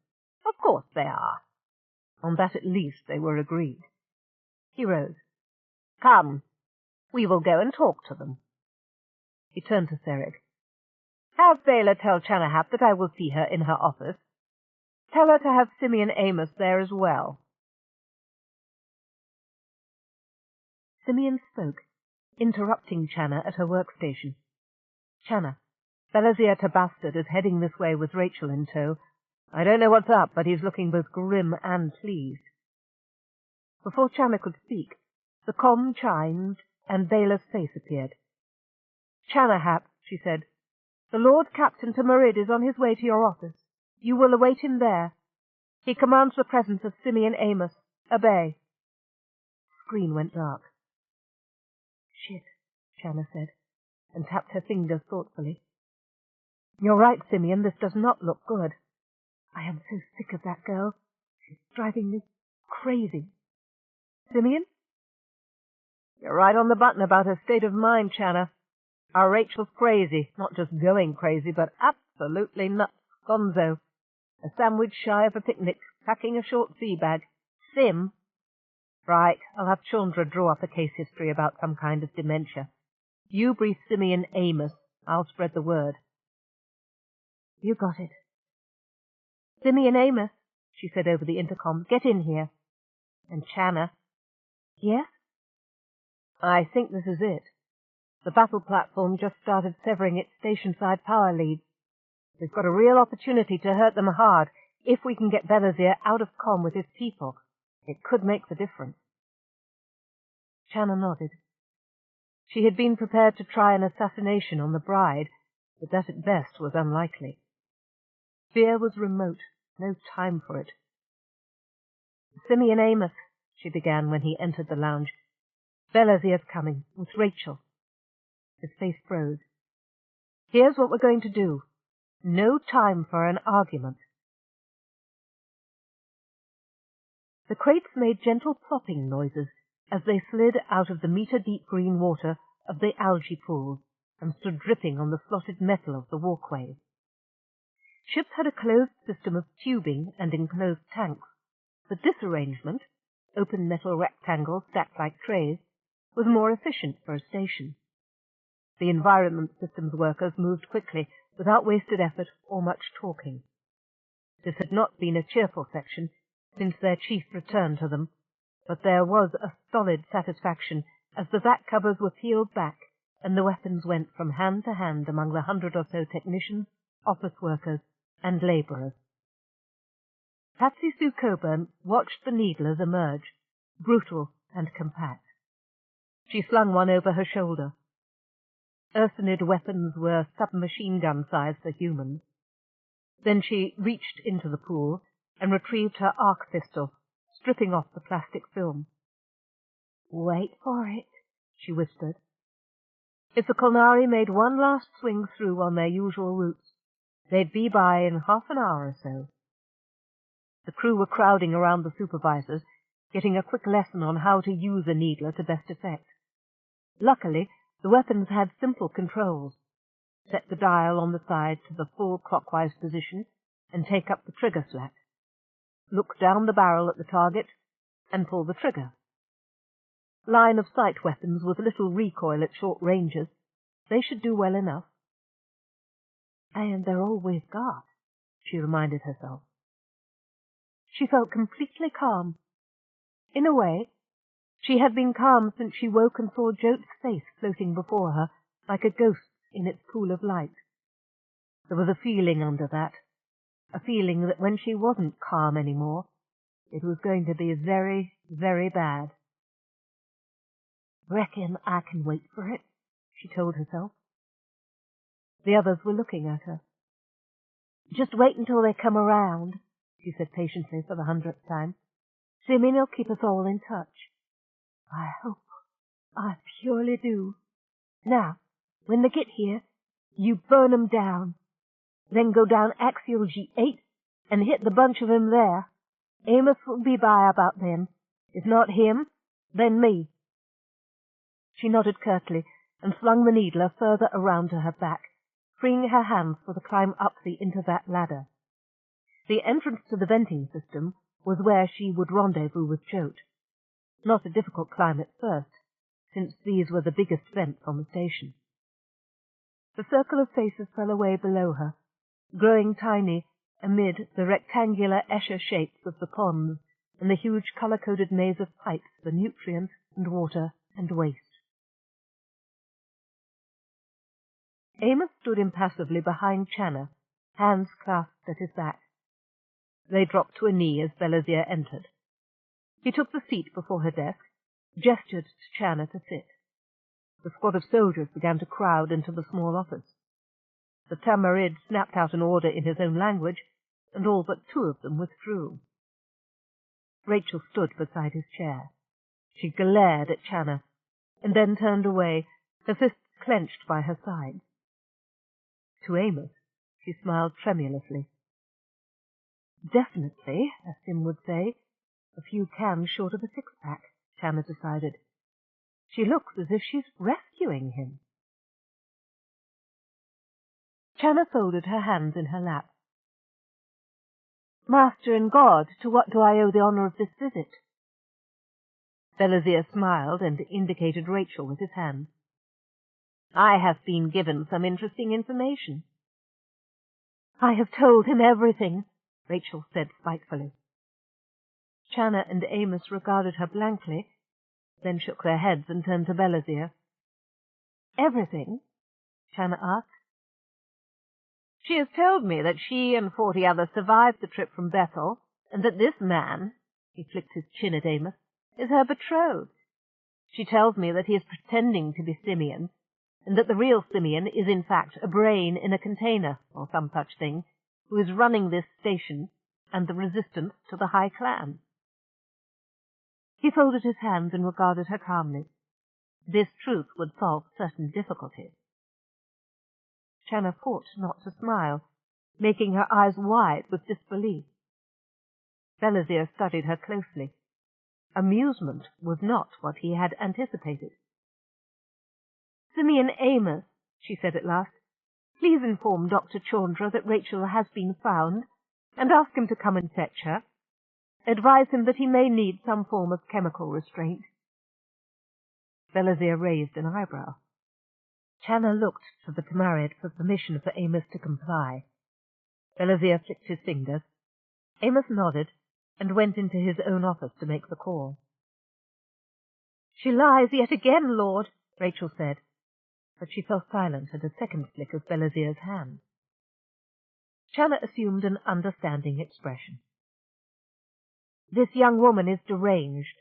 "Of course they are." On that at least they were agreed. He rose. "Come, we will go and talk to them." He turned to Serek. "Have Bela tell Chanahap that I will see her in her office. Tell her to have Simeon Amos there as well." Simeon spoke, interrupting Channa at her workstation. "Channa, Belazir Tabastard is heading this way with Rachel in tow. I don't know what's up, but he's looking both grim and pleased." Before Channa could speak, the comm chimed and Bela's face appeared. "Chanahap," she said, "the Lord Captain to Marid is on his way to your office. You will await him there. He commands the presence of Simeon Amos. Obey." The screen went dark. "Shit," Channa said, and tapped her fingers thoughtfully. "You're right, Simeon, this does not look good. I am so sick of that girl. She's driving me crazy. Simeon?" "You're right on the button about her state of mind, Channa. Our Rachel's crazy, not just going crazy, but absolutely nuts. Gonzo. A sandwich shy of a picnic, packing a short sea bag. Sim? Right, I'll have Chandra draw up a case history about some kind of dementia. You brief Simeon Amos. I'll spread the word." "You got it." "Simeon Amos," she said over the intercom, "get in here." And Channa. "Yes?" "I think this is it. The battle platform just started severing its station-side power leads. We've got a real opportunity to hurt them hard. If we can get Belazir out of comm with his people, it could make the difference." Channa nodded. She had been prepared to try an assassination on the bride, but that at best was unlikely. Fear was remote, no time for it. "Simeon Amos," she began when he entered the lounge. "Belazir's coming, with Rachel." His face froze. "Here's what we're going to do. No time for an argument." The crates made gentle plopping noises as they slid out of the meter-deep green water of the algae pools and stood dripping on the slotted metal of the walkways. Ships had a closed system of tubing and enclosed tanks, but this arrangement, open metal rectangles stacked like trays, was more efficient for a station. The environment systems workers moved quickly, without wasted effort or much talking. This had not been a cheerful section since their chief returned to them, but there was a stolid satisfaction as the vac covers were peeled back and the weapons went from hand to hand among the 100 or so technicians, office workers, and labourers. Patsy Sue Coburn watched the needlers emerge, brutal and compact. She slung one over her shoulder. Ursinid weapons were submachine gun size for humans. Then she reached into the pool and retrieved her arc pistol, stripping off the plastic film. "Wait for it," she whispered. If the Kolnari made one last swing through on their usual routes, They'd be by in half an hour or so. The crew were crowding around the supervisors, getting a quick lesson on how to use a needler to best effect. Luckily, the weapons had simple controls. Set the dial on the side to the full clockwise position and take up the trigger slack. Look down the barrel at the target and pull the trigger. Line-of-sight weapons with little recoil at short ranges, they should do well enough. And they're always guard, she reminded herself. She felt completely calm. In a way, she had been calm since she woke and saw Jote's face floating before her like a ghost in its pool of light. There was a feeling under that, a feeling that when she wasn't calm anymore, it was going to be very, very bad. "Reckon I can wait for it," she told herself. The others were looking at her. "Just wait until they come around," she said patiently for the 100th time. "Simeon will keep us all in touch. I hope, I purely do. Now, when they get here, you burn 'em down. Then go down axial G8 and hit the bunch of 'em there. Amos will be by about then. If not him, then me." She nodded curtly and flung the needler further around to her back, freeing her hands for the climb up the intervat ladder. The entrance to the venting system was where she would rendezvous with Jote. Not a difficult climb at first, since these were the biggest vents on the station. The circle of faces fell away below her, growing tiny amid the rectangular Escher shapes of the ponds and the huge colour-coded maze of pipes for nutrient and water and waste. Amos stood impassively behind Channa, hands clasped at his back. They dropped to a knee as Belasier entered. He took the seat before her desk, gestured to Channa to sit. The squad of soldiers began to crowd into the small office. The Tamarid snapped out an order in his own language, and all but 2 of them withdrew. Rachel stood beside his chair. She glared at Channa, and then turned away, her fists clenched by her sides. To Amos, she smiled tremulously. "Definitely," as Sim would say, "a few cans short of a six-pack," Channa decided. "She looks as if she's rescuing him." Channa folded her hands in her lap. "Master and God, to what do I owe the honour of this visit?" Belasier smiled and indicated Rachel with his hand. "I have been given some interesting information." "I have told him everything," Rachel said spitefully. Channa and Amos regarded her blankly, then shook their heads and turned to Belasier. "Everything?" Channa asked. "She has told me that she and 40 others survived the trip from Bethel, and that this man," he flicked his chin at Amos, "is her betrothed. She tells me that he is pretending to be Simeon, and that the real Simeon is in fact a brain in a container, or some such thing, who is running this station and the resistance to the High Clan." He folded his hands and regarded her calmly. This truth would solve certain difficulties. Channa fought not to smile, making her eyes wide with disbelief. Belasier studied her closely. Amusement was not what he had anticipated. "Simeon Amos," she said at last, "please inform Dr. Chandra that Rachel has been found, and ask him to come and fetch her. Advise him that he may need some form of chemical restraint." Belasier raised an eyebrow. Channa looked to the Tamarid for permission for Amos to comply. Belasier flicked his fingers. Amos nodded and went into his own office to make the call. "She lies yet again, Lord," Rachel said, but she fell silent at a second flick of Belasier's hand. Channa assumed an understanding expression. "This young woman is deranged.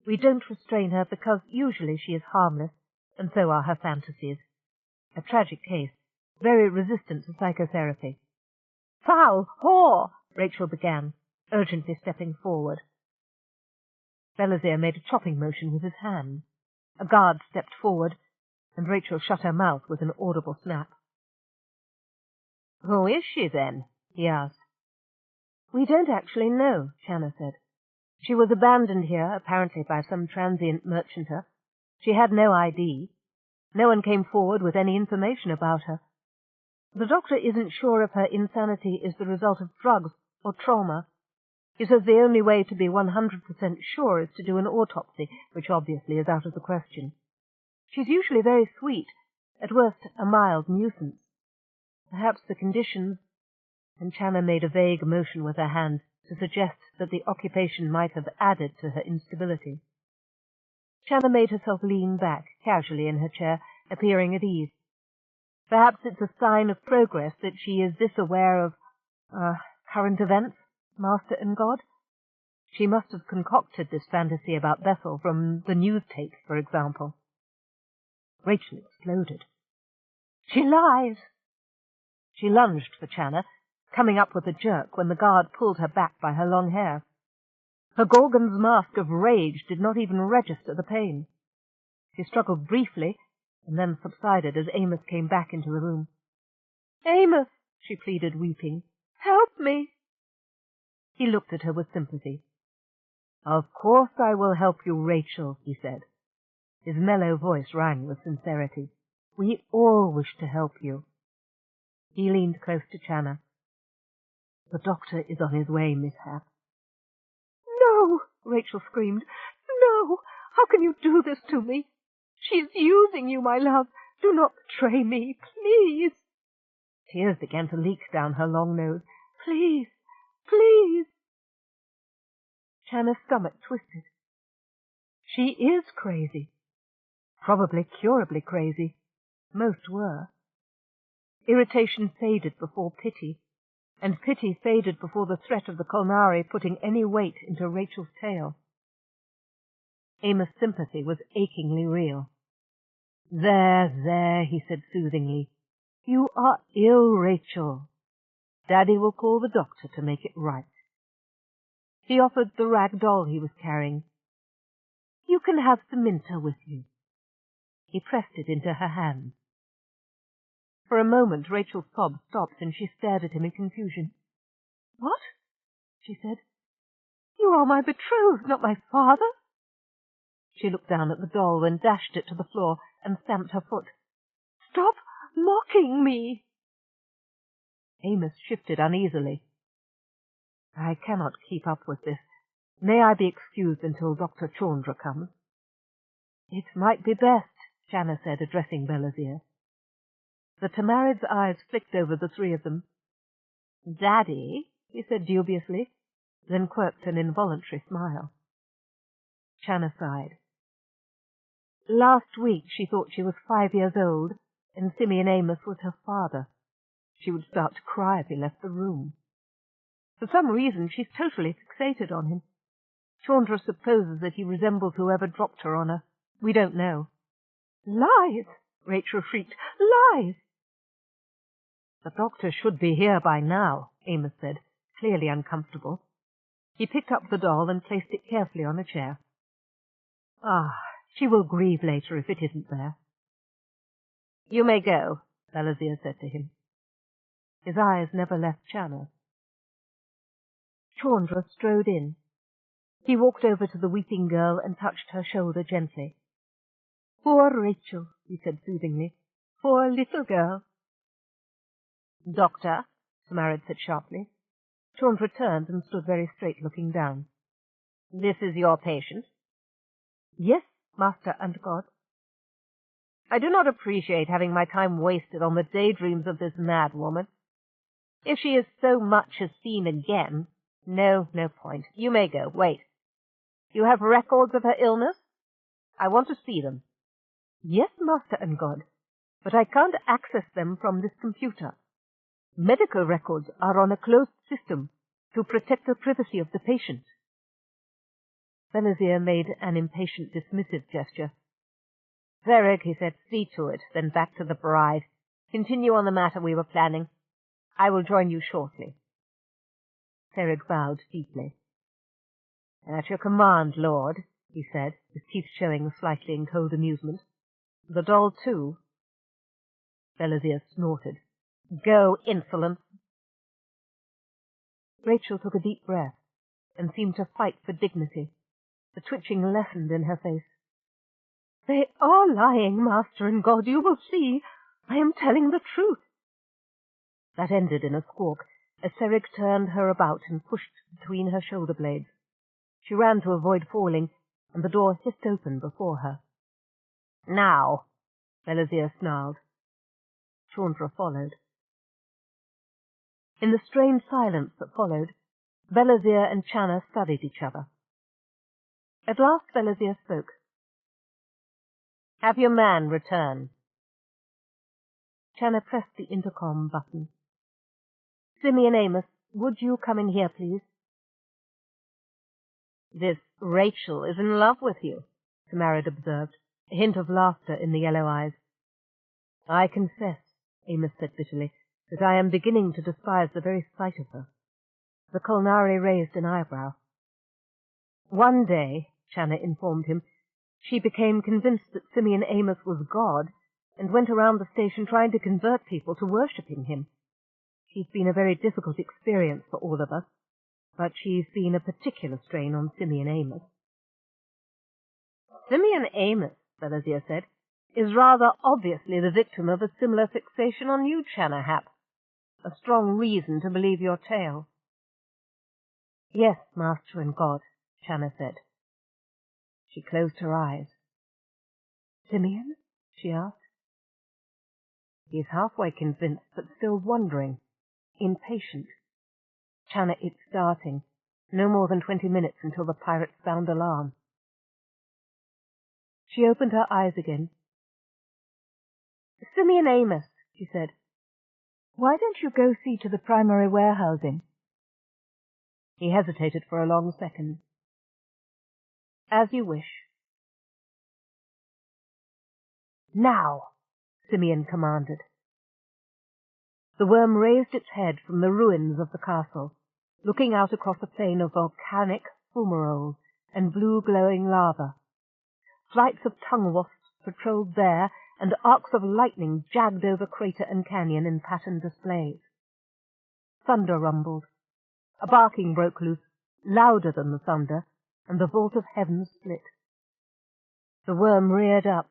We don't restrain her because usually she is harmless, and so are her fantasies. A tragic case, very resistant to psychotherapy." "Foul whore!" Rachel began, urgently stepping forward. Belasier made a chopping motion with his hand. A guard stepped forward, and Rachel shut her mouth with an audible snap. Who is she, then? He asked. We don't actually know, Channa said. She was abandoned here, apparently by some transient merchanter. She had no ID. No one came forward with any information about her. The doctor isn't sure if her insanity is the result of drugs or trauma. He says the only way to be 100% sure is to do an autopsy, which obviously is out of the question. She's usually very sweet, at worst a mild nuisance. Perhaps the conditions, and Channa made a vague motion with her hand to suggest that the occupation might have added to her instability. Channa made herself lean back casually in her chair, appearing at ease. Perhaps it's a sign of progress that she is this aware of, current events, Master and God. She must have concocted this fantasy about Bethel from the news tapes, for example. Rachel exploded. She lies! She lunged for Channa, coming up with a jerk when the guard pulled her back by her long hair. Her Gorgon's mask of rage did not even register the pain. She struggled briefly, and then subsided as Amos came back into the room. "Amos," she pleaded, weeping, "help me!" He looked at her with sympathy. "Of course I will help you, Rachel," he said. His mellow voice rang with sincerity. "We all wish to help you." He leaned close to Channa. "The doctor is on his way, Miss Happ." "No!" Rachel screamed. "No! How can you do this to me? She's using you, my love. Do not betray me, please." Tears began to leak down her long nose. "Please, please." Channa's stomach twisted. She is crazy. Probably curably crazy. Most were. Irritation faded before pity, and pity faded before the threat of the Kolnari putting any weight into Rachel's tale. Amos' sympathy was achingly real. There, he said soothingly. "You are ill, Rachel. Daddy will call the doctor to make it right." He offered the rag doll he was carrying. "You can have Minta with you." He pressed it into her hand. For a moment Rachel's sobs stopped, and she stared at him in confusion. "What?" she said. "You are my betrothed, not my father." She looked down at the doll, then dashed it to the floor and stamped her foot. "Stop mocking me!" Amos shifted uneasily. "I cannot keep up with this. May I be excused until Dr. Chaundra comes?" "It might be best," Channa said, addressing Belazir. The Tamarid's eyes flicked over the three of them. "Daddy," he said dubiously, then quirked an involuntary smile. Channa sighed. Last week she thought she was 5 years old, and Simeon Amos was her father. She would start to cry if he left the room. For some reason she's totally fixated on him. Chaundra supposes that he resembles whoever dropped her on her. We don't know. "Lies!" Rachel shrieked. "Lies!" "The doctor should be here by now," Amos said, clearly uncomfortable. He picked up the doll and placed it carefully on a chair. She will grieve later if it isn't there." "You may go," Belazir said to him. His eyes never left Channa. Chaundra strode in. He walked over to the weeping girl and touched her shoulder gently. "Poor Rachel," he said soothingly. "Poor little girl." "Doctor," Tamarid said sharply. Chaundra turned and stood very straight, looking down. "This is your patient?" "Yes, Master and God." "I do not appreciate having my time wasted on the daydreams of this mad woman. If she is so much as seen again— No point. You may go. Wait. You have records of her illness? I want to see them." "Yes, Master and God, but I can't access them from this computer. Medical records are on a closed system to protect the privacy of the patient." Belazir made an impatient, dismissive gesture. "Verig," he said, "see to it, then back to the bride. Continue on the matter we were planning. I will join you shortly." Verig bowed deeply. "At your command, Lord," he said, his teeth showing slightly in cold amusement. "The doll, too?" Belazir snorted. Go, insolence! Rachel took a deep breath and seemed to fight for dignity. The twitching lessened in her face. They are lying, Master and God, you will see. I am telling the truth. That ended in a squawk, as Serig turned her about and pushed between her shoulder blades. She ran to avoid falling, and the door hissed open before her. Now, Belazir snarled. Chandra followed. In the strained silence that followed, Belazir and Channa studied each other. At last Belazir spoke. Have your man return. Channa pressed the intercom button. Simeon Amos, would you come in here, please? This Rachel is in love with you, Samarid observed, a hint of laughter in the yellow eyes. I confess, Amos said bitterly, that I am beginning to despise the very sight of her. The Kolnari raised an eyebrow. One day, Channa informed him, she became convinced that Simeon Amos was God and went around the station trying to convert people to worshipping him. She's been a very difficult experience for all of us, but she's been a particular strain on Simeon Amos. Simeon Amos, Belazir said, is rather obviously the victim of a similar fixation on you, Channa Hap. A strong reason to believe your tale. Yes, Master and God, Channa said. She closed her eyes. Simeon? She asked. He's halfway convinced, but still wondering, impatient. Channa, it's starting. No more than 20 minutes until the pirates sound alarm. She opened her eyes again. Simeon Amos, she said, why don't you go see to the primary warehousing? He hesitated for a long second. As you wish. Now, Simeon commanded. The worm raised its head from the ruins of the castle, looking out across a plain of volcanic fumaroles and blue-glowing lava. Flights of tongue wasps patrolled there, and arcs of lightning jagged over crater and canyon in patterned displays. Thunder rumbled. A barking broke loose, louder than the thunder, and the vault of heaven split. The worm reared up,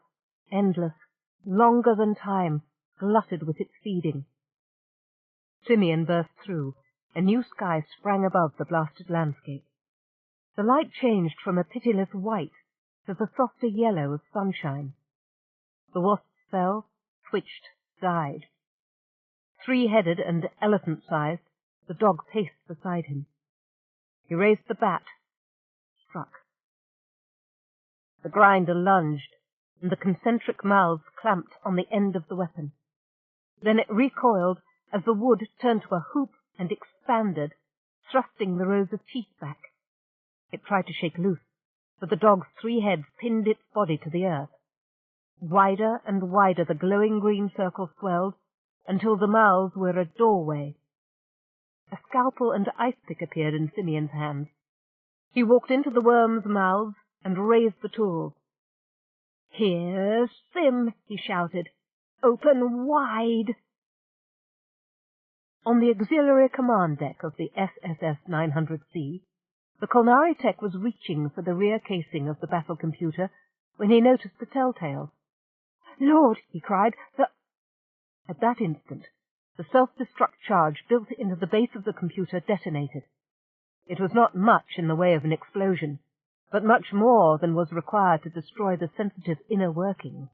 endless, longer than time, glutted with its feeding. Simeon burst through. A new sky sprang above the blasted landscape. The light changed from a pitiless white to the softer yellow of sunshine. The wasps fell, twitched, died. Three-headed and elephant-sized, the dog paced beside him. He raised the bat, struck. The grinder lunged, and the concentric mouths clamped on the end of the weapon. Then it recoiled as the wood turned to a hoop and expanded, thrusting the rows of teeth back. It tried to shake loose, but the dog's three heads pinned its body to the earth. Wider and wider the glowing green circle swelled, until the mouths were a doorway. A scalpel and ice pick appeared in Simeon's hands. He walked into the worms' mouths and raised the tools. "Here's Sim," he shouted. "Open wide!" On the auxiliary command deck of the SSS 900C, the Kolnari tech was reaching for the rear casing of the battle computer when he noticed the telltales. "Lord!" he cried. At that instant, the self-destruct charge built into the base of the computer detonated. It was not much in the way of an explosion, but much more than was required to destroy the sensitive inner workings.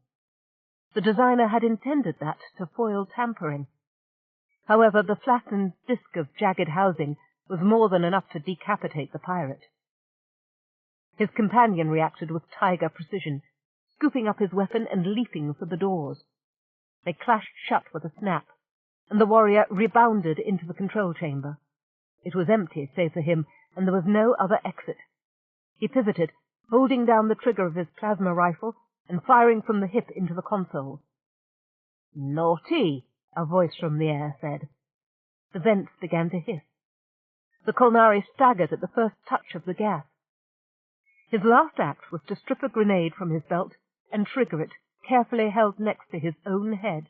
The designer had intended that to foil tampering. However, the flattened disk of jagged housing was more than enough to decapitate the pirate. His companion reacted with tiger precision, scooping up his weapon and leaping for the doors. They clashed shut with a snap, and the warrior rebounded into the control chamber. It was empty, save for him, and there was no other exit. He pivoted, holding down the trigger of his plasma rifle and firing from the hip into the console. "Naughty!" a voice from the air said. The vents began to hiss. The Kolnari staggered at the first touch of the gas. His last act was to strip a grenade from his belt and trigger it, carefully held next to his own head.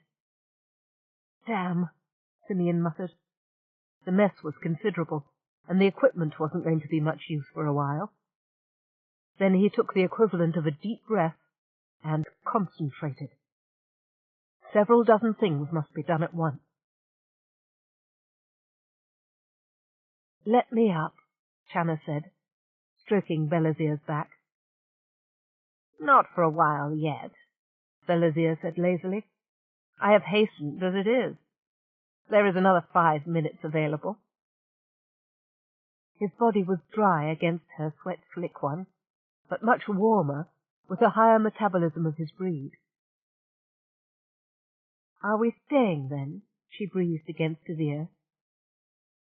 "Damn," Simeon muttered. The mess was considerable, and the equipment wasn't going to be much use for a while. Then he took the equivalent of a deep breath and concentrated. Several dozen things must be done at once. "Let me up," Channa said, stroking Belazir's back. "Not for a while yet," Belazir said lazily. "I have hastened as it is. There is another 5 minutes available." His body was dry against her sweat-slick one, but much warmer, with a higher metabolism of his breed. "Are we staying, then?" she breathed against his ear.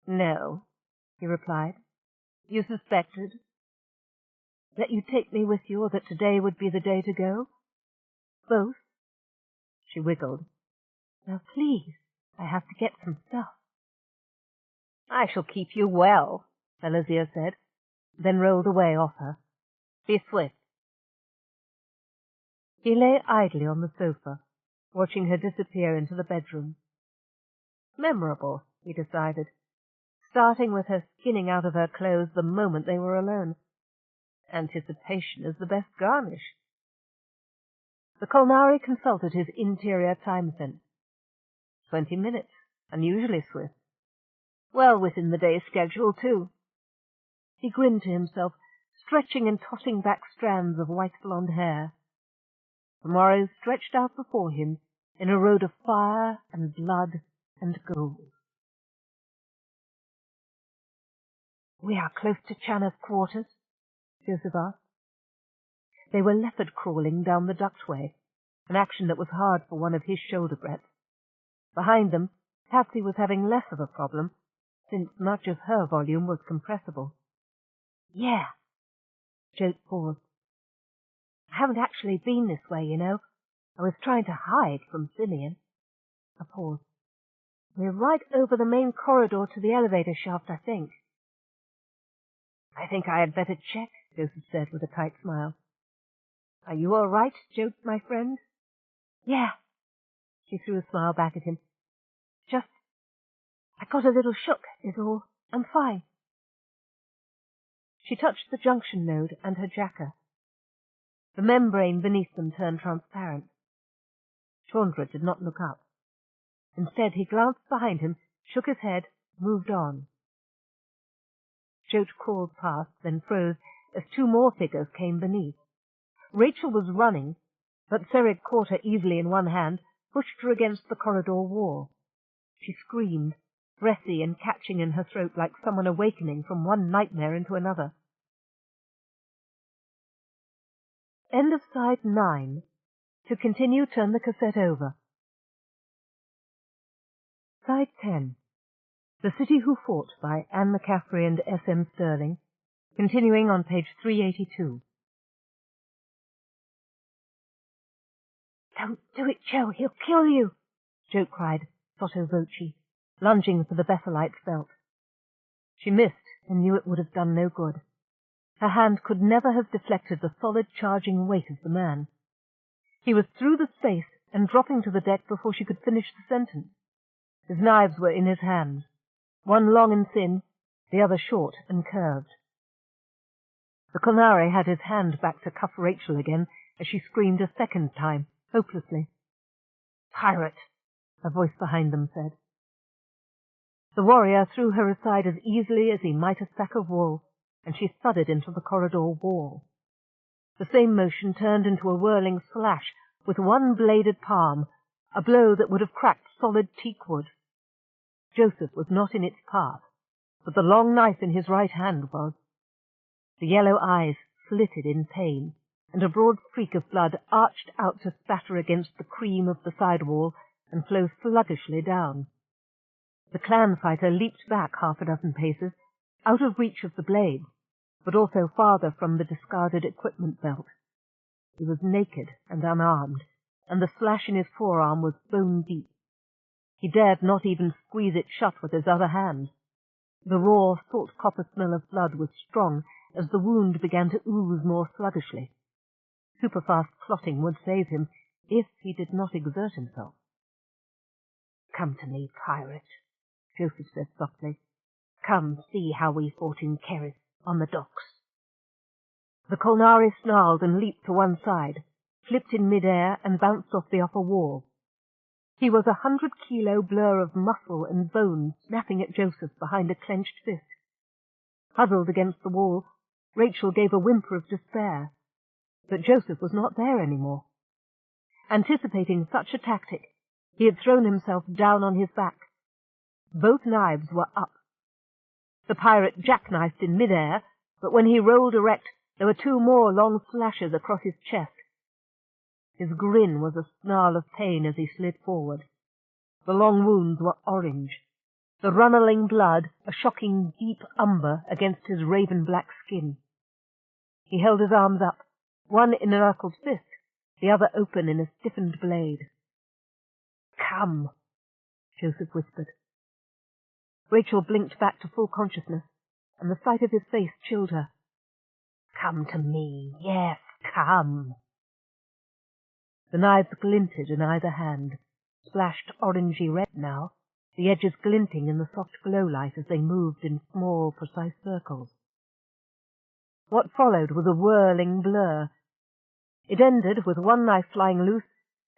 "No," he replied. "You suspected? That you'd take me with you, or that today would be the day to go?" "Both." She wiggled. "Now, please, I have to get some stuff." "I shall keep you well," Belazir said, then rolled away off her. "Be swift." He lay idly on the sofa, watching her disappear into the bedroom. Memorable, he decided, starting with her skinning out of her clothes the moment they were alone. Anticipation is the best garnish. The Kolnari consulted his interior time sense. 20 minutes, unusually swift. Well within the day's schedule, too. He grinned to himself, stretching and tossing back strands of white blonde hair. Tomorrow stretched out before him in a road of fire and blood and gold. "We are close to Channa's quarters?" Joseph asked. They were leopard-crawling down the ductway, an action that was hard for one of his shoulder breadth. Behind them, Patsy was having less of a problem, since much of her volume was compressible. "Yeah." Jote paused. "I haven't actually been this way, you know. I was trying to hide from Simeon." A pause. "We're right over the main corridor to the elevator shaft, I think." "I think I had better check," Joseph said with a tight smile. "Are you all right, Jote, my friend?" "Yeah." She threw a smile back at him. I got a little shook, is all. I'm fine." She touched the junction node and her jacker. The membrane beneath them turned transparent. Chandra did not look up. Instead, he glanced behind him, shook his head, moved on. Jote crawled past, then froze as 2 more figures came beneath. Rachel was running, but Serig caught her easily in one hand, pushed her against the corridor wall. She screamed, breathy and catching in her throat like someone awakening from one nightmare into another. End of side 9. To continue, turn the cassette over. Side 10. The City Who Fought by Anne McCaffrey and S.M. Sterling, continuing on page 382. "Don't do it, Joe, he'll kill you," Joe cried, sotto voce, lunging for the Bethelite's belt. She missed and knew it would have done no good. Her hand could never have deflected the solid charging weight of the man. He was through the space and dropping to the deck before she could finish the sentence. His knives were in his hands, one long and thin, the other short and curved. The Kolnari had his hand back to cuff Rachel again as she screamed a second time, hopelessly. "Pirate," a voice behind them said. The warrior threw her aside as easily as he might a sack of wool, and she thudded into the corridor wall. The same motion turned into a whirling slash with one bladed palm, a blow that would have cracked solid teak wood. Joseph was not in its path, but the long knife in his right hand was. The yellow eyes slitted in pain, and a broad streak of blood arched out to spatter against the cream of the sidewall and flow sluggishly down. The clan fighter leaped back 6 paces, out of reach of the blades, but also farther from the discarded equipment belt. He was naked and unarmed, and the slash in his forearm was bone deep. He dared not even squeeze it shut with his other hand. The raw, salt-copper smell of blood was strong as the wound began to ooze more sluggishly. Superfast clotting would save him, if he did not exert himself. "Come to me, pirate," Joseph said softly. "Come see how we fought in Kerris on the docks." The Kolnari snarled and leaped to one side, flipped in mid-air and bounced off the upper wall. He was 100-kilo blur of muscle and bone snapping at Joseph behind a clenched fist. Huddled against the wall, Rachel gave a whimper of despair. But Joseph was not there anymore. Anticipating such a tactic, he had thrown himself down on his back. Both knives were up. The pirate jackknifed in mid-air, but when he rolled erect, there were 2 more long slashes across his chest. His grin was a snarl of pain as he slid forward. The long wounds were orange, the runneling blood a shocking deep umber against his raven-black skin. He held his arms up, one in an knuckled fist, the other open in a stiffened blade. "Come," Joseph whispered. Rachel blinked back to full consciousness, and the sight of his face chilled her. "Come to me, yes, come." The knives glinted in either hand, splashed orangey red now, the edges glinting in the soft glow light as they moved in small, precise circles. What followed was a whirling blur. It ended with one knife flying loose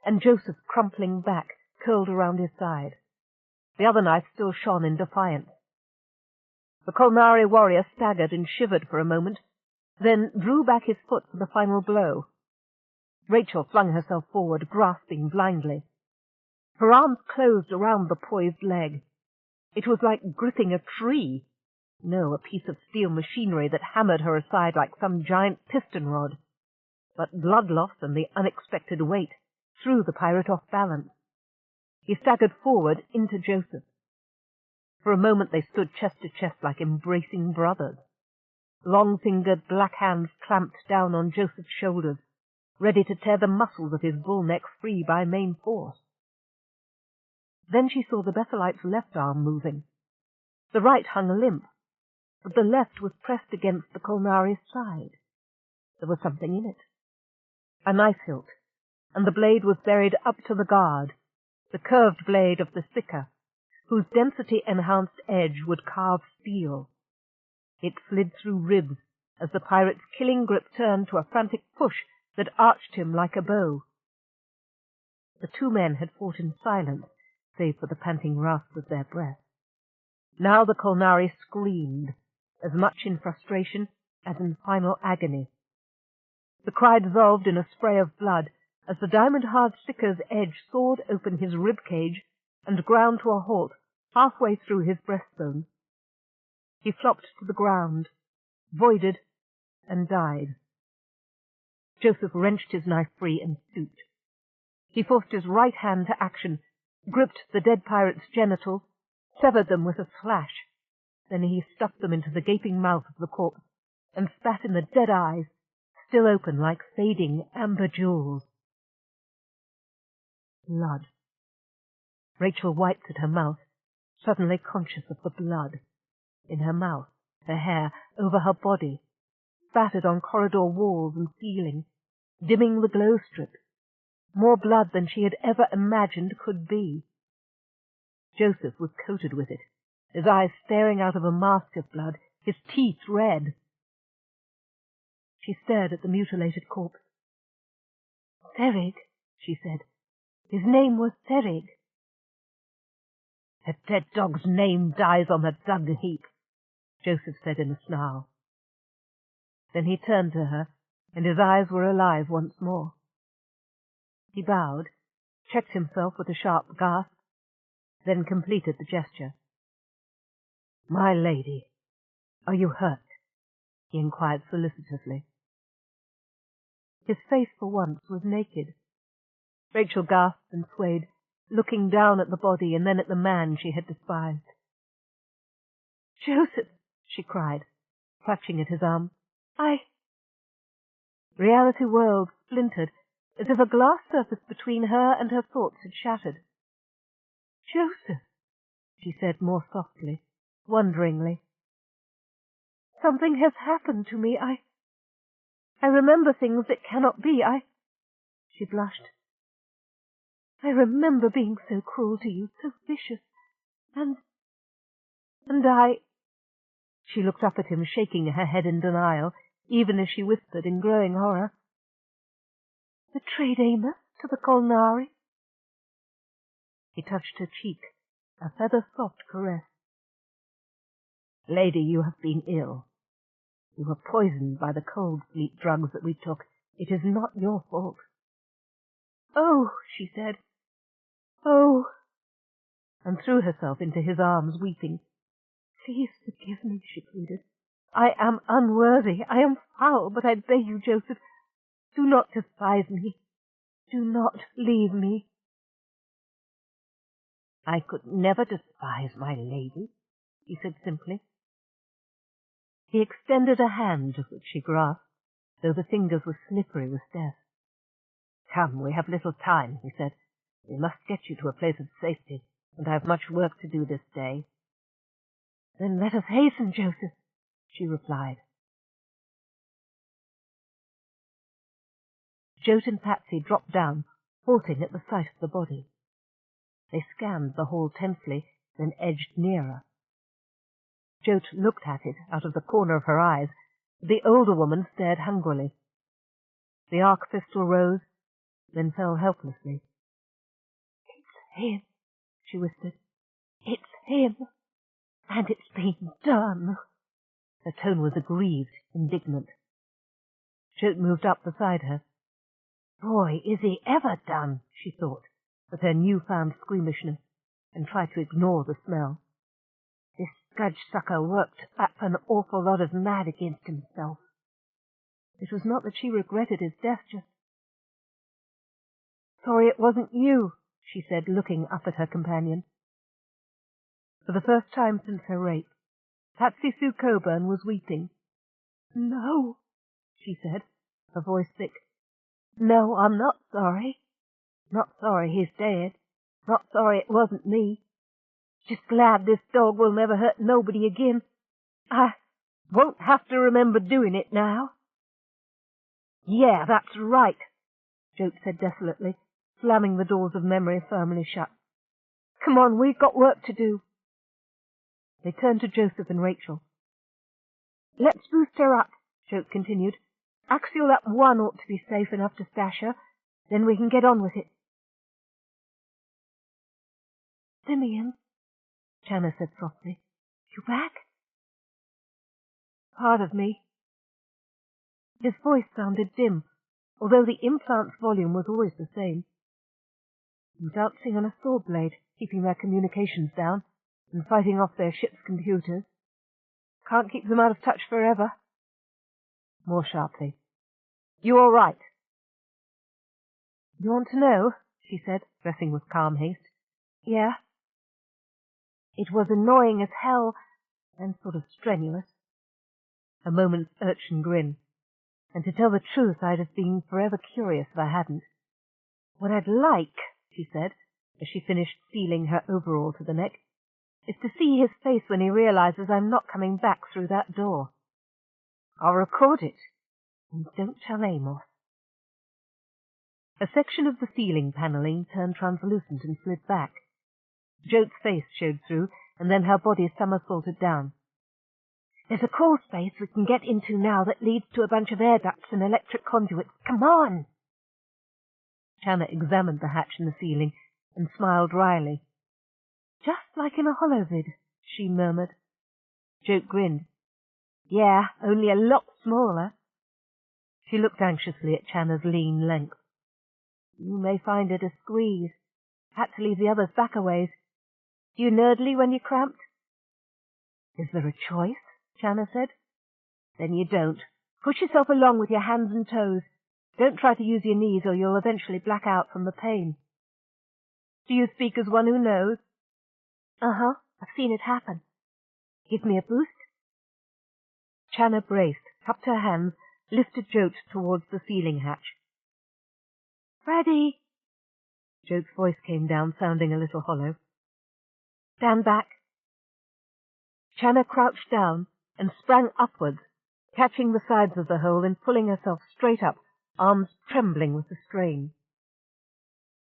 and Joseph crumpling back, curled around his side. The other knife still shone in defiance. The Kolnari warrior staggered and shivered for a moment, then drew back his foot for the final blow. Rachel flung herself forward, grasping blindly. Her arms closed around the poised leg. It was like gripping a tree. No, a piece of steel machinery that hammered her aside like some giant piston rod. But blood loss and the unexpected weight threw the pirate off balance. He staggered forward into Joseph. For a moment they stood chest to chest like embracing brothers. Long-fingered black hands clamped down on Joseph's shoulders, ready to tear the muscles of his bull neck free by main force. Then she saw the Bethelite's left arm moving. The right hung limp, but the left was pressed against the Kolnari's side. There was something in it. A knife hilt, and the blade was buried up to the guard, the curved blade of the Sicker, whose density-enhanced edge would carve steel. It slid through ribs as the pirate's killing grip turned to a frantic push that arched him like a bow. The 2 men had fought in silence, save for the panting rasp of their breath. Now the Kolnari screamed, as much in frustration as in final agony. The cry dissolved in a spray of blood as the diamond-hard Sicker's edge sawed open his rib-cage and ground to a halt halfway through his breastbone. He flopped to the ground, voided, and died. Joseph wrenched his knife free and stooped. He forced his right hand to action, gripped the dead pirate's genitals, severed them with a slash. Then he stuffed them into the gaping mouth of the corpse and spat in the dead eyes, still open like fading amber jewels. Blood. Rachel wiped at her mouth, suddenly conscious of the blood. In her mouth, her hair, over her body, spattered on corridor walls and ceiling, dimming the glow strip. More blood than she had ever imagined could be. Joseph was coated with it, his eyes staring out of a mask of blood, his teeth red. She stared at the mutilated corpse. "Therig," she said. "His name was Therig." "A dead dog's name dies on the dung heap," Joseph said in a snarl. Then he turned to her, and his eyes were alive once more. He bowed, checked himself with a sharp gasp, then completed the gesture. "My lady, are you hurt?" he inquired solicitously. His face for once was naked. Rachel gasped and swayed, looking down at the body and then at the man she had despised. "Joseph!" she cried, clutching at his arm. Reality whirled, splintered, as if a glass surface between her and her thoughts had shattered. "Joseph," she said more softly, wonderingly. "Something has happened to me. I remember things that cannot be. She blushed. I remember being so cruel to you, so vicious, and I... She looked up at him, shaking her head in denial, even as she whispered in growing horror, "Betrayed Amos to the Kolnari?" He touched her cheek, a feather-soft caress. "Lady, you have been ill. You were poisoned by the cold-sleep drugs that we took. It is not your fault." "Oh," she said. "Oh," and threw herself into his arms, weeping. "Please forgive me," she pleaded. "I am unworthy. I am foul, but I beg you, Joseph, do not despise me. Do not leave me." "I could never despise my lady," he said simply. He extended a hand, which she grasped, though the fingers were slippery with death. "Come, we have little time," he said. "We must get you to a place of safety, and I have much work to do this day." "Then let us hasten, Joseph," she replied. Jote and Patsy dropped down, halting at the sight of the body. They scanned the hall tensely, then edged nearer. Jote looked at it out of the corner of her eyes. The older woman stared hungrily. The arc pistol rose, then fell helplessly. "It's him," she whispered. "It's him. And it's been done." Her tone was aggrieved, indignant. Jote moved up beside her. "Boy, is he ever done," she thought, with her new-found squeamishness, and tried to ignore the smell. This scudge-sucker worked up an awful lot of mad against himself. It was not that she regretted his death, just... "Sorry it wasn't you," she said, looking up at her companion. For the first time since her rape, Patsy Sue Coburn was weeping. "No," she said, her voice thick. "No, I'm not sorry. Not sorry he's dead. Not sorry it wasn't me. Just glad this dog will never hurt nobody again. I won't have to remember doing it now." "Yeah, that's right," Jote said desolately, slamming the doors of memory firmly shut. "Come on, we've got work to do." They turned to Joseph and Rachel. "Let's boost her up," Jote continued. "Axial up 1 ought to be safe enough to stash her. Then we can get on with it." "Simeon," Channa said softly, "you back?" "Part of me." His voice sounded dim, although the implant's volume was always the same. "I'm dancing on a saw blade, keeping their communications down, and fighting off their ship's computers. Can't keep them out of touch forever." More sharply, "You all right?" "You want to know?" she said, dressing with calm haste. "Yeah." "It was annoying as hell, and sort of strenuous." A moment's urchin grin. "And to tell the truth, I'd have been forever curious if I hadn't. What I'd like," she said, as she finished sealing her overall to the neck, "is to see his face when he realizes I'm not coming back through that door. I'll record it, and don't tell Amos." A section of the ceiling paneling turned translucent and slid back. Jote's face showed through, and then her body somersaulted down. "There's a crawl space we can get into now that leads to a bunch of air ducts and electric conduits. Come on!" Channa examined the hatch in the ceiling and smiled wryly. "Just like in a holovid," she murmured. Jote grinned. "Yeah, only a lot smaller." She looked anxiously at Channa's lean length. "You may find it a squeeze. Had to leave the others back a ways. Do you nerdly when you're cramped?" "Is there a choice?" Channa said. "Then you don't. Push yourself along with your hands and toes. Don't try to use your knees or you'll eventually black out from the pain." "Do you speak as one who knows?" "Uh-huh. I've seen it happen. Give me a boost?" Channa braced, cupped her hands, lifted Jote towards the ceiling hatch. "Ready!" Jote's voice came down, sounding a little hollow. "Stand back." Channa crouched down and sprang upwards, catching the sides of the hole and pulling herself straight up, arms trembling with the strain.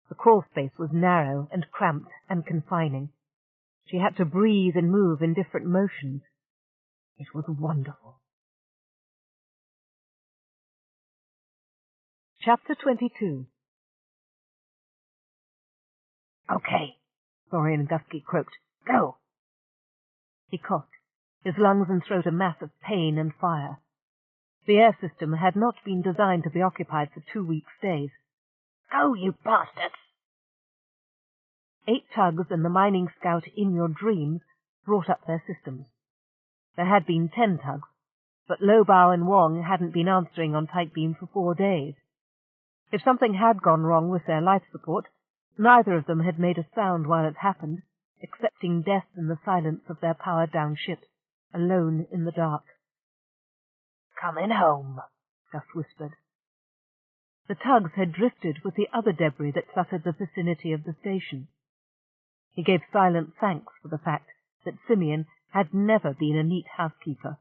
The crawl space was narrow and cramped and confining. She had to breathe and move in different motions. It was wonderful. Chapter 22. "Okay," Thorian Gusky croaked. "Go." He coughed, his lungs and throat a mass of pain and fire. The air system had not been designed to be occupied for 2-week stays. "Go, you bastards!" 8 tugs and the mining scout in your dreams brought up their systems. There had been 10 tugs, but Lobau and Wong hadn't been answering on tight beam for 4 days. If something had gone wrong with their life support, neither of them had made a sound while it happened, accepting death in the silence of their powered-down ships, alone in the dark. "Coming home," Gus whispered. The tugs had drifted with the other debris that cluttered the vicinity of the station. He gave silent thanks for the fact that Simeon had never been a neat housekeeper.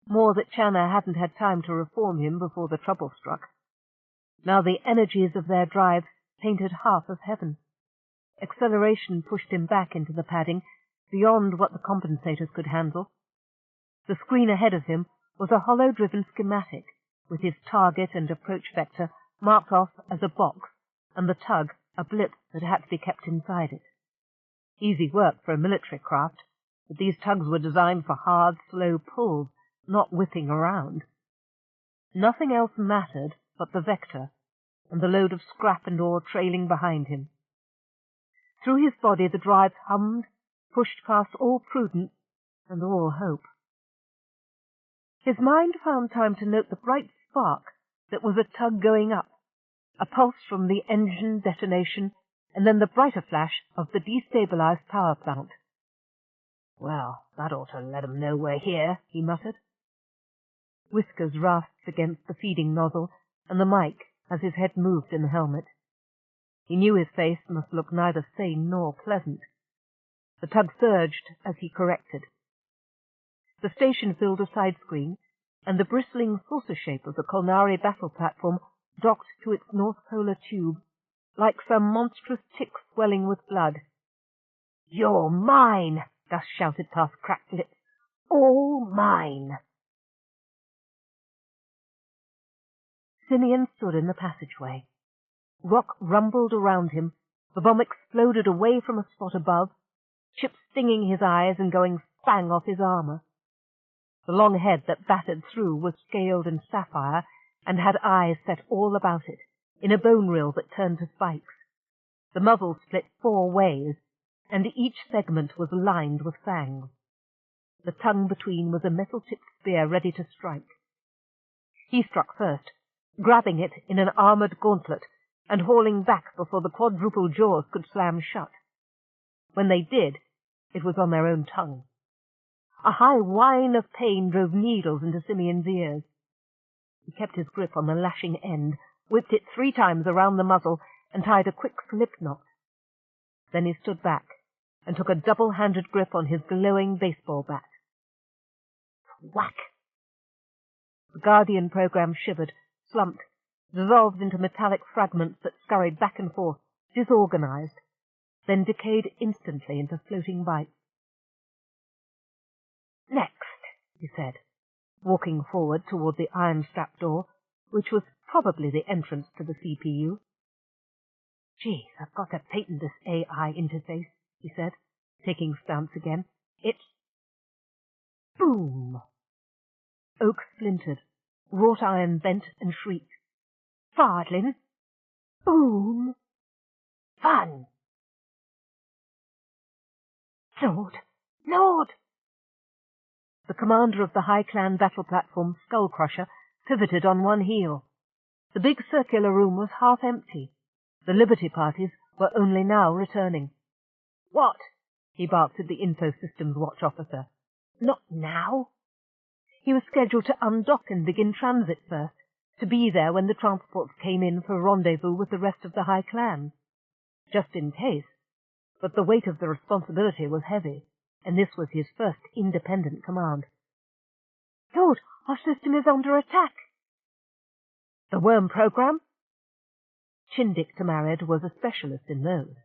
More that Channa hadn't had time to reform him before the trouble struck. Now the energies of their drive painted half of heaven. Acceleration pushed him back into the padding, beyond what the compensators could handle. The screen ahead of him was a hollow-driven schematic, with his target and approach vector marked off as a box, and the tug a blip that had to be kept inside it. Easy work for a military craft, but these tugs were designed for hard, slow pulls, not whipping around. Nothing else mattered but the vector, and the load of scrap and ore trailing behind him. Through his body the drive hummed, pushed past all prudence and all hope. His mind found time to note the bright spark that was a tug going up, a pulse from the engine detonation, and then the brighter flash of the destabilized power plant. "Well, that ought to let 'em know we're here," he muttered. Whiskers rasped against the feeding nozzle and the mic as his head moved in the helmet. He knew his face must look neither sane nor pleasant. The tug surged as he corrected. The station filled a side screen, and the bristling saucer shape of the Kolnari battle platform docked to its North Polar tube, like some monstrous tick swelling with blood. "You're mine!" Gus shouted past cracked lips. "All mine!" Simeon stood in the passageway. Rock rumbled around him, the bomb exploded away from a spot above, chips stinging his eyes and going spang off his armor. The long head that battered through was scaled and sapphire, and had eyes set all about it, in a bone rill that turned to spikes. The muzzle split 4 ways, and each segment was lined with fangs. The tongue between was a metal-tipped spear ready to strike. He struck first, grabbing it in an armored gauntlet and hauling back before the quadruple jaws could slam shut. When they did, it was on their own tongue. A high whine of pain drove needles into Simeon's ears. He kept his grip on the lashing end, whipped it 3 times around the muzzle, and tied a quick slip knot. Then he stood back and took a double-handed grip on his glowing baseball bat. Whack! The Guardian program shivered, slumped, dissolved into metallic fragments that scurried back and forth, disorganized, then decayed instantly into floating bites. "Next," he said, walking forward toward the iron-strap door, which was probably the entrance to the CPU. "Geez, I've got to patent this AI interface," he said, taking stance again. "It's—" Boom! Oak splintered, wrought iron bent and shrieked. "Fardlin! Boom! Fun!" "Lord! Lord!" The commander of the High Clan battle platform, Skullcrusher, pivoted on one heel. The big circular room was half empty. The Liberty parties were only now returning. "What?" he barked at the Info Systems Watch officer. "Not now." He was scheduled to undock and begin transit first, to be there when the transports came in for rendezvous with the rest of the High Clan. Just in case, but the weight of the responsibility was heavy, and this was his first independent command. "Lord, our system is under attack." "The worm program?" Chindik Tamarid was a specialist in those.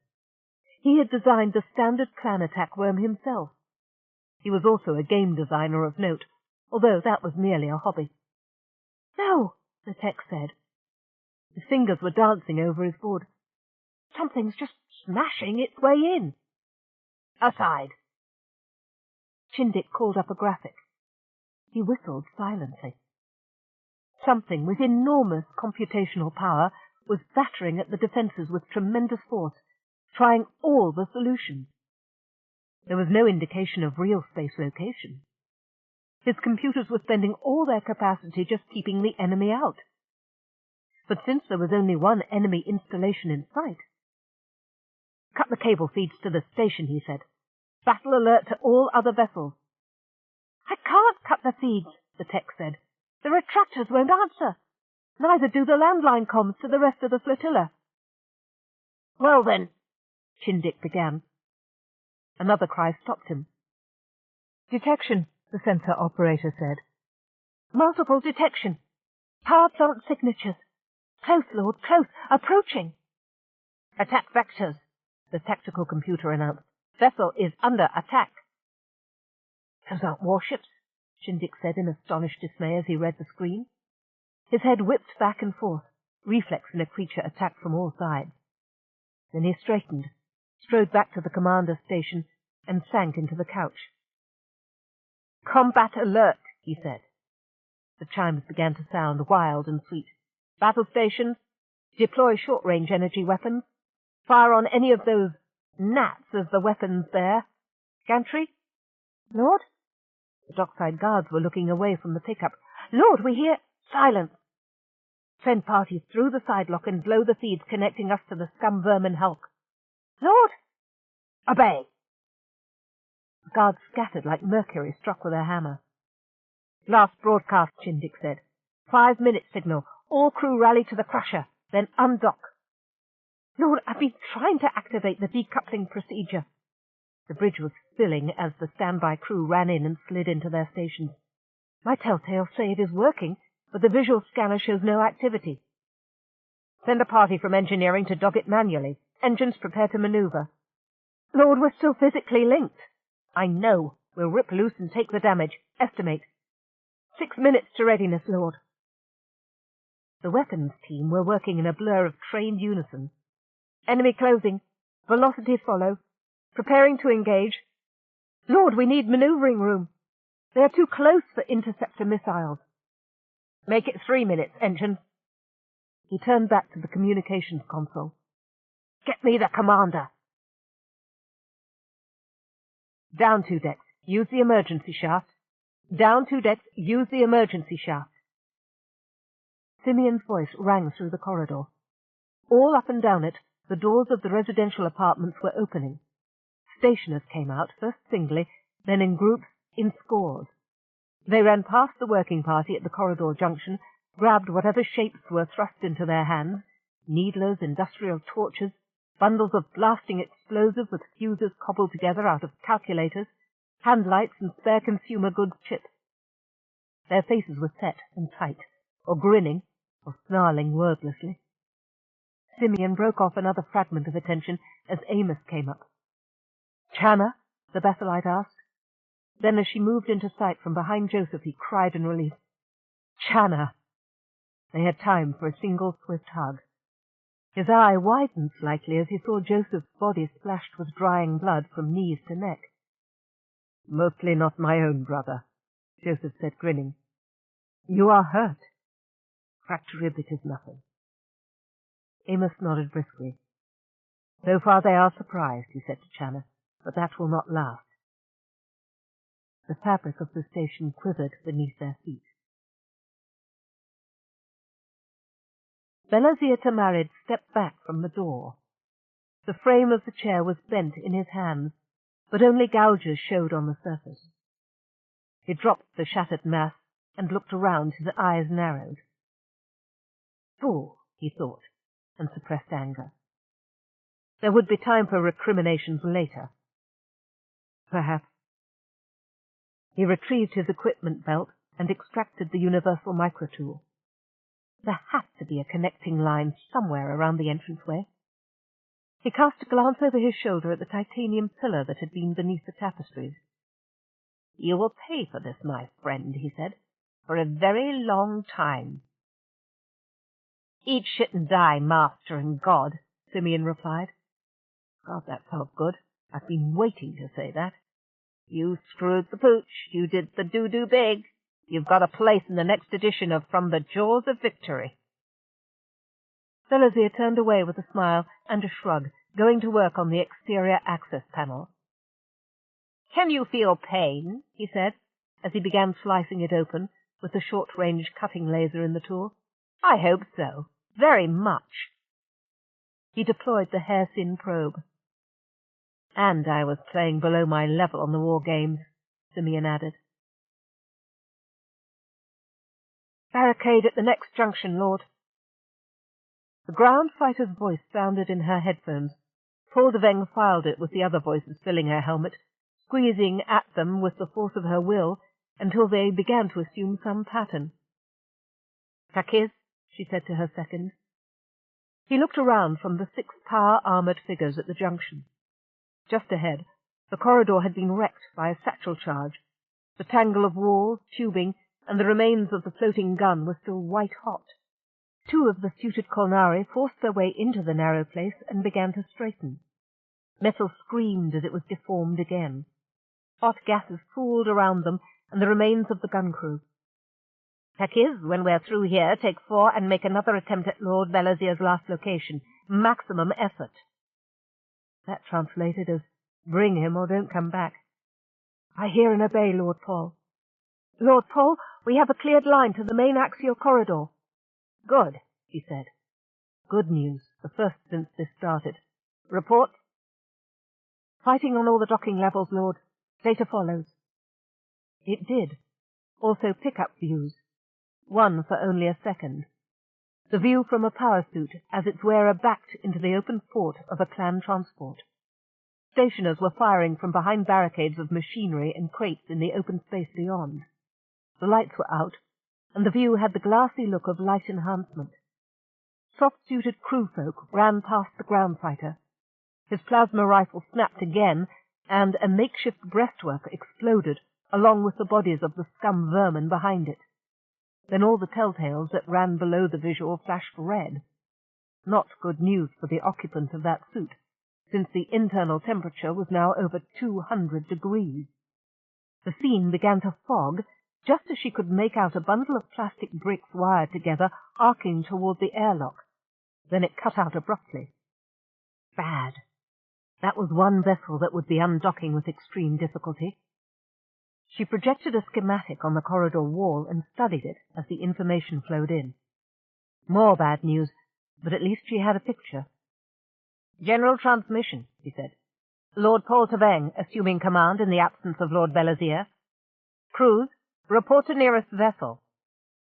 He had designed the standard clan attack worm himself. He was also a game designer of note, although that was merely a hobby. "No," the tech said. His fingers were dancing over his board. "Something's just smashing its way in." "Aside." Chindik called up a graphic. He whistled silently. Something with enormous computational power was battering at the defences with tremendous force, trying all the solutions. There was no indication of real space location. His computers were spending all their capacity just keeping the enemy out. But since there was only one enemy installation in sight... "Cut the cable feeds to the station," he said. "Battle alert to all other vessels." "I can't cut the feeds," the tech said. "The retractors won't answer. Neither do the landline comms to the rest of the flotilla." "Well then," Chindik began. Another cry stopped him. "Detection," the sensor operator said. "Multiple detection. Power plant signatures. Close, Lord, close. Approaching." "Attack vectors," the tactical computer announced. "Vessel is under attack." "Those aren't warships," Chindik said in astonished dismay as he read the screen. His head whipped back and forth, reflex in a creature attacked from all sides. Then he straightened, strode back to the commander's station, and sank into the couch. "Combat alert," he said. The chimes began to sound wild and sweet. "Battle stations, deploy short-range energy weapons. Fire on any of those gnats as the weapons there. Gantry?" "Lord?" The dockside guards were looking away from the pickup. "Lord, we hear—" "Silence! Send parties through the sidelock and blow the feeds connecting us to the scum-vermin hulk." "Lord!" "Obey!" The guards scattered like mercury struck with a hammer. "Last broadcast," Chindik said. 5-minute signal. All crew rally to the crusher, then undock." "Lord, I've been trying to activate the decoupling procedure." The bridge was filling as the standby crew ran in and slid into their stations. "My telltales say it is working, but the visual scanner shows no activity." "Send a party from engineering to dog it manually. Engines prepare to maneuver." "Lord, we're still physically linked." "I know. We'll rip loose and take the damage. Estimate." 6 minutes to readiness, Lord." The weapons team were working in a blur of trained unison. "Enemy closing. Velocities follow. Preparing to engage. Lord, we need maneuvering room. They are too close for interceptor missiles." "Make it 3 minutes, engines." He turned back to the communications console. "Get me the commander." "Down 2 decks. Use the emergency shaft. Down 2 decks. Use the emergency shaft." Simeon's voice rang through the corridor. All up and down it, the doors of the residential apartments were opening. Stationers came out, first singly, then in groups, in scores. They ran past the working party at the corridor junction, grabbed whatever shapes were thrust into their hands, needlers, industrial torches, bundles of blasting explosives with fuses cobbled together out of calculators, handlights and spare consumer goods chips. Their faces were set and tight, or grinning, or snarling wordlessly. Simeon broke off another fragment of attention as Amos came up. "Channa?" the Bethelite asked. Then as she moved into sight from behind Joseph, he cried in relief. "Channa!" They had time for a single swift hug. His eye widened slightly as he saw Joseph's body splashed with drying blood from knees to neck. "Mostly not my own brother," Joseph said, grinning. "You are hurt." "Cracked rib, it is nothing." Amos nodded briskly. "So far they are surprised," he said to Channa, "but that will not last." The fabric of the station quivered beneath their feet. Benazir Tamarid stepped back from the door. The frame of the chair was bent in his hands, but only gouges showed on the surface. He dropped the shattered mass and looked around, his eyes narrowed. Fool, he thought, and suppressed anger. There would be time for recriminations later. Perhaps. He retrieved his equipment belt and extracted the universal microtool. There had to be a connecting line somewhere around the entranceway. He cast a glance over his shoulder at the titanium pillar that had been beneath the tapestries. "You will pay for this, my friend," he said, "for a very long time." "Eat shit and die, master and God," Simeon replied. God, that felt good. I've been waiting to say that. "You screwed the pooch. You did the doo-doo big. You've got a place in the next edition of From the Jaws of Victory." Belasier turned away with a smile and a shrug, going to work on the exterior access panel. "Can you feel pain?" he said, as he began slicing it open with the short-range cutting laser in the tool. "I hope so. Very much." He deployed the hair-thin probe. "And I was playing below my level on the war games," Simeon added. "Barricade at the next junction, Lord." The ground fighter's voice sounded in her headphones. Paul Deveng filed it with the other voices filling her helmet, squeezing at them with the force of her will until they began to assume some pattern. "Takiz," she said to her second. He looked around from the 6 power-armored figures at the junction. Just ahead, the corridor had been wrecked by a satchel charge. The tangle of walls, tubing, and the remains of the floating gun were still white-hot. 2 of the suited Kolnari forced their way into the narrow place and began to straighten. Metal screamed as it was deformed again. Hot gases pooled around them and the remains of the gun crew. "Takiz, when we're through here, take 4 and make another attempt at Lord Belasier's last location. Maximum effort." That translated as, "Bring him or don't come back." "I hear and obey, Lord Paul." "Lord Paul, we have a cleared line to the main axial corridor." "Good," he said. "Good news, the first since this started. Report." "Fighting on all the docking levels, Lord. Data follows." It did. Also pickup views. One for only a second. The view from a power suit as its wearer backed into the open port of a clan transport. Stationers were firing from behind barricades of machinery and crates in the open space beyond. The lights were out, and the view had the glassy look of light enhancement. Soft-suited crewfolk ran past the ground fighter. His plasma rifle snapped again, and a makeshift breastwork exploded, along with the bodies of the scum vermin behind it. Then all the telltales that ran below the visual flashed red. Not good news for the occupant of that suit, since the internal temperature was now over 200 degrees. The scene began to fog, just as she could make out a bundle of plastic bricks wired together, arcing toward the airlock. Then it cut out abruptly. Bad. That was one vessel that would be undocking with extreme difficulty. She projected a schematic on the corridor wall and studied it as the information flowed in. More bad news, but at least she had a picture. "General transmission," he said. "Lord Paul Deveng, assuming command in the absence of Lord Belasier. Crews, report to nearest vessel.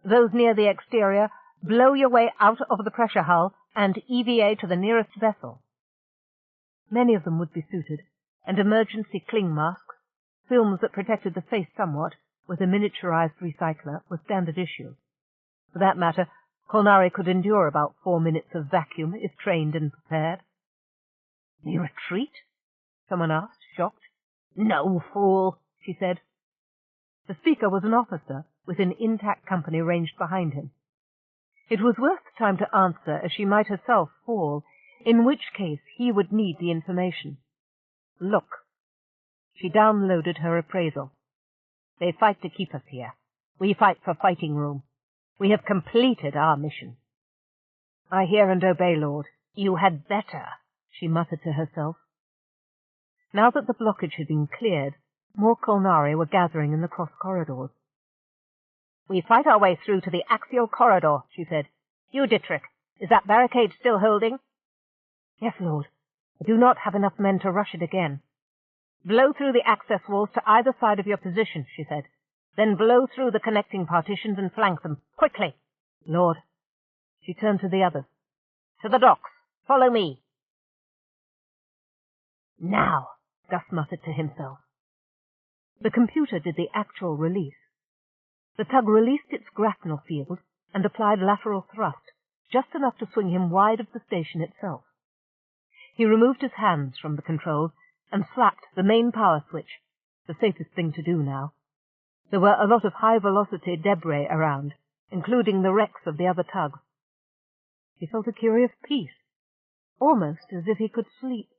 Those near the exterior, blow your way out of the pressure hull and EVA to the nearest vessel." Many of them would be suited, and emergency cling masks, films that protected the face somewhat, with a miniaturized recycler, were standard issue. For that matter, Kolnari could endure about 4 minutes of vacuum if trained and prepared. "We retreat?" someone asked, shocked. "No, fool," she said. The speaker was an officer with an intact company ranged behind him. It was worth the time to answer, as she might herself fall, in which case he would need the information. "Look." She downloaded her appraisal. "They fight to keep us here. We fight for fighting room. We have completed our mission." "I hear and obey, Lord." "You had better," she muttered to herself. Now that the blockage had been cleared, more Kolnari were gathering in the cross corridors. "We fight our way through to the axial corridor," she said. "You, Dietrich, is that barricade still holding?" "Yes, Lord. I do not have enough men to rush it again." "Blow through the access walls to either side of your position," she said. "Then blow through the connecting partitions and flank them. Quickly!" "Lord." She turned to the others. "To the docks. Follow me." "Now," Gus muttered to himself. The computer did the actual release. The tug released its grapnel field, and applied lateral thrust, just enough to swing him wide of the station itself. He removed his hands from the controls and slapped the main power switch, the safest thing to do now. There were a lot of high-velocity debris around, including the wrecks of the other tugs. He felt a curious peace, almost as if he could sleep.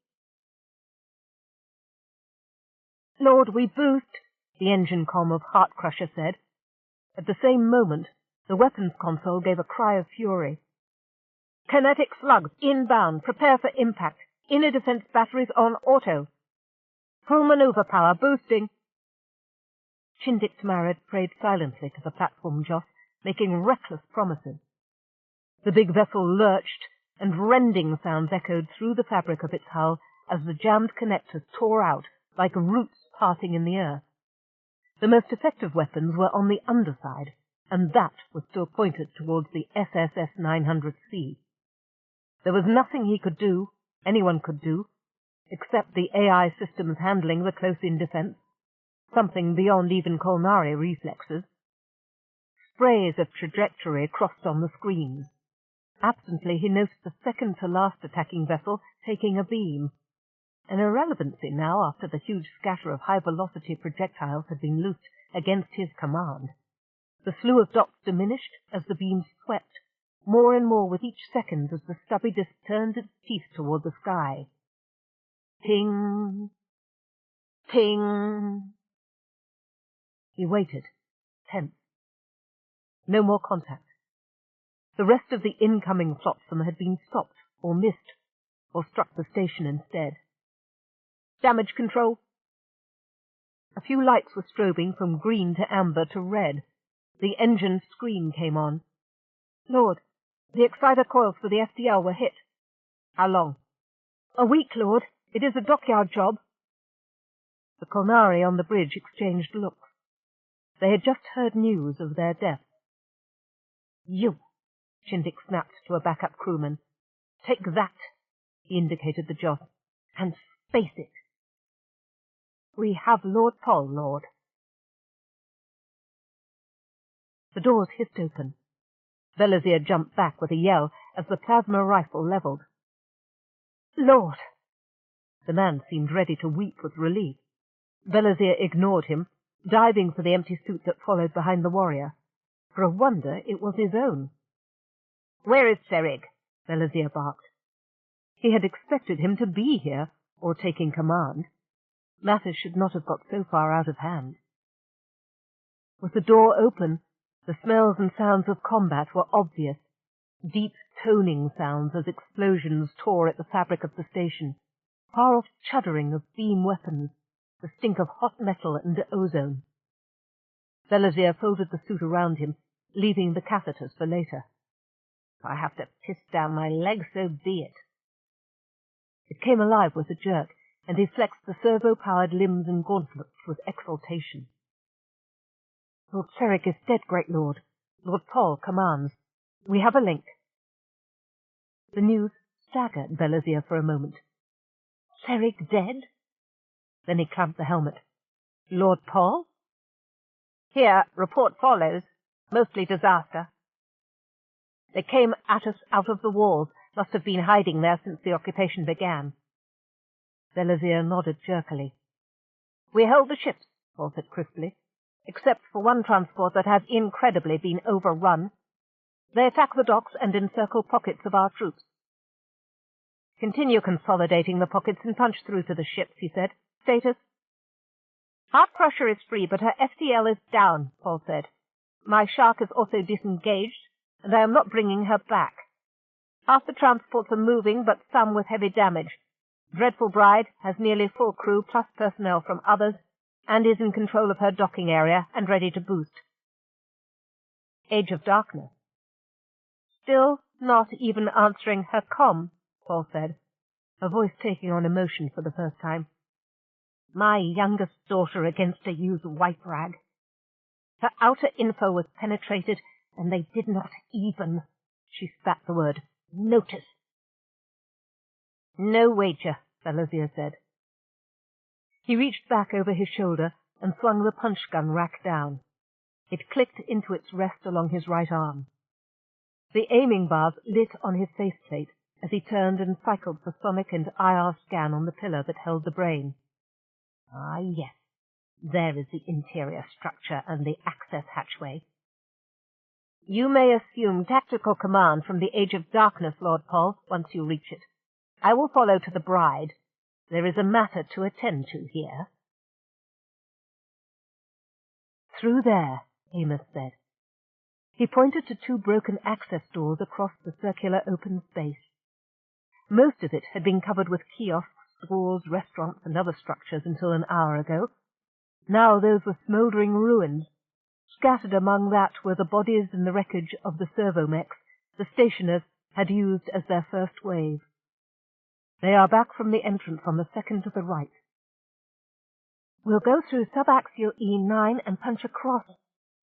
"Lord, we boost," the engine comm of Heart Crusher said. At the same moment, the weapons console gave a cry of fury. "Kinetic slugs inbound. Prepare for impact. Inner defense batteries on auto. Full maneuver power boosting." Chindic's Marad prayed silently to the platform joss, making reckless promises. The big vessel lurched, and rending sounds echoed through the fabric of its hull as the jammed connectors tore out like roots parting in the earth. The most effective weapons were on the underside, and that was still pointed towards the SSS 900C. There was nothing he could do, anyone could do, except the AI systems handling the close-in defense, something beyond even Kolnari reflexes. Sprays of trajectory crossed on the screens. Absently, he noticed the second-to-last attacking vessel taking a beam. An irrelevancy now after the huge scatter of high-velocity projectiles had been loosed against his command. The slew of dots diminished as the beams swept, more and more with each second as the stubby disc turned its teeth toward the sky. Ting! Ting! He waited, tense. No more contact. The rest of the incoming flotsam had been stopped, or missed, or struck the station instead. "Damage control." A few lights were strobing from green to amber to red. The engine screen came on. "Lord, the exciter coils for the FTL were hit." "How long?" "A week, Lord. It is a dockyard job." The Kolnari on the bridge exchanged looks. They had just heard news of their death. "You," Chindic snapped to a backup crewman. "Take that," he indicated the joss, "and space it." "We have Lord Poll, Lord." The doors hissed open. Velazir jumped back with a yell as the plasma rifle leveled. "Lord!" The man seemed ready to weep with relief. Velazir ignored him, diving for the empty suit that followed behind the warrior. For a wonder, it was his own. "Where is Serig?" Velazir barked. He had expected him to be here, or taking command. Matters should not have got so far out of hand. With the door open, the smells and sounds of combat were obvious, deep toning sounds as explosions tore at the fabric of the station, far-off chuddering of beam weapons, the stink of hot metal and ozone. Velazir folded the suit around him, leaving the catheters for later. "If I have to piss down my leg, so be it." It came alive with a jerk, and he flexed the servo-powered limbs and gauntlets with exultation. "Lord Serig is dead, great lord. Lord Poll commands. We have a link." The news staggered Velazir for a moment. "Serig dead?" Then he clamped the helmet. "Lord Poll?" "Here, report follows. Mostly disaster. They came at us out of the walls, must have been hiding there since the occupation began." Velazir nodded jerkily. "We held the ships," Paul said crisply, "except for one transport that has incredibly been overrun. They attack the docks and encircle pockets of our troops." "Continue consolidating the pockets and punch through to the ships," he said. "Status?" "Heart Crusher is free, but her FTL is down," Paul said. "My Shark is also disengaged, and I am not bringing her back. Half the transports are moving, but some with heavy damage. Dreadful Bride has nearly full crew plus personnel from others, and is in control of her docking area and ready to boost." Age of Darkness. "Still not even answering her comm," Paul said, her voice taking on emotion for the first time. "My youngest daughter against a used wipe rag. Her outer info was penetrated, and they did not even," she spat the word, "notice." "No wager," Velazir said. He reached back over his shoulder and swung the punch gun rack down. It clicked into its rest along his right arm. The aiming bars lit on his faceplate as he turned and cycled the sonic and IR scan on the pillar that held the brain. Ah, yes. There is the interior structure and the access hatchway. You may assume tactical command from the Age of Darkness, Lord Paul, once you reach it. I will follow to the bride. There is a matter to attend to here. Through there, Amos said. He pointed to 2 broken access doors across the circular open space. Most of it had been covered with kiosks, stores, restaurants, and other structures until an hour ago. Now those were smouldering ruins. Scattered among that were the bodies and the wreckage of the servomechs the stationers had used as their first wave. They are back from the entrance on the second to the right. We'll go through subaxial E9 and punch across,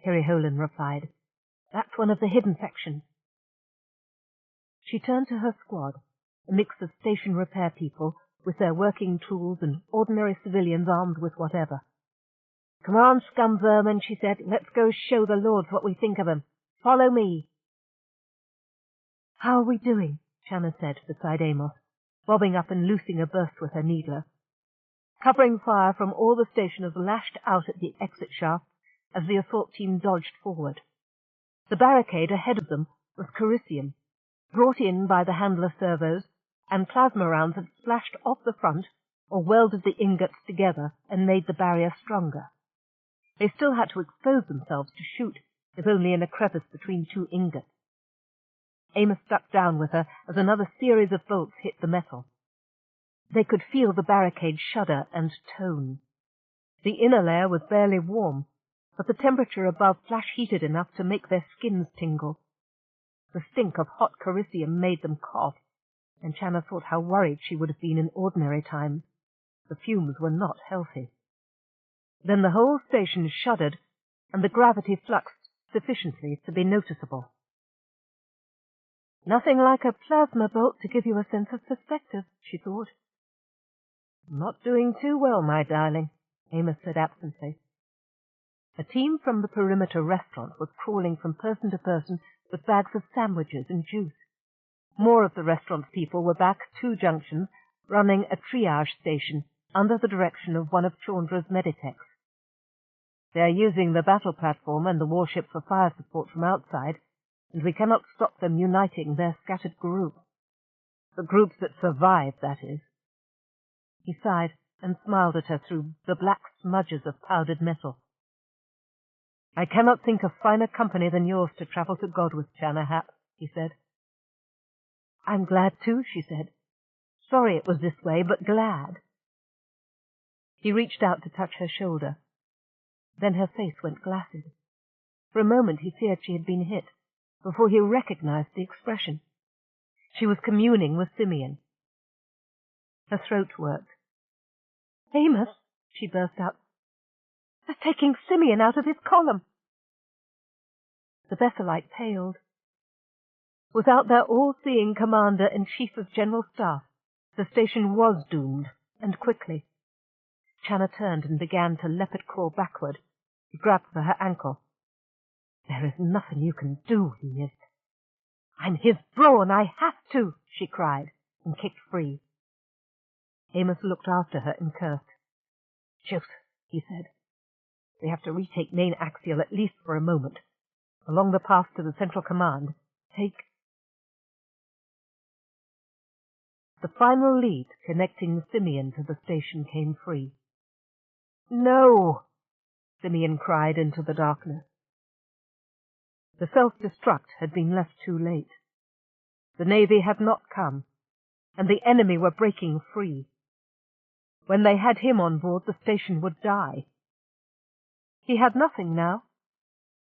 Hiriholan replied. That's one of the hidden sections. She turned to her squad, a mix of station repair people with their working tools and ordinary civilians armed with whatever. Come on, scum vermin, she said. Let's go show the lords what we think of 'em. Follow me. How are we doing? Shanna said beside Amos, bobbing up and loosing a burst with her needler. Covering fire from all the stationers lashed out at the exit shaft as the assault team dodged forward. The barricade ahead of them was Carisium, brought in by the handler servos, and plasma rounds had splashed off the front or welded the ingots together and made the barrier stronger. They still had to expose themselves to shoot, if only in a crevice between 2 ingots. Amos stuck down with her as another series of bolts hit the metal. They could feel the barricade shudder and tone. The inner layer was barely warm, but the temperature above flash-heated enough to make their skins tingle. The stink of hot Carisium made them cough, and Channa thought how worried she would have been in ordinary times. The fumes were not healthy. Then the whole station shuddered, and the gravity fluxed sufficiently to be noticeable. Nothing like a plasma bolt to give you a sense of perspective, she thought. Not doing too well, my darling, Amos said absently. A team from the perimeter restaurant was crawling from person to person with bags of sandwiches and juice. More of the restaurant's people were back 2 junctions, running a triage station under the direction of one of Chaundra's meditechs. They are using the battle platform and the warship for fire support from outside, and we cannot stop them uniting their scattered groups. The groups that survive, that is. He sighed and smiled at her through the black smudges of powdered metal. I cannot think of finer company than yours to travel to God with, Channa Hap, he said. I'm glad too, she said. Sorry it was this way, but glad. He reached out to touch her shoulder. Then her face went glassy. For a moment he feared she had been hit, before he recognized the expression. She was communing with Simeon. Her throat worked. Amos, she burst out. They're taking Simeon out of his column. The Bethelite paled. Without their all-seeing commander and chief of general staff, the station was doomed, and quickly. Channa turned and began to leopard crawl backward. He grabbed for her ankle. There is nothing you can do, he hissed. I'm his Brawn, I have to, she cried, and kicked free. Amos looked after her and cursed. Shoot, he said. We have to retake main axial at least for a moment. Along the path to the central command, take... The final lead connecting Simeon to the station came free. No! Simeon cried into the darkness. The self-destruct had been left too late. The Navy had not come, and the enemy were breaking free. When they had him on board, the station would die. He had nothing now.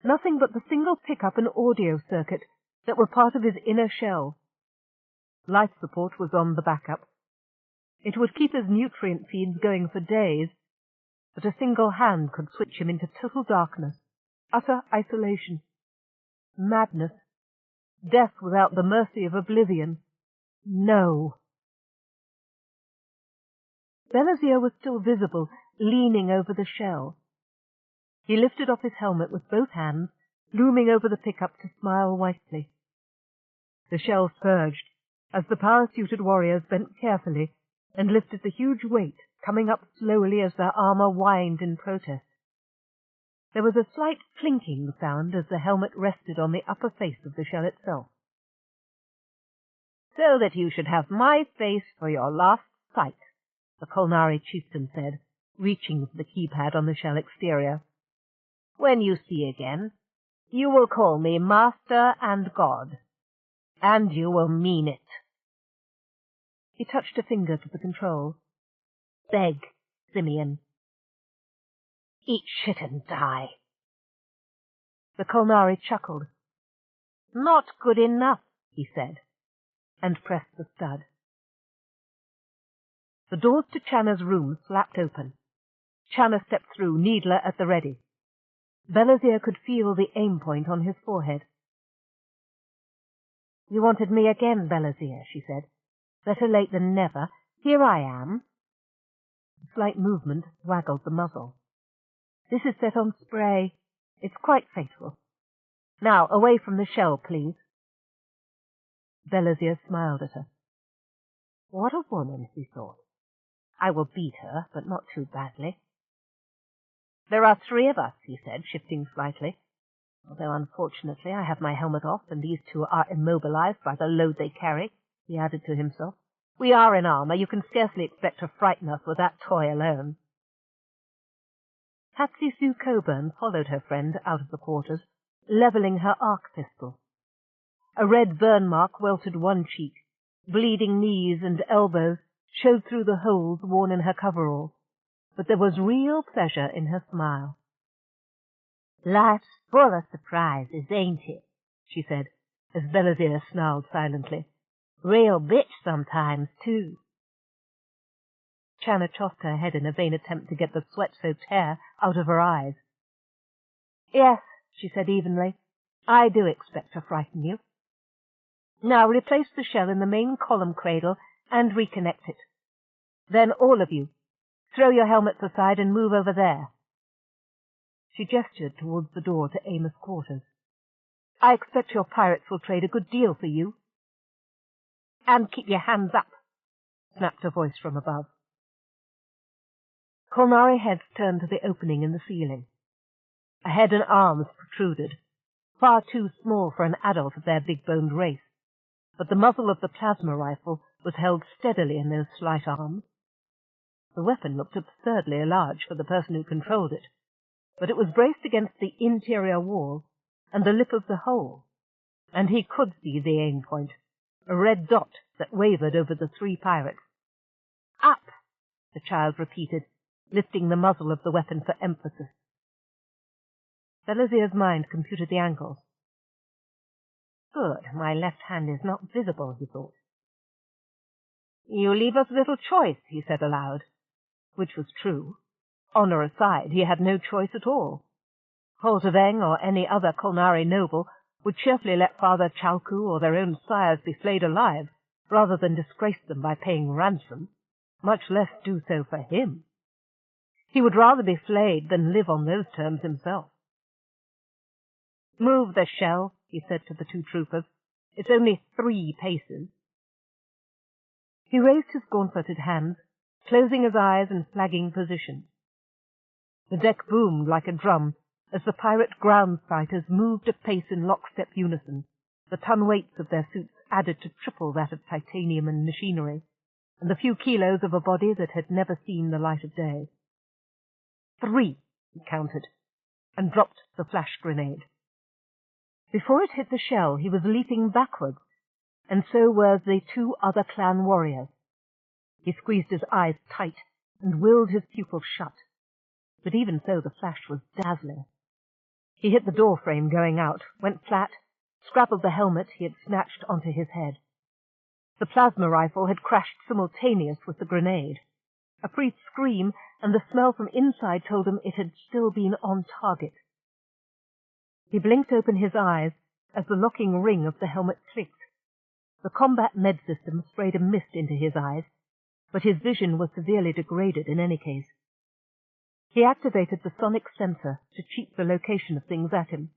Nothing but the single pickup and audio circuit that were part of his inner shell. Life support was on the backup. It would keep his nutrient feeds going for days, but a single hand could switch him into total darkness, utter isolation, madness, death without the mercy of oblivion. No! Benazir was still visible, leaning over the shell. He lifted off his helmet with both hands, looming over the pickup to smile whitely. The shell surged as the power-suited warriors bent carefully and lifted the huge weight, coming up slowly as their armor whined in protest. There was a slight clinking sound as the helmet rested on the upper face of the shell itself. "So that you should have my face for your last sight," the Kolnari chieftain said, reaching for the keypad on the shell exterior. "When you see again, you will call me Master and God, and you will mean it." He touched a finger to the control. "Beg, Simeon. Eat shit and die." The Kolnari chuckled. "Not good enough," he said, and pressed the stud. The doors to Channa's room flapped open. Channa stepped through, needler at the ready. Belazir could feel the aim point on his forehead. "You wanted me again, Belazir," she said. "Better late than never. Here I am." A slight movement waggled the muzzle. "This is set on spray. It's quite fatal. Now, away from the shell, please." Belazir smiled at her. What a woman, he thought. I will beat her, but not too badly. "There are 3 of us," he said, shifting slightly. "Although, unfortunately, I have my helmet off, and these 2 are immobilized by the load they carry," he added to himself. "We are in armor. You can scarcely expect to frighten us with that toy alone." Patsy Sue Coburn followed her friend out of the quarters, leveling her arc pistol. A red burn mark welted one cheek. Bleeding knees and elbows showed through the holes worn in her coverall, but there was real pleasure in her smile. "Life's full of surprises, ain't it?" she said, as Belazir snarled silently. "Real bitch sometimes, too." Channa tossed her head in a vain attempt to get the sweat-soaked hair out of her eyes. "Yes," she said evenly, "I do expect to frighten you. Now replace the shell in the main column cradle and reconnect it. Then all of you, throw your helmets aside and move over there." She gestured towards the door to Amos' quarters. "I expect your pirates will trade a good deal for you." "And keep your hands up," snapped a voice from above. Kolnari heads turned to the opening in the ceiling. A head and arms protruded, far too small for an adult of their big-boned race, but the muzzle of the plasma rifle was held steadily in those slight arms. The weapon looked absurdly large for the person who controlled it, but it was braced against the interior wall and the lip of the hole, and he could see the aim point, a red dot that wavered over the 3 pirates. "Up!" the child repeated, lifting the muzzle of the weapon for emphasis. Belazir's mind computed the angles. "Good, my left hand is not visible," he thought. "You leave us little choice," he said aloud, which was true. Honor aside, he had no choice at all. Holtaveng or any other Kolnari noble would cheerfully let Father Chalku or their own sires be flayed alive, rather than disgrace them by paying ransom, much less do so for him. He would rather be flayed than live on those terms himself. "Move the shell," he said to the 2 troopers. "It's only 3 paces." He raised his gauntleted hands, closing his eyes and flagging position. The deck boomed like a drum as the pirate ground fighters moved a pace in lockstep unison. The ton weights of their suits added to triple that of titanium and machinery, and the few kilos of a body that had never seen the light of day. 3, he counted, and dropped the flash grenade. Before it hit the shell, he was leaping backwards, and so were the 2 other clan warriors. He squeezed his eyes tight and willed his pupils shut, but even so the flash was dazzling. He hit the door frame going out, went flat, scrabbled the helmet he had snatched onto his head. The plasma rifle had crashed simultaneous with the grenade. A brief scream, and the smell from inside told him it had still been on target. He blinked open his eyes as the locking ring of the helmet clicked. The combat med system sprayed a mist into his eyes, but his vision was severely degraded in any case. He activated the sonic sensor to cheat the location of things at him.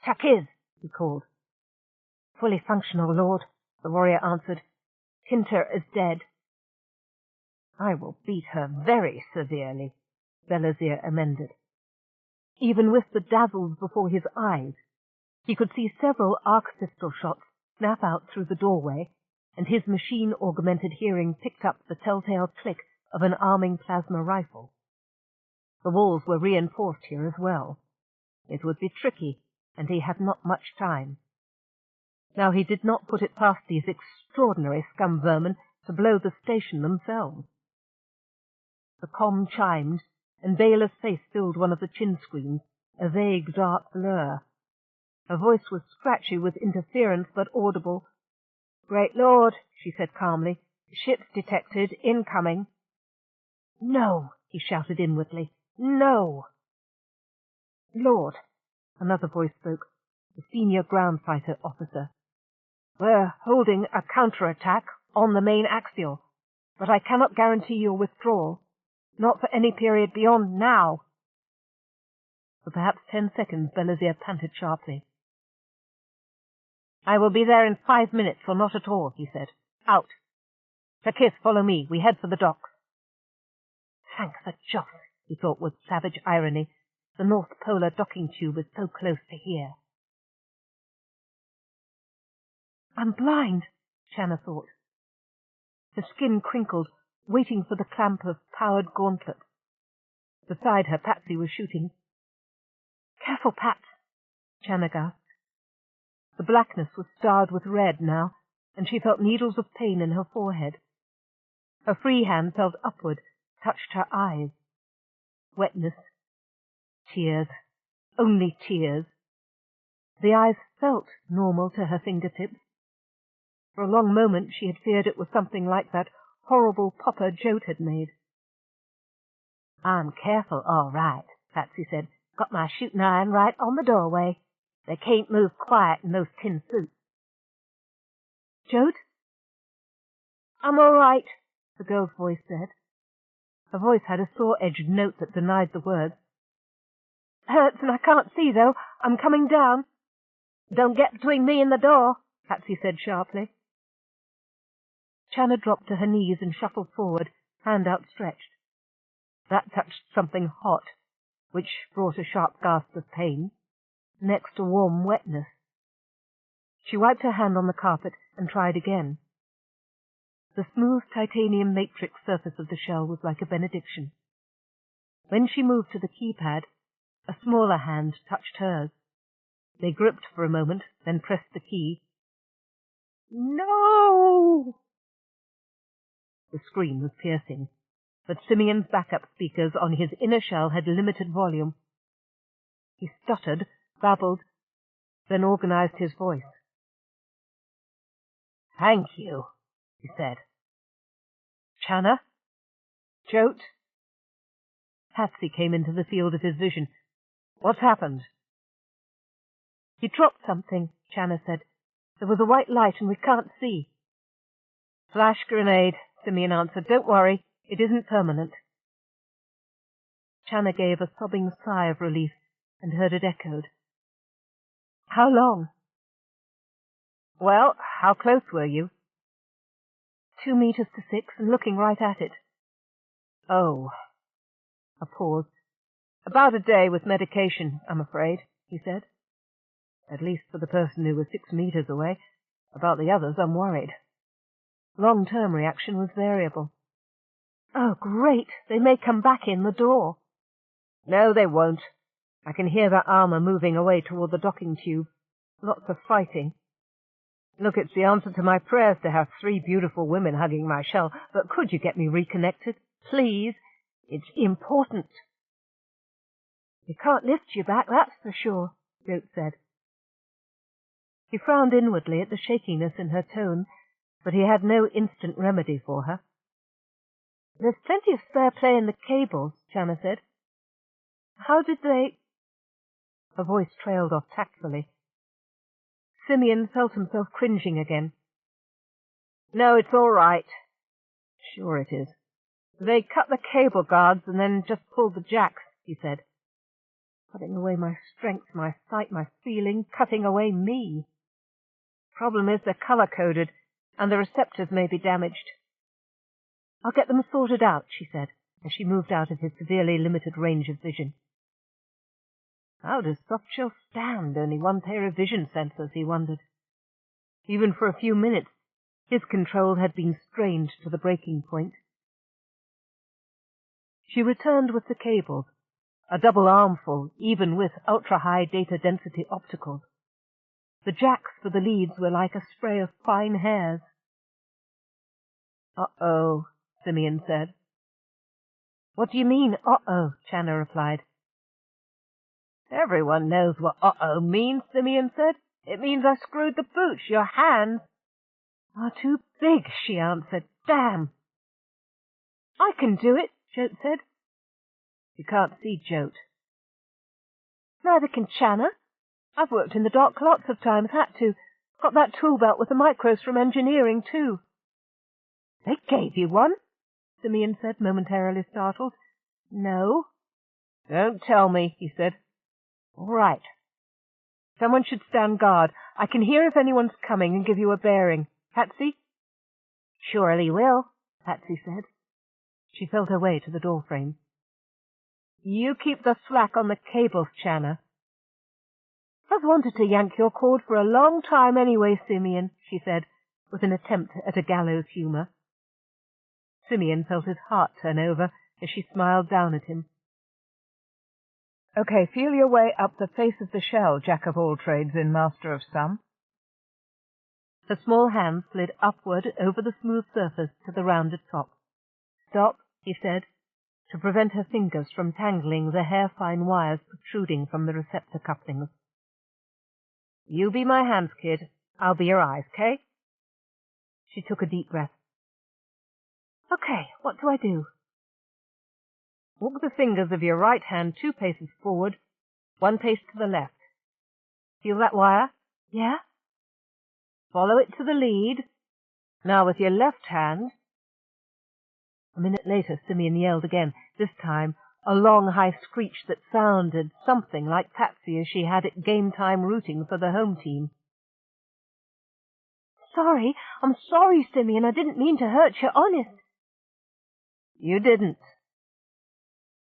"Takiz!" he called. Fully functional, Lord, the warrior answered. Tinter is dead. I will beat her very severely, Belazir amended. Even with the dazzles before his eyes, he could see several arc pistol shots snap out through the doorway, and his machine-augmented hearing picked up the telltale click of an arming plasma rifle. The walls were reinforced here as well. It would be tricky, and he had not much time. Now he did not put it past these extraordinary scum vermin to blow the station themselves. The comm chimed, and Baylor's face filled one of the chin screens, a vague dark blur. Her voice was scratchy with interference, but audible. "Great Lord," she said calmly. "Ships detected. Incoming." "No," he shouted inwardly. "No." "Lord," another voice spoke, the senior ground fighter officer. "We're holding a counterattack on the main axial, but I cannot guarantee your withdrawal. Not for any period beyond now." For perhaps 10 seconds, Belazir panted sharply. "I will be there in 5 minutes, or not at all," he said. "Out. Takis, follow me. We head for the docks." Thank the Joss, he thought with savage irony. The North Polar docking tube is so close to here. "I'm blind," Shanna thought. Her skin crinkled, waiting for the clamp of powered gauntlets. Beside her, Patsy was shooting. "Careful, Pat," Shanna gasped. The blackness was starred with red now, and she felt needles of pain in her forehead. Her free hand felt upward, touched her eyes. Wetness. Tears. Only tears. The eyes felt normal to her fingertips. For a long moment she had feared it was something like that horrible popper Jote had made. "I'm careful, all right," Patsy said. "Got my shooting iron right on the doorway. They can't move quiet in those tin suits." "Jote?" "I'm all right," the girl's voice said. Her voice had a saw-edged note that denied the words. "Hurts, and I can't see, though. I'm coming down." "Don't get between me and the door," Patsy said sharply. Shanna dropped to her knees and shuffled forward, hand outstretched. That touched something hot, which brought a sharp gasp of pain. Next a warm wetness. She wiped her hand on the carpet and tried again. The smooth titanium matrix surface of the shell was like a benediction. When she moved to the keypad, a smaller hand touched hers. They gripped for a moment, then pressed the key. "No!" The scream was piercing, but Simeon's backup speakers on his inner shell had limited volume. He stuttered, babbled, then organized his voice. "Thank you," he said. "Shanna? Jote?" Patsy came into the field of his vision. "What's happened?" "He dropped something," Shanna said. "There was a white light and we can't see." "Flash grenade," Simeon answered. "Don't worry, it isn't permanent." Shanna gave a sobbing sigh of relief and heard it echoed. "How long?" "Well, how close were you?" 2 meters to 6 and looking right at it." "Oh." A pause. "About a day with medication, I'm afraid," he said. "At least for the person who was 6 meters away. About the others, I'm worried." Long-term reaction was variable. "Oh, great! They may come back in the door." "No, they won't. I can hear that armor moving away toward the docking tube. Lots of fighting. Look, it's the answer to my prayers to have 3 beautiful women hugging my shell, but could you get me reconnected? Please? It's important." "We can't lift you back, that's for sure," Jote said. He frowned inwardly at the shakiness in her tone, but he had no instant remedy for her. "There's plenty of spare play in the cables," Shanna said. "How did they—" Her voice trailed off tactfully. Simeon felt himself cringing again. "No, it's all right." "Sure it is." "They cut the cable guards and then just pulled the jacks," he said. "Cutting away my strength, my sight, my feeling, cutting away me." Problem is they're color-coded, and the receptors may be damaged. I'll get them sorted out, she said, as she moved out of his severely limited range of vision. How does Softshell stand only one pair of vision sensors, he wondered. Even for a few minutes, his control had been strained to the breaking point. She returned with the cables, a double armful, even with ultra-high data density opticals. The jacks for the leads were like a spray of fine hairs. Uh-oh, Simeon said. What do you mean, uh-oh? Channa replied. Everyone knows what uh-oh means, Simeon said. It means I screwed the booch. Your hands are too big, she answered. Damn. I can do it, Jote said. You can't see Jote. Neither can Channa. I've worked in the dock lots of times, had to. Got that tool belt with the micros from engineering, too. They gave you one, Simeon said, momentarily startled. No. Don't tell me, he said. All right. Someone should stand guard. I can hear if anyone's coming and give you a bearing. Patsy? Surely will, Patsy said. She felt her way to the doorframe. You keep the slack on the cables, Channa. I've wanted to yank your cord for a long time anyway, Simeon, she said, with an attempt at a gallows humour. Simeon felt his heart turn over as she smiled down at him. Okay, feel your way up the face of the shell, Jack of all trades and master of some. Her small hand slid upward over the smooth surface to the rounded top. Stop, he said, to prevent her fingers from tangling the hair-fine wires protruding from the receptor couplings. You be my hands, kid. I'll be your eyes, 'kay? She took a deep breath. Okay, what do I do? Walk the fingers of your right hand 2 paces forward, 1 pace to the left. Feel that wire? Yeah? Follow it to the lead. Now with your left hand. A minute later, Simeon yelled again, this time a long, high screech that sounded something like Patsy as she had it game-time rooting for the home team. Sorry, I'm sorry, Simeon. I didn't mean to hurt you, honest. You didn't.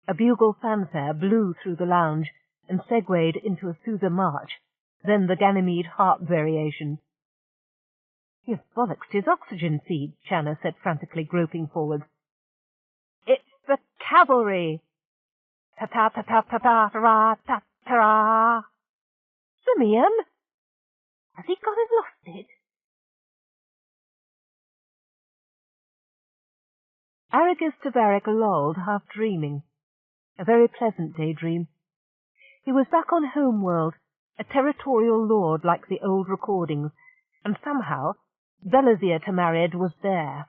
A bugle fanfare blew through the lounge and segued into a Sousa march, then the Ganymede harp variation. You've bollocksed his oxygen feed, Channa said frantically, groping forward. It's the cavalry! Ta-ta-ta-ta-ta-ta-ta-ta-ta. Simeon! Has he got it lost it? Arrigas Tavarik lolled, half dreaming. A very pleasant daydream. He was back on Homeworld, a territorial lord like the old recordings, and somehow Belazir Tamarid was there.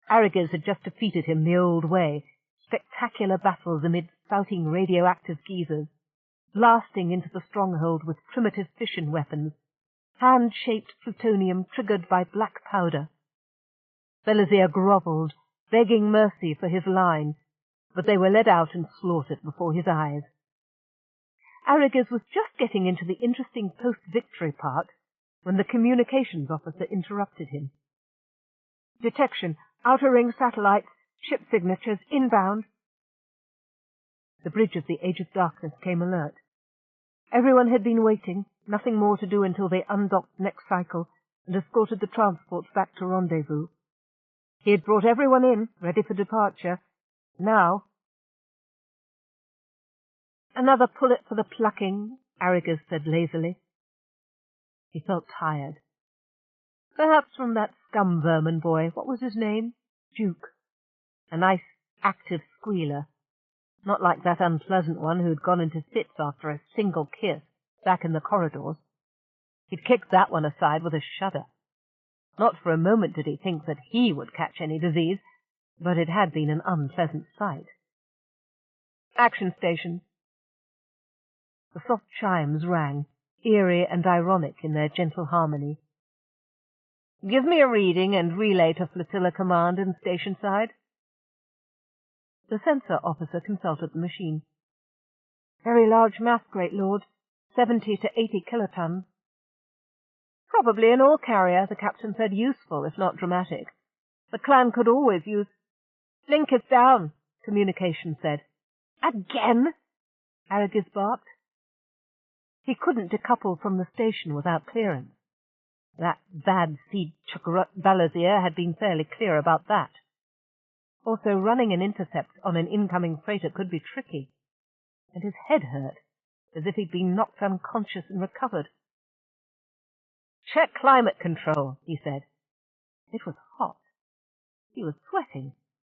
Arrigas had just defeated him the old way, spectacular battles amid spouting radioactive geysers, blasting into the stronghold with primitive fission weapons, hand-shaped plutonium triggered by black powder. Belazir grovelled, begging mercy for his line, but they were led out and slaughtered before his eyes. Arrigas was just getting into the interesting post-victory part when the communications officer interrupted him. Detection, outer ring satellites, ship signatures, inbound. The bridge of the Age of Darkness came alert. Everyone had been waiting, nothing more to do until they undocked next cycle and escorted the transports back to rendezvous. He had brought everyone in, ready for departure. Now... Another pullet for the plucking, Arrigas said lazily. He felt tired. Perhaps from that scum-vermin boy. What was his name? Duke. A nice, active squealer. Not like that unpleasant one who'd gone into fits after a single kiss back in the corridors. He'd kicked that one aside with a shudder. Not for a moment did he think that he would catch any disease, but it had been an unpleasant sight. Action stations. The soft chimes rang, eerie and ironic in their gentle harmony. Give me a reading and relay to Flotilla Command and station side. The sensor officer consulted the machine. Very large mass, Great Lord. 70 to 80 kilotons. Probably an ore carrier, the captain said, useful, if not dramatic. The clan could always use... Link is down, communication said. Again? Aragis barked. He couldn't decouple from the station without clearance. That bad seed Balazir had been fairly clear about that. Also, running an intercept on an incoming freighter could be tricky, and his head hurt, as if he'd been knocked unconscious and recovered. Check climate control, he said. It was hot. He was sweating,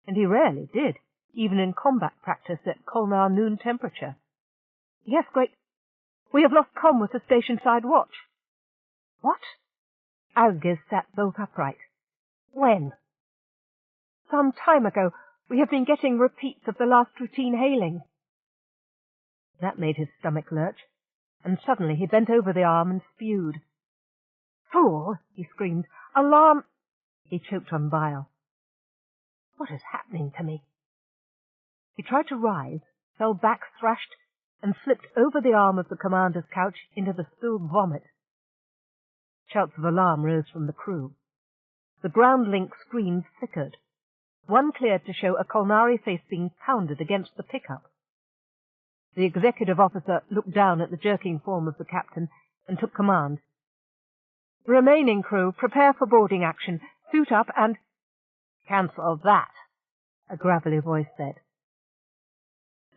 and he rarely did, even in combat practice at Kolnar noon temperature. Yes, Great. We have lost comm with the station-side watch. What? Aragis sat bolt upright. When? Some time ago. We have been getting repeats of the last routine hailing. That made his stomach lurch, and suddenly he bent over the arm and spewed. Fool! He screamed. Alarm! He choked on bile. What is happening to me? He tried to rise, fell back thrashed, and slipped over the arm of the commander's couch into the spilled vomit. Shouts of alarm rose from the crew. The ground link screens flickered. One cleared to show a Kolnari face being pounded against the pickup. The executive officer looked down at the jerking form of the captain and took command. Remaining crew, prepare for boarding action. Suit up and... Cancel that, a gravelly voice said.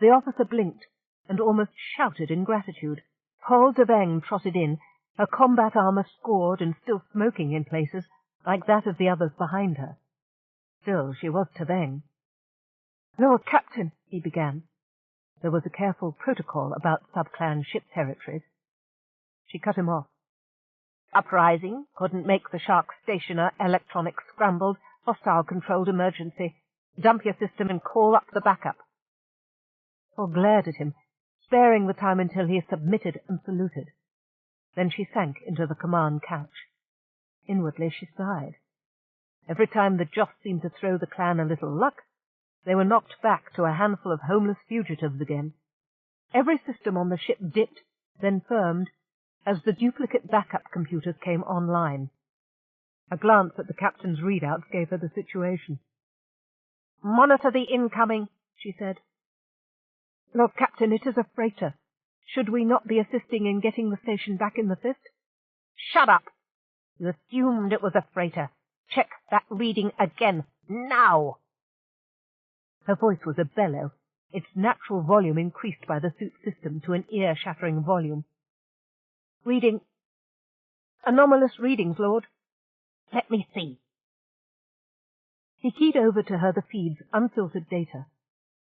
The officer blinked and almost shouted in gratitude. Paul Deveng trotted in, her combat armor scored and still smoking in places, like that of the others behind her. Still, she was Deveng. Lord Captain, he began. There was a careful protocol about sub-clan ship territories. She cut him off. Uprising, couldn't make the Shark stationer, electronics scrambled, hostile-controlled emergency. Dump your system and call up the backup. Paul glared at him, sparing the time until he submitted and saluted. Then she sank into the command couch. Inwardly she sighed. Every time the Joss seemed to throw the clan a little luck, they were knocked back to a handful of homeless fugitives again. Every system on the ship dipped, then firmed, as the duplicate backup computers came online. A glance at the captain's readouts gave her the situation. Monitor the incoming, she said. Lord Captain, it is a freighter. Should we not be assisting in getting the station back in the fist? Shut up! You assumed it was a freighter. Check that reading again, now! Her voice was a bellow, its natural volume increased by the suit system to an ear-shattering volume. Reading. Anomalous readings, Lord. Let me see. He keyed over to her the feed's unfiltered data.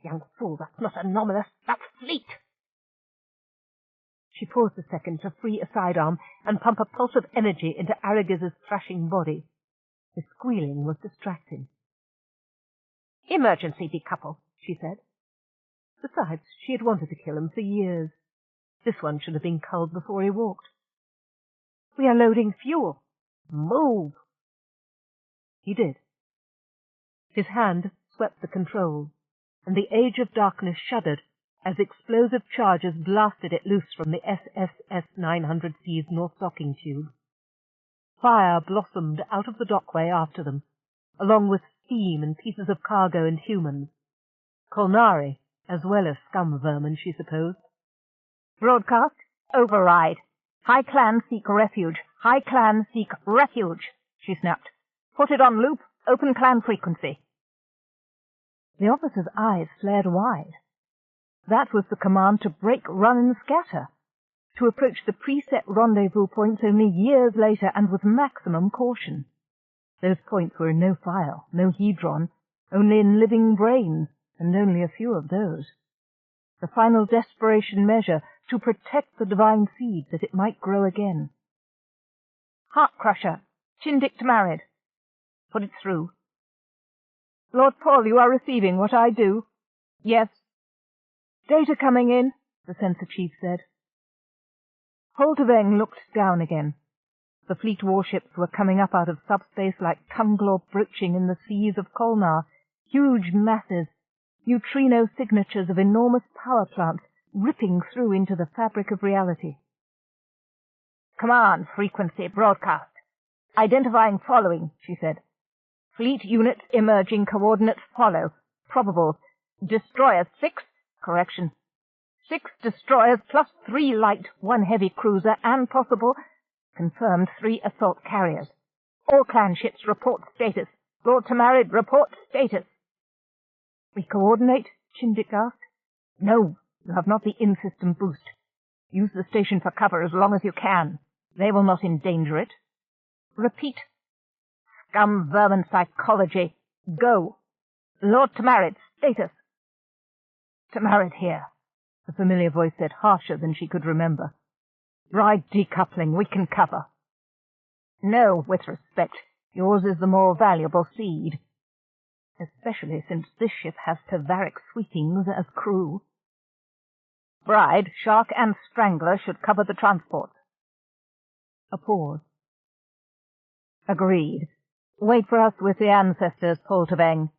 Young fool, that's not anomalous, that's fleet! She paused a second to free a sidearm and pump a pulse of energy into Aragis's thrashing body. His squealing was distracting. Emergency decouple, she said. Besides, she had wanted to kill him for years. This one should have been culled before he walked. We are loading fuel. Move! He did. His hand swept the controls, and the Age of Darkness shuddered as explosive charges blasted it loose from the SSS 900C's north docking tube. Fire blossomed out of the dockway after them, along with steam and pieces of cargo and humans. Kolnari, as well as scum vermin, she supposed. Broadcast, override. High Clan seek refuge. High Clan seek refuge, she snapped. Put it on loop. Open clan frequency. The officer's eyes flared wide. That was the command to break, run, and scatter, to approach the preset rendezvous points only years later and with maximum caution. Those points were in no file, no hedron, only in living brains, and only a few of those. The final desperation measure to protect the divine seed that it might grow again. Heart crusher, Chindict married. Put it through. Lord Paul, you are receiving what I do? Yes. Data coming in, the sensor chief said. Holteveng looked down again. The fleet warships were coming up out of subspace like Tunglaw broaching in the seas of Kolnar, huge masses, neutrino signatures of enormous power plants ripping through into the fabric of reality. Command frequency broadcast. Identifying following, she said. Fleet units emerging, coordinates follow. Probable. Destroyers 6, correction. 6 destroyers plus 3 light, 1 heavy cruiser, and possible, confirmed 3 assault carriers. All clan ships report status. Lord Tamarid, report status. We coordinate? Chindik asked. No, you have not the in-system boost. Use the station for cover as long as you can. They will not endanger it. Repeat. Scum vermin psychology. Go. Lord Tamarid, status. Tamarid here, the familiar voice said, harsher than she could remember. Ride decoupling, we can cover. No, with respect, yours is the more valuable seed. Especially since this ship has Tavaric sweepings as crew. Bride, Shark, and Strangler should cover the transport. A pause. Agreed. Wait for us with the ancestors, Poltaveng.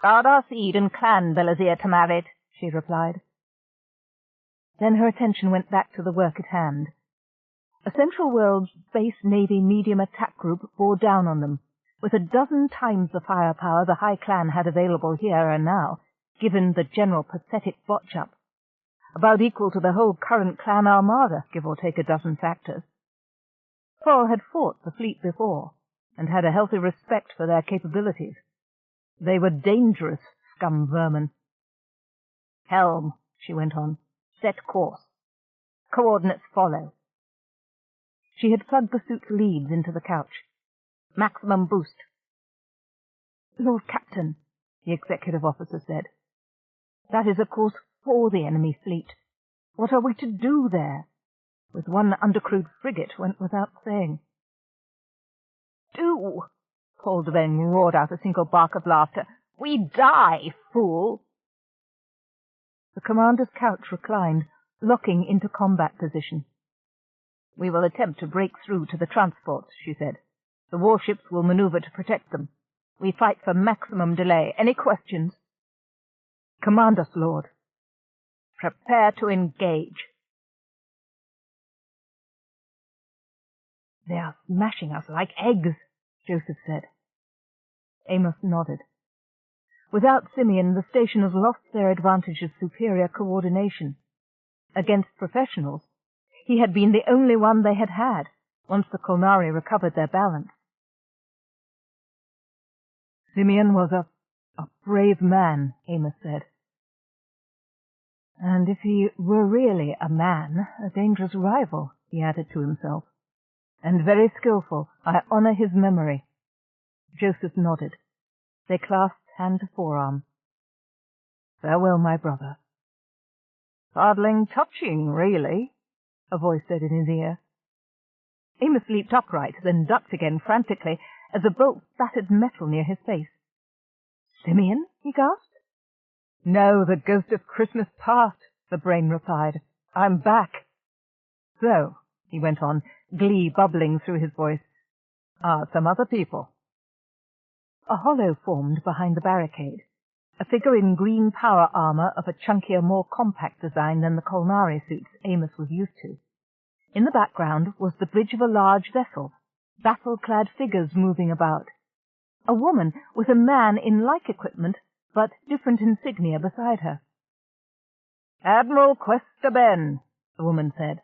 Guard our seed and clan, Belazir Tamarid, she replied. Then her attention went back to the work at hand. A Central World Space Navy medium attack group bore down on them, with 12 times the firepower the High Clan had available here and now, given the general pathetic botch-up. About equal to the whole current clan armada, give or take 12 factors. Paul had fought the fleet before, and had a healthy respect for their capabilities. They were dangerous, scum vermin. Helm, she went on. Set course. Coordinates follow. She had plugged the suit's leads into the couch. Maximum boost. Lord Captain, the executive officer said. That is, of course, for the enemy fleet. What are we to do there? With 1 undercrewed frigate went without saying. Do! Paul Deveng roared out a single bark of laughter. We die, fool! The commander's couch reclined, locking into combat position. We will attempt to break through to the transports, she said. The warships will maneuver to protect them. We fight for maximum delay. Any questions? Command us, Lord. Prepare to engage. They are smashing us like eggs, Joseph said. Amos nodded. Without Simeon, the station has lost their advantage of superior coordination. Against professionals, he had been the only one they had had, once the Kolnari recovered their balance. Simeon was a brave man, Amos said. And if he were really a man, a dangerous rival, he added to himself. And very skillful. I honor his memory. Joseph nodded. They clasped hand to forearm. Farewell, my brother. Hardling touching, really, a voice said in his ear. Amos leaped upright, then ducked again frantically, as a bolt spattered metal near his face. Simeon? He gasped. No, the ghost of Christmas past, the brain replied. I'm back. So, he went on, glee bubbling through his voice, are some other people. A hollow formed behind the barricade, a figure in green power armor of a chunkier, more compact design than the Kolnari suits Amos was used to. In the background was the bridge of a large vessel, battle-clad figures moving about. A woman with a man in like equipment, but different insignia beside her. Admiral Cuesta Ben, the woman said.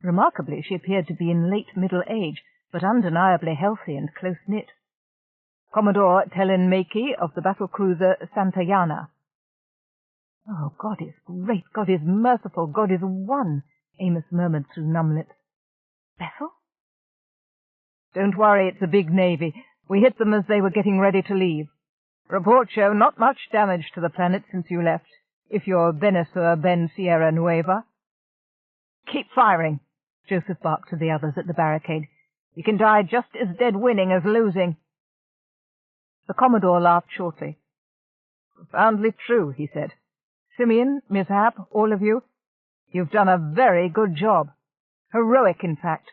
Remarkably, she appeared to be in late middle age, but undeniably healthy and close-knit. Commodore Telen Maki of the battle-cruiser Santayana. Oh, God is great, God is merciful, God is one, Amos murmured through numb lips. Vessel? Don't worry, it's a big navy. We hit them as they were getting ready to leave. Reports show not much damage to the planet since you left, if you're Benesur Ben Sierra Nueva. Keep firing, Joseph barked to the others at the barricade. You can die just as dead winning as losing. The Commodore laughed shortly. Profoundly true, he said. Simeon, Miss Hap, all of you, you've done a very good job. Heroic, in fact.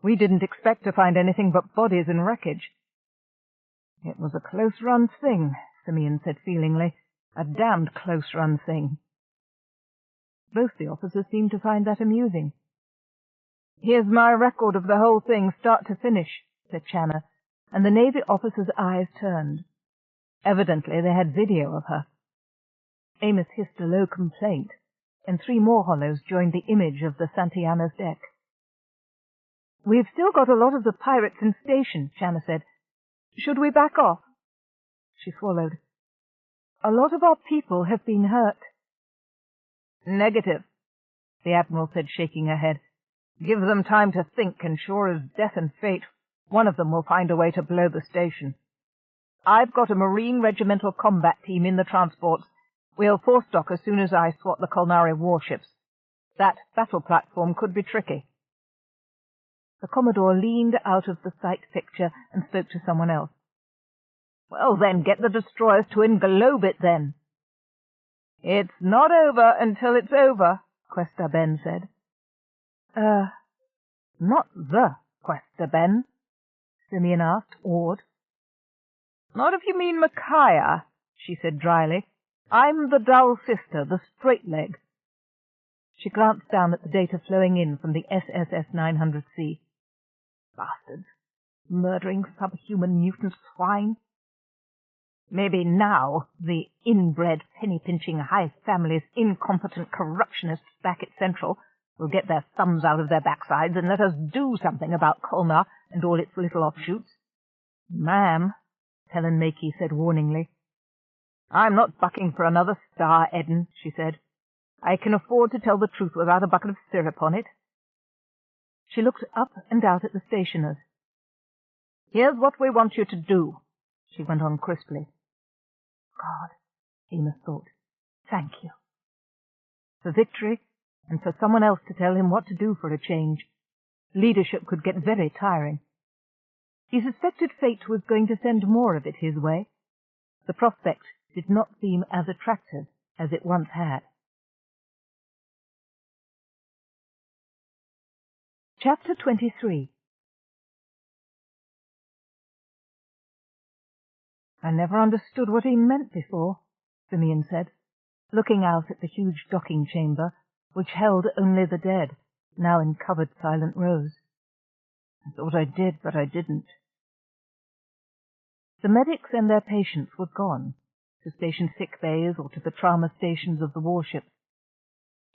We didn't expect to find anything but bodies and wreckage. It was a close-run thing, Simeon said feelingly. A damned close-run thing. Both the officers seemed to find that amusing. Here's my record of the whole thing, start to finish, said Channa, and the Navy officer's eyes turned. Evidently they had video of her. Amos hissed a low complaint, and 3 more hollows joined the image of the Santillana's deck. We've still got a lot of the pirates in station, Channa said. Should we back off? She swallowed. A lot of our people have been hurt. Negative, the Admiral said, shaking her head. Give them time to think, and sure as death and fate, one of them will find a way to blow the station. I've got a Marine Regimental combat team in the transports. We'll forestock as soon as I swat the Kolnari warships. That battle platform could be tricky. The Commodore leaned out of the sight picture and spoke to someone else. Well, then, get the destroyers to englobe it, then. It's not over until it's over, Questa Ben said. Not the Questa Ben? Simeon asked, awed. Not if you mean Micaiah, she said dryly. I'm the dull sister, the straight leg. She glanced down at the data flowing in from the SSS 900C. Bastards. Murdering subhuman mutant swine. Maybe now the inbred, penny-pinching high family's incompetent corruptionists back at Central will get their thumbs out of their backsides and let us do something about Kolnar and all its little offshoots. Ma'am, Helen Makey said warningly. I'm not bucking for another star, Eden, she said. I can afford to tell the truth without a bucket of syrup on it. She looked up and out at the stationers. Here's what we want you to do, she went on crisply. God, Amos thought. Thank you. For victory, and for someone else to tell him what to do for a change. Leadership could get very tiring. He suspected fate was going to send more of it his way. The prospect did not seem as attractive as it once had. Chapter 23. I never understood what he meant before, Simeon said, looking out at the huge docking chamber, which held only the dead, now in covered silent rows. I thought I did, but I didn't. The medics and their patients were gone, to station sick bays or to the trauma stations of the warships.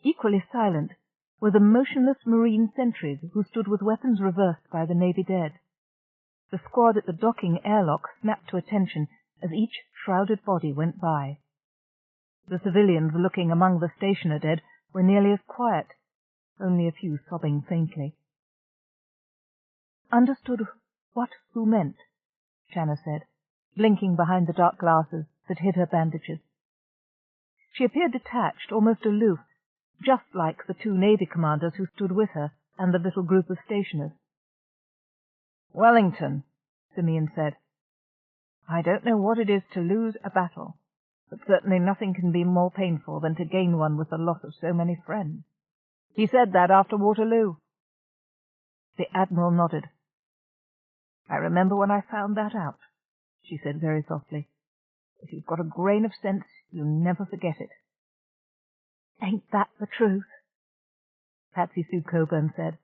Equally silent were the motionless marine sentries who stood with weapons reversed by the Navy dead. The squad at the docking airlock snapped to attention as each shrouded body went by. The civilians looking among the stationer dead were nearly as quiet, only a few sobbing faintly. Understood what who meant, Channa said, blinking behind the dark glasses that hid her bandages. She appeared detached, almost aloof, just like the 2 Navy commanders who stood with her and the little group of stationers. Wellington, Simeon said. I don't know what it is to lose a battle, but certainly nothing can be more painful than to gain one with the loss of so many friends. He said that after Waterloo. The Admiral nodded. I remember when I found that out, she said very softly. If you've got a grain of sense, you'll never forget it. Ain't that the truth? Patsy Sue Coburn said.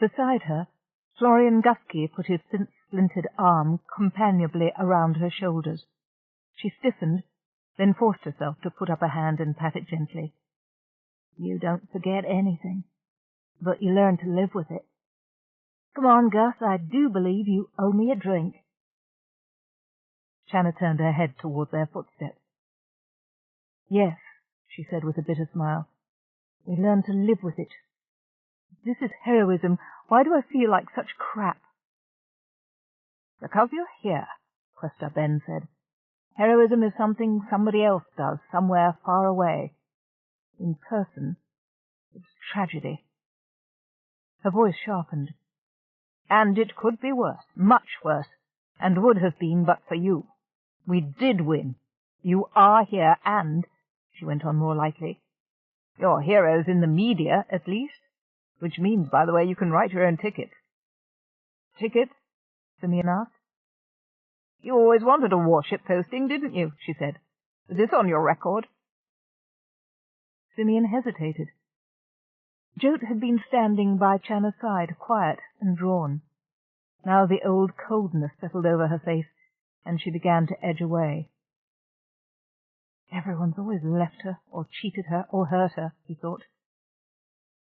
Beside her, Florian Gusky put his splintered arm companionably around her shoulders. She stiffened, then forced herself to put up a hand and pat it gently. You don't forget anything, but you learn to live with it. Come on, Gus, I do believe you owe me a drink. Channa turned her head toward their footsteps. Yes, she said with a bitter smile. We learn to live with it. If this is heroism, why do I feel like such crap? Because you're here, Questa Ben said. Heroism is something somebody else does, somewhere far away. In person, it's tragedy. Her voice sharpened. And it could be worse, much worse, and would have been but for you. We did win. You are here, and, she went on more lightly, you're heroes in the media, at least, which means, by the way, you can write your own tickets. Tickets? Simeon asked. You always wanted a warship posting, didn't you? She said. Is this on your record? Simeon hesitated. Jote had been standing by Channa's side, quiet and drawn. Now the old coldness settled over her face, and she began to edge away. Everyone's always left her, or cheated her, or hurt her, he thought.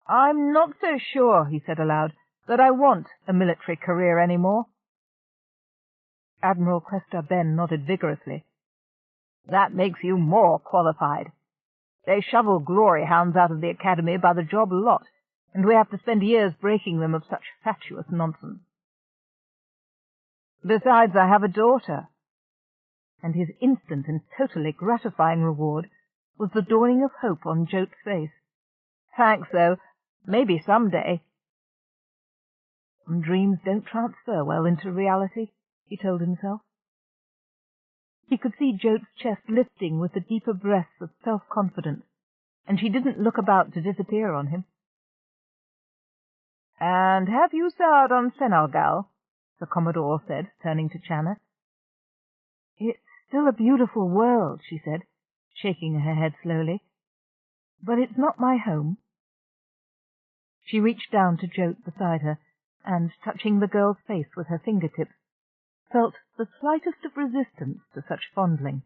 I'm not so sure, he said aloud, that I want a military career any more. Admiral Quester Ben nodded vigorously. That makes you more qualified. They shovel glory hounds out of the academy by the job lot, and we have to spend years breaking them of such fatuous nonsense. Besides, I have a daughter. And his instant and totally gratifying reward was the dawning of hope on Jote's face. Thanks, though. Maybe some day. Dreams don't transfer well into reality, he told himself. He could see Jote's chest lifting with the deeper breaths of self-confidence, and she didn't look about to disappear on him. And have you served on Senalgal? The Commodore said, turning to Channa. It's still a beautiful world, she said, shaking her head slowly. But it's not my home. She reached down to Jote beside her, and, touching the girl's face with her fingertips, felt the slightest of resistance to such fondling.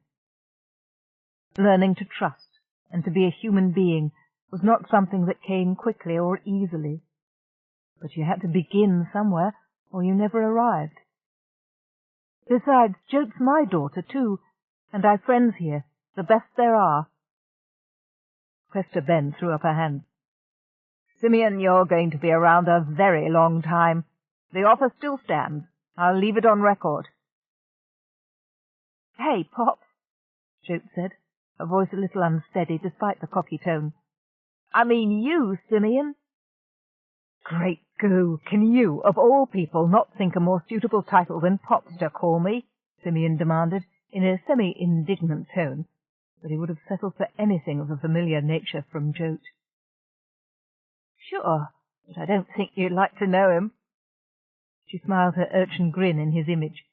Learning to trust and to be a human being was not something that came quickly or easily. But you had to begin somewhere, or you never arrived. Besides, Jote's my daughter, too, and I've friends here, the best there are. Quester Ben threw up her hands. Simeon, you're going to be around a very long time. The offer still stands. I'll leave it on record. Hey, Pop, Jote said, her voice a little unsteady despite the cocky tone. I mean you, Simeon. Great goo, can you, of all people, not think a more suitable title than Pops to call me? Simeon demanded, in a semi-indignant tone, but he would have settled for anything of a familiar nature from Jote. Sure, but I don't think you'd like to know him. She smiled her urchin grin in his image.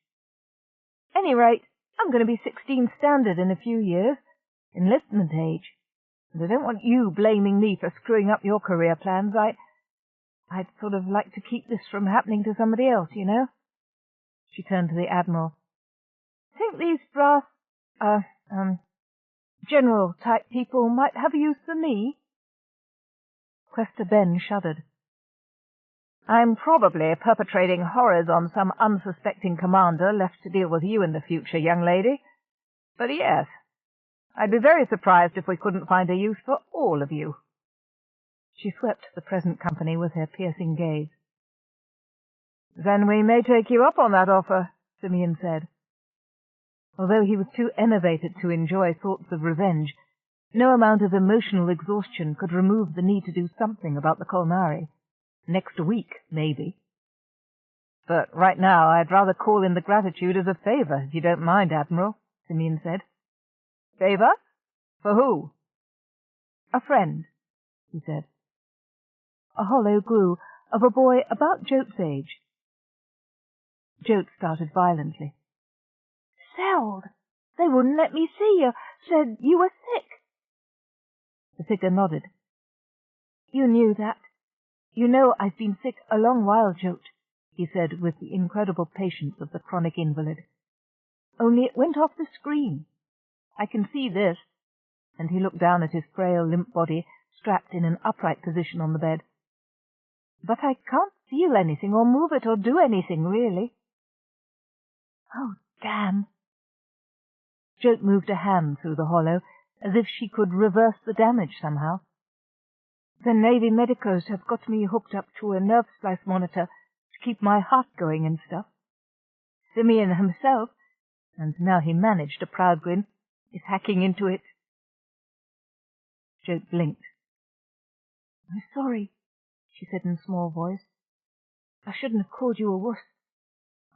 Any rate, I'm going to be 16 standard in a few years, enlistment age, and I don't want you blaming me for screwing up your career plans. I'd sort of like to keep this from happening to somebody else, you know. She turned to the Admiral. Think these brass, general-type people might have a use for me? Quester Ben shuddered. I'm probably perpetrating horrors on some unsuspecting commander left to deal with you in the future, young lady. But yes, I'd be very surprised if we couldn't find a use for all of you. She swept the present company with her piercing gaze. Then we may take you up on that offer, Simeon said. Although he was too enervated to enjoy thoughts of revenge, no amount of emotional exhaustion could remove the need to do something about the Kolnari. Next week, maybe. But right now I'd rather call in the gratitude as a favor, if you don't mind, Admiral, Simeon said. Favor? For who? A friend, he said. A hollow grew of a boy about Jote's age. Jote started violently. Seld! They wouldn't let me see you. Said you were sick. The figure nodded. You knew that. You know I've been sick a long while, Jote, he said with the incredible patience of the chronic invalid. Only it went off the screen. I can see this. And he looked down at his frail, limp body, strapped in an upright position on the bed. But I can't feel anything or move it or do anything, really. Oh, damn. Jote moved a hand through the hollow, as if she could reverse the damage somehow. The Navy medicos have got me hooked up to a nerve splice monitor to keep my heart going and stuff. Simeon himself, and now he managed a proud grin, is hacking into it. Jote blinked. I'm sorry, she said in a small voice. I shouldn't have called you a wuss.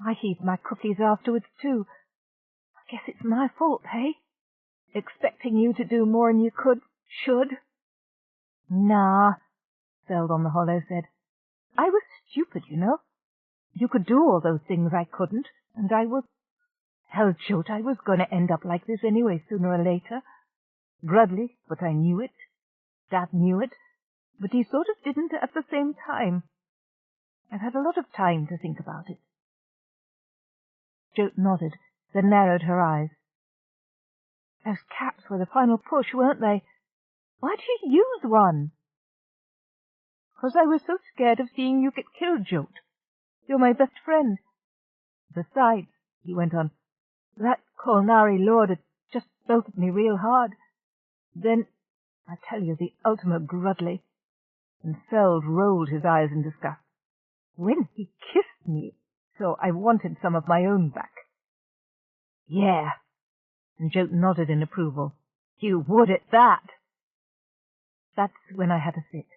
I heaved my cookies afterwards, too. I guess it's my fault, hey? Expecting you to do more than you should. Nah, Seld on the hollow said. I was stupid, you know. You could do all those things I couldn't, and I was... Hell, Jote, I was going to end up like this anyway, sooner or later. Grudly, but I knew it. Dad knew it. but he sort of didn't at the same time. I've had a lot of time to think about it. Jo nodded, then narrowed her eyes. Those caps were the final push, weren't they? Why'd you use one? 'Cause I was so scared of seeing you get killed, Jolt. You're my best friend. Besides, he went on, that Kolnari lord had just belted me real hard. Then, I tell you, the ultimate Grudley. And Feld rolled his eyes in disgust. When he kissed me, so I wanted some of my own back. Yeah. And Jolt nodded in approval. You would at that. That's when I had a fit.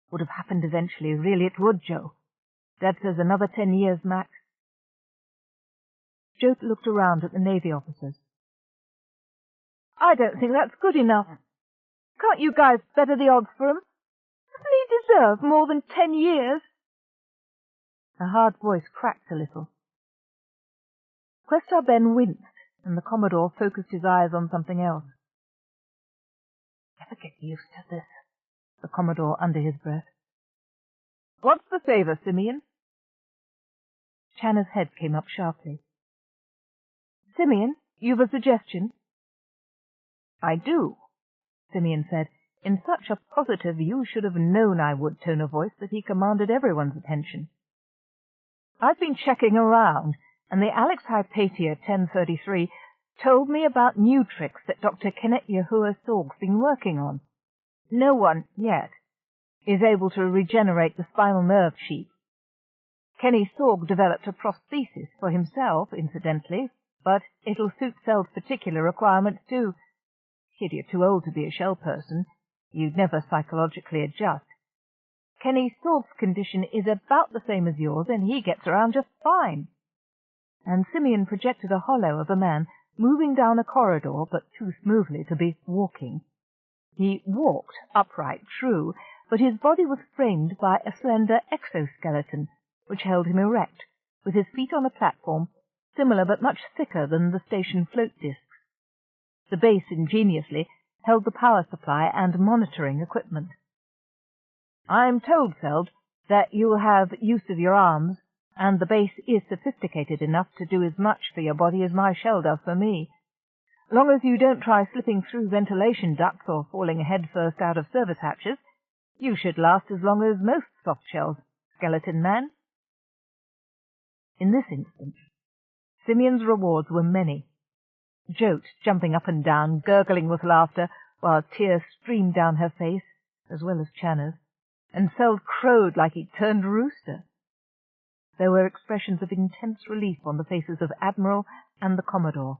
Would have happened eventually. Really it would, Joe. Dad says another 10 years max. Joe looked around at the Navy officers. I don't think that's good enough. Can't you guys better the odds for him? Doesn't he deserve more than 10 years? Her hard voice cracked a little. Questar Ben winced, and the Commodore focused his eyes on something else. Never get used to this, the Commodore under his breath. What's the favour, Simeon? Channa's head came up sharply. Simeon, you've a suggestion? I do, Simeon said, in such a positive you should have known I would tone of voice that he commanded everyone's attention. I've been checking around, and the Alex Hypatia 1033 told me about new tricks that Dr. Kenneth Yahuwah Sorg's been working on. No one, yet, is able to regenerate the spinal nerve sheath. Kenny Sorg developed a prosthesis for himself, incidentally, but it'll suit Cell's particular requirements too. Kid, you're too old to be a shell person. You'd never psychologically adjust. Kenny Sorg's condition is about the same as yours, and he gets around just fine. And Simeon projected a hollow of a man moving down a corridor, but too smoothly to be walking. He walked upright, true, but his body was framed by a slender exoskeleton, which held him erect, with his feet on a platform, similar but much thicker than the station float discs. The base, ingeniously, held the power supply and monitoring equipment. I'm told, Feld, that you have use of your arms, and the base is sophisticated enough to do as much for your body as my shell does for me. Long as you don't try slipping through ventilation ducts or falling head-first out of service hatches, you should last as long as most soft shells, skeleton man. In this instance, Simeon's rewards were many. Jote, jumping up and down, gurgling with laughter, while tears streamed down her face, as well as Channa's, and Feld crowed like he'd turned rooster. There were expressions of intense relief on the faces of Admiral and the Commodore.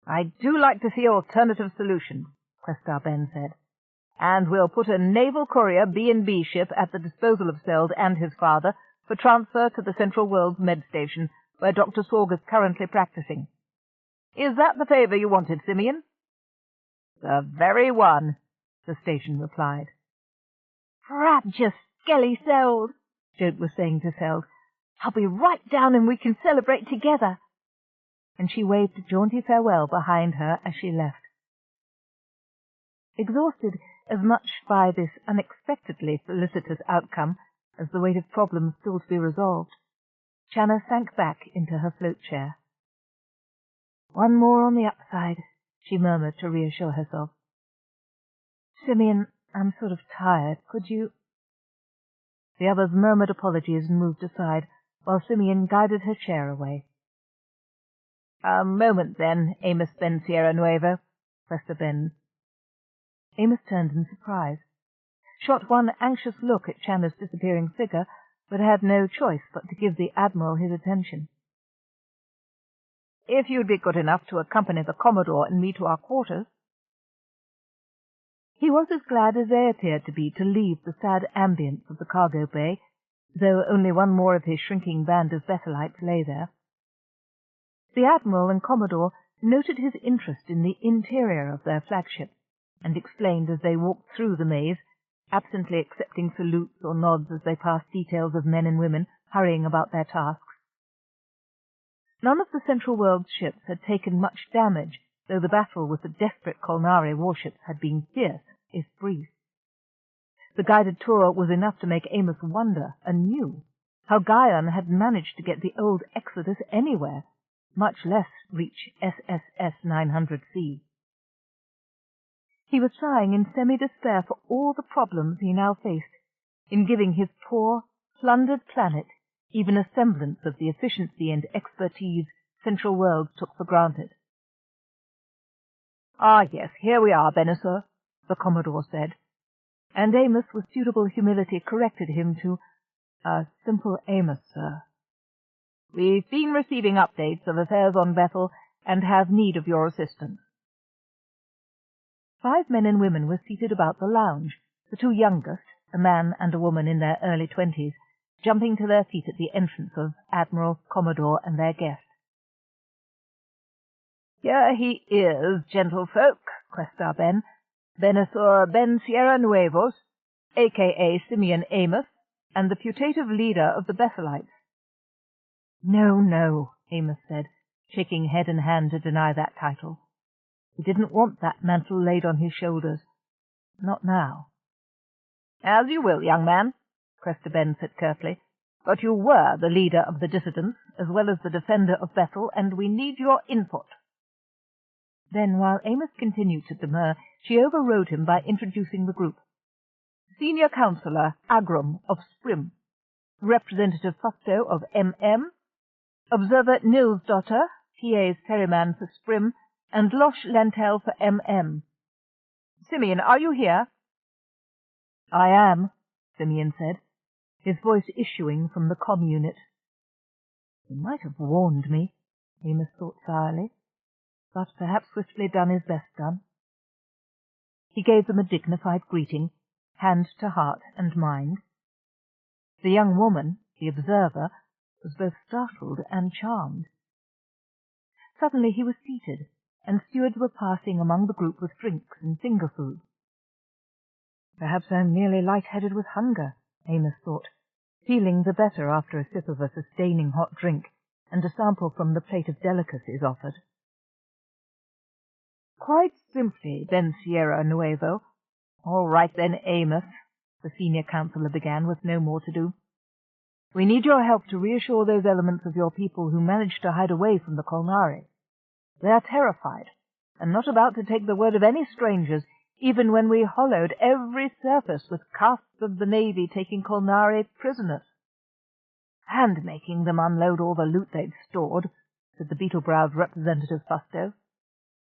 I do like to see alternative solutions, Questar Ben said, and we'll put a naval courier B&B ship at the disposal of Feld and his father for transfer to the Central World's Med Station, where Dr. Sorg is currently practicing. Is that the favour you wanted, Simeon? The very one, the station replied. Grab your skelly Feld, Jote was saying to Feld. I'll be right down and we can celebrate together. And she waved a jaunty farewell behind her as she left. Exhausted as much by this unexpectedly felicitous outcome as the weight of problems still to be resolved, Channa sank back into her float chair. One more on the upside, she murmured to reassure herself. Simeon, I'm sort of tired. Could you... The others murmured apologies and moved aside, while Simeon guided her chair away. A moment, then, Amos Ben Sierra Nuevo, Questar Ben. Amos turned in surprise, shot one anxious look at Channa's disappearing figure, but had no choice but to give the Admiral his attention. If you'd be good enough to accompany the Commodore and me to our quarters. He was as glad as they appeared to be to leave the sad ambience of the cargo bay, though only one more of his shrinking band of Bethelites lay there. The Admiral and Commodore noted his interest in the interior of their flagship, and explained as they walked through the maze, absently accepting salutes or nods as they passed details of men and women hurrying about their tasks. None of the Central World's ships had taken much damage, though the battle with the desperate Kolnari warships had been fierce, if brief. The guided tour was enough to make Amos wonder anew how Guyon had managed to get the old Exodus anywhere, much less reach SSS 900C. He was sighing in semi-despair for all the problems he now faced in giving his poor, plundered planet even a semblance of the efficiency and expertise Central Worlds took for granted. "Ah, yes, here we are, Benessor," the Commodore said, and Amos with suitable humility corrected him to, simple Amos, sir. "We've been receiving updates of affairs on Bethel and have need of your assistance." 5 men and women were seated about the lounge, the 2 youngest, a man and a woman in their early 20s, jumping to their feet at the entrance of Admiral, Commodore, and their guest. "Here he is, gentlefolk," Questar Ben, Benessor Ben Sierra Nuevos, a.k.a. Simeon Amos, and the putative leader of the Bethelites. "No, no," Amos said, shaking head and hand to deny that title. He didn't want that mantle laid on his shoulders. Not now. "As you will, young man," Questar Ben said curtly, "but you were the leader of the dissidents, as well as the defender of Bethel, and we need your input." Then, while Amos continued to demur, she overrode him by introducing the group. Senior Councillor Agram of Sprim, Representative Fusto of MM, Observer Nilsdotter, TA's ferryman for Sprim, and Losh Lantel for MM. "Simeon, are you here?" "I am," Simeon said, his voice issuing from the comm unit. He might have warned me, Amos thought sourly, but perhaps swiftly done is best done. He gave them a dignified greeting, hand to heart and mind. The young woman, the observer, was both startled and charmed. Suddenly he was seated, and stewards were passing among the group with drinks and finger food. Perhaps I'm merely light-headed with hunger, Amos thought, feeling the better after a sip of a sustaining hot drink and a sample from the plate of delicacies offered. "Quite simply, Ben Sierra Nuevo." "All right then, Amos," the senior councillor began, with no more to do. "We need your help to reassure those elements of your people who managed to hide away from the Kolnari. They are terrified, and not about to take the word of any strangers, even when we hollowed every surface with casts of the Navy taking Kolnari prisoners. And making them unload all the loot they'd stored," said the beetle-browed Representative Fusto.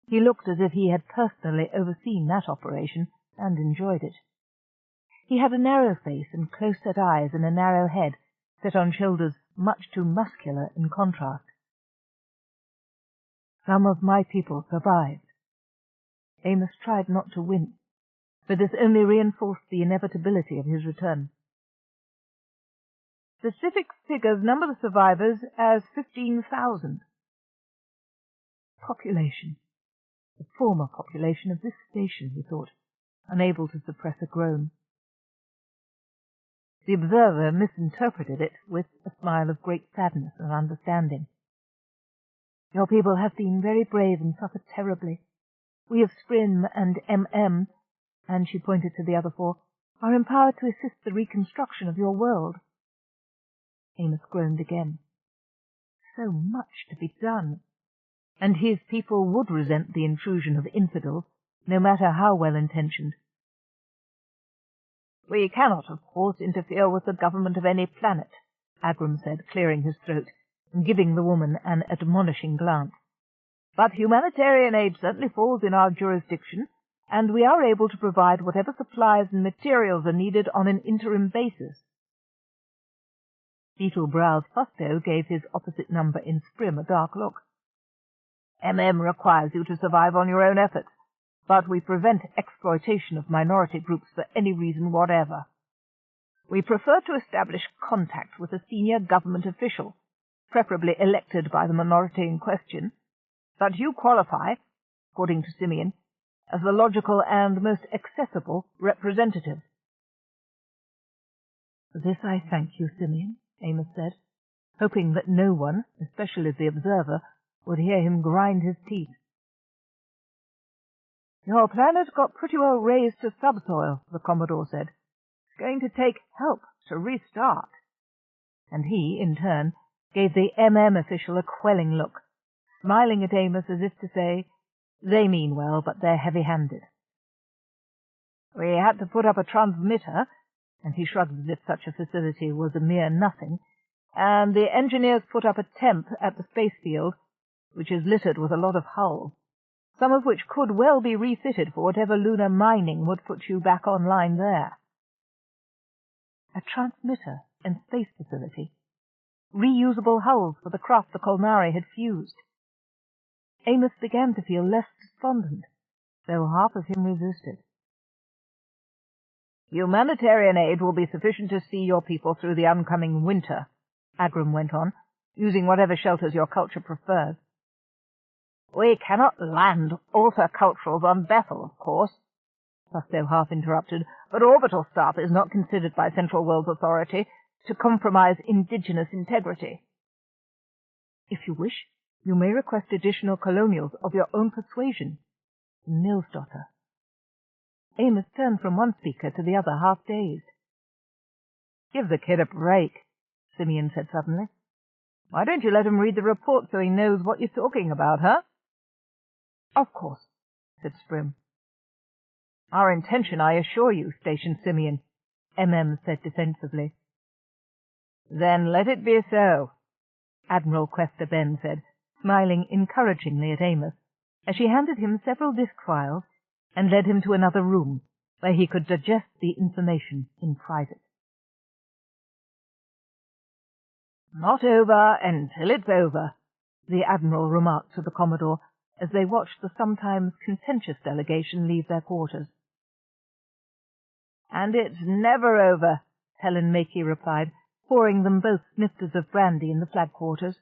He looked as if he had personally overseen that operation and enjoyed it. He had a narrow face and close-set eyes and a narrow head, set on shoulders much too muscular in contrast. "Some of my people survived." Amos tried not to wince, but this only reinforced the inevitability of his return. "Specific figures number the survivors as 15,000. Population. The former population of this station, he thought, unable to suppress a groan. The observer misinterpreted it with a smile of great sadness and understanding. "Your people have been very brave and suffered terribly. We of Sprim and MM," and she pointed to the other 4, "are empowered to assist the reconstruction of your world." Amos groaned again. So much to be done, and his people would resent the intrusion of infidels, no matter how well-intentioned. "We cannot, of course, interfere with the government of any planet," Agram said, clearing his throat and giving the woman an admonishing glance. "But humanitarian aid certainly falls in our jurisdiction, and we are able to provide whatever supplies and materials are needed on an interim basis." Beetle-browed Fusto gave his opposite number in Sprim a dark look. "MM requires you to survive on your own efforts, but we prevent exploitation of minority groups for any reason whatever. We prefer to establish contact with a senior government official, preferably elected by the minority in question, but you qualify, according to Simeon, as the logical and most accessible representative." "For this I thank you, Simeon," Amos said, hoping that no one, especially the observer, would hear him grind his teeth. "Your planet got pretty well raised to subsoil," the Commodore said. going to take help to restart." And he, in turn, gave the official a quelling look, smiling at Amos as if to say, "They mean well, but they're heavy-handed." "We had to put up a transmitter," and he shrugged as if such a facility was a mere nothing, "and the engineers put up a temp at the space field, which is littered with a lot of hulls, some of which could well be refitted for whatever lunar mining would put you back online there." A transmitter and space facility. Reusable hulls for the craft the Kolnari had fused. Amos began to feel less despondent, though half of him resisted. "Humanitarian aid will be sufficient to see your people through the oncoming winter," Agram went on, "using whatever shelters your culture prefers." "We cannot land alter-culturals on Bethel, of course," Busto half interrupted, "but orbital staff is not considered by Central World's authority to compromise indigenous integrity." "If you wish, you may request additional colonials of your own persuasion," Nils daughter. Amos turned from one speaker to the other, half-dazed. "Give the kid a break," Simeon said suddenly. "Why don't you let him read the report so he knows what you're talking about, huh?" "Of course," said Sprim. "Our intention, I assure you, Station Simeon," said defensively. "Then let it be so," Admiral Quester Ben said, smiling encouragingly at Amos, as she handed him several disk files and led him to another room, where he could digest the information in private. "Not over until it's over," the Admiral remarked to the Commodore, as they watched the sometimes contentious delegation leave their quarters. "And it's never over," Helen Makey replied, pouring them both snifters of brandy in the flag quarters.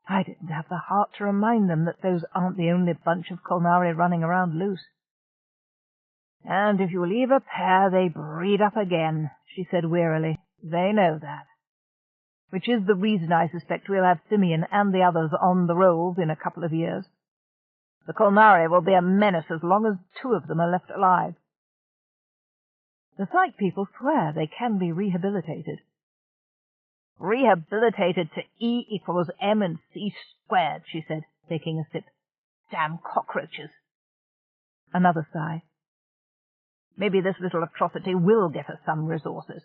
"I didn't have the heart to remind them that those aren't the only bunch of Kolnari running around loose." "And if you leave a pair, they breed up again," she said wearily. "They know that. Which is the reason I suspect we'll have Simeon and the others on the rolls in a couple of years. The Kolnari will be a menace as long as 2 of them are left alive." "The Psych people swear they can be rehabilitated." "Rehabilitated to E equals M&C squared," she said, taking a sip. "Damn cockroaches." Another sigh. "Maybe this little atrocity will get us some resources."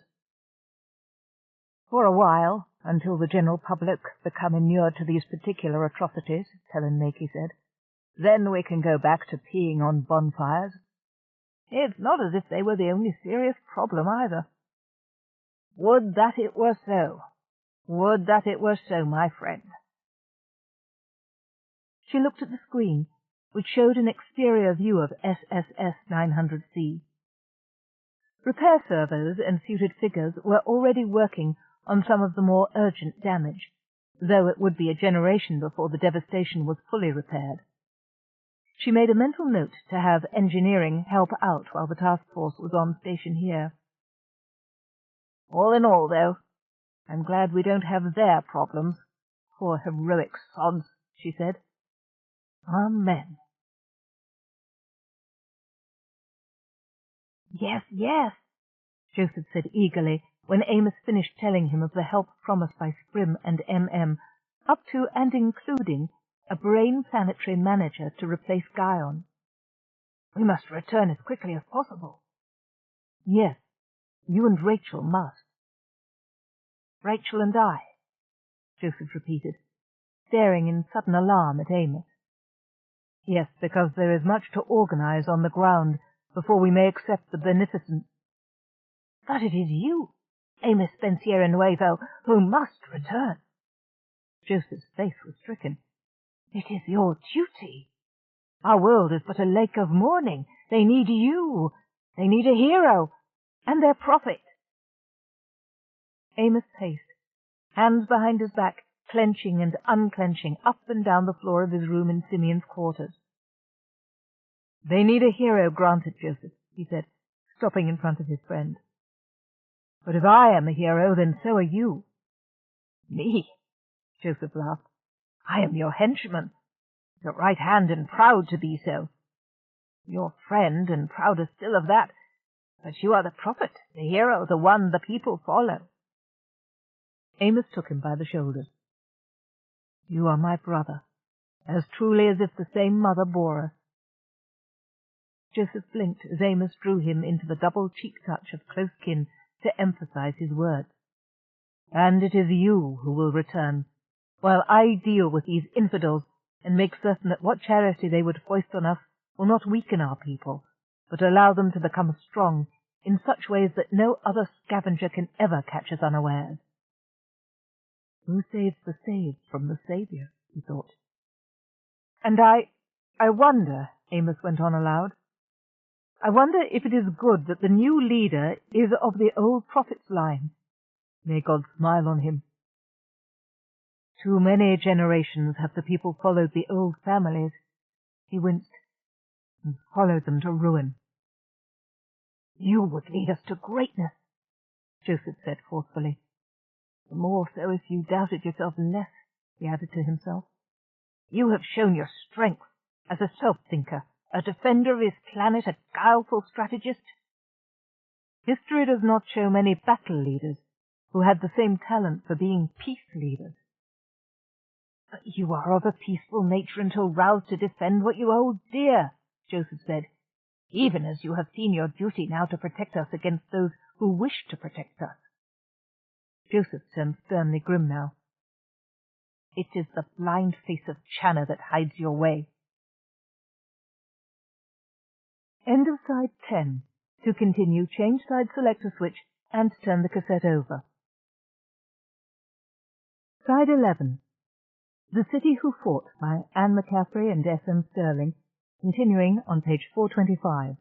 "For a while, until the general public become inured to these particular atrocities," Helen Makey said. "Then we can go back to peeing on bonfires. It's not as if they were the only serious problem, either." "Would that it were so. Would that it were so, my friend." She looked at the screen, which showed an exterior view of SSS 900C. Repair servos and suited figures were already working on some of the more urgent damage, though it would be a generation before the devastation was fully repaired. She made a mental note to have engineering help out while the task force was on station here. "All in all, though, I'm glad we don't have their problems. Poor heroic sods," she said. "Amen." "Yes, yes," Joseph said eagerly, when Amos finished telling him of the help promised by Sprim and up to and including a brain planetary manager to replace Guion. "We must return as quickly as possible." "Yes, you and Rachel must." "Rachel and I," Joseph repeated, staring in sudden alarm at Amos. "Yes, because there is much to organize on the ground before we may accept the beneficence." "But it is you, Amos Spensiero Nuevo, who must return." Joseph's face was stricken. "It is your duty. Our world is but a lake of mourning. They need you. They need a hero, and their prophet." Amos paced, hands behind his back, clenching and unclenching up and down the floor of his room in Simeon's quarters. "They need a hero, granted, Joseph," he said, stopping in front of his friend. "But if I am a hero, then so are you." "Me?" Joseph laughed. "I am your henchman, your right hand, and proud to be so. Your friend, and prouder still of that. But you are the prophet, the hero, the one the people follow. Amos took him by the shoulders. You are my brother, as truly as if the same mother bore us. Joseph blinked as Amos drew him into the double cheek touch of close kin to emphasize his words. And it is you who will return, while I deal with these infidels and make certain that what charity they would foist on us will not weaken our people, but allow them to become strong in such ways that no other scavenger can ever catch us unawares. Who saves the saved from the Saviour, he thought. And I wonder, Amos went on aloud, I wonder if it is good that the new leader is of the old prophet's line. May God smile on him. Too many generations have the people followed the old families. He winced, and followed them to ruin. You would lead us to greatness, Joseph said forcefully. The more so if you doubted yourself less, he added to himself. You have shown your strength as a self-thinker, a defender of his planet, a guileful strategist. History does not show many battle leaders who had the same talent for being peace leaders. But you are of a peaceful nature until roused to defend what you hold dear, Joseph said, even as you have seen your duty now to protect us against those who wish to protect us. Joseph turned sternly grim now. It is the blind face of Channa that hides your way. End of side 10. To continue, change side selector switch and turn the cassette over. Side 11. The City Who Fought by Anne McCaffrey and S.M. Sterling, continuing on page 425.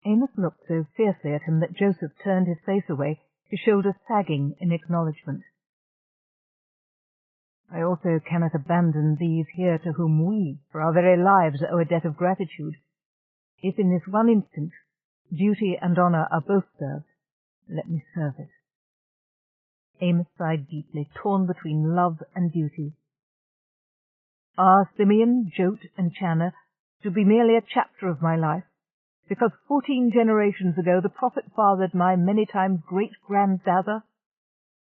Amos looked so fiercely at him that Joseph turned his face away, his shoulders sagging in acknowledgment. I also cannot abandon these here to whom we, for our very lives, owe a debt of gratitude. If in this one instance duty and honour are both served, let me serve it. Amos sighed deeply, torn between love and duty. Are Simeon, Jote, and Channa to be merely a chapter of my life, because 14 generations ago the prophet fathered my many times great-granddadder?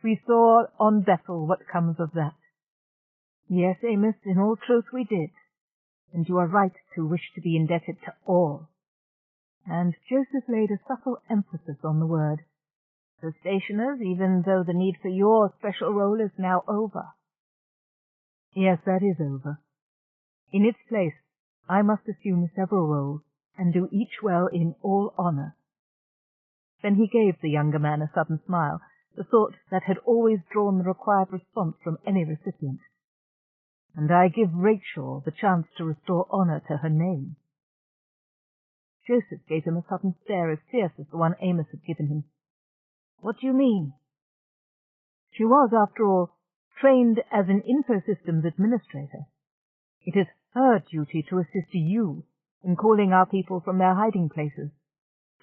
We saw on Bethel what comes of that. Yes, Amos, in all truth we did, and you are right to wish to be indebted to all. And Joseph laid a subtle emphasis on the word. The stationers, even though the need for your special role is now over. Yes, that is over. In its place, I must assume several roles, and do each well in all honour. Then he gave the younger man a sudden smile, the thought that had always drawn the required response from any recipient. And I give Rachel the chance to restore honour to her name. Joseph gave him a sudden stare as fierce as the one Amos had given him. What do you mean? She was, after all, trained as an Infosystems administrator. It is her duty to assist you in calling our people from their hiding places,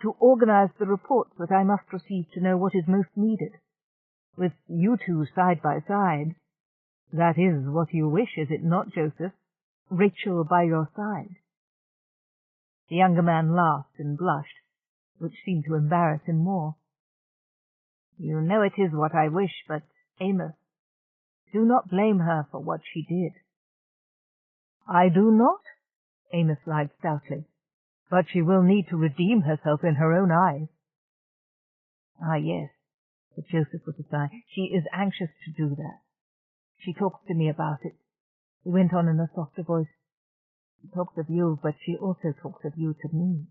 to organize the reports that I must receive to know what is most needed. With you two side by side, that is what you wish, is it not, Joseph? Rachel by your side. The younger man laughed and blushed, which seemed to embarrass him more. You know it is what I wish, but, Amos, do not blame her for what she did. I do not, Amos lied stoutly, but she will need to redeem herself in her own eyes. Ah, yes, said Joseph with a sigh, she is anxious to do that. She talks to me about it. He went on in a softer voice. She talks of you, but she also talks of you to me.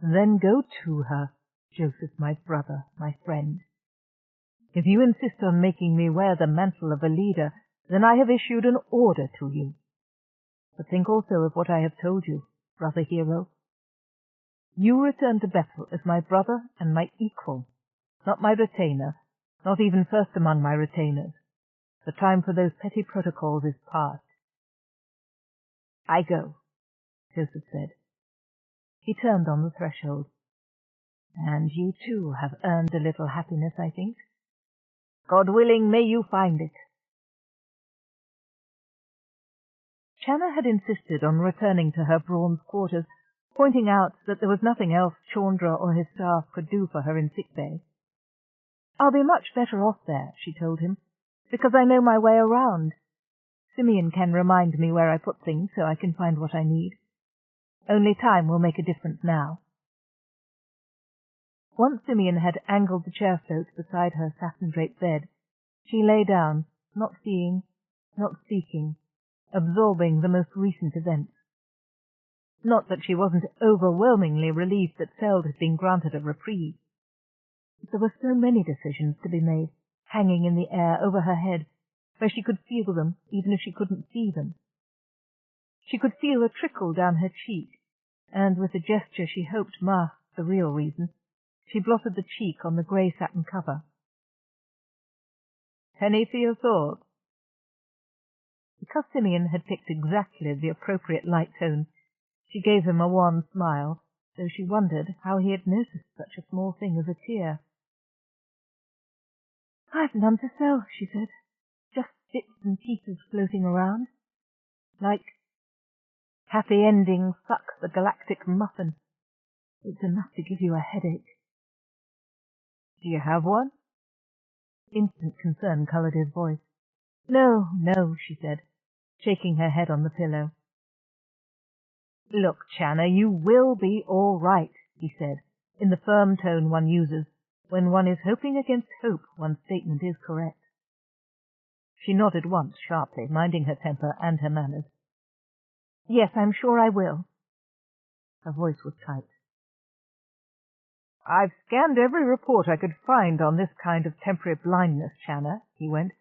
Then go to her, Joseph, my brother, my friend. If you insist on making me wear the mantle of a leader, then I have issued an order to you. But think also of what I have told you, brother hero. You return to Bethel as my brother and my equal, not my retainer, not even first among my retainers. The time for those petty protocols is past. I go, Joseph said. He turned on the threshold. And you too have earned a little happiness, I think. God willing, may you find it. Channa had insisted on returning to her Brawn's quarters, pointing out that there was nothing else Chandra or his staff could do for her in sickbay. "I'll be much better off there," she told him, "because I know my way around. Simeon can remind me where I put things so I can find what I need. Only time will make a difference now." Once Simeon had angled the chair float beside her satin-draped bed, she lay down, not seeing, not speaking, absorbing the most recent events. Not that she wasn't overwhelmingly relieved that Seld had been granted a reprieve. But there were so many decisions to be made, hanging in the air over her head, where she could feel them even if she couldn't see them. She could feel a trickle down her cheek, and with a gesture she hoped masked the real reason, she blotted the cheek on the grey satin cover. "Penny for your thoughts?" Because Simeon had picked exactly the appropriate light tone, she gave him a wan smile, though she wondered how he had noticed such a small thing as a tear. "I've none to sell," she said. "Just bits and pieces floating around. Like Happy Ending Suck the Galactic Muffin. It's enough to give you a headache." "Do you have one?" Instant concern coloured his voice. "No, no," she said, shaking her head on the pillow. "Look, Channa, you will be all right," he said, in the firm tone one uses when one is hoping against hope one's statement is correct. She nodded once sharply, minding her temper and her manners. "Yes, I'm sure I will." Her voice was tight. "I've scanned every report I could find on this kind of temporary blindness, Channa," he went,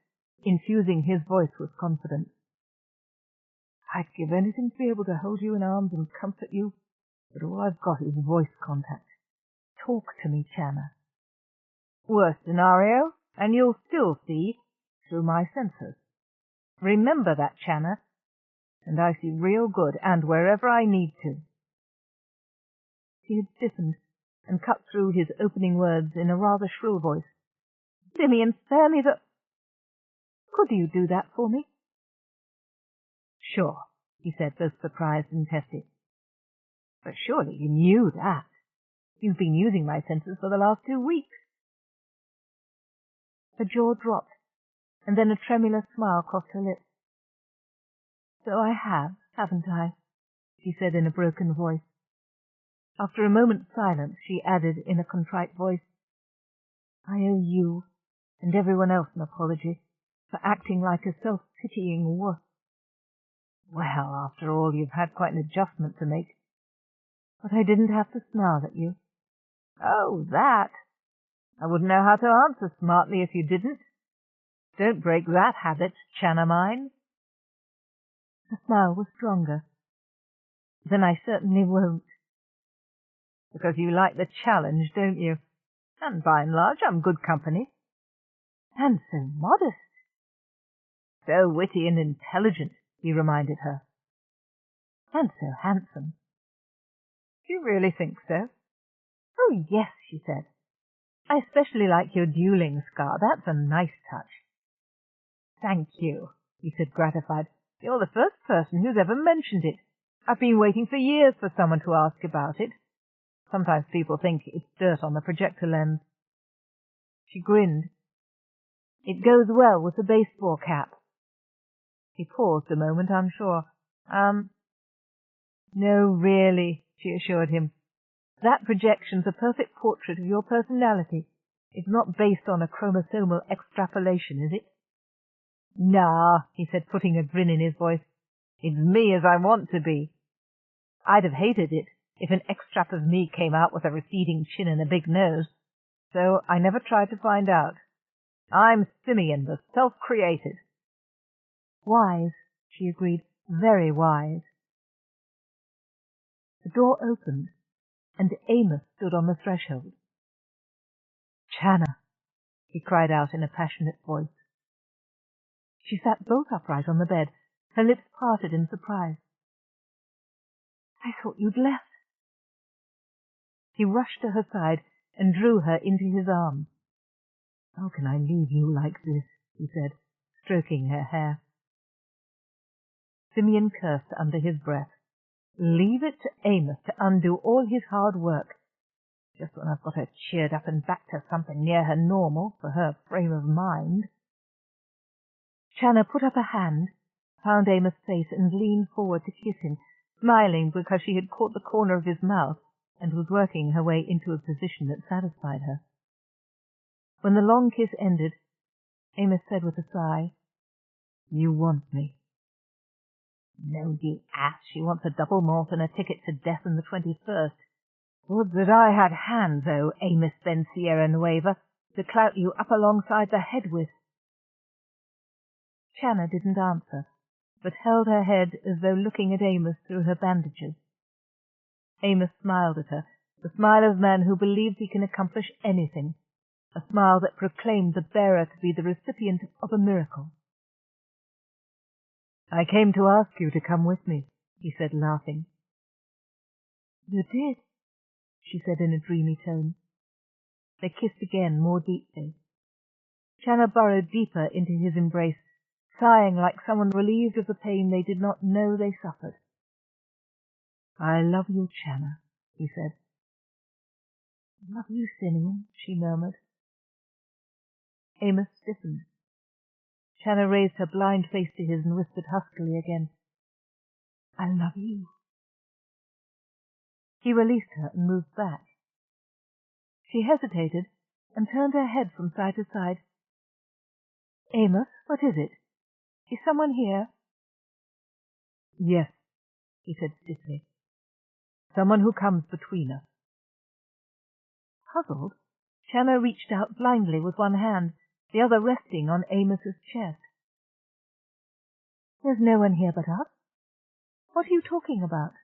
infusing his voice with confidence. "I'd give anything to be able to hold you in arms and comfort you, but all I've got is voice contact. Talk to me, Channa. Worst scenario, and you'll still see through my sensors. Remember that, Channa, and I see real good, and wherever I need to." She had stiffened and cut through his opening words in a rather shrill voice. "Simeon, spare me the... Could you do that for me?" "Sure," he said, both surprised and testy. "But surely you knew that. You've been using my sensors for the last 2 weeks. Her jaw dropped, and then a tremulous smile crossed her lips. "So I have, haven't I?" she said in a broken voice. After a moment's silence, she added in a contrite voice, "I owe you and everyone else an apology for acting like a self-pitying wuss. Well, after all, you've had quite an adjustment to make. But I didn't have to snarl at you." "Oh, that? I wouldn't know how to answer smartly if you didn't. Don't break that habit, Channa mine." Her smile was stronger. "Then I certainly won't." "Because you like the challenge, don't you? And by and large, I'm good company." "And so modest." "So witty and intelligent," he reminded her. "And so handsome." "Do you really think so?" "Oh, yes," she said. "I especially like your dueling scar. That's a nice touch." "Thank you," he said, gratified. "You're the first person who's ever mentioned it. I've been waiting for years for someone to ask about it. Sometimes people think it's dirt on the projector lens." She grinned. "It goes well with the baseball cap." He paused a moment, unsure. "No, really," she assured him. "That projection's a perfect portrait of your personality. It's not based on a chromosomal extrapolation, is it?" "Nah," he said, putting a grin in his voice. "It's me as I want to be. I'd have hated it if an extrap of me came out with a receding chin and a big nose, so I never tried to find out. I'm Simeon, the self-created." "Wise," she agreed. "Very wise." The door opened, and Amos stood on the threshold. "Channa!" he cried out in a passionate voice. She sat bolt upright on the bed, her lips parted in surprise. "I thought you'd left." He rushed to her side and drew her into his arms. "How can I leave you like this?" he said, stroking her hair. Simeon cursed under his breath. Leave it to Amos to undo all his hard work. Just when I've got her cheered up and back to something near her normal for her frame of mind. Channa put up a hand, found Amos' face, and leaned forward to kiss him, smiling because she had caught the corner of his mouth and was working her way into a position that satisfied her. When the long kiss ended, Amos said with a sigh, "You want me." "No, you ass. She wants a double malt and a ticket to death in the 21st. Would that I had hands, oh Amos Ben Sierra Nueva, to clout you up alongside the head with." Channa didn't answer, but held her head as though looking at Amos through her bandages. Amos smiled at her, the smile of a man who believes he can accomplish anything, a smile that proclaimed the bearer to be the recipient of a miracle. "I came to ask you to come with me," he said, laughing. "You did," she said in a dreamy tone. They kissed again, more deeply. Channa burrowed deeper into his embrace, sighing like someone relieved of the pain they did not know they suffered. "I love you, Channa," he said. "Love you, Simeon," she murmured. Amos stiffened. Channa raised her blind face to his and whispered huskily again, "I love you." He released her and moved back. She hesitated and turned her head from side to side. "Amos, what is it? Is someone here?" "Yes," he said stiffly. "Someone who comes between us." Puzzled, Channa reached out blindly with one hand, the other resting on Amos's chest. "There's no one here but us. What are you talking about?"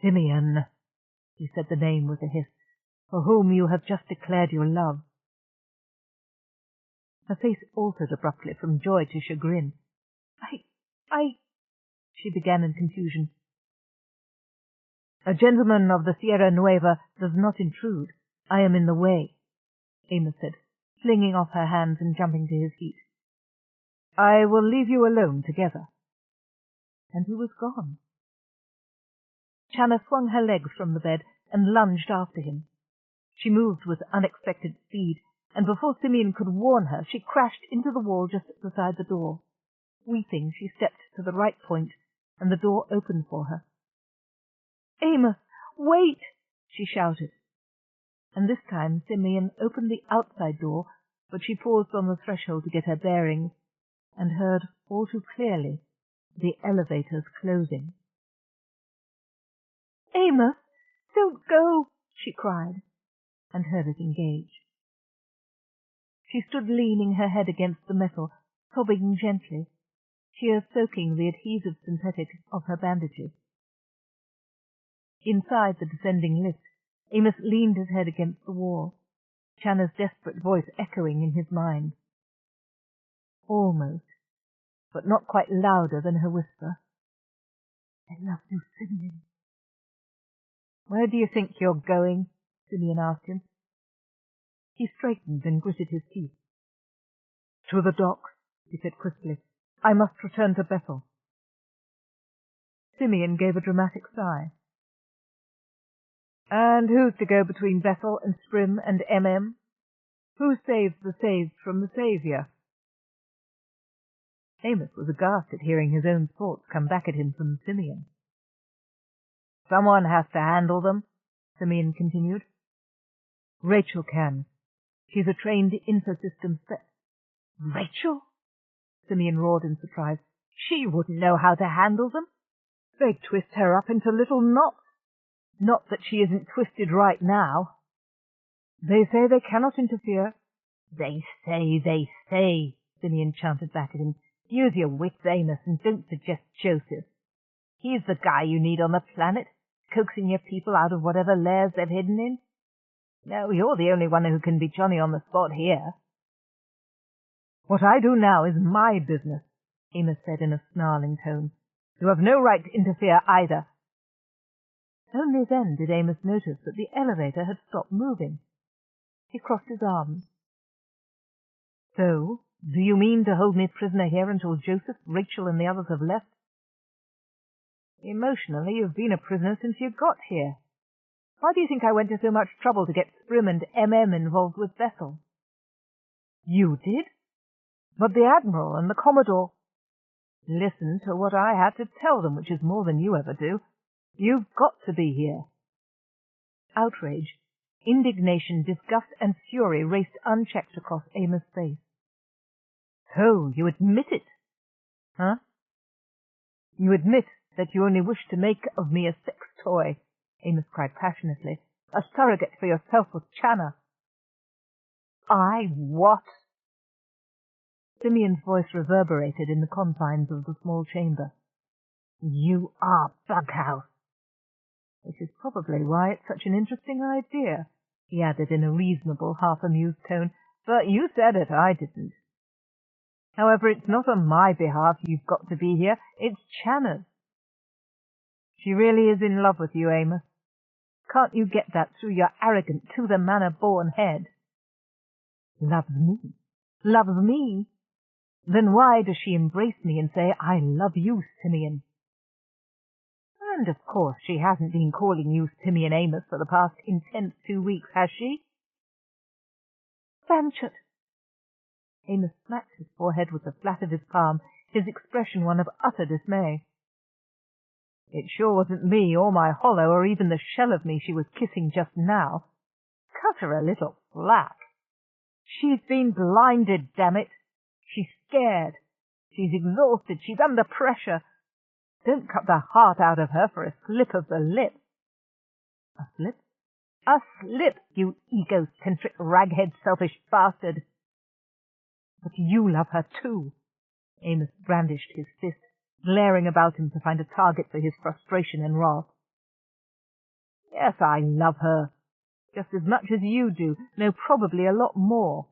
"Simeon," he said the name with a hiss, "for whom you have just declared your love." Her face altered abruptly from joy to chagrin. I... she began in confusion. "A gentleman of the Sierra Nueva does not intrude. I am in the way," Amos said, flinging off her hands and jumping to his feet. "I will leave you alone together." And he was gone. Channa swung her legs from the bed and lunged after him. She moved with unexpected speed, and before Simeon could warn her, she crashed into the wall just beside the door. Weeping, she stepped to the right point, and the door opened for her. "Amos, wait!" she shouted. And this time Simeon opened the outside door, but she paused on the threshold to get her bearings, and heard all too clearly the elevator's closing. "Amos, don't go!" she cried, and heard it engage. She stood leaning her head against the metal, sobbing gently, tears soaking the adhesive synthetic of her bandages. Inside the descending lift, Amos leaned his head against the wall, Channa's desperate voice echoing in his mind. Almost, but not quite louder than her whisper. "I love you, Simeon." "Where do you think you're going?" Simeon asked him. He straightened and gritted his teeth. "To the docks," he said crisply. "I must return to Bethel." Simeon gave a dramatic sigh. "And who's to go between Bethel and Sprim and MM? Who saves the saved from the Saviour?" Amos was aghast at hearing his own thoughts come back at him from Simeon. "Someone has to handle them," Simeon continued. "Rachel can. She's a trained infosystem "Rachel?" Simeon roared in surprise. "She wouldn't know how to handle them. They'd twist her up into little knots. Not that she isn't twisted right now." "They say they cannot interfere." They say, Simeon chanted back at him. "Use your wits, Amos, and don't suggest Joseph. He's the guy you need on the planet, coaxing your people out of whatever lairs they've hidden in. No, you're the only one who can be Johnny on the spot here." "What I do now is my business," Amos said in a snarling tone. "You have no right to interfere either." Only then did Amos notice that the elevator had stopped moving. He crossed his arms. "So," Do you mean to hold me prisoner here until Joseph, Rachel, and the others have left? Emotionally, you've been a prisoner since you got here. Why do you think I went to so much trouble to get Sprim and MM involved with Bethel? You did? But the Admiral and the Commodore... Listen to what I had to tell them, which is more than you ever do. You've got to be here. Outrage, indignation, disgust, and fury raced unchecked across Amos' face. So, you admit it? Huh? You admit that you only wish to make of me a sex toy, Amos cried passionately. A surrogate for yourself with Channa. I what? Simeon's voice reverberated in the confines of the small chamber. You are Bughouse. Which is probably why it's such an interesting idea, he added in a reasonable, half-amused tone. But you said it, I didn't. However, it's not on my behalf you've got to be here, it's Channa's. She really is in love with you, Amos. Can't you get that through your arrogant, to-the-manner-born head? Loves me? Loves me? Then why does she embrace me and say, I love you, Simeon? And of course she hasn't been calling you Simeon Amos for the past intense 2 weeks, has she? Fanchot! Amos smacked his forehead with the flat of his palm, his expression one of utter dismay. It sure wasn't me or my hollow or even the shell of me she was kissing just now. Cut her a little slack. She's been blinded, damn it. She's scared. She's exhausted. She's under pressure. Don't cut the heart out of her for a slip of the lip. A slip? A slip, you egocentric, raghead, selfish bastard. But you love her too. Amos brandished his fist, glaring about him to find a target for his frustration and wrath. Yes, I love her. Just as much as you do, no, probably a lot more.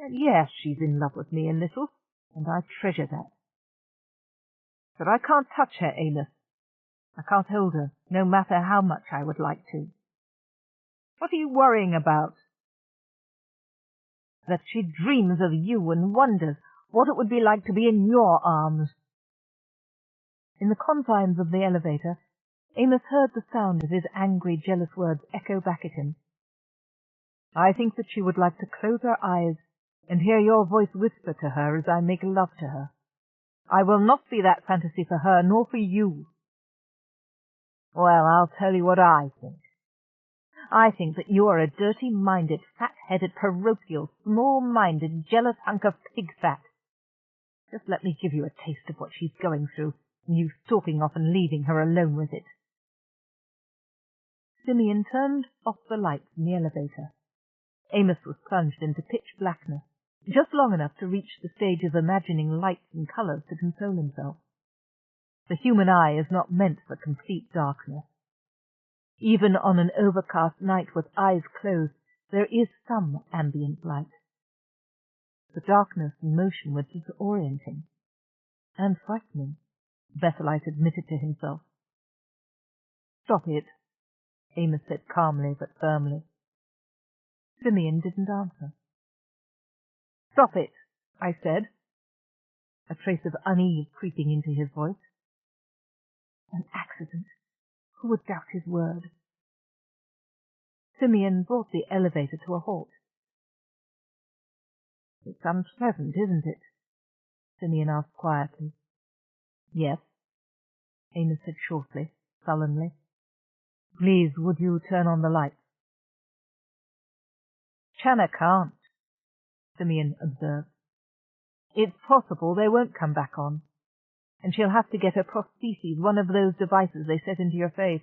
And yes, she's in love with me a little, and I treasure that. But I can't touch her, Amos. I can't hold her, no matter how much I would like to. What are you worrying about? That she dreams of you and wonders what it would be like to be in your arms. In the confines of the elevator, Amos heard the sound of his angry, jealous words echo back at him. I think that she would like to close her eyes and hear your voice whisper to her as I make love to her. I will not be that fantasy for her, nor for you. Well, I'll tell you what I think. I think that you are a dirty-minded, fat-headed, parochial, small-minded, jealous hunk of pig-fat. Just let me give you a taste of what she's going through, and you stalking off and leaving her alone with it. Simeon turned off the lights in the elevator. Amos was plunged into pitch blackness, just long enough to reach the stage of imagining lights and colours to console himself. The human eye is not meant for complete darkness. Even on an overcast night with eyes closed, there is some ambient light. The darkness and motion were disorienting and frightening, Bethelite admitted to himself. Stop it, Amos said calmly but firmly. Simeon didn't answer. Stop it, I said, a trace of unease creeping into his voice. An accident. Who would doubt his word? Simeon brought the elevator to a halt. It's unpleasant, isn't it? Simeon asked quietly. Yes, Amos said shortly, sullenly. Please, would you turn on the lights? Channa can't, Simeon observed. It's possible they won't come back on, and she'll have to get a prosthesis, one of those devices they set into your face.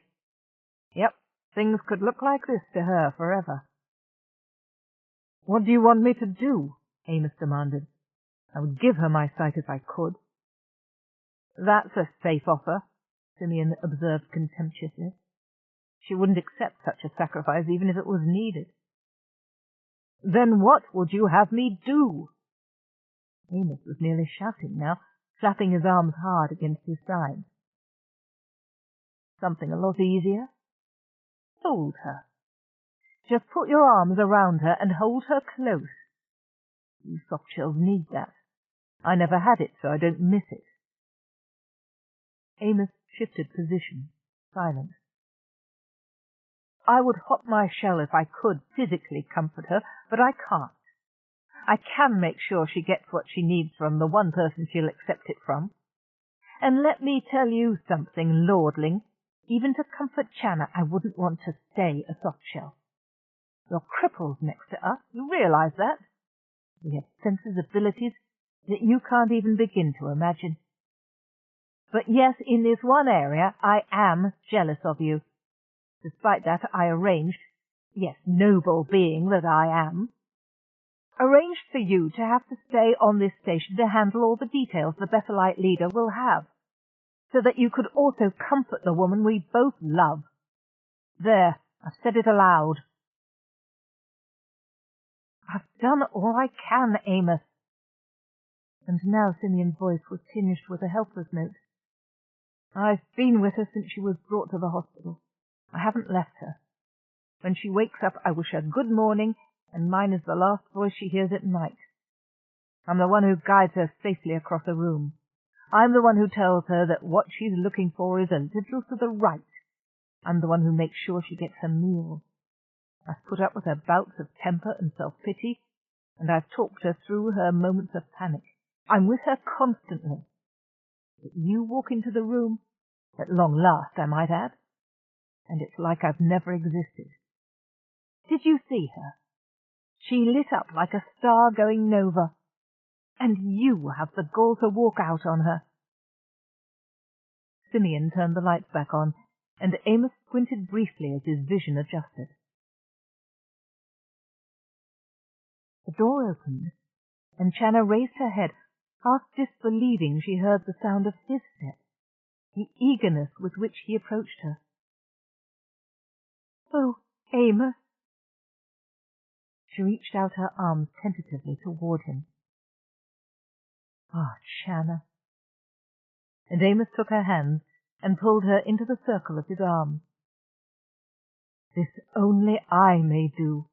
Yep, things could look like this to her forever. What do you want me to do? Amos demanded. I would give her my sight if I could. That's a safe offer, Simeon observed contemptuously. She wouldn't accept such a sacrifice even if it was needed. Then what would you have me do? Amos was nearly shouting now, slapping his arms hard against his sides. Something a lot easier. Hold her. Just put your arms around her and hold her close. You soft shells need that. I never had it, so I don't miss it. Amos shifted position, silent. I would hop my shell if I could physically comfort her, but I can't. I can make sure she gets what she needs from the one person she'll accept it from. And let me tell you something, lordling. Even to comfort Channa, I wouldn't want to stay a soft shell. You're cripples next to us. You realize that? We have senses, abilities that you can't even begin to imagine. But yes, in this one area, I am jealous of you. Despite that, I arranged, yes, noble being that I am, arranged for you to have to stay on this station to handle all the details the Bethelite leader will have, so that you could also comfort the woman we both love. There, I've said it aloud. I've done all I can, Amos. And now Simeon's voice was tinged with a helpless note. I've been with her since she was brought to the hospital. I haven't left her. When she wakes up, I wish her good morning, and mine is the last voice she hears at night. I'm the one who guides her safely across a room. I'm the one who tells her that what she's looking for is a little to the right. I'm the one who makes sure she gets her meals. I've put up with her bouts of temper and self-pity, and I've talked her through her moments of panic. I'm with her constantly. But you walk into the room, at long last, I might add, and it's like I've never existed. Did you see her? She lit up like a star going nova, and you have the gall to walk out on her. Simeon turned the lights back on, and Amos squinted briefly as his vision adjusted. The door opened, and Channa raised her head, half disbelieving she heard the sound of his step, the eagerness with which he approached her. Oh, Amos! She reached out her arms tentatively toward him. Ah, Channa! And Amos took her hands and pulled her into the circle of his arms. This only I may do,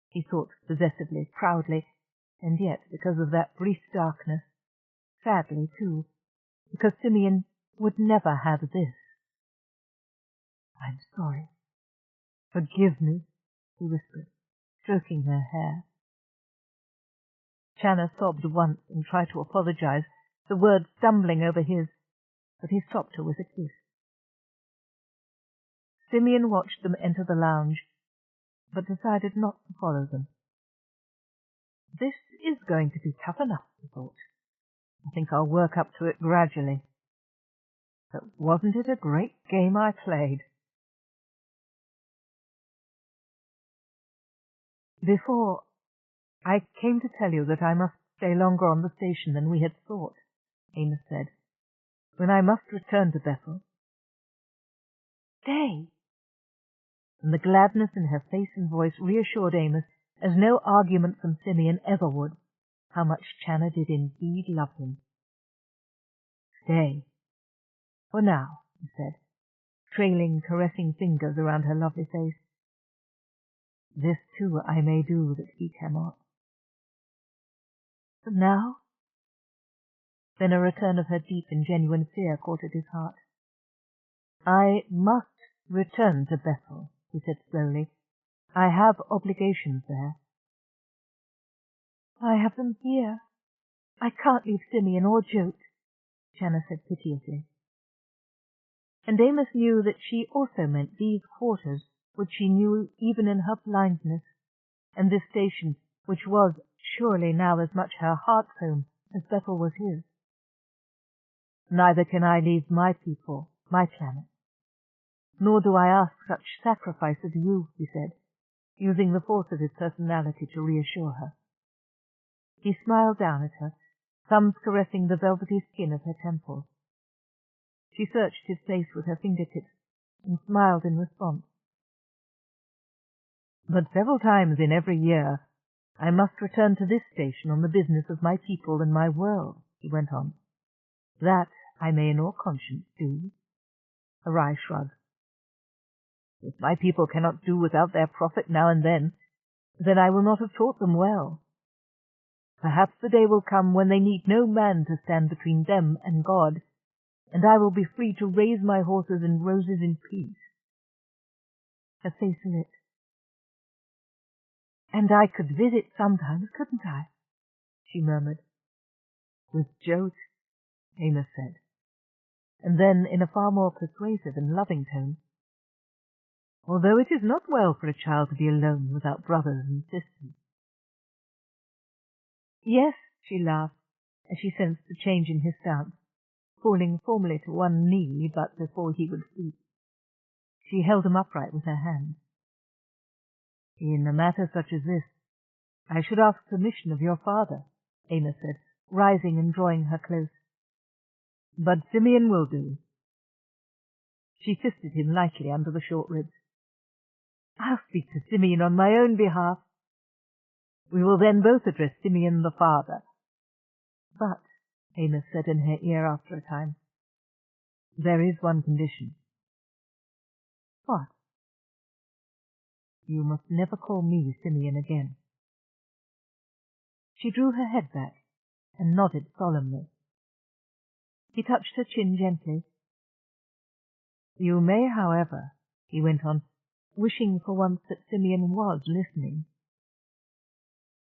he thought possessively, proudly, and yet, because of that brief darkness, sadly too, because Simeon would never have this. I'm sorry. Forgive me, he whispered, stroking her hair. Channa sobbed once and tried to apologize, the words stumbling over his, but he stopped her with a kiss. Simeon watched them enter the lounge, but decided not to follow them. This is going to be tough enough, he thought. I think I'll work up to it gradually. But wasn't it a great game I played? Before, I came to tell you that I must stay longer on the station than we had thought, Amos said, when I must return to Bethel. Stay! And the gladness in her face and voice reassured Amos, as no argument from Simeon ever would, how much Channa did indeed love him. Stay. For now, he said, trailing caressing fingers around her lovely face. This too I may do that he cannot. But now? Then a return of her deep and genuine fear caught at his heart. I must return to Bethel, he said slowly. I have obligations there. I have them here. I can't leave Simeon or Jote, Channa said piteously. And Amos knew that she also meant these quarters, which she knew even in her blindness, and this station, which was surely now as much her heart's home as Bethel was his. Neither can I leave my people, my planet. Nor do I ask such sacrifice of you, he said, using the force of his personality to reassure her. He smiled down at her, thumbs caressing the velvety skin of her temples. She searched his face with her fingertips and smiled in response. But several times in every year I must return to this station on the business of my people and my world, he went on. That I may in all conscience do. A wry shrug. If my people cannot do without their prophet now and then I will not have taught them well. Perhaps the day will come when they need no man to stand between them and God, and I will be free to raise my horses and roses in peace. Her face lit. And I could visit sometimes, couldn't I? She murmured. With Jote, Amos said, and then in a far more persuasive and loving tone, although it is not well for a child to be alone without brothers and sisters. Yes, she laughed, as she sensed the change in his stance, falling formally to one knee but before he would speak. She held him upright with her hand. In a matter such as this, I should ask permission of your father, Amos said, rising and drawing her close. But Simeon will do. She fisted him lightly under the short ribs. I'll speak to Simeon on my own behalf. We will then both address Simeon the father. But, Amos said in her ear after a time, there is one condition. What? You must never call me Simeon again. She drew her head back and nodded solemnly. He touched her chin gently. You may, however, he went on, wishing for once that Simeon was listening,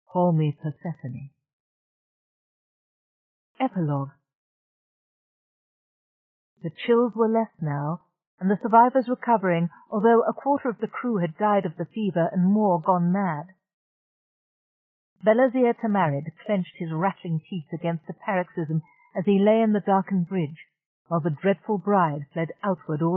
call me Persephone. Epilogue. The chills were less now, and the survivors recovering, although a quarter of the crew had died of the fever and more gone mad. Belazir Tamarid clenched his rattling teeth against a paroxysm as he lay in the darkened bridge, while the dreadful bride fled outward all